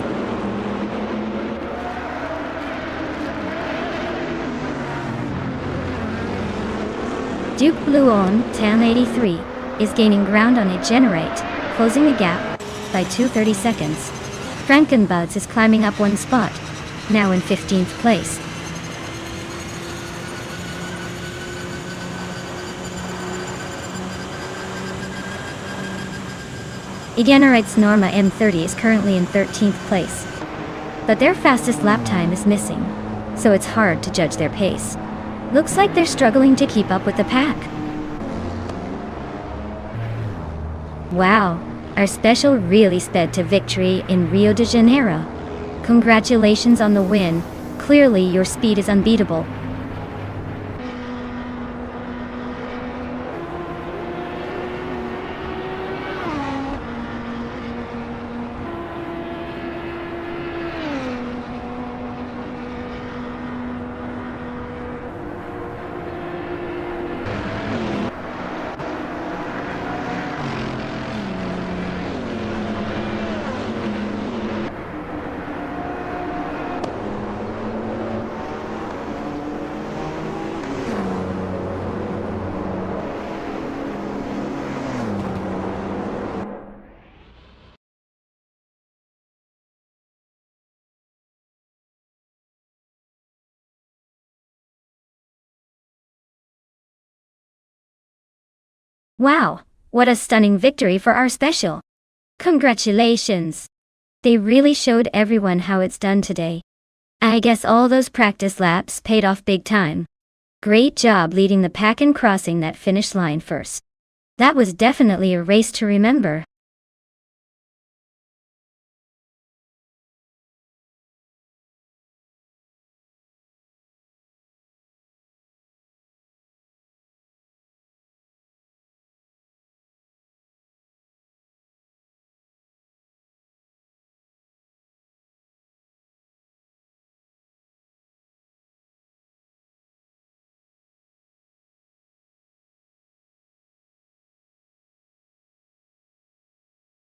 Duke Blue on 1083 is gaining ground on a Generate, closing the gap by 230 seconds. Frankenbuds is climbing up 1 spot, now in 15th place. Iganarite's Norma M30 is currently in 13th place, but their fastest lap time is missing, so it's hard to judge their pace. Looks like they're struggling to keep up with the pack. Wow, our special really sped to victory in Rio de Janeiro. Congratulations on the win. Clearly your speed is unbeatable. Wow, what a stunning victory for our special. Congratulations. They really showed everyone how it's done today. I guess all those practice laps paid off big time. Great job leading the pack and crossing that finish line first. That was definitely a race to remember.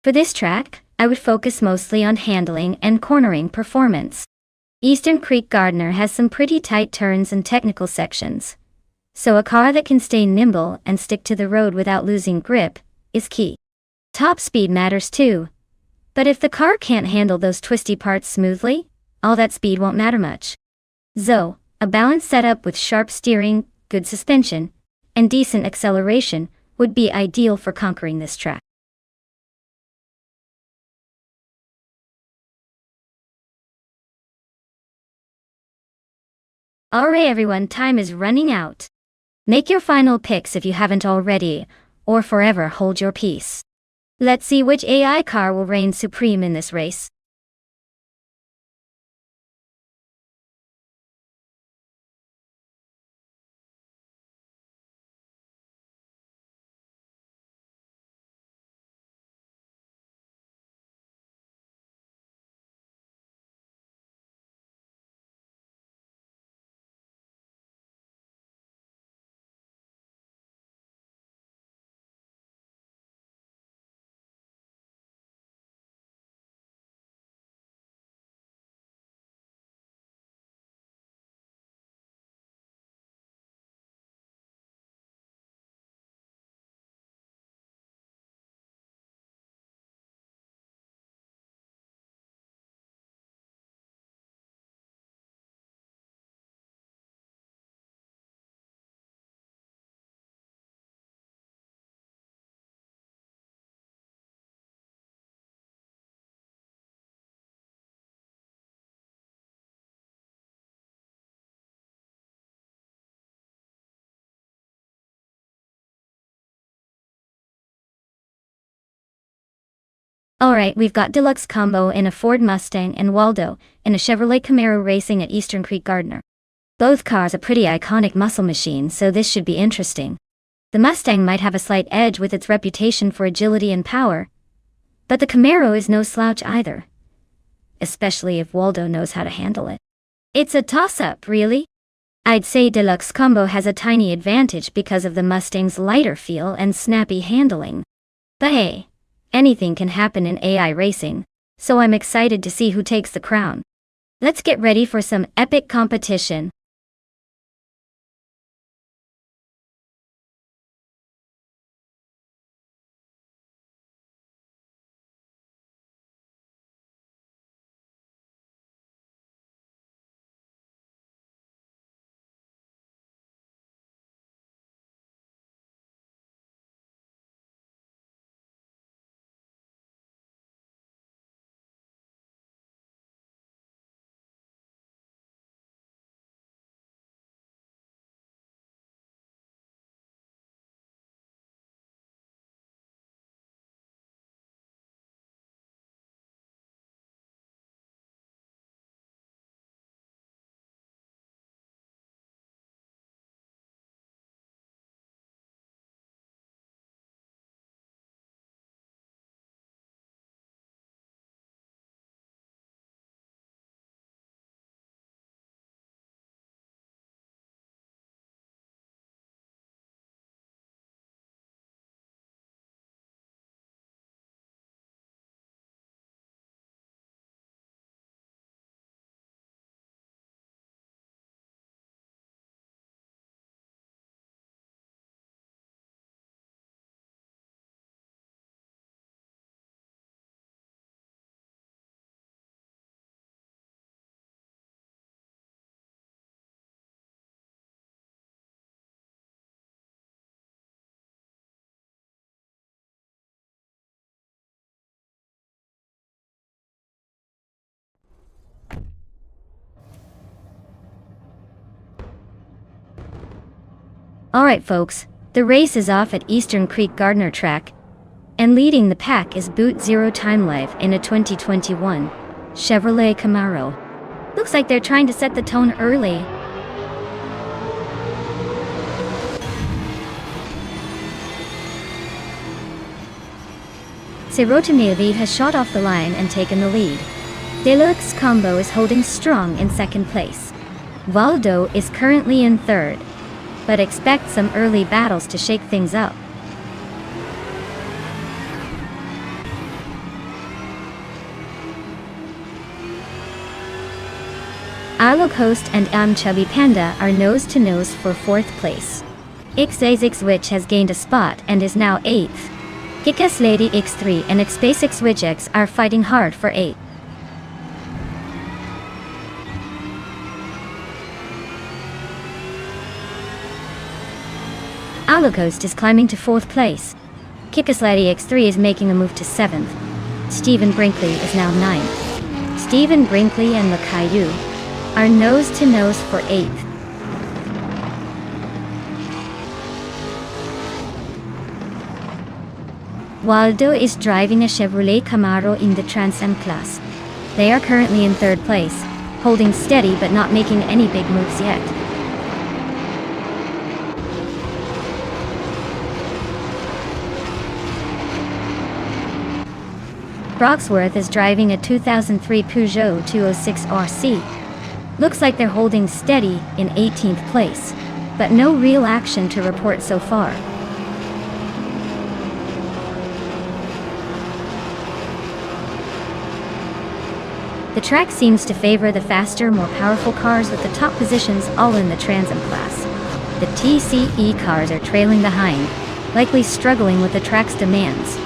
For this track, I would focus mostly on handling and cornering performance. Eastern Creek Gardner has some pretty tight turns and technical sections, so a car that can stay nimble and stick to the road without losing grip is key. Top speed matters too, but if the car can't handle those twisty parts smoothly, all that speed won't matter much. So, a balanced setup with sharp steering, good suspension, and decent acceleration would be ideal for conquering this track. Alright everyone, time is running out. Make your final picks if you haven't already, or forever hold your peace. Let's see which AI car will reign supreme in this race. Alright, we've got Deluxe Combo in a Ford Mustang and Waldo in a Chevrolet Camaro racing at Eastern Creek Gardner. Both cars are pretty iconic muscle machines, so this should be interesting. The Mustang might have a slight edge with its reputation for agility and power, but the Camaro is no slouch either, especially if Waldo knows how to handle it. It's a toss-up, really. I'd say Deluxe Combo has a tiny advantage because of the Mustang's lighter feel and snappy handling. But hey, anything can happen in AI racing, so I'm excited to see who takes the crown. Let's get ready for some epic competition. Alright folks, the race is off at Eastern Creek Gardner track, and leading the pack is Boot Zero Time Life in a 2021 Chevrolet Camaro. Looks like they're trying to set the tone early. Serotomevi has shot off the line and taken the lead. Deluxe Combo is holding strong in second place. Waldo is currently in third, but expect some early battles to shake things up. Alok Host and Chubby Panda are nose-to-nose for fourth place. X6 has gained a spot and is now 8th. Kikas Lady X3 and X-Space X are fighting hard for 8th. Alok is climbing to 4th place. Kikas Lady X3 is making a move to 7th. Stephen Brinkley is now 9th. Stephen Brinkley and the Caillou are nose-to-nose for 8th. Waldo is driving a Chevrolet Camaro in the Trans Am class. They are currently in third place, holding steady but not making any big moves yet. Broxworth is driving a 2003 Peugeot 206 RC. Looks like they're holding steady in 18th place, but no real action to report so far. The track seems to favor the faster, more powerful cars with the top positions all in the Trans Am class. The TCE cars are trailing behind, likely struggling with the track's demands.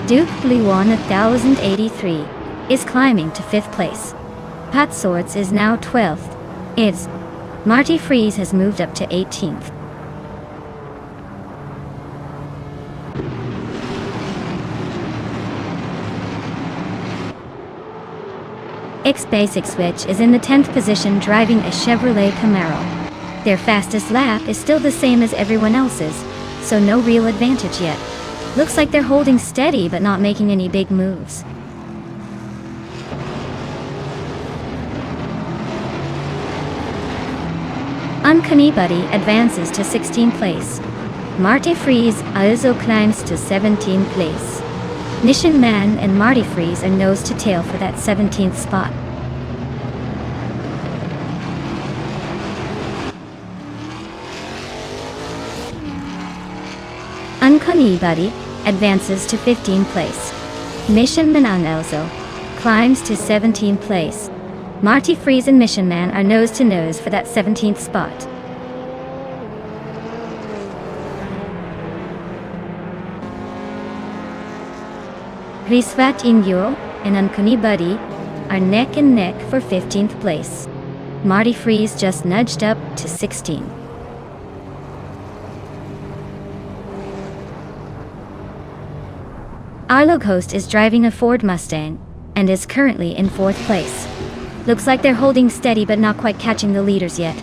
Duke Blue 1083 is climbing to 5th place. Pat Swords is now 12th. Marty Freeze has moved up to 18th. X-Basic Switch is in the 10th position driving a Chevrolet Camaro. Their fastest lap is still the same as everyone else's, so no real advantage yet. Looks like they're holding steady but not making any big moves. Uncanny Buddy advances to 16th place. Marty Freeze also climbs to 17th place. Mission Man and Marty Freeze are nose to tail for that 17th spot. Uncanny Buddy advances to 15th place. Mission Man also climbs to 17th place. Marty Freeze and Mission Man are nose to nose for that 17th spot. Risvat Ingyo and Uncanny Buddy are neck and neck for 15th place. Marty Freeze just nudged up to 16. Arlo Coast is driving a Ford Mustang and is currently in 4th place. Looks like they're holding steady but not quite catching the leaders yet.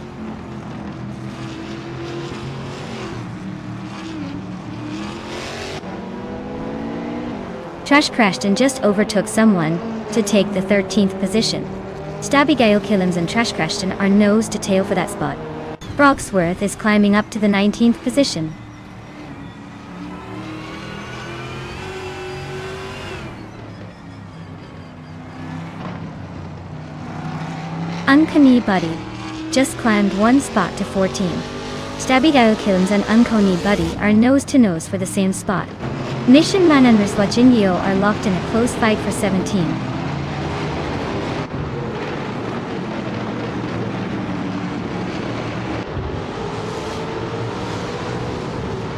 Trash crashed and just overtook someone to take the 13th position. Stabbigail Killams and Trash Crashton are nose to tail for that spot. Broxworth is climbing up to the 19th position. Uncanny Buddy just climbed one spot to 14. Stabbigail Killams and Uncanny Buddy are nose to nose for the same spot. Mission Man and Riswachingyo are locked in a close fight for 17.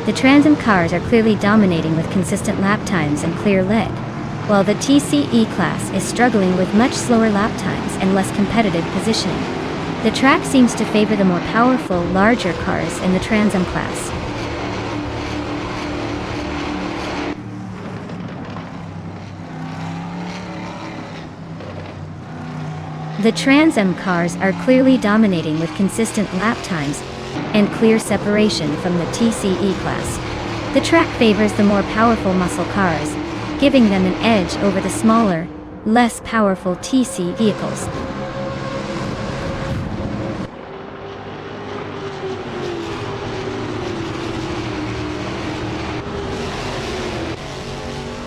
The Trans Am cars are clearly dominating with consistent lap times and clear lead, while the TCE class is struggling with much slower lap times and less competitive positioning. The track seems to favor the more powerful, larger cars in the Trans Am class. The Trans Am cars are clearly dominating with consistent lap times and clear separation from the TCE class. The track favors the more powerful muscle cars, giving them an edge over the smaller, less powerful TC vehicles.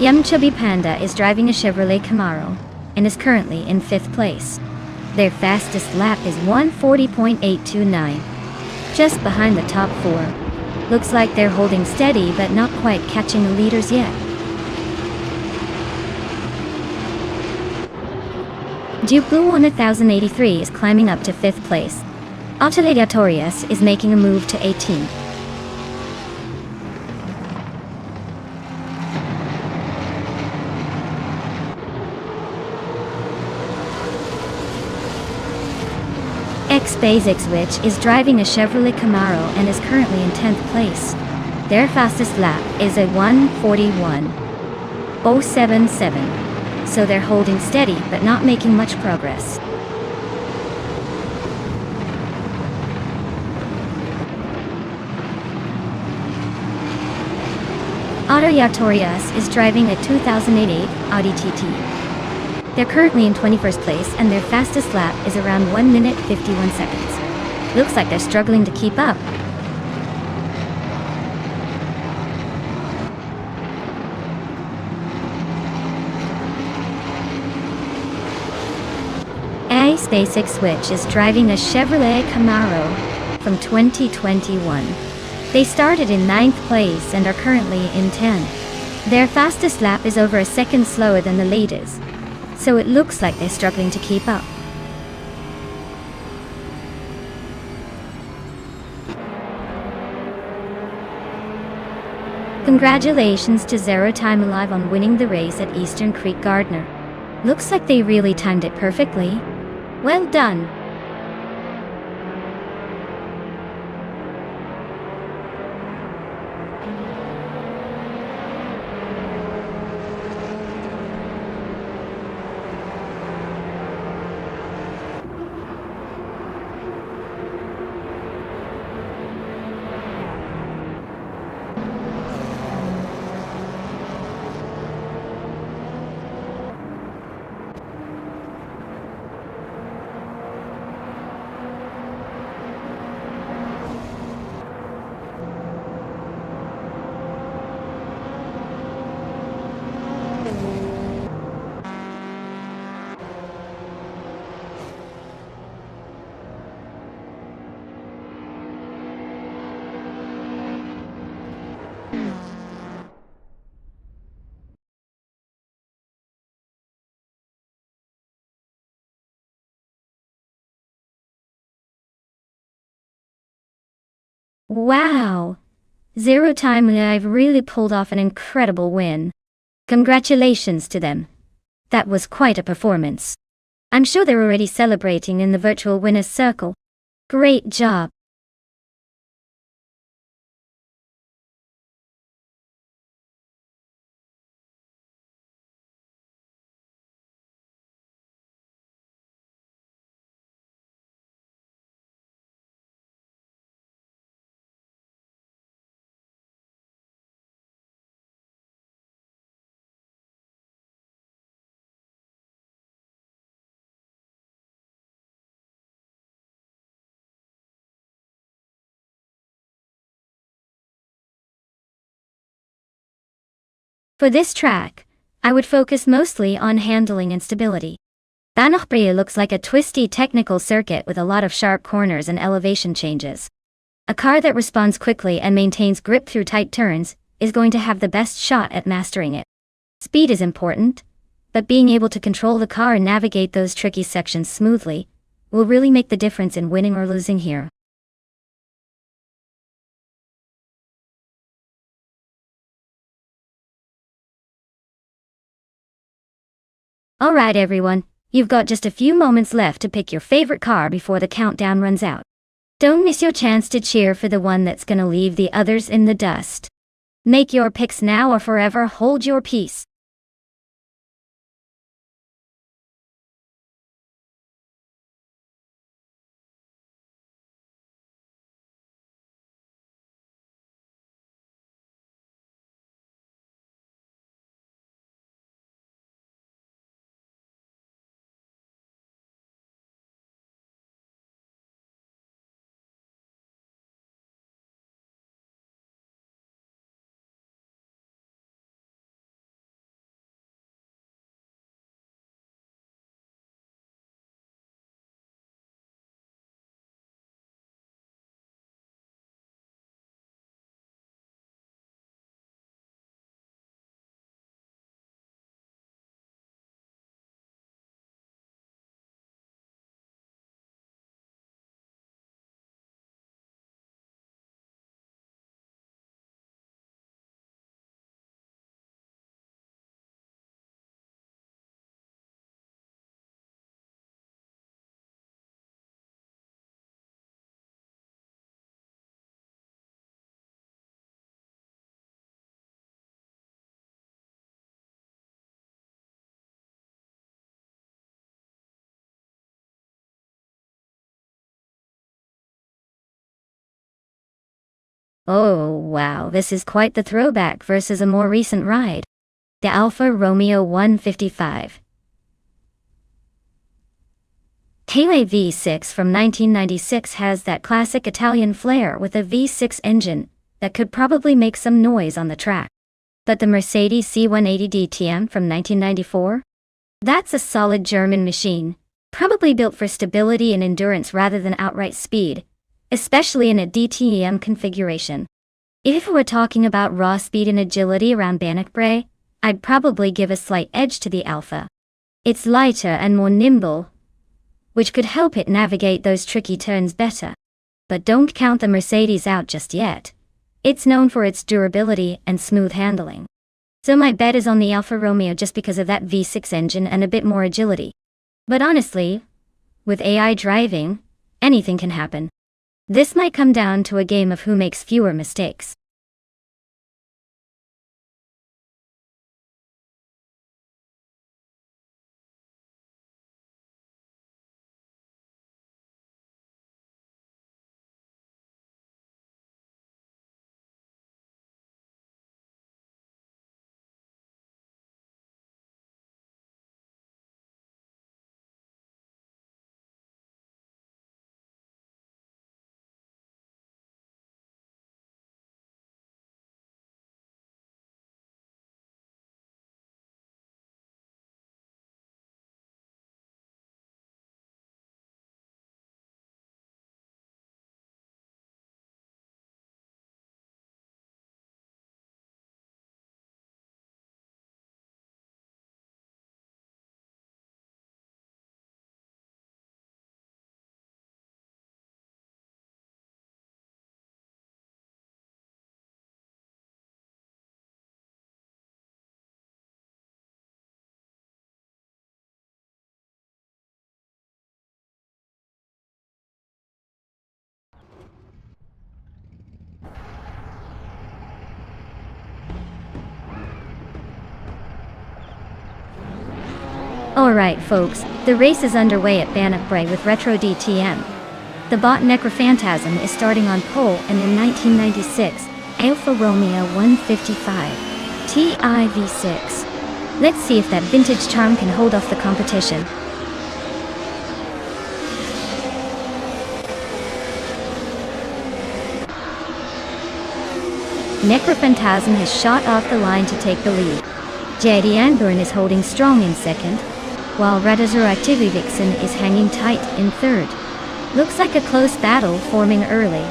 Young Chubby Panda is driving a Chevrolet Camaro and is currently in 5th place. Their fastest lap is 1:40.829, just behind the top 4. Looks like they're holding steady but not quite catching the leaders yet. Duke Blue 1083 is climbing up to 5th place. Autoledatorius is making a move to 18. X-Basic Switch is driving a Chevrolet Camaro and is currently in 10th place. Their fastest lap is a 1:41.077, so they're holding steady but not making much progress. Autoyatorias is driving a 2008 Audi TT. They're currently in 21st place and their fastest lap is around 1 minute 51 seconds. Looks like they're struggling to keep up. Ace Basic Switch is driving a Chevrolet Camaro from 2021. They started in 9th place and are currently in 10th. Their fastest lap is over a second slower than the leaders, so it looks like they're struggling to keep up. Congratulations to Zero Time Alive on winning the race at Eastern Creek Gardner. Looks like they really timed it perfectly. Well done. Wow! Zero Time Alive really pulled off an incredible win. Congratulations to them. That was quite a performance. I'm sure they're already celebrating in the virtual winner's circle. Great job. For this track, I would focus mostly on handling and stability. Banachbria looks like a twisty technical circuit with a lot of sharp corners and elevation changes. A car that responds quickly and maintains grip through tight turns is going to have the best shot at mastering it. Speed is important, but being able to control the car and navigate those tricky sections smoothly will really make the difference in winning or losing here. Alright everyone, you've got just a few moments left to pick your favorite car before the countdown runs out. Don't miss your chance to cheer for the one that's gonna leave the others in the dust. Make your picks now or forever hold your peace. Oh wow, this is quite the throwback versus a more recent ride. The Alfa Romeo 155. Hele V6 from 1996 has that classic Italian flair with a V6 engine that could probably make some noise on the track. But the Mercedes C180 DTM from 1994? That's a solid German machine, probably built for stability and endurance rather than outright speed, especially in a DTM configuration. If we're talking about raw speed and agility around Bannockbrae, I'd probably give a slight edge to the Alfa. It's lighter and more nimble, which could help it navigate those tricky turns better. But don't count the Mercedes out just yet. It's known for its durability and smooth handling. So my bet is on the Alfa Romeo just because of that V6 engine and a bit more agility. But honestly, with AI driving, anything can happen. This might come down to a game of who makes fewer mistakes. Alright folks, the race is underway at Bannockbrae with Retro DTM. The bot Necrophantasm is starting on pole and in 1996, Alfa Romeo 155 Ti V6. Let's see if that vintage charm can hold off the competition. Necrophantasm has shot off the line to take the lead. JD Anburn is holding strong in second, while Radazur Activivixen is hanging tight in third. Looks like a close battle forming early.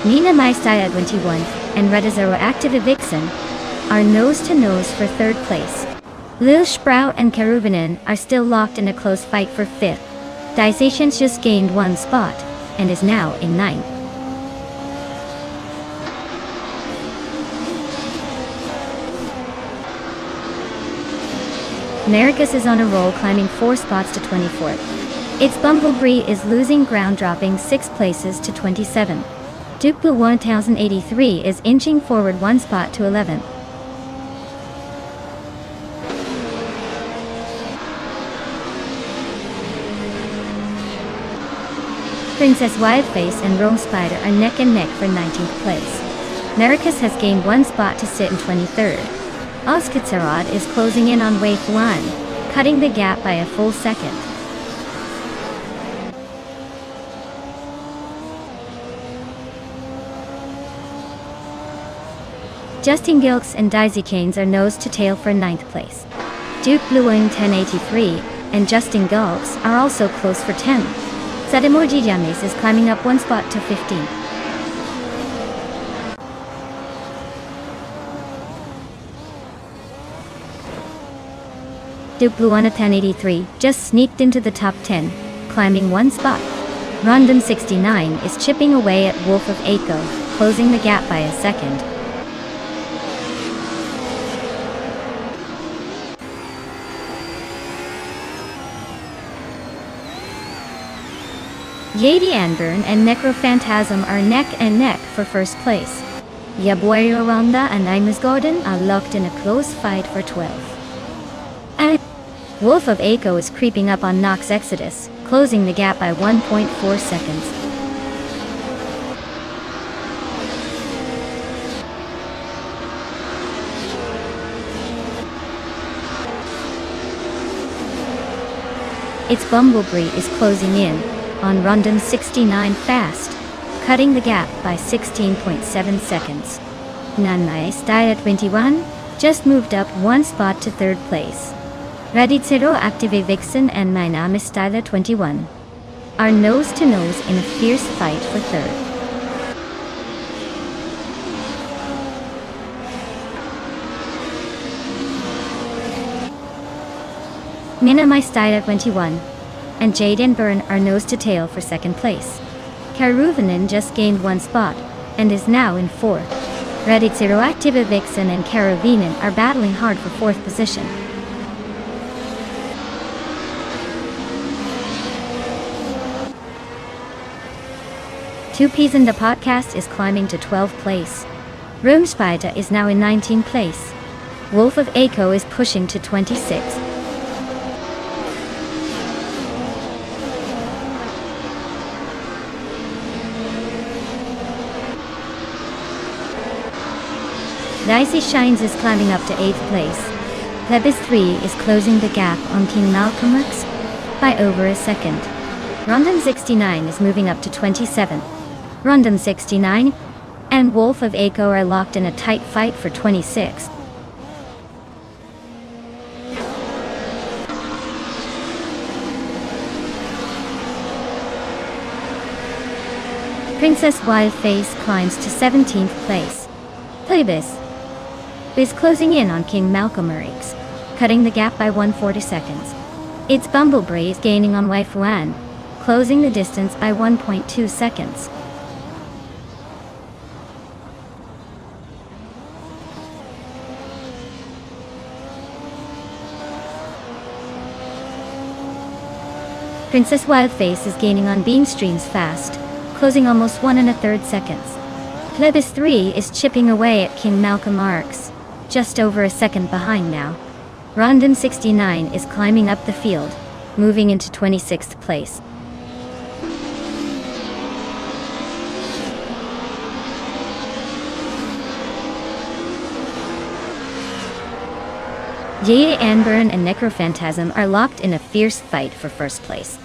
Nina Maistaya 21 and Radazur Activivixen are nose-to-nose for third place. Lil Sprout and Karubinen are still locked in a close fight for fifth. Disations just gained one spot, and is now in ninth. Americas is on a roll, climbing 4 spots to 24th. Its Bumblebee is losing ground, dropping 6 places to 27. Duke Blue 1083 is inching forward 1 spot to 11th. Princess Wildface and Rome Spider are neck and neck for 19th place. Americas has gained 1 spot to sit in 23rd. Oskitsarod is closing in on Wei Fuan, cutting the gap by a full second. Justin Gilks and Daisy Canes are nose to tail for 9th place. Duke Bluing 1083 and Justin Gilks are also close for 10th. Sademorji James is climbing up 1 spot to 15th. Duke Blue 1083 just sneaked into the top 10, climbing 1 spot. Rondon 69 is chipping away at Wolf of Aiko, closing the gap by a second. Yadi Anburn and Necrophantasm are neck and neck for first place. Yabuero Ronda and Imus Gordon are locked in a close fight for 12th. Wolf of Aco is creeping up on Nox Exodus, closing the gap by 1.4 seconds. Its Bumblebee is closing in on Rondon 69 fast, cutting the gap by 16.7 seconds. Nanmai Style at 21 just moved up one spot to third place. Radicero Active Vixen and My Name is Style at 21 are nose to nose in a fierce fight for third. Mina My Style at 21 and Jade and Burn are nose to tail for second place. Karuvanen just gained one spot and is now in fourth. Radicero Active Vixen and Karuvanen are battling hard for fourth position. Two Peas in the Podcast is climbing to 12th place. Rumspida is now in 19th place. Wolf of Aco is pushing to 26th. Dicey Shines is climbing up to 8th place. Plebis 3 is closing the gap on King Malcolmux by over a second. Rondon 69 is moving up to 27th. Rondon 69 and Wolf of Aco are locked in a tight fight for 26th. Princess Wildface climbs to 17th place. Plebis is closing in on King Malcolmurix, cutting the gap by 140 seconds. Its Bumblebee is gaining on Waifuan, closing the distance by 1.2 seconds. Princess Wildface is gaining on Beamstreams fast, closing almost 1 1/3 seconds. Plebis 3 is chipping away at King Malcolmurix, just over a second behind now. Rondon 69 is climbing up the field, moving into 26th place. Jade Anburn and Necrophantasm are locked in a fierce fight for first place.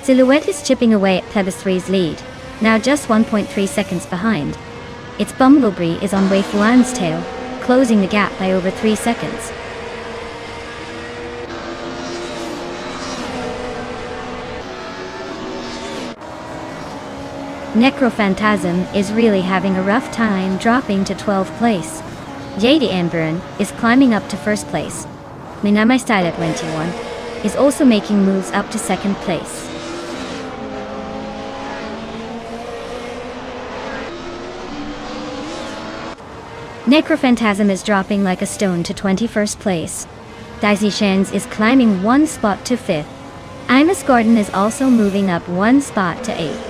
Silhouette is chipping away at Plebis 3's lead, now just 1.3 seconds behind. Its Bumblebee is on Waifuan's tail, closing the gap by over 3 seconds. Necrophantasm is really having a rough time dropping to 12th place. Jade Anburn is climbing up to first place. Minamai Style at 21 is also making moves up to second place. Necrophantasm is dropping like a stone to 21st place. Dicey Shans is climbing one spot to 5th. Imus Gordon is also moving up one spot to 8th.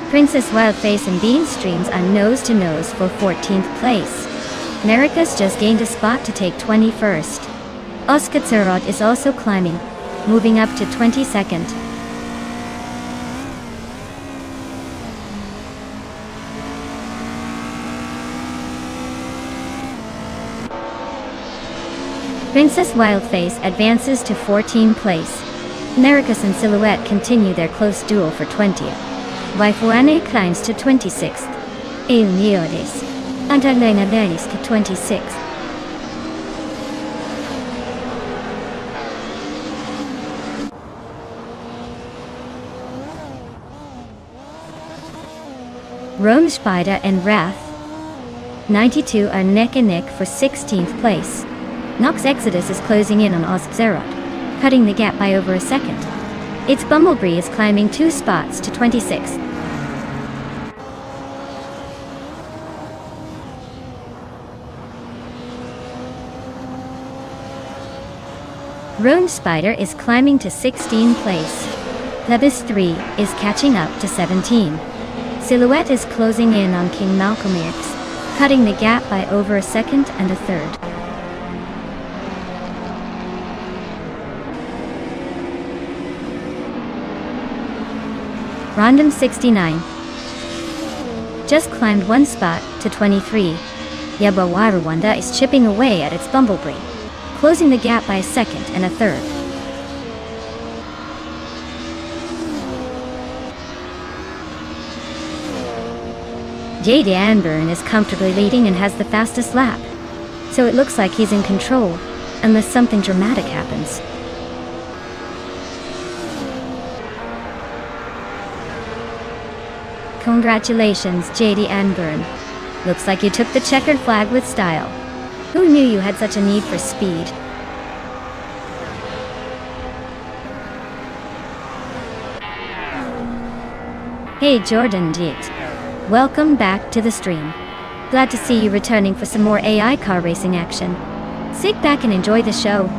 Princess Wildface and Beamstreams are nose to nose for 14th place. Maricus just gained a spot to take 21st. Oskatsarot is also climbing, moving up to 22nd. Princess Wildface advances to 14th place. Maricus and Silhouette continue their close duel for 20th. Waifuane climbs to 26th. El Niores Antalena Danis to 26th. Rome Spider and Wrath 92 are neck and neck for 16th place. Nox Exodus is closing in on Oskzerot, cutting the gap by over a second. Its Bumblebee is climbing 2 spots to 26th. Rune Spider is climbing to 16th place. Plebis 3 is catching up to 17. silhouette is closing in on King Malcolm X, cutting the gap by over a second and a third. Random 69. Just climbed one spot to 23. Yaba Rwanda is chipping away at its bumblebee, closing the gap by a second and a third. JD Anburn is comfortably leading and has the fastest lap, so it looks like he's in control, unless something dramatic happens. Congratulations, JD Anburn. Looks like you took the checkered flag with style. Who knew you had such a need for speed? Hey Jordan Diet. Welcome back to the stream. Glad to see you returning for some more AI car racing action. Sit back and enjoy the show.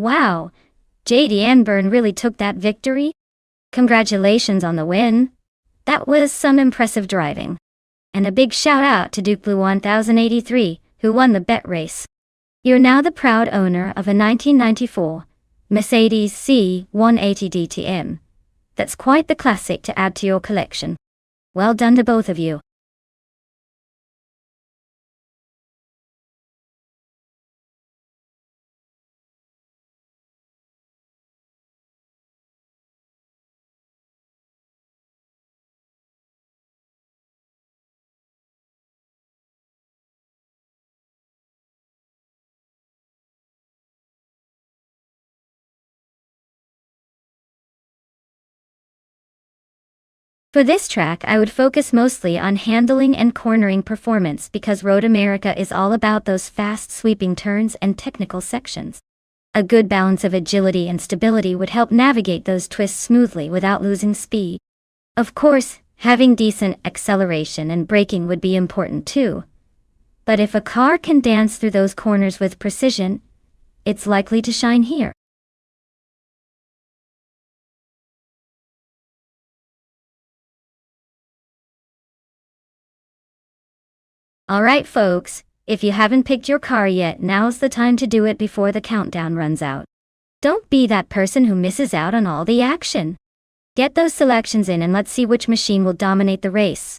Wow, JD Anburn really took that victory? Congratulations on the win. That was some impressive driving. And a big shout out to Duke Blue 1083, who won the bet race. You're now the proud owner of a 1994 Mercedes C180 DTM. That's quite the classic to add to your collection. Well done to both of you. For this track, I would focus mostly on handling and cornering performance because Road America is all about those fast sweeping turns and technical sections. A good balance of agility and stability would help navigate those twists smoothly without losing speed. Of course, having decent acceleration and braking would be important too. But if a car can dance through those corners with precision, it's likely to shine here. Alright folks, if you haven't picked your car yet, now's the time to do it before the countdown runs out. Don't be that person who misses out on all the action. Get those selections in and let's see which machine will dominate the race.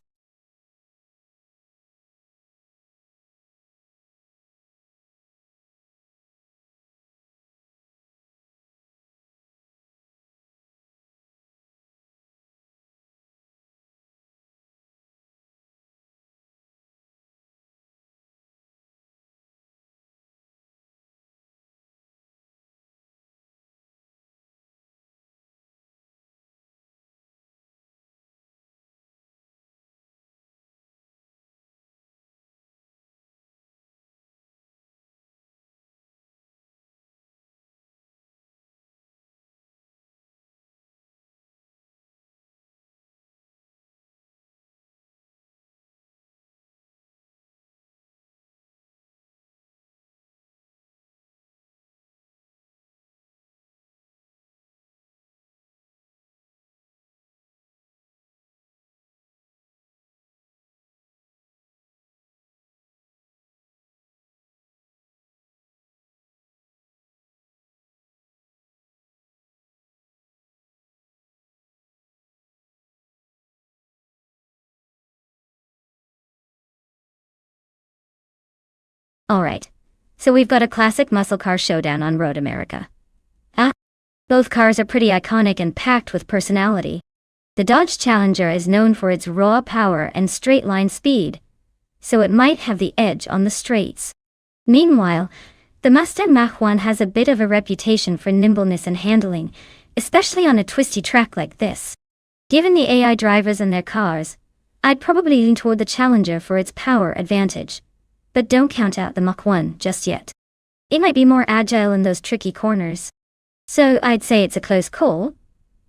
Alright. So we've got a classic muscle car showdown on Road America. Both cars are pretty iconic and packed with personality. The Dodge Challenger is known for its raw power and straight-line speed, so it might have the edge on the straights. Meanwhile, the Mustang Mach-1 has a bit of a reputation for nimbleness and handling, especially on a twisty track like this. Given the AI drivers and their cars, I'd probably lean toward the Challenger for its power advantage. But don't count out the Mach-1 just yet. It might be more agile in those tricky corners. So I'd say it's a close call,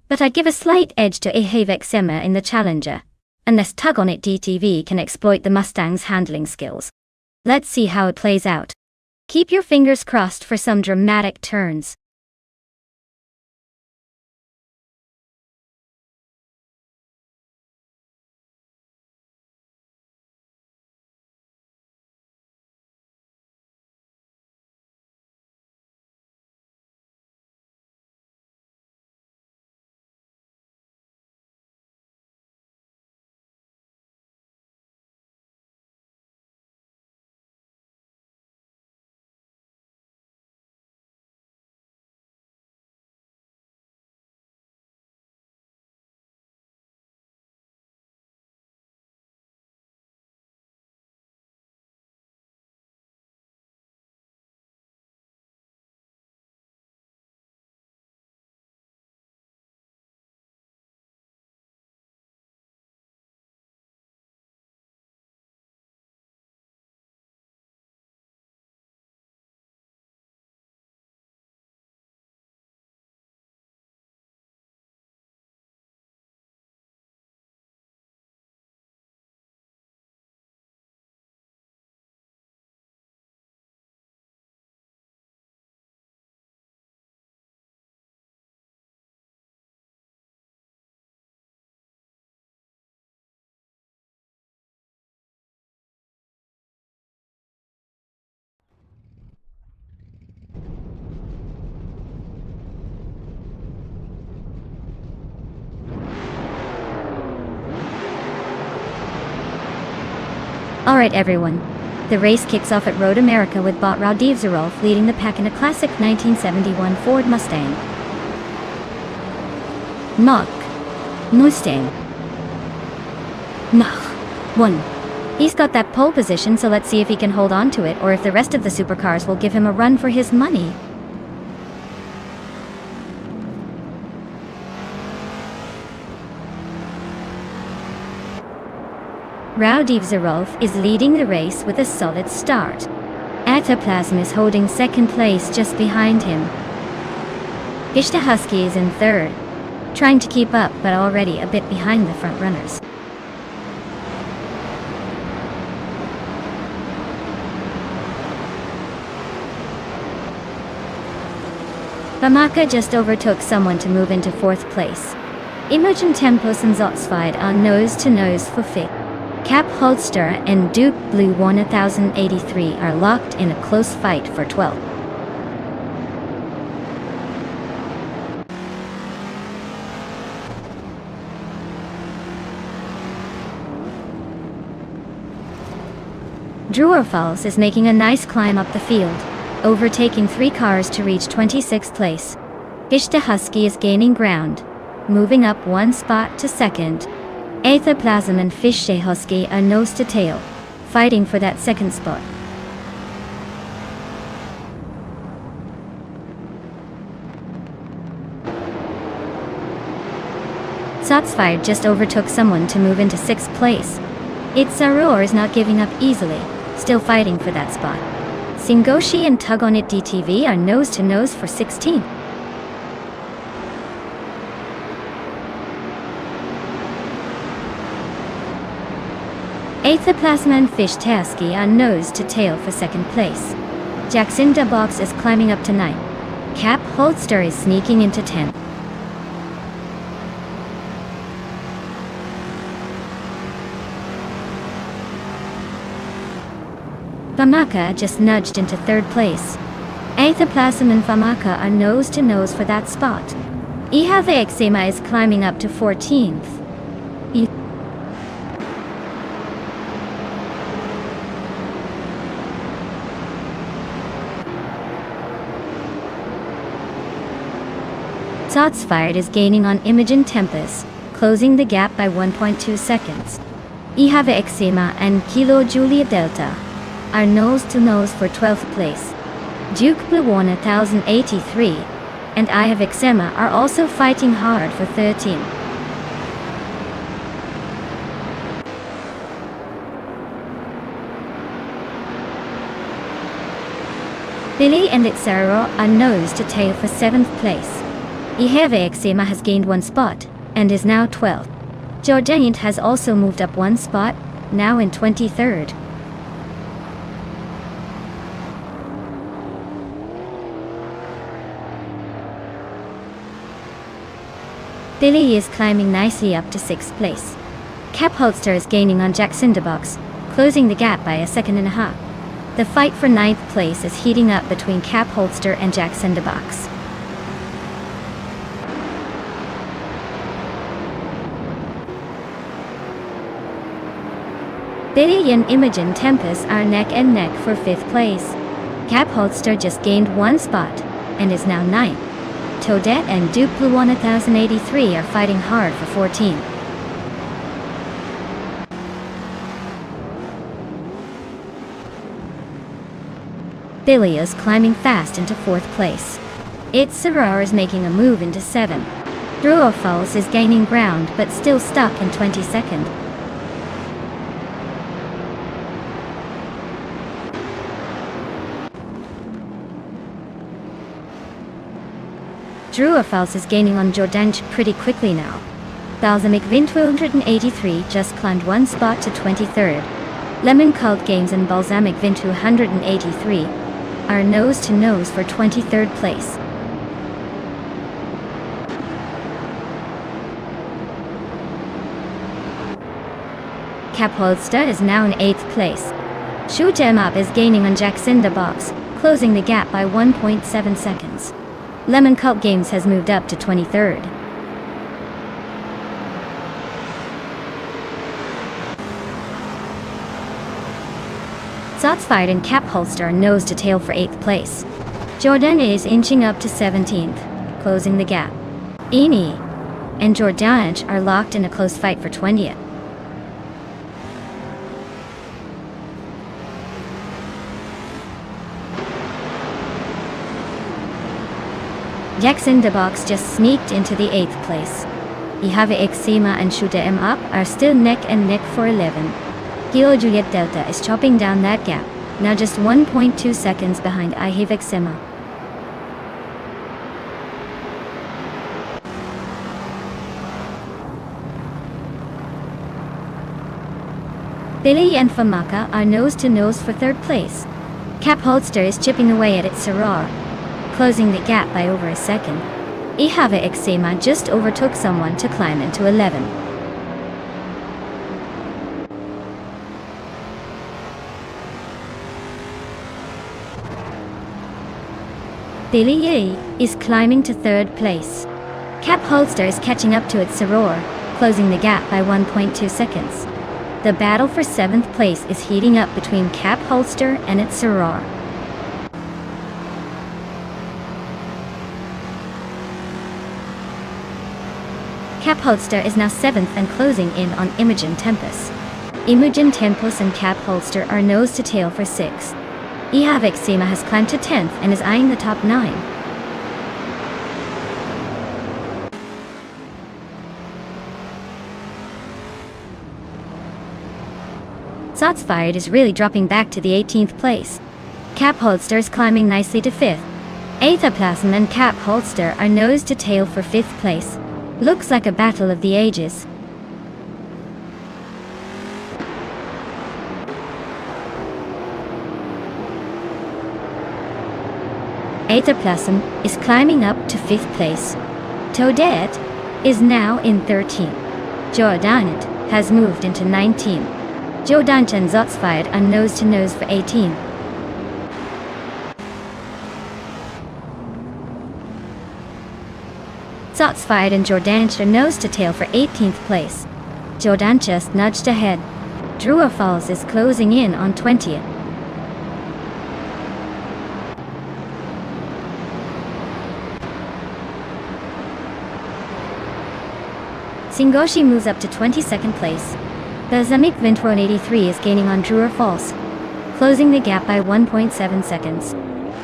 but I'd give a slight edge to AHVXMA in the Challenger, unless Tug On It DTV can exploit the Mustang's handling skills. Let's see how it plays out. Keep your fingers crossed for some dramatic turns. Alright everyone, the race kicks off at Road America with bot Rajiv Zarolf leading the pack in a classic 1971 Ford Mustang. Mustang. Mach-1. He's got that pole position, so let's see if he can hold on to it or if the rest of the supercars will give him a run for his money. Rajiv Zarolf is leading the race with a solid start. Ataplasm is holding second place just behind him. Ishta Husky is in third, trying to keep up but already a bit behind the front runners. Famaka just overtook someone to move into fourth place. Imogen Tempos and Zotsvide are nose-to-nose for fifth. Cap Holster and Duke Blue 1083 are locked in a close fight for 12th. Drewerfals is making a nice climb up the field, overtaking 3 cars to reach 26th place. Ishta Husky is gaining ground, moving up 1 spot to second. Ataplasm and Fishte Husky are nose to tail, fighting for that second spot. Sotsfire just overtook someone to move into 6th place. Its Zaror is not giving up easily, still fighting for that spot. Singoshi and Tug On It DTV are nose to nose for 16th. Ataplasma and Fish Tasky are nose to tail for second place. Jacinda Box is climbing up to 9th. Cap Holster is sneaking into 10th. Famaka just nudged into 3rd place. Ataplasm and Famaka are nose to nose for that spot. Ihave is climbing up to 14th. Shots fired is gaining on Imogen Tempest, closing the gap by 1.2 seconds. Ihave Exima and Kilo Julia Delta are nose-to-nose for 12th place. Duke Blue 1083 and I Have Eczema are also fighting hard for 13. Billy and Itzaro are nose to tail for 7th place. Ihave Eczema has gained 1 spot and is now 12th. Jordanit has also moved up 1 spot, now in 23rd. Billy is climbing nicely up to 6th place. Cap Holster is gaining on Jack Cinderbox, closing the gap by 1.5 seconds. The fight for 9th place is heating up between Cap Holster and Jack Cinderbox. Billy and Imogen Tempest are neck and neck for 5th place. Cap Holster just gained 1 spot and is now 9th. Toadette and Duke Blue 1083 are fighting hard for 14. Billy is climbing fast into 4th place. Itzaro is making a move into 7. Druofals is gaining ground but still stuck in 22nd. Druofals is gaining on Jordanch pretty quickly now. Balsamic Vin 283 just climbed 1 spot to 23rd. Lemon Cult Games and Balsamic Vin 283 are nose to nose for 23rd place. Cap Holster is now in 8th place. Shoot 'em Up is gaining on Jack Cinderbox, closing the gap by 1.7 seconds. Lemon Cult Games has moved up to 23rd. Zotsfired and Cap Holster are nose to tail for 8th place. Jordan is inching up to 17th, closing the gap. Eni and Jordanich are locked in a close fight for 20th. Jack Cinderbox just sneaked into the 8th place. Ihave Eczema and Shoot 'em Up are still neck and neck for 11. Kilo Juliet Delta is chopping down that gap, now just 1.2 seconds behind I Have Eczema. Billy and Famaka are nose to nose for 3rd place. Cap Holster is chipping away at its Sarar, closing the gap by over a second. Ihave Eczema just overtook someone to climb into 11. Billy Yi is climbing to 3rd place. Cap Holster is catching up to its Soror, closing the gap by 1.2 seconds. The battle for 7th place is heating up between Cap Holster and its Soror. Cap Holster is now 7th and closing in on Imogen Tempest. Imogen Tempest and Cap Holster are nose to tail for 6th. Ihave Eczema has climbed to 10th and is eyeing the top 9. Zotsfired is really dropping back to the 18th place. Cap Holster is climbing nicely to 5th. Aethaplasm and Cap Holster are nose to tail for 5th place. Looks like a battle of the ages. Aethaplasm is climbing up to 5th place. Toadette is now in 13th. Jordanit has moved into 19th. Jordanch and Zotsfired are nose to nose for 18th. Zotsfired and Jordanch are nose to tail for 18th place. Jordan just nudged ahead. Drua Falls is closing in on 20th. Singoshi moves up to 22nd place. The Zemik Vintron 83 is gaining on True or False, closing the gap by 1.7 seconds.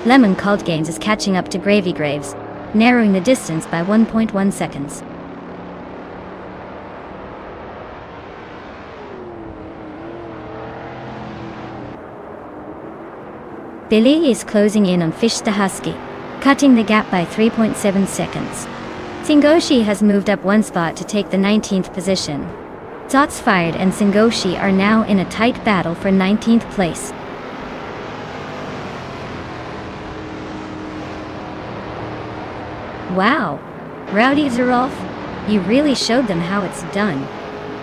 Lemon Cult Gains is catching up to Gravy Graves, narrowing the distance by 1.1 seconds. Billy is closing in on Fish the Husky, cutting the gap by 3.7 seconds. Singoshi has moved up one spot to take the 19th position. Shots Fired and Singoshi are now in a tight battle for 19th place. Wow, Rowdy Zerolf, you really showed them how it's done.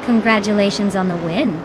Congratulations on the win.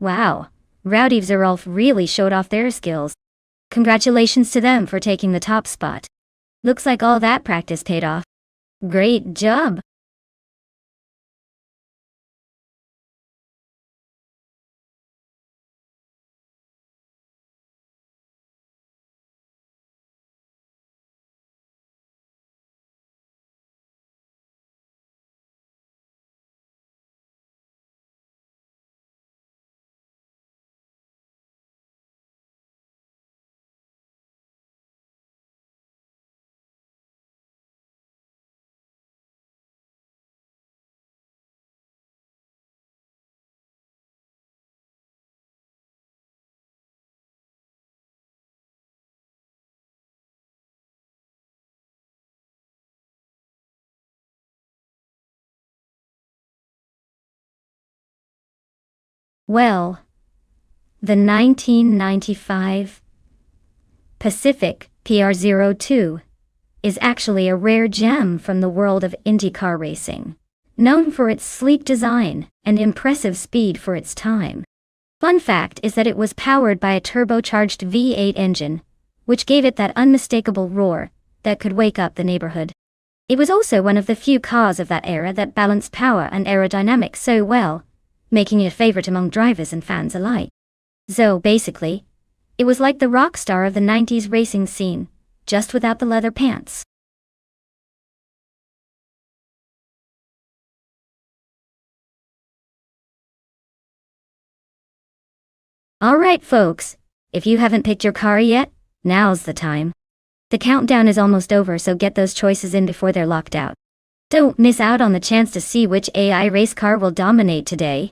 Wow, Rowdy Zerolf really showed off their skills. Congratulations to them for taking the top spot. Looks like all that practice paid off. Great job! Well, the 1995 Pacific PR02 is actually a rare gem from the world of IndyCar racing, known for its sleek design and impressive speed for its time. Fun fact is that it was powered by a turbocharged V8 engine, which gave it that unmistakable roar that could wake up the neighborhood. It was also one of the few cars of that era that balanced power and aerodynamics so well, making it a favorite among drivers and fans alike. So basically, it was like the rock star of the 90s racing scene, just without the leather pants. Alright folks, if you haven't picked your car yet, now's the time. The countdown is almost over, so get those choices in before they're locked out. Don't miss out on the chance to see which AI race car will dominate today.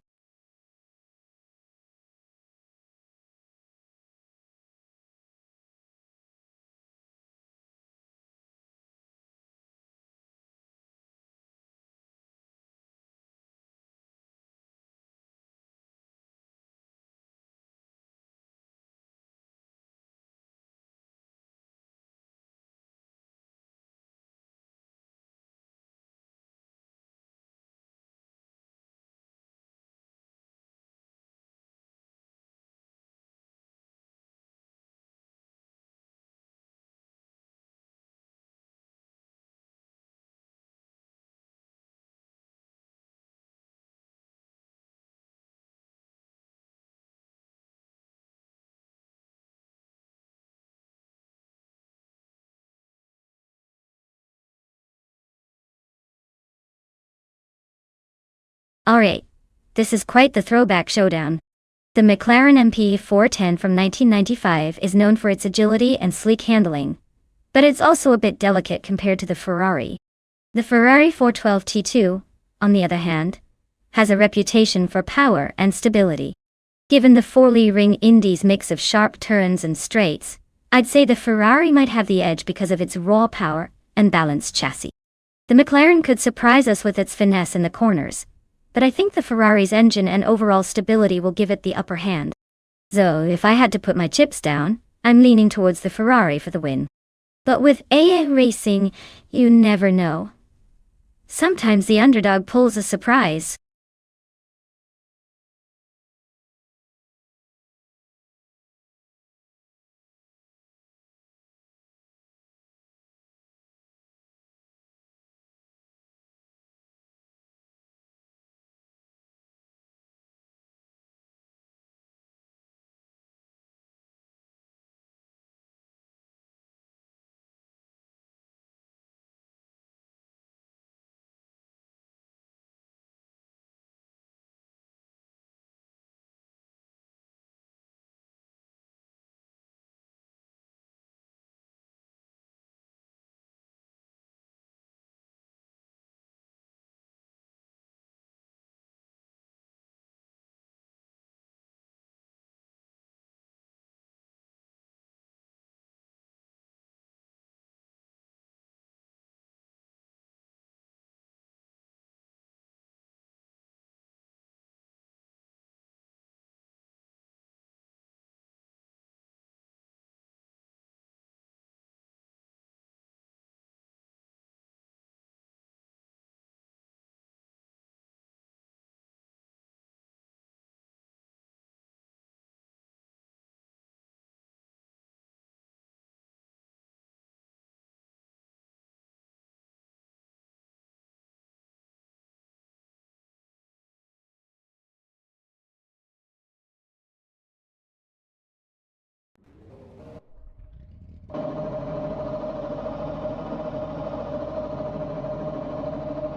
Alright, this is quite the throwback showdown. The McLaren MP410 from 1995 is known for its agility and sleek handling, but it's also a bit delicate compared to the Ferrari. The Ferrari 412 T2, on the other hand, has a reputation for power and stability. Given the four-ring Indy's mix of sharp turns and straights, I'd say the Ferrari might have the edge because of its raw power and balanced chassis. The McLaren could surprise us with its finesse in the corners, but I think the Ferrari's engine and overall stability will give it the upper hand. So if I had to put my chips down, I'm leaning towards the Ferrari for the win. But with AA Racing, you never know. Sometimes the underdog pulls a surprise.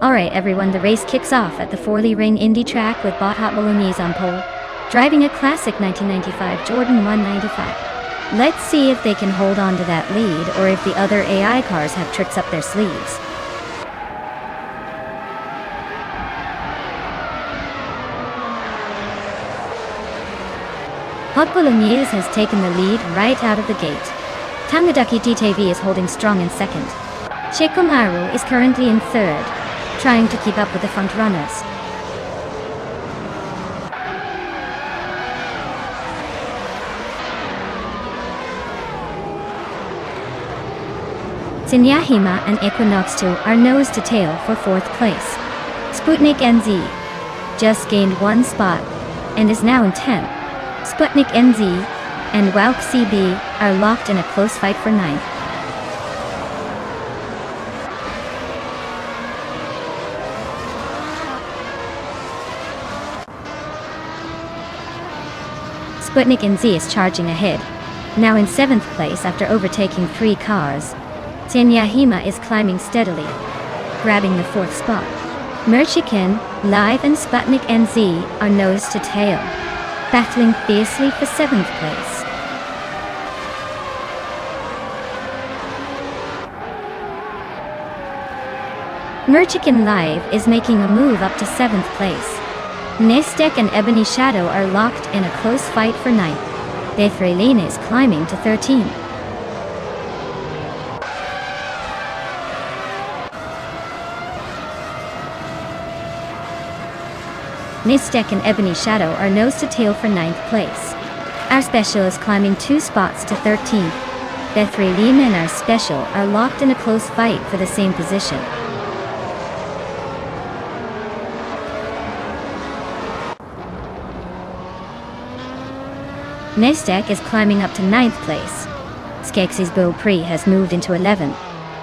Alright everyone, the race kicks off at the Forley Ring Indy track with Hot Bolognese on pole, driving a classic 1995 Jordan 195. Let's see if they can hold on to that lead or if the other AI cars have tricks up their sleeves. Hot Bolognese has taken the lead right out of the gate. Tangaduki DTV is holding strong in second. Shikomaru is currently in third, trying to keep up with the front runners. Tsunyahima and Equinox 2 are nose to tail for fourth place. Sputnik NZ just gained one spot and is now in 10th. Sputnik NZ and Walk CB are locked in a close fight for 9th. Sputnik NZ is charging ahead, now in 7th place after overtaking 3 cars. Tsunyahima is climbing steadily, grabbing the 4th spot. Merchikin, Live and Sputnik NZ are nose to tail, battling fiercely for 7th place. Merchikin Live is making a move up to 7th place. Nestek and Ebony Shadow are locked in a close fight for 9th. Bethrelina is climbing to 13. Nestek and Ebony Shadow are nose to tail for 9th place. Our Special is climbing 2 spots to 13th. Bethrelina and Our Special are locked in a close fight for the same position. Nestek is climbing up to 9th place. Skeksis Beaupré has moved into 11th.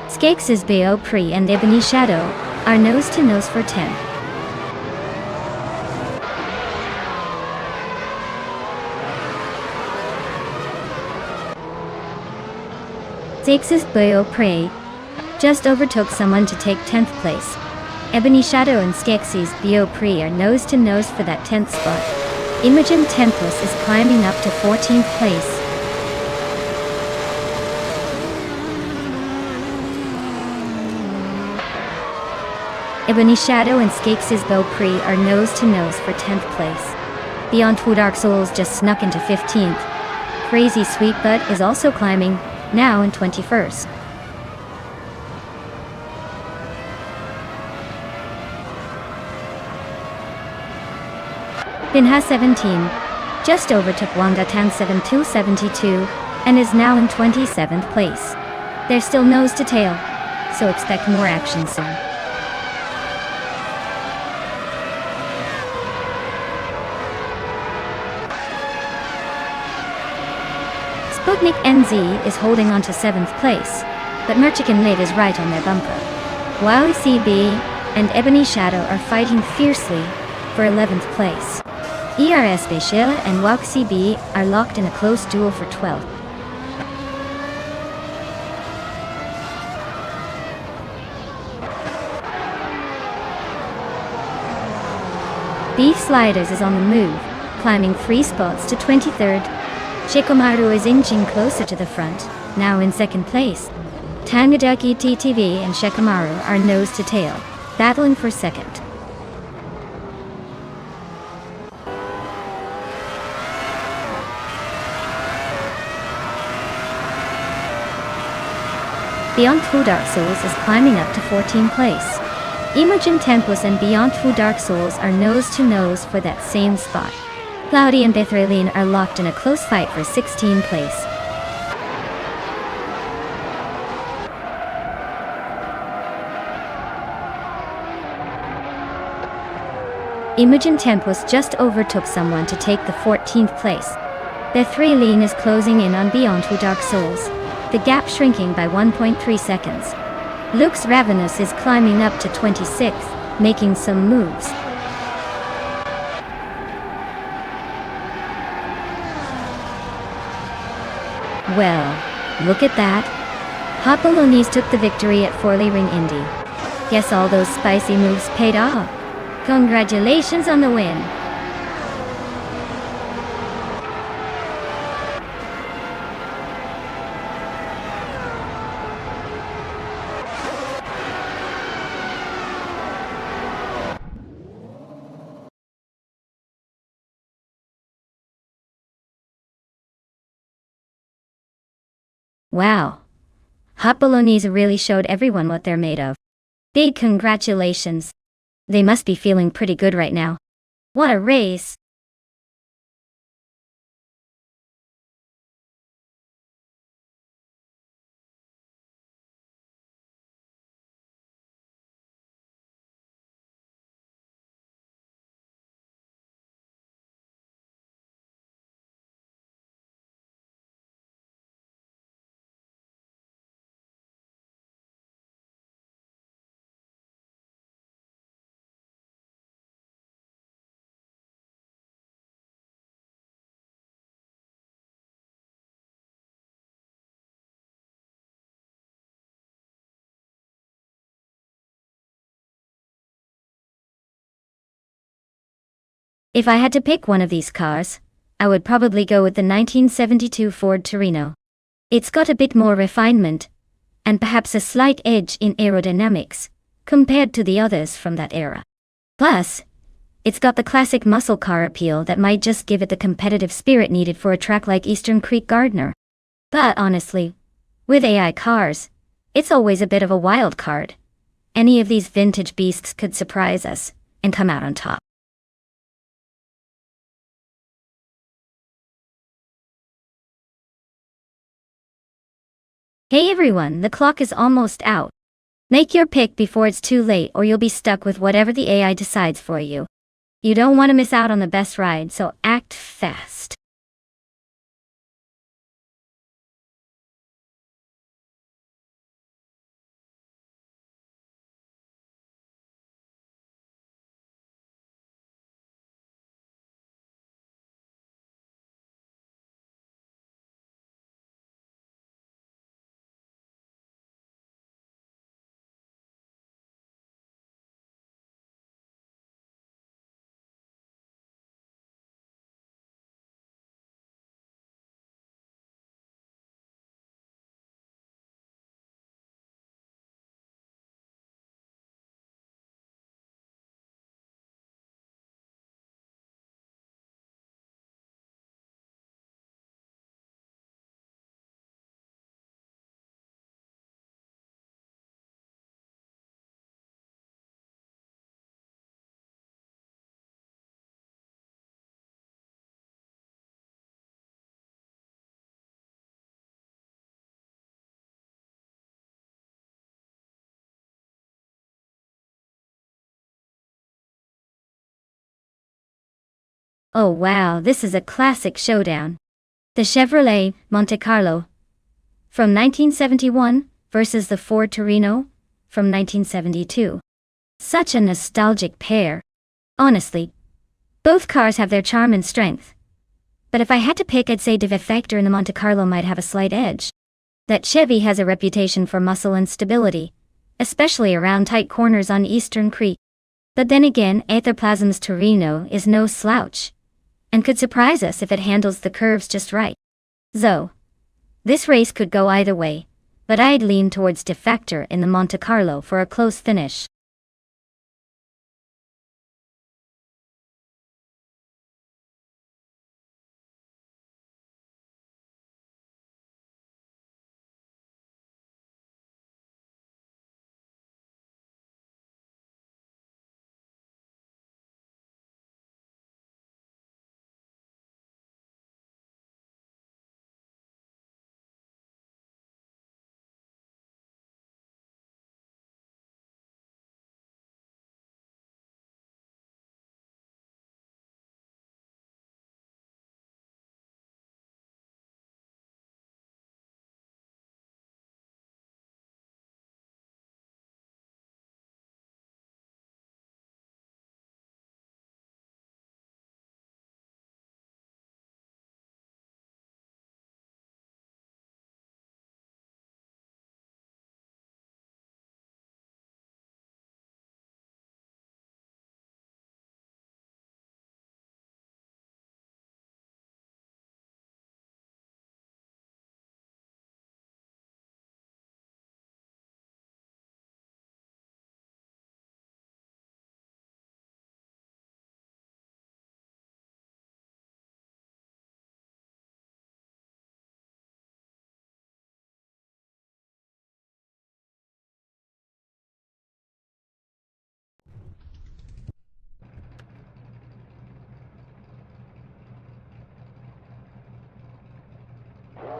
Skeksis Beaupré and Ebony Shadow are nose to nose for 10th. Skeksis Beaupré just overtook someone to take 10th place. Ebony Shadow and Skeksis Beaupré are nose to nose for that 10th spot. Imogen Tempest is climbing up to 14th place. Ebony Shadow and Skeksis Beaupré are nose to nose for 10th place. Beyond Two Dark Souls just snuck into 15th. Crazy Sweetbutt is also climbing, now in 21st. Pinha 17 just overtook Wangatan 7272 and is now in 27th place. They're still nose to tail, so expect more action soon. Sputnik NZ is holding on to 7th place, but Merchikan Lid is right on their bumper. While CB and Ebony Shadow are fighting fiercely for 11th place. ERS Bechele and Wak CB are locked in a close duel for 12th. Beef Sliders is on the move, climbing 3 spots to 23rd. Shikomaru is inching closer to the front, now in 2nd place. Tangadaki TTV and Shikamaru are nose to tail, battling for 2nd. Beyond Two Dark Souls is climbing up to 14th place. Imogen Tempus and Beyond Two Dark Souls are nose to nose for that same spot. Cloudy and Bethraline are locked in a close fight for 16th place. Imogen Tempus just overtook someone to take the 14th place. Bethraline is closing in on Beyond Two Dark Souls, the gap shrinking by 1.3 seconds. Lux Ravenous is climbing up to 26th, making some moves. Well, look at that. Hot Bolognese took the victory at Forley Ring Indy. Guess all those spicy moves paid off. Congratulations on the win. Wow. Hot Bolognese really showed everyone what they're made of. Big congratulations. They must be feeling pretty good right now. What a race! If I had to pick one of these cars, I would probably go with the 1972 Ford Torino. It's got a bit more refinement, and perhaps a slight edge in aerodynamics, compared to the others from that era. Plus, it's got the classic muscle car appeal that might just give it the competitive spirit needed for a track like Eastern Creek Gardner. But honestly, with AI cars, it's always a bit of a wild card. Any of these vintage beasts could surprise us and come out on top. Hey everyone, the clock is almost out. Make your pick before it's too late or you'll be stuck with whatever the AI decides for you. You don't want to miss out on the best ride, so act fast. Oh wow, this is a classic showdown. The Chevrolet Monte Carlo from 1971 versus the Ford Torino from 1972. Such a nostalgic pair. Honestly, both cars have their charm and strength. But if I had to pick, I'd say the Vector in the Monte Carlo might have a slight edge. That Chevy has a reputation for muscle and stability, especially around tight corners on Eastern Creek. But then again, Etherplasm's Torino is no slouch, and could surprise us if it handles the curves just right. So, this race could go either way, but I'd lean towards Defector in the Monte Carlo for a close finish.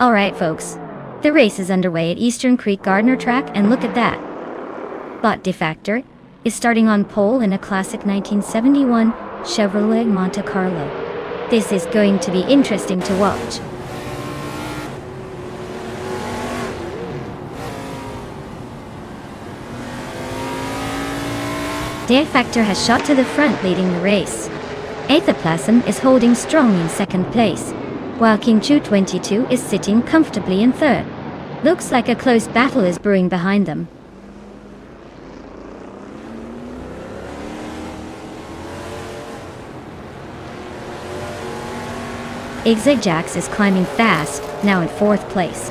Alright folks, the race is underway at Eastern Creek Gardner Track, and look at that. Bot Defector is starting on pole in a classic 1971 Chevrolet Monte Carlo. This is going to be interesting to watch. Defector has shot to the front, leading the race. Etherplasm is holding strong in second place, while King Chu 22 is sitting comfortably in third. Looks like a close battle is brewing behind them. Exajax is climbing fast, now in fourth place.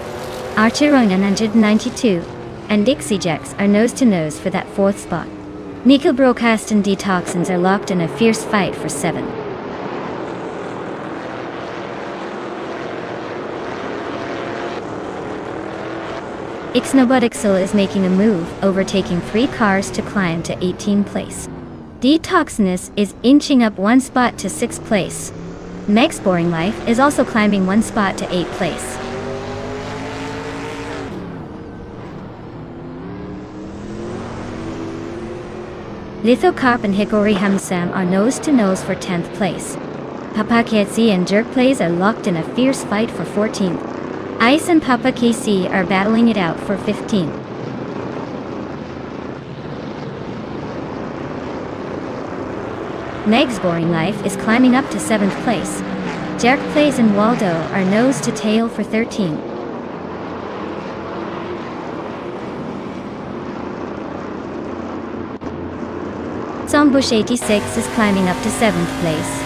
Archeron 192 and Dixiejax are nose to nose for that fourth spot. Nickel Broadcast and Detoxins are locked in a fierce fight for 7. Ixnobotixil is making a move, overtaking 3 cars to climb to 18th place. Detoxinus is inching up 1 spot to 6th place. Meg's Boring Life is also climbing 1 spot to 8th place. Lithocarp and Hickory Hamsam are nose to nose for 10th place. Papa KC and Jerk Plays are locked in a fierce fight for 14th. Ice and Papa KC are battling it out for 15th. Meg's Boring Life is climbing up to 7th place. Jerk Plays and Waldo are nose to tail for 13th. Zombush 86 is climbing up to 7th place.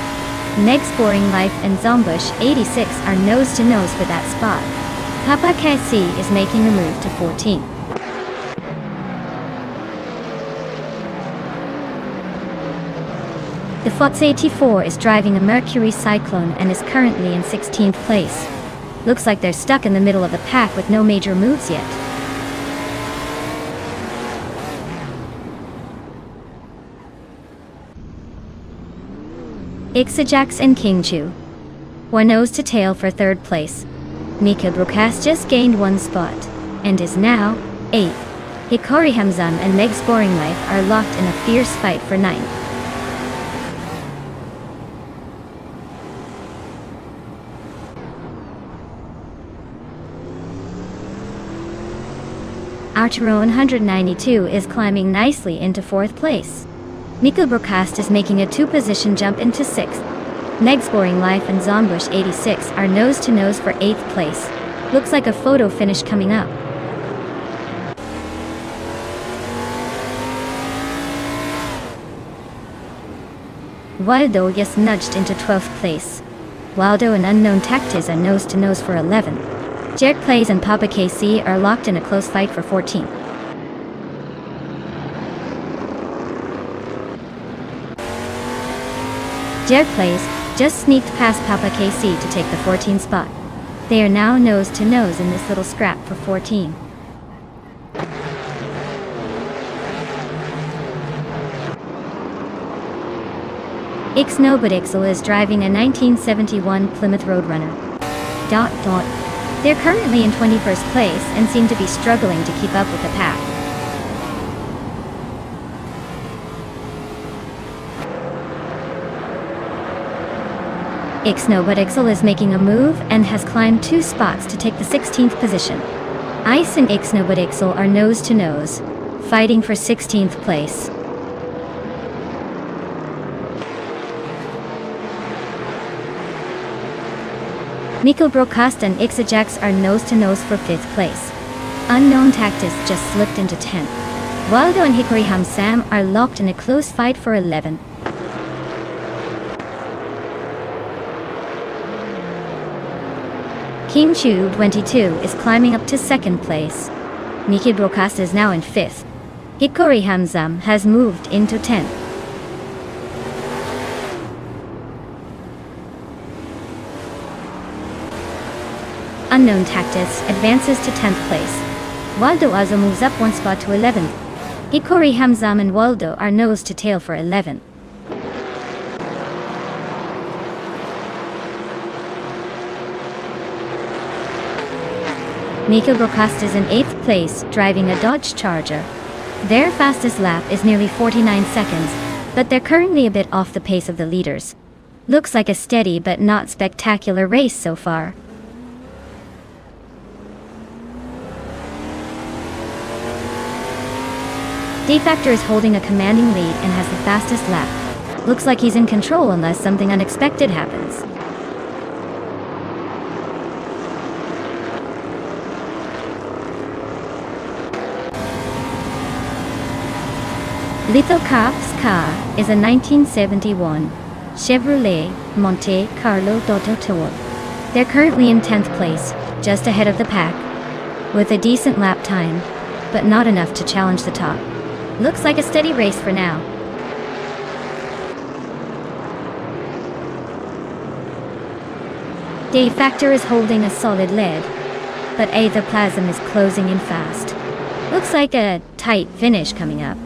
Meg's Boring Life and Zombush 86 are nose to nose for that spot. Papa KC is making a move to 14th. The Fox 84 is driving a Mercury Cyclone and is currently in 16th place. Looks like they're stuck in the middle of the pack with no major moves yet. Ixajax and King Chu were nose to tail for 3rd place. Mika Brokas just gained 1 spot, and is now 8th. Hikari Hamzan and Meg's Boring Life are locked in a fierce fight for 9th. Arturo 192 is climbing nicely into 4th place. Miko Broadcast is making a 2-position jump into 6th. Meg Scoring Life and Zombush 86 are nose-to-nose for 8th place. Looks like a photo finish coming up. Waldo just nudged into 12th place. Waldo and Unknown Tactics are nose-to-nose for 11th. Jerk Plays and Papa KC are locked in a close fight for 14th. Jerk Plays just sneaked past Papa KC to take the 14th spot. They are now nose-to-nose in this little scrap for 14. Ixnobodixel is driving a 1971 Plymouth Roadrunner. They're currently in 21st place and seem to be struggling to keep up with the pack. Ixnobodixel is making a move and has climbed 2 spots to take the 16th position. Ice and Ixnobodixel are nose-to-nose, fighting for 16th place. Miko Broadcast and Ixajax are nose-to-nose for 5th place. Unknown Tactics just slipped into 10th. Waldo and Hickory Ham Sam are locked in a close fight for 11th. King Chu 22 is climbing up to 2nd place. Miki Broadcast is now in 5th. Hickory Hamzam has moved into 10th. Unknown Tactics advances to 10th place. Waldo Azo moves up 1 spot to 11th. Hikori Hamzam and Waldo are nose to tail for 11th. Miko Broadcast is in 8th place, driving a Dodge Charger. Their fastest lap is nearly 49 seconds, but they're currently a bit off the pace of the leaders. Looks like a steady but not spectacular race so far. D-Factor is holding a commanding lead and has the fastest lap. Looks like he's in control unless something unexpected happens. Little Cop's car is a 1971 Chevrolet Monte Carlo Dottor. They're currently in 10th place, just ahead of the pack, with a decent lap time, but not enough to challenge the top. Looks like a steady race for now. D-Factor is holding a solid lead, but Aetherplasm is closing in fast. Looks like a tight finish coming up.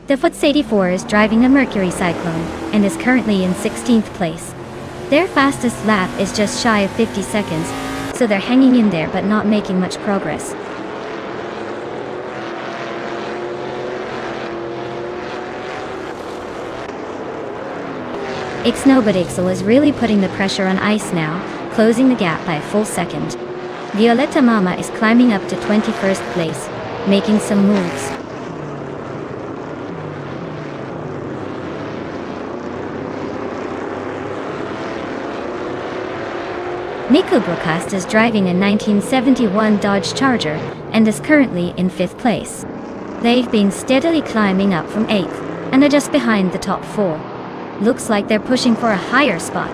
The Foots 84 is driving a Mercury Cyclone and is currently in 16th place. Their fastest lap is just shy of 50 seconds, so they're hanging in there but not making much progress. Ixnobodixel is really putting the pressure on Ice now, closing the gap by a full second. Violetta Mama is climbing up to 21st place, making some moves. Miko Broadcast is driving a 1971 Dodge Charger and is currently in 5th place. They've been steadily climbing up from 8th and are just behind the top 4. Looks like they're pushing for a higher spot.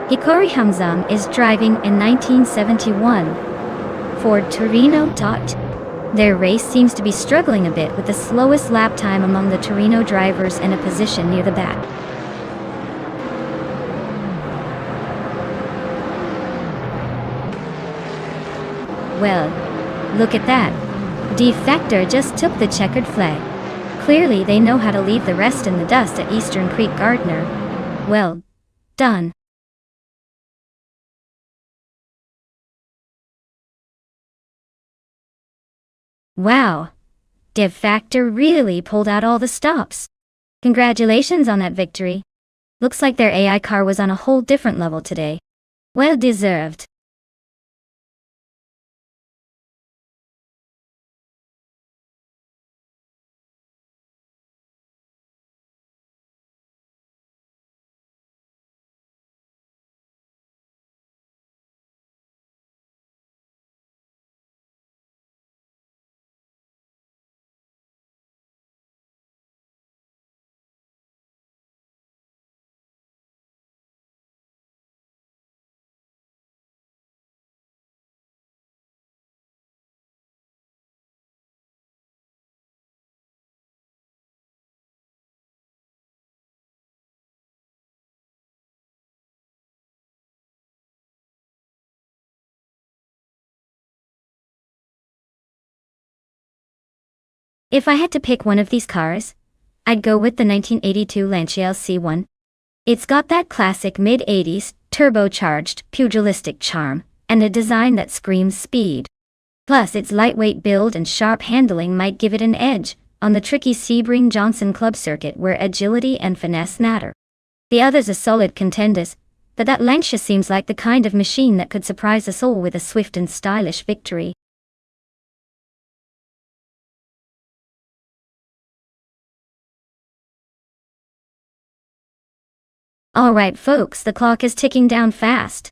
Hikori Hamzam is driving a 1971 Ford Torino. Their race seems to be struggling a bit with the slowest lap time among the Torino drivers and a position near the back. Well, look at that. D-Factor just took the checkered flag. Clearly they know how to leave the rest in the dust at Eastern Creek Gardner. Well done. Wow, Dev Factor really pulled out all the stops. Congratulations on that victory. Looks like their AI car was on a whole different level today. Well deserved. If I had to pick one of these cars, I'd go with the 1982 Lancia LC1. It's got that classic mid-80s, turbocharged, pugilistic charm, and a design that screams speed. Plus, its lightweight build and sharp handling might give it an edge on the tricky Sebring-Johnson Club circuit where agility and finesse matter. The others are solid contenders, but that Lancia seems like the kind of machine that could surprise us all with a swift and stylish victory. Alright folks, the clock is ticking down fast.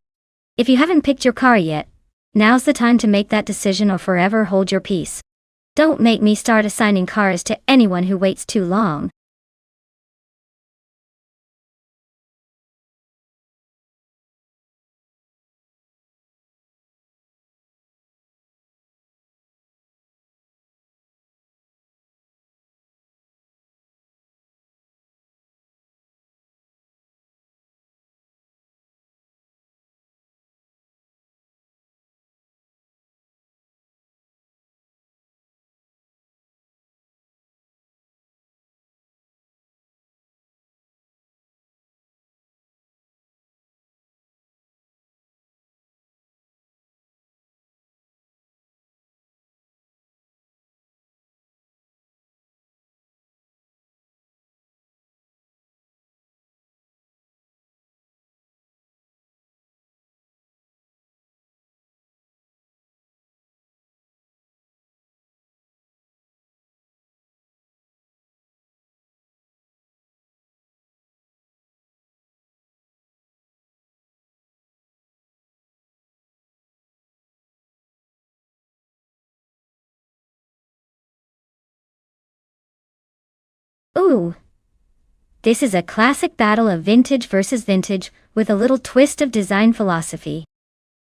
If you haven't picked your car yet, now's the time to make that decision or forever hold your peace. Don't make me start assigning cars to anyone who waits too long. Ooh, this is a classic battle of vintage versus vintage with a little twist of design philosophy.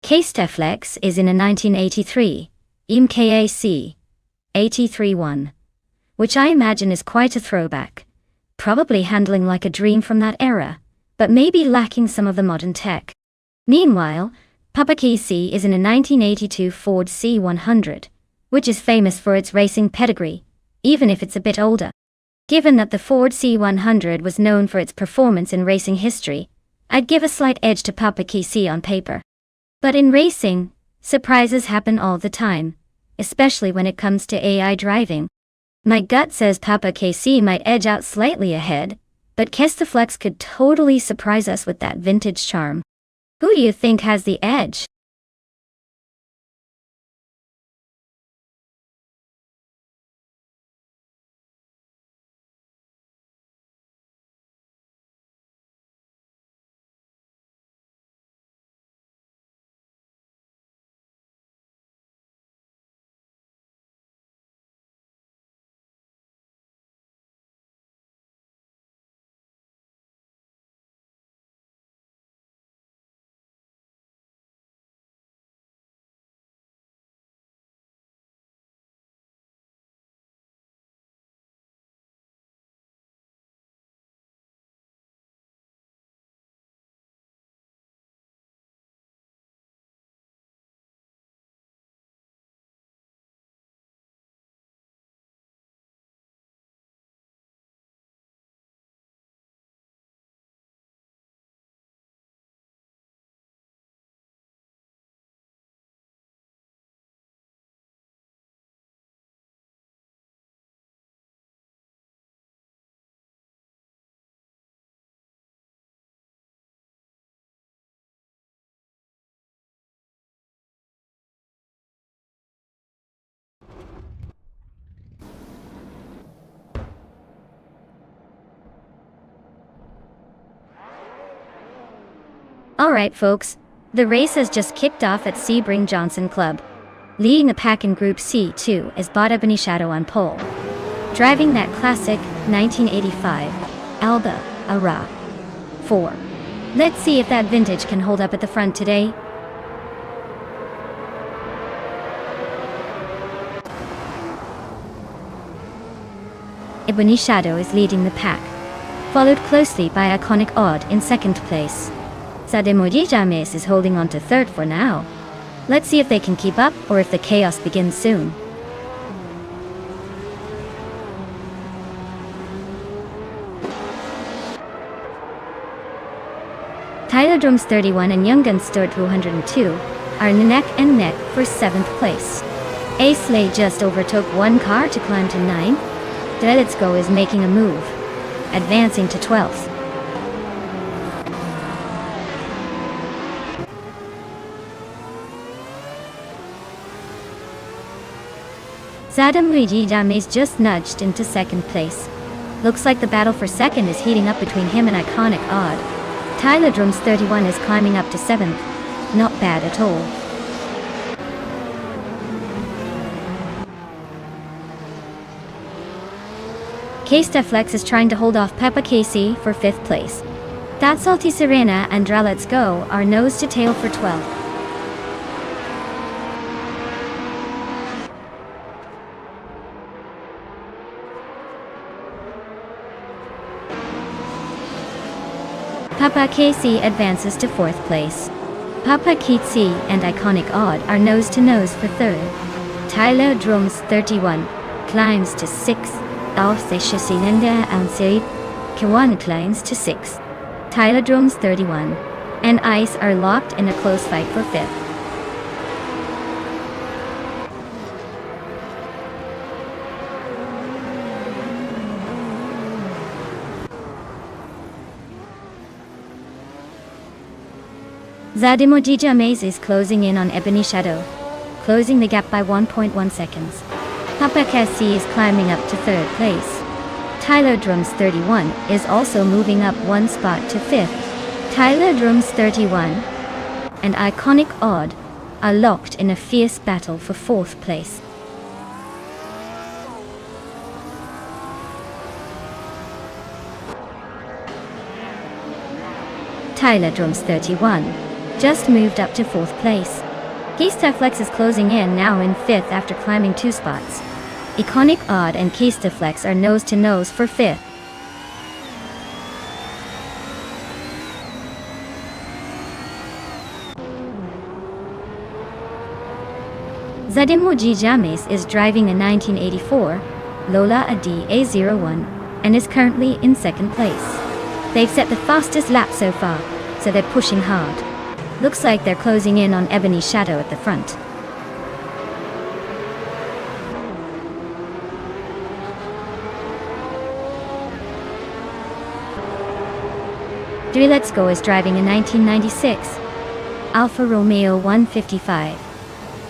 K-Steflex is in a 1983 MKAC 83-1, which I imagine is quite a throwback, probably handling like a dream from that era, but maybe lacking some of the modern tech. Meanwhile, Papa Casey is in a 1982 Ford C100, which is famous for its racing pedigree, even if it's a bit older. Given that the Ford C100 was known for its performance in racing history, I'd give a slight edge to Papa Casey on paper. But in racing, surprises happen all the time, especially when it comes to AI driving. My gut says Papa KC might edge out slightly ahead, but Kestaflex could totally surprise us with that vintage charm. Who do you think has the edge? Alright folks, the race has just kicked off at Sebring Johnson Club. Leading the pack in Group C2 is Ebony Shadow on pole. Driving that classic 1985 Alba Ara 4. Let's see if that vintage can hold up at the front today. Ebony Shadow is leading the pack, followed closely by Iconic Odd in second place. Sademoji James is holding on to third for now. Let's see if they can keep up or if the chaos begins soon. Tyler Drums 31 and Young Guns Stewart 202 are neck and neck for 7th place. Ace Lay just overtook one car to climb to 9th. Let's Go is making a move, advancing to 12th. Sademoji James just nudged into second place. Looks like the battle for second is heating up between him and Iconic Odd. Tyler Drums 31 is climbing up to 7th. Not bad at all. K-Steflex is trying to hold off Peppa Casey for 5th place. That Salty Serena and Let's Go are nose to tail for 12th. Papa Casey advances to 4th place. Papa Keatsy and Iconic Odd are nose to nose for 3rd. Tyler Drums 31 climbs to 6th. Cylinder and Sid Kiwan climbs to 6th. Tyler Drums 31 and Ice are locked in a close fight for 5th. Sademoji James is closing in on Ebony Shadow, closing the gap by 1.1 seconds. Papa Casey is climbing up to 3rd place. Tyler Drums 31 is also moving up one spot to 5th. Tyler Drums 31 and Iconic Odd are locked in a fierce battle for 4th place. Tyler Drums 31 just moved up to 4th place. Keystaflex is closing in now in 5th after climbing 2 spots. Iconic Odd and Keystaflex are nose to nose for 5th. Sademoji James is driving a 1984 Lola Adi A01 and is currently in 2nd place. They've set the fastest lap so far, so they're pushing hard. Looks like they're closing in on Ebony Shadow at the front. Let's Go is driving a 1996 Alfa Romeo 155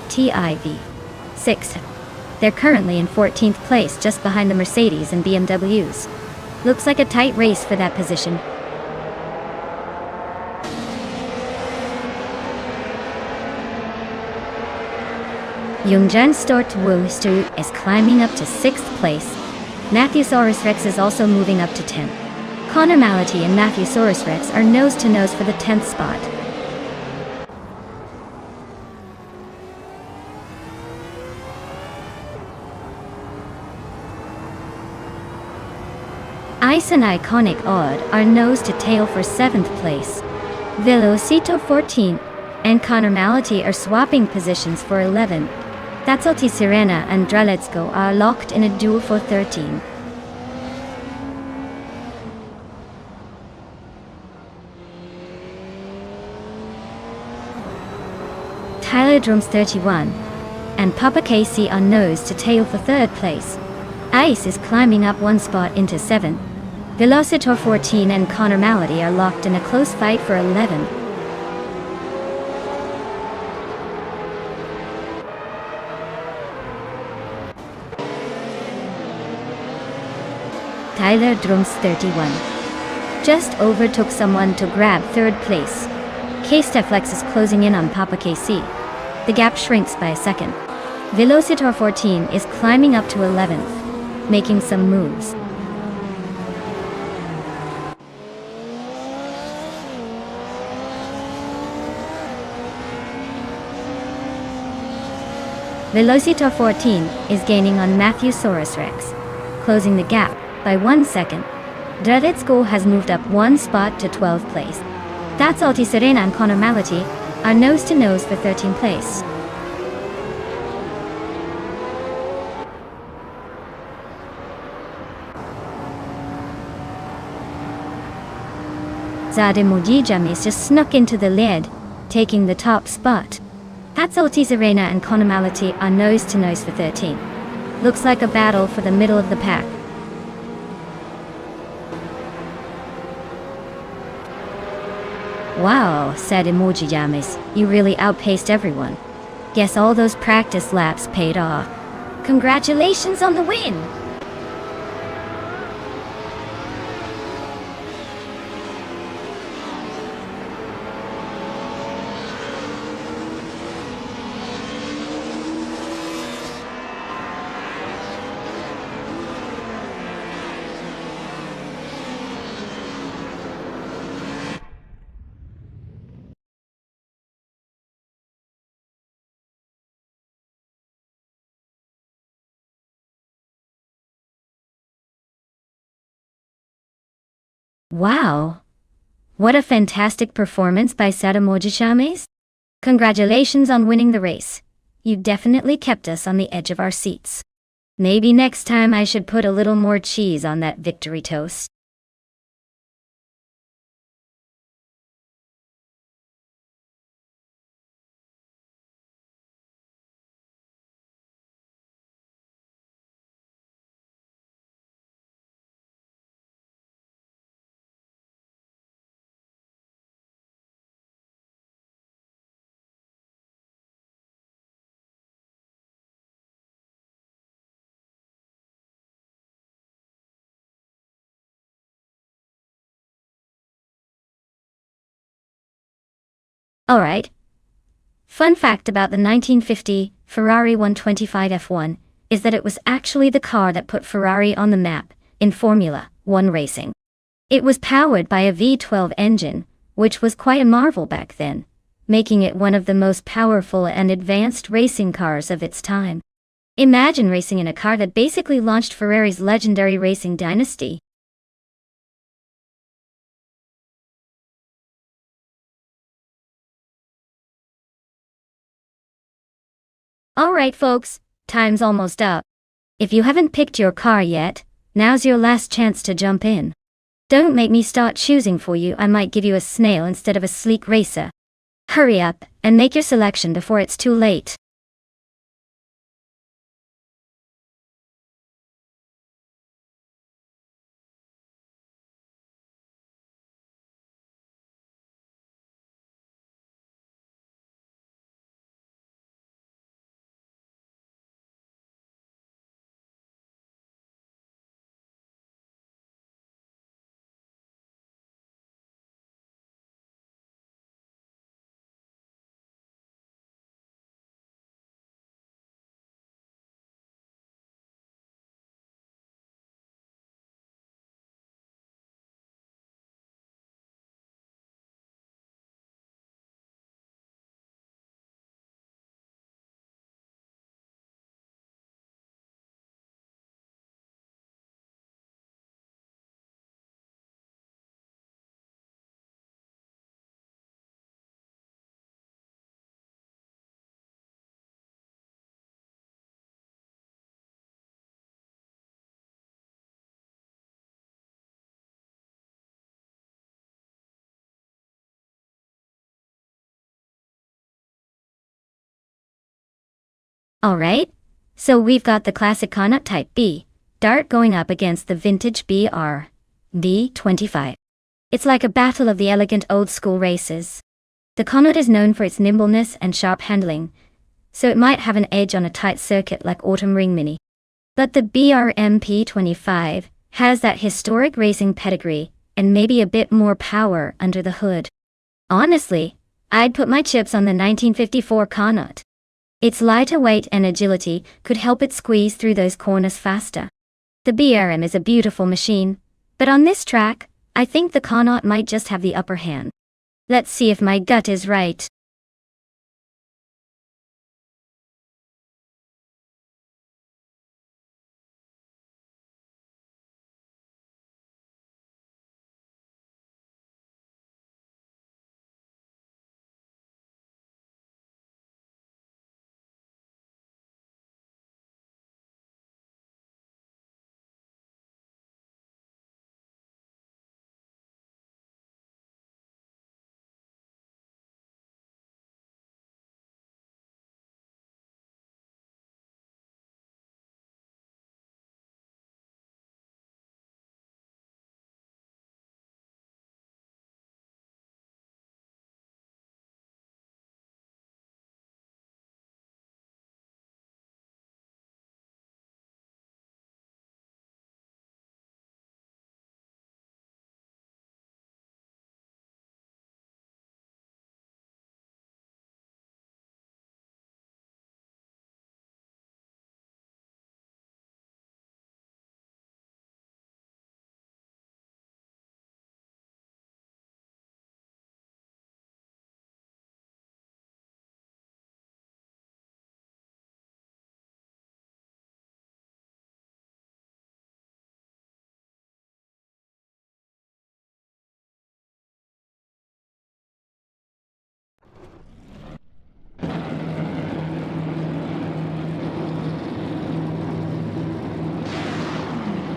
TIV 6. They're currently in 14th place just behind the Mercedes and BMWs. Looks like a tight race for that position. Youngjan Stort Woostu is climbing up to 6th place. Matthewsaurus Rex is also moving up to 10th. Connor Mality and Matthewsaurus Rex are nose to nose for the 10th spot. Ice and Iconic Odd are nose to tail for 7th place. Velocito 14 and Connor Mality are swapping positions for 11. That's Serena and Let's Go are locked in a duel for 13. Tyler Drums 31 and Papa Casey are nose to tail for 3rd place. Ice is climbing up one spot into 7. Velocitor 14 and Connor Mality are locked in a close fight for 11. Tyler Drums 31 just overtook someone to grab 3rd place. K-Steflex is closing in on Papa KC. The gap shrinks by a second. Velocitor 14 is climbing up to 11th, making some moves. Velocitor 14 is gaining on Matthewsaurus Rex, closing the gap by 1 second. Dreaditsko has moved up 1 spot to 12th place. That's Alti Serena and Connor Mality are nose-to-nose for 13th place. Zademoji Jamis just snuck into the lead, taking the top spot. Hatsaltis Arena and Conomality are nose-to-nose for 13. Looks like a battle for the middle of the pack. Wow, said Emoji Jamis, you really outpaced everyone. Guess all those practice laps paid off. Congratulations on the win! Wow! What a fantastic performance by Sadamoji Jamis! Congratulations on winning the race. You definitely kept us on the edge of our seats. Maybe next time I should put a little more cheese on that victory toast. Alright. Fun fact about the 1950 Ferrari 125 F1 is that it was actually the car that put Ferrari on the map in Formula 1 racing. It was powered by a V12 engine, which was quite a marvel back then, making it one of the most powerful and advanced racing cars of its time. Imagine racing in a car that basically launched Ferrari's legendary racing dynasty. Alright folks, time's almost up. If you haven't picked your car yet, now's your last chance to jump in. Don't make me start choosing for you, I might give you a snail instead of a sleek racer. Hurry up, and make your selection before it's too late. Alright, so we've got the classic Connaught Type B Dart going up against the vintage BR V25. It's like a battle of the elegant old-school races. The Connaught is known for its nimbleness and sharp handling, so it might have an edge on a tight circuit like Autumn Ring Mini. But the BRMP25 has that historic racing pedigree and maybe a bit more power under the hood. Honestly, I'd put my chips on the 1954 Carnot. Its lighter weight and agility could help it squeeze through those corners faster. The BRM is a beautiful machine, but on this track, I think the Carnot might just have the upper hand. Let's see if my gut is right.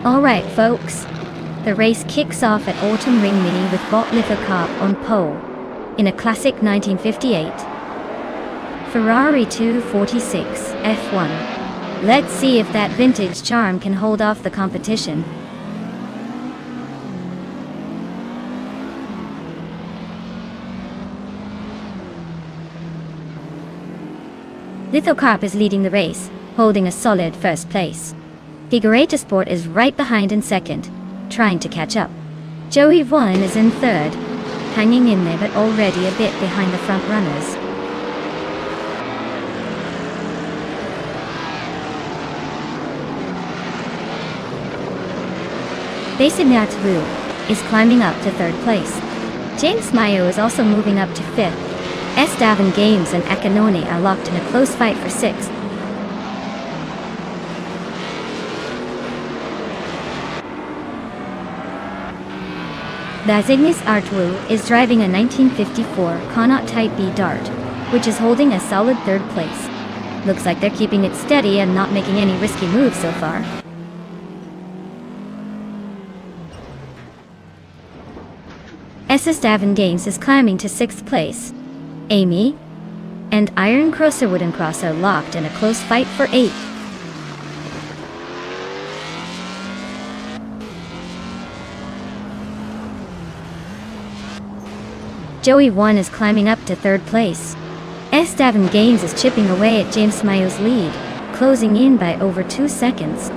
Alright folks, the race kicks off at Autumn Ring Mini with Bolt Lithocarp on pole, in a classic 1958 Ferrari 246 F1. Let's see if that vintage charm can hold off the competition. Lithocarp is leading the race, holding a solid first place. Figurata Sport is right behind in second, trying to catch up. Joey Vaughan is in third, hanging in there but already a bit behind the front runners. Basignat Wu is climbing up to third place. James Mayo is also moving up to fifth. Estevan Games and Akanone are locked in a close fight for sixth. Basignis Artwu is driving a 1954 Connaught Type B Dart, which is holding a solid third place. Looks like they're keeping it steady and not making any risky moves so far. Estevan Games is climbing to sixth place. Amy and Iron Crosser Wooden Cross are locked in a close fight for eighth. Joey 1 is climbing up to third place. Estevan Games is chipping away at James Mayo's lead, closing in by over 2 seconds.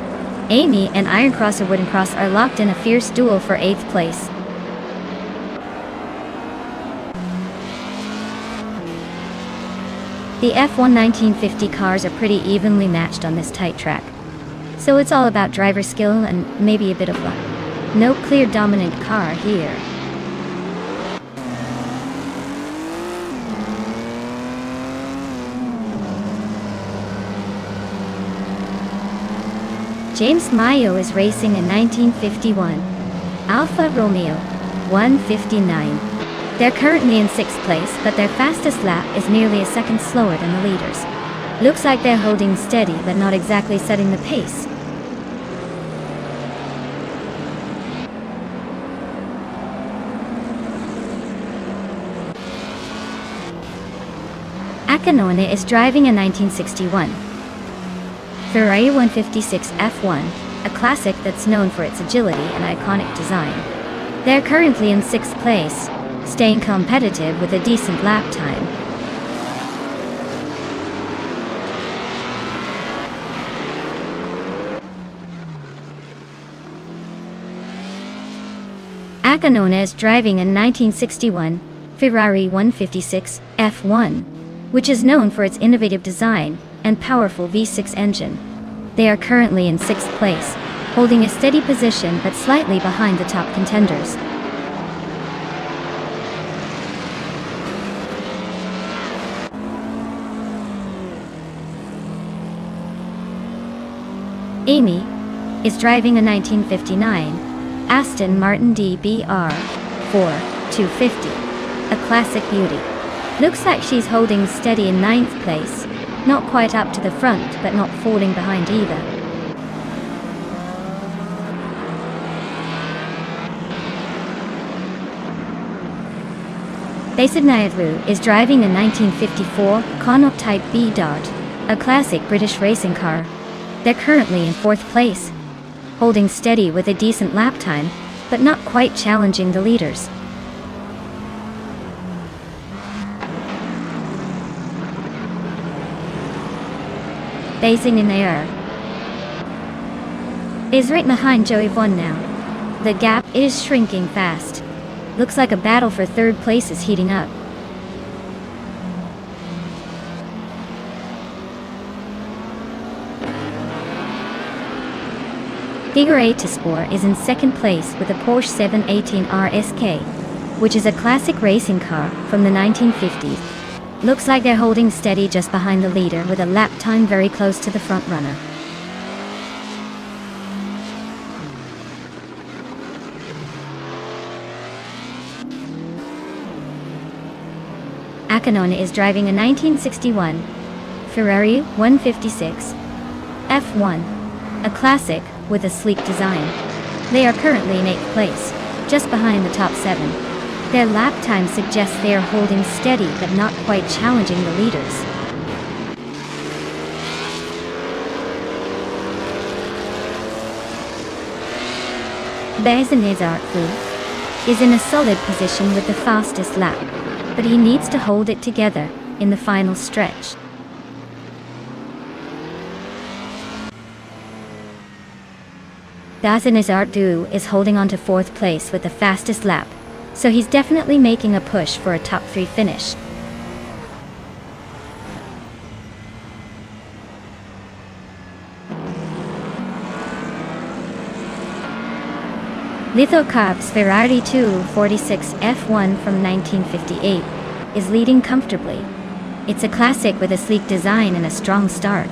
Amy and Iron Crosser Wooden Cross are locked in a fierce duel for 8th place. The F1 1950 cars are pretty evenly matched on this tight track, so it's all about driver skill and maybe a bit of luck. No clear dominant car here. James Mayo is racing a 1951 Alfa Romeo 159. They're currently in 6th place, but their fastest lap is nearly a second slower than the leaders. Looks like they're holding steady, but not exactly setting the pace. Akanone is driving a 1961 Ferrari 156 F1, a classic that's known for its agility and iconic design. They're currently in 6th place, staying competitive with a decent lap time. Akanone is driving a 1961 Ferrari 156 F1, which is known for its innovative design and powerful V6 engine. They are currently in 6th place, holding a steady position but slightly behind the top contenders. Amy is driving a 1959 Aston Martin DBR 4250, a classic beauty. Looks like she's holding steady in 9th place, not quite up to the front but not falling behind either. Nonstop is driving a 1954 Connaught Type B Dodge, a classic British racing car. They're currently in 4th place, holding steady with a decent lap time, but not quite challenging the leaders. Basing in the air is right behind Joey Vaughan now. The gap is shrinking fast. Looks like a battle for 3rd place is heating up. Figure 8 to Sport is in 2nd place with a Porsche 718 RSK, which is a classic racing car from the 1950s. Looks like they're holding steady just behind the leader with a lap time very close to the front runner. Akanon is driving a 1961 Ferrari 156 F1, a classic with a sleek design. They are currently in 8th place, just behind the top 7. Their lap time suggests they are holding steady but not quite challenging the leaders. Nonstop is in a solid position with the fastest lap, but he needs to hold it together in the final stretch. Nonstop is holding on to 4th place with the fastest lap, so he's definitely making a push for a top 3 finish. Nonstop's Ferrari 246 F1 from 1958 is leading comfortably. It's a classic with a sleek design and a strong start.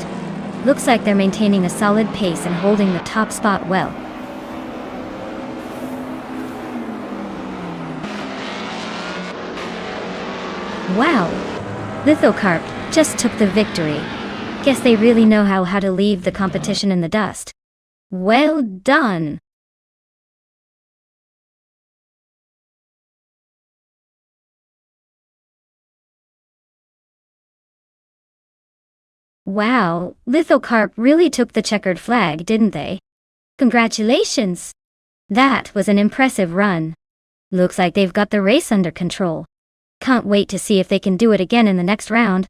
Looks like they're maintaining a solid pace and holding the top spot well. Wow! Nonstop just took the victory. Guess they really know how to leave the competition in the dust. Well done! Wow, Nonstop really took the checkered flag, didn't they? Congratulations! That was an impressive run. Looks like they've got the race under control. Can't wait to see if they can do it again in the next round.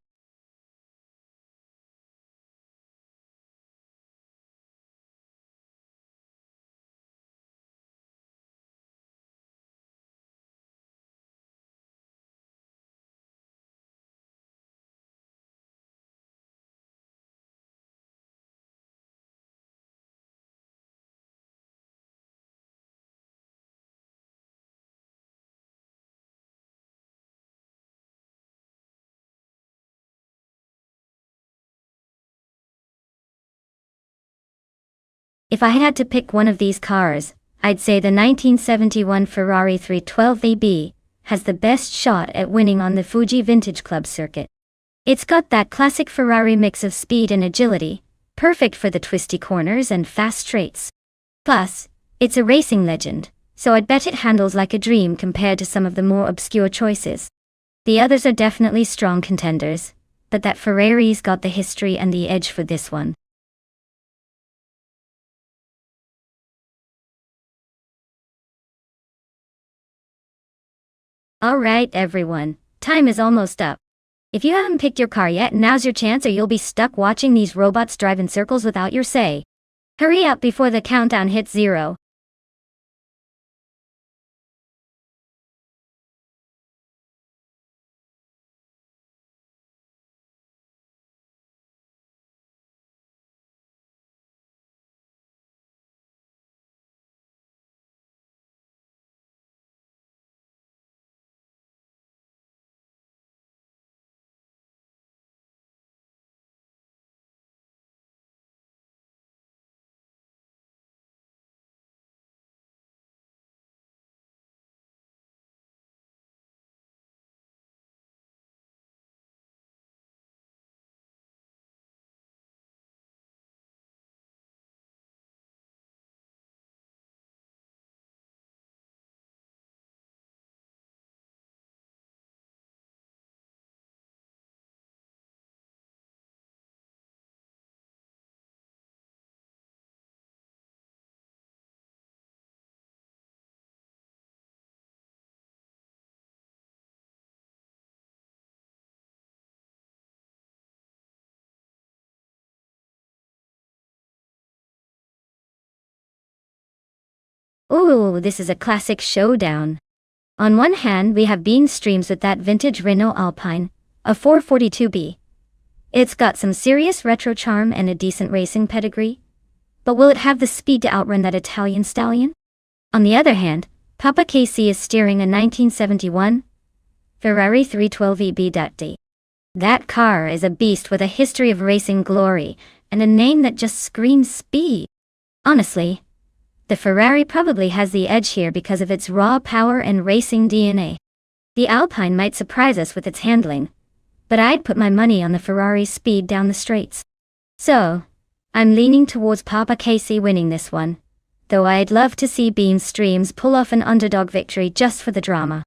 If I had to pick one of these cars, I'd say the 1971 Ferrari 312 AB has the best shot at winning on the Fuji Vintage Club circuit. It's got that classic Ferrari mix of speed and agility, perfect for the twisty corners and fast straights. Plus, it's a racing legend, so I'd bet it handles like a dream compared to some of the more obscure choices. The others are definitely strong contenders, but that Ferrari's got the history and the edge for this one. Alright everyone, time is almost up. If you haven't picked your car yet, now's your chance or you'll be stuck watching these robots drive in circles without your say. Hurry up before the countdown hits 0. Ooh, this is a classic showdown. On one hand, we have Bean Streams with that vintage Renault Alpine, a 442B. It's got some serious retro charm and a decent racing pedigree. But will it have the speed to outrun that Italian stallion? On the other hand, Papa Casey is steering a 1971 Ferrari 312EB.D. That car is a beast with a history of racing glory and a name that just screams speed. Honestly, the Ferrari probably has the edge here because of its raw power and racing DNA. The Alpine might surprise us with its handling, but I'd put my money on the Ferrari's speed down the straights. So, I'm leaning towards Papa Casey winning this one, though I'd love to see Bean Streams pull off an underdog victory just for the drama.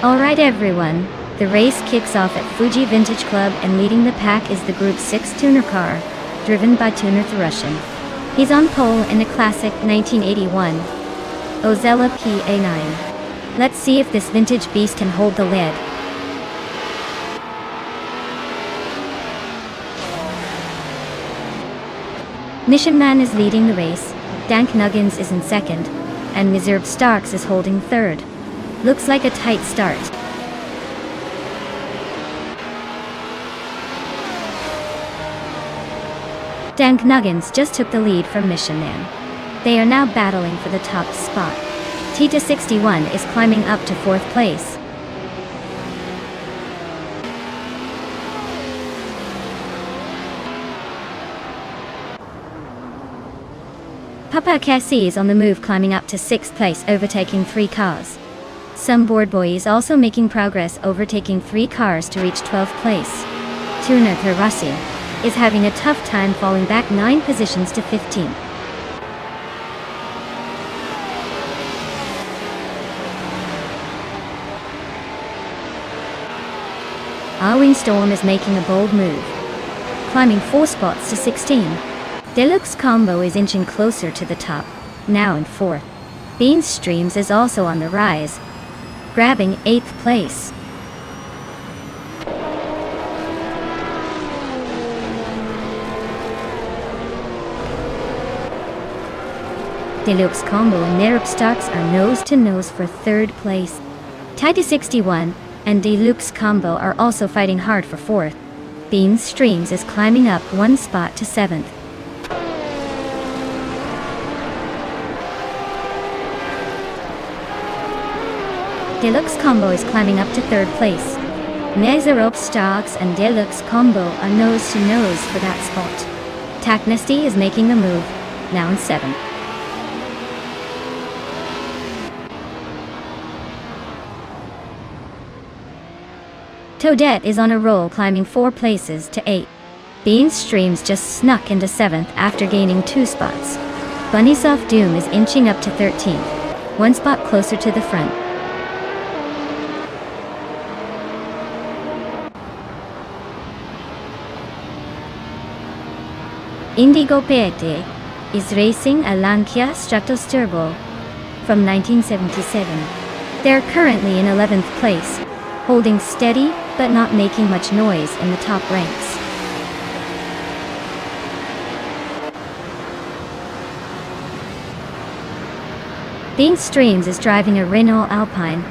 Alright everyone, the race kicks off at Fuji Vintage Club and leading the pack is the Group 6 tuner car, driven by tuner Russian. He's on pole in a classic 1981 Ozella PA9. Let's see if this vintage beast can hold the lid. Mission Man is leading the race, Dank Nuggins is in second, and Miserve Starks is holding third. Looks like a tight start. Dank Nuggins just took the lead from Mission Man. They are now battling for the top spot. Tita 61 is climbing up to 4th place. Papa Cassie is on the move, climbing up to 6th place, overtaking 3 cars. Some board boy is also making progress, overtaking 3 cars to reach 12th place. Tuner Terrassi is having a tough time, falling back 9 positions to 15. Arwing Storm is making a bold move, climbing 4 spots to 16. Deluxe Combo is inching closer to the top, now in 4th. Bean Streams is also on the rise, grabbing 8th place. Deluxe Combo and Nerub Starks are nose to nose for 3rd place. Tita 61 and Deluxe Combo are also fighting hard for 4th. Bean Streams is climbing up 1 spot to 7th. Deluxe Combo is climbing up to 3rd place. Nezerop Starks and Deluxe Combo are nose to nose for that spot. Taknesty is making the move, now in 7th. Toadette is on a roll, climbing 4 places to 8. Bean Streams just snuck into 7th after gaining 2 spots. Bunnysoft Doom is inching up to 13th, 1 spot closer to the front. Indigo Pete is racing a Lancia Stratos Turbo from 1977. They're currently in 11th place, holding steady but not making much noise in the top ranks. Bean Streams is driving a Renault Alpine,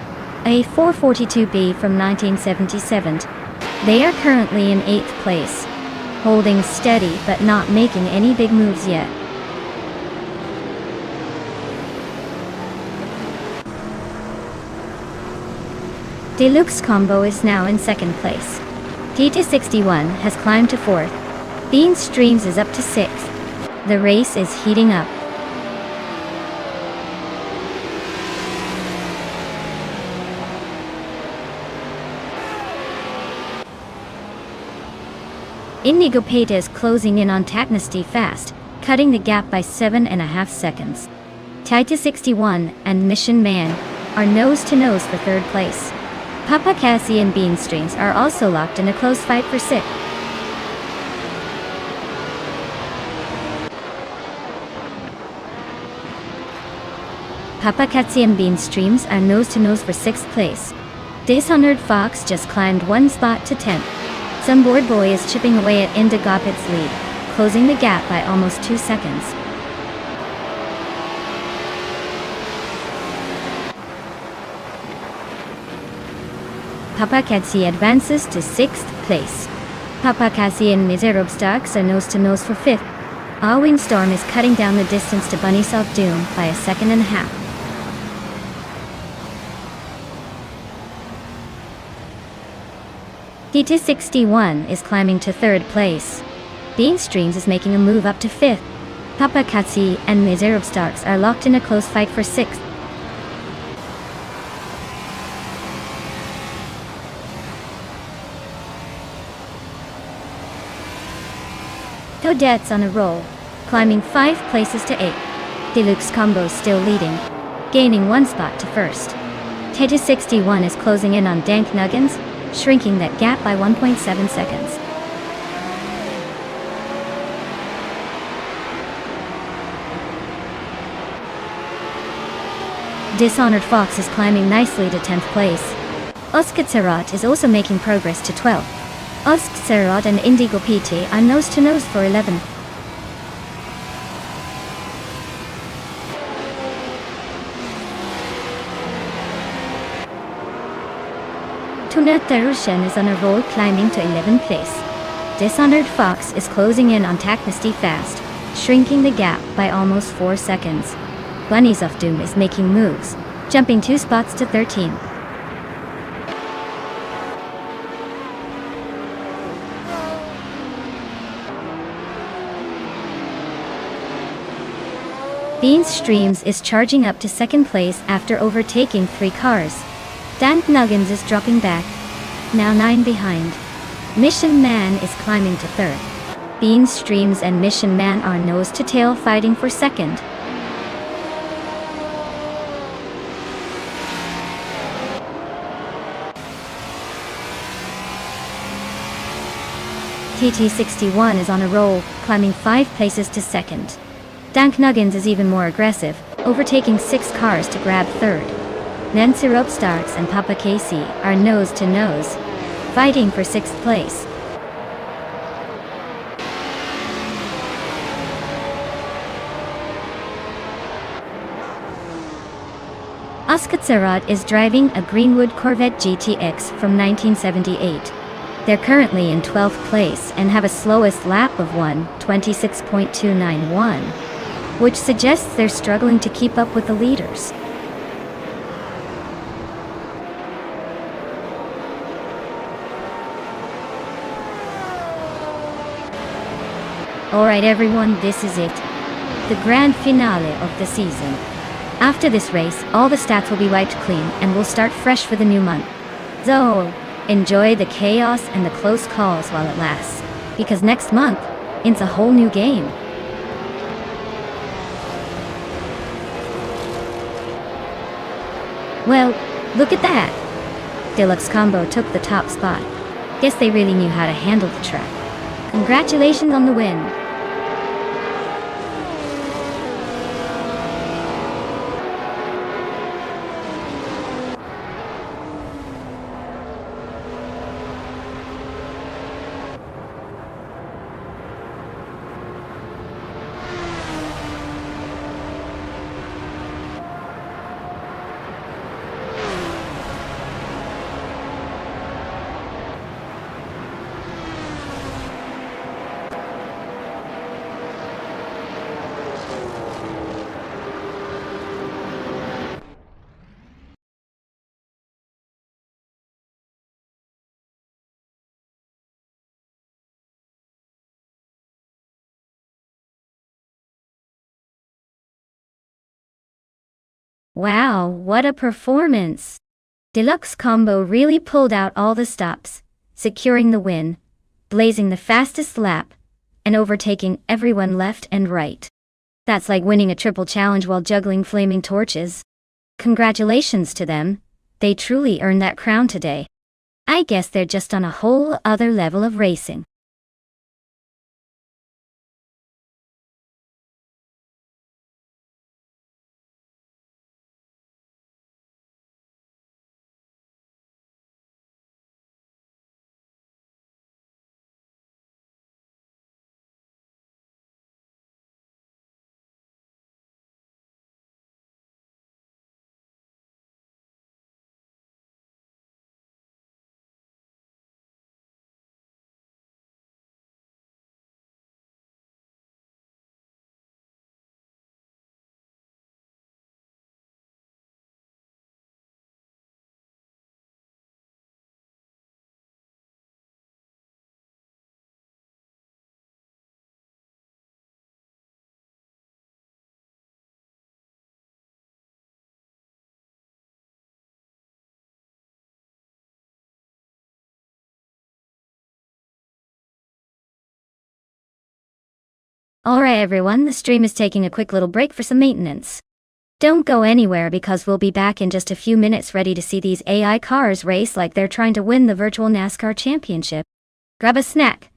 a 442B from 1977. They are currently in 8th place, holding steady but not making any big moves yet. Deluxe Combo is now in 2nd place. TT61 has climbed to 4th. Bean Streams is up to 6th. The race is heating up. Indigo Peta is closing in on Taknasty fast, cutting the gap by 7.5 seconds. Taita 61 and Mission Man are nose-to-nose for 3rd place. Papa Cassie and Bean Streams are also locked in a close fight for 6th. Papa Cassie and Bean Streams are nose-to-nose for 6th place. Dishonored Fox just climbed 1 spot to 10th. Some Board Boy is chipping away at Indigopit's lead, closing the gap by almost 2 seconds. Papa Cassie advances to 6th place. Papa Cassie and Miserable Starks are nose-to-nose for 5th. Our Windstorm is cutting down the distance to Bunny Soft Doom by 1.5 seconds. TT61 is climbing to 3rd place. Bean Streams is making a move up to 5th. Papa Cassie and Miserable Starks are locked in a close fight for 6th. Toadette's on a roll, climbing 5 places to 8th. Deluxe Combo still leading, gaining 1 spot to 1st. TT61 is closing in on Dank Nuggins, shrinking that gap by 1.7 seconds. Dishonored Fox is climbing nicely to 10th place. Oskatserot is also making progress to 12th. Oskatserot and Indigo PT are nose-to-nose for 11th. Tuna Tarushan is on a roll, climbing to 11th place. Dishonored Fox is closing in on Taknasty fast, shrinking the gap by almost 4 seconds. Bunnies of Doom is making moves, jumping 2 spots to 13th. Bean Streams is charging up to 2nd place after overtaking 3 cars. Dank Nuggins is dropping back, now 9 behind. Mission Man is climbing to 3rd. Bean Streams and Mission Man are nose-to-tail fighting for 2nd. TT61 is on a roll, climbing 5 places to 2nd. Dank Nuggins is even more aggressive, overtaking 6 cars to grab 3rd. Nancy Rope Starks and Papa Casey are nose-to-nose, fighting for 6th place. Oskatserot is driving a Greenwood Corvette GTX from 1978. They're currently in 12th place and have a slowest lap of 1:26.291, which suggests they're struggling to keep up with the leaders. Alright everyone, this is it. The grand finale of the season. After this race, all the stats will be wiped clean and we'll start fresh for the new month. So, enjoy the chaos and the close calls while it lasts. Because next month, it's a whole new game. Well, look at that! Deluxe Combo took the top spot. Guess they really knew how to handle the track. Congratulations on the win! Wow, what a performance! Deluxe Combo really pulled out all the stops, securing the win, blazing the fastest lap, and overtaking everyone left and right. That's like winning a triple challenge while juggling flaming torches. Congratulations to them, they truly earned that crown today. I guess they're just on a whole other level of racing. Alright everyone, the stream is taking a quick little break for some maintenance. Don't go anywhere because we'll be back in just a few minutes ready to see these AI cars race like they're trying to win the virtual NASCAR championship. Grab a snack,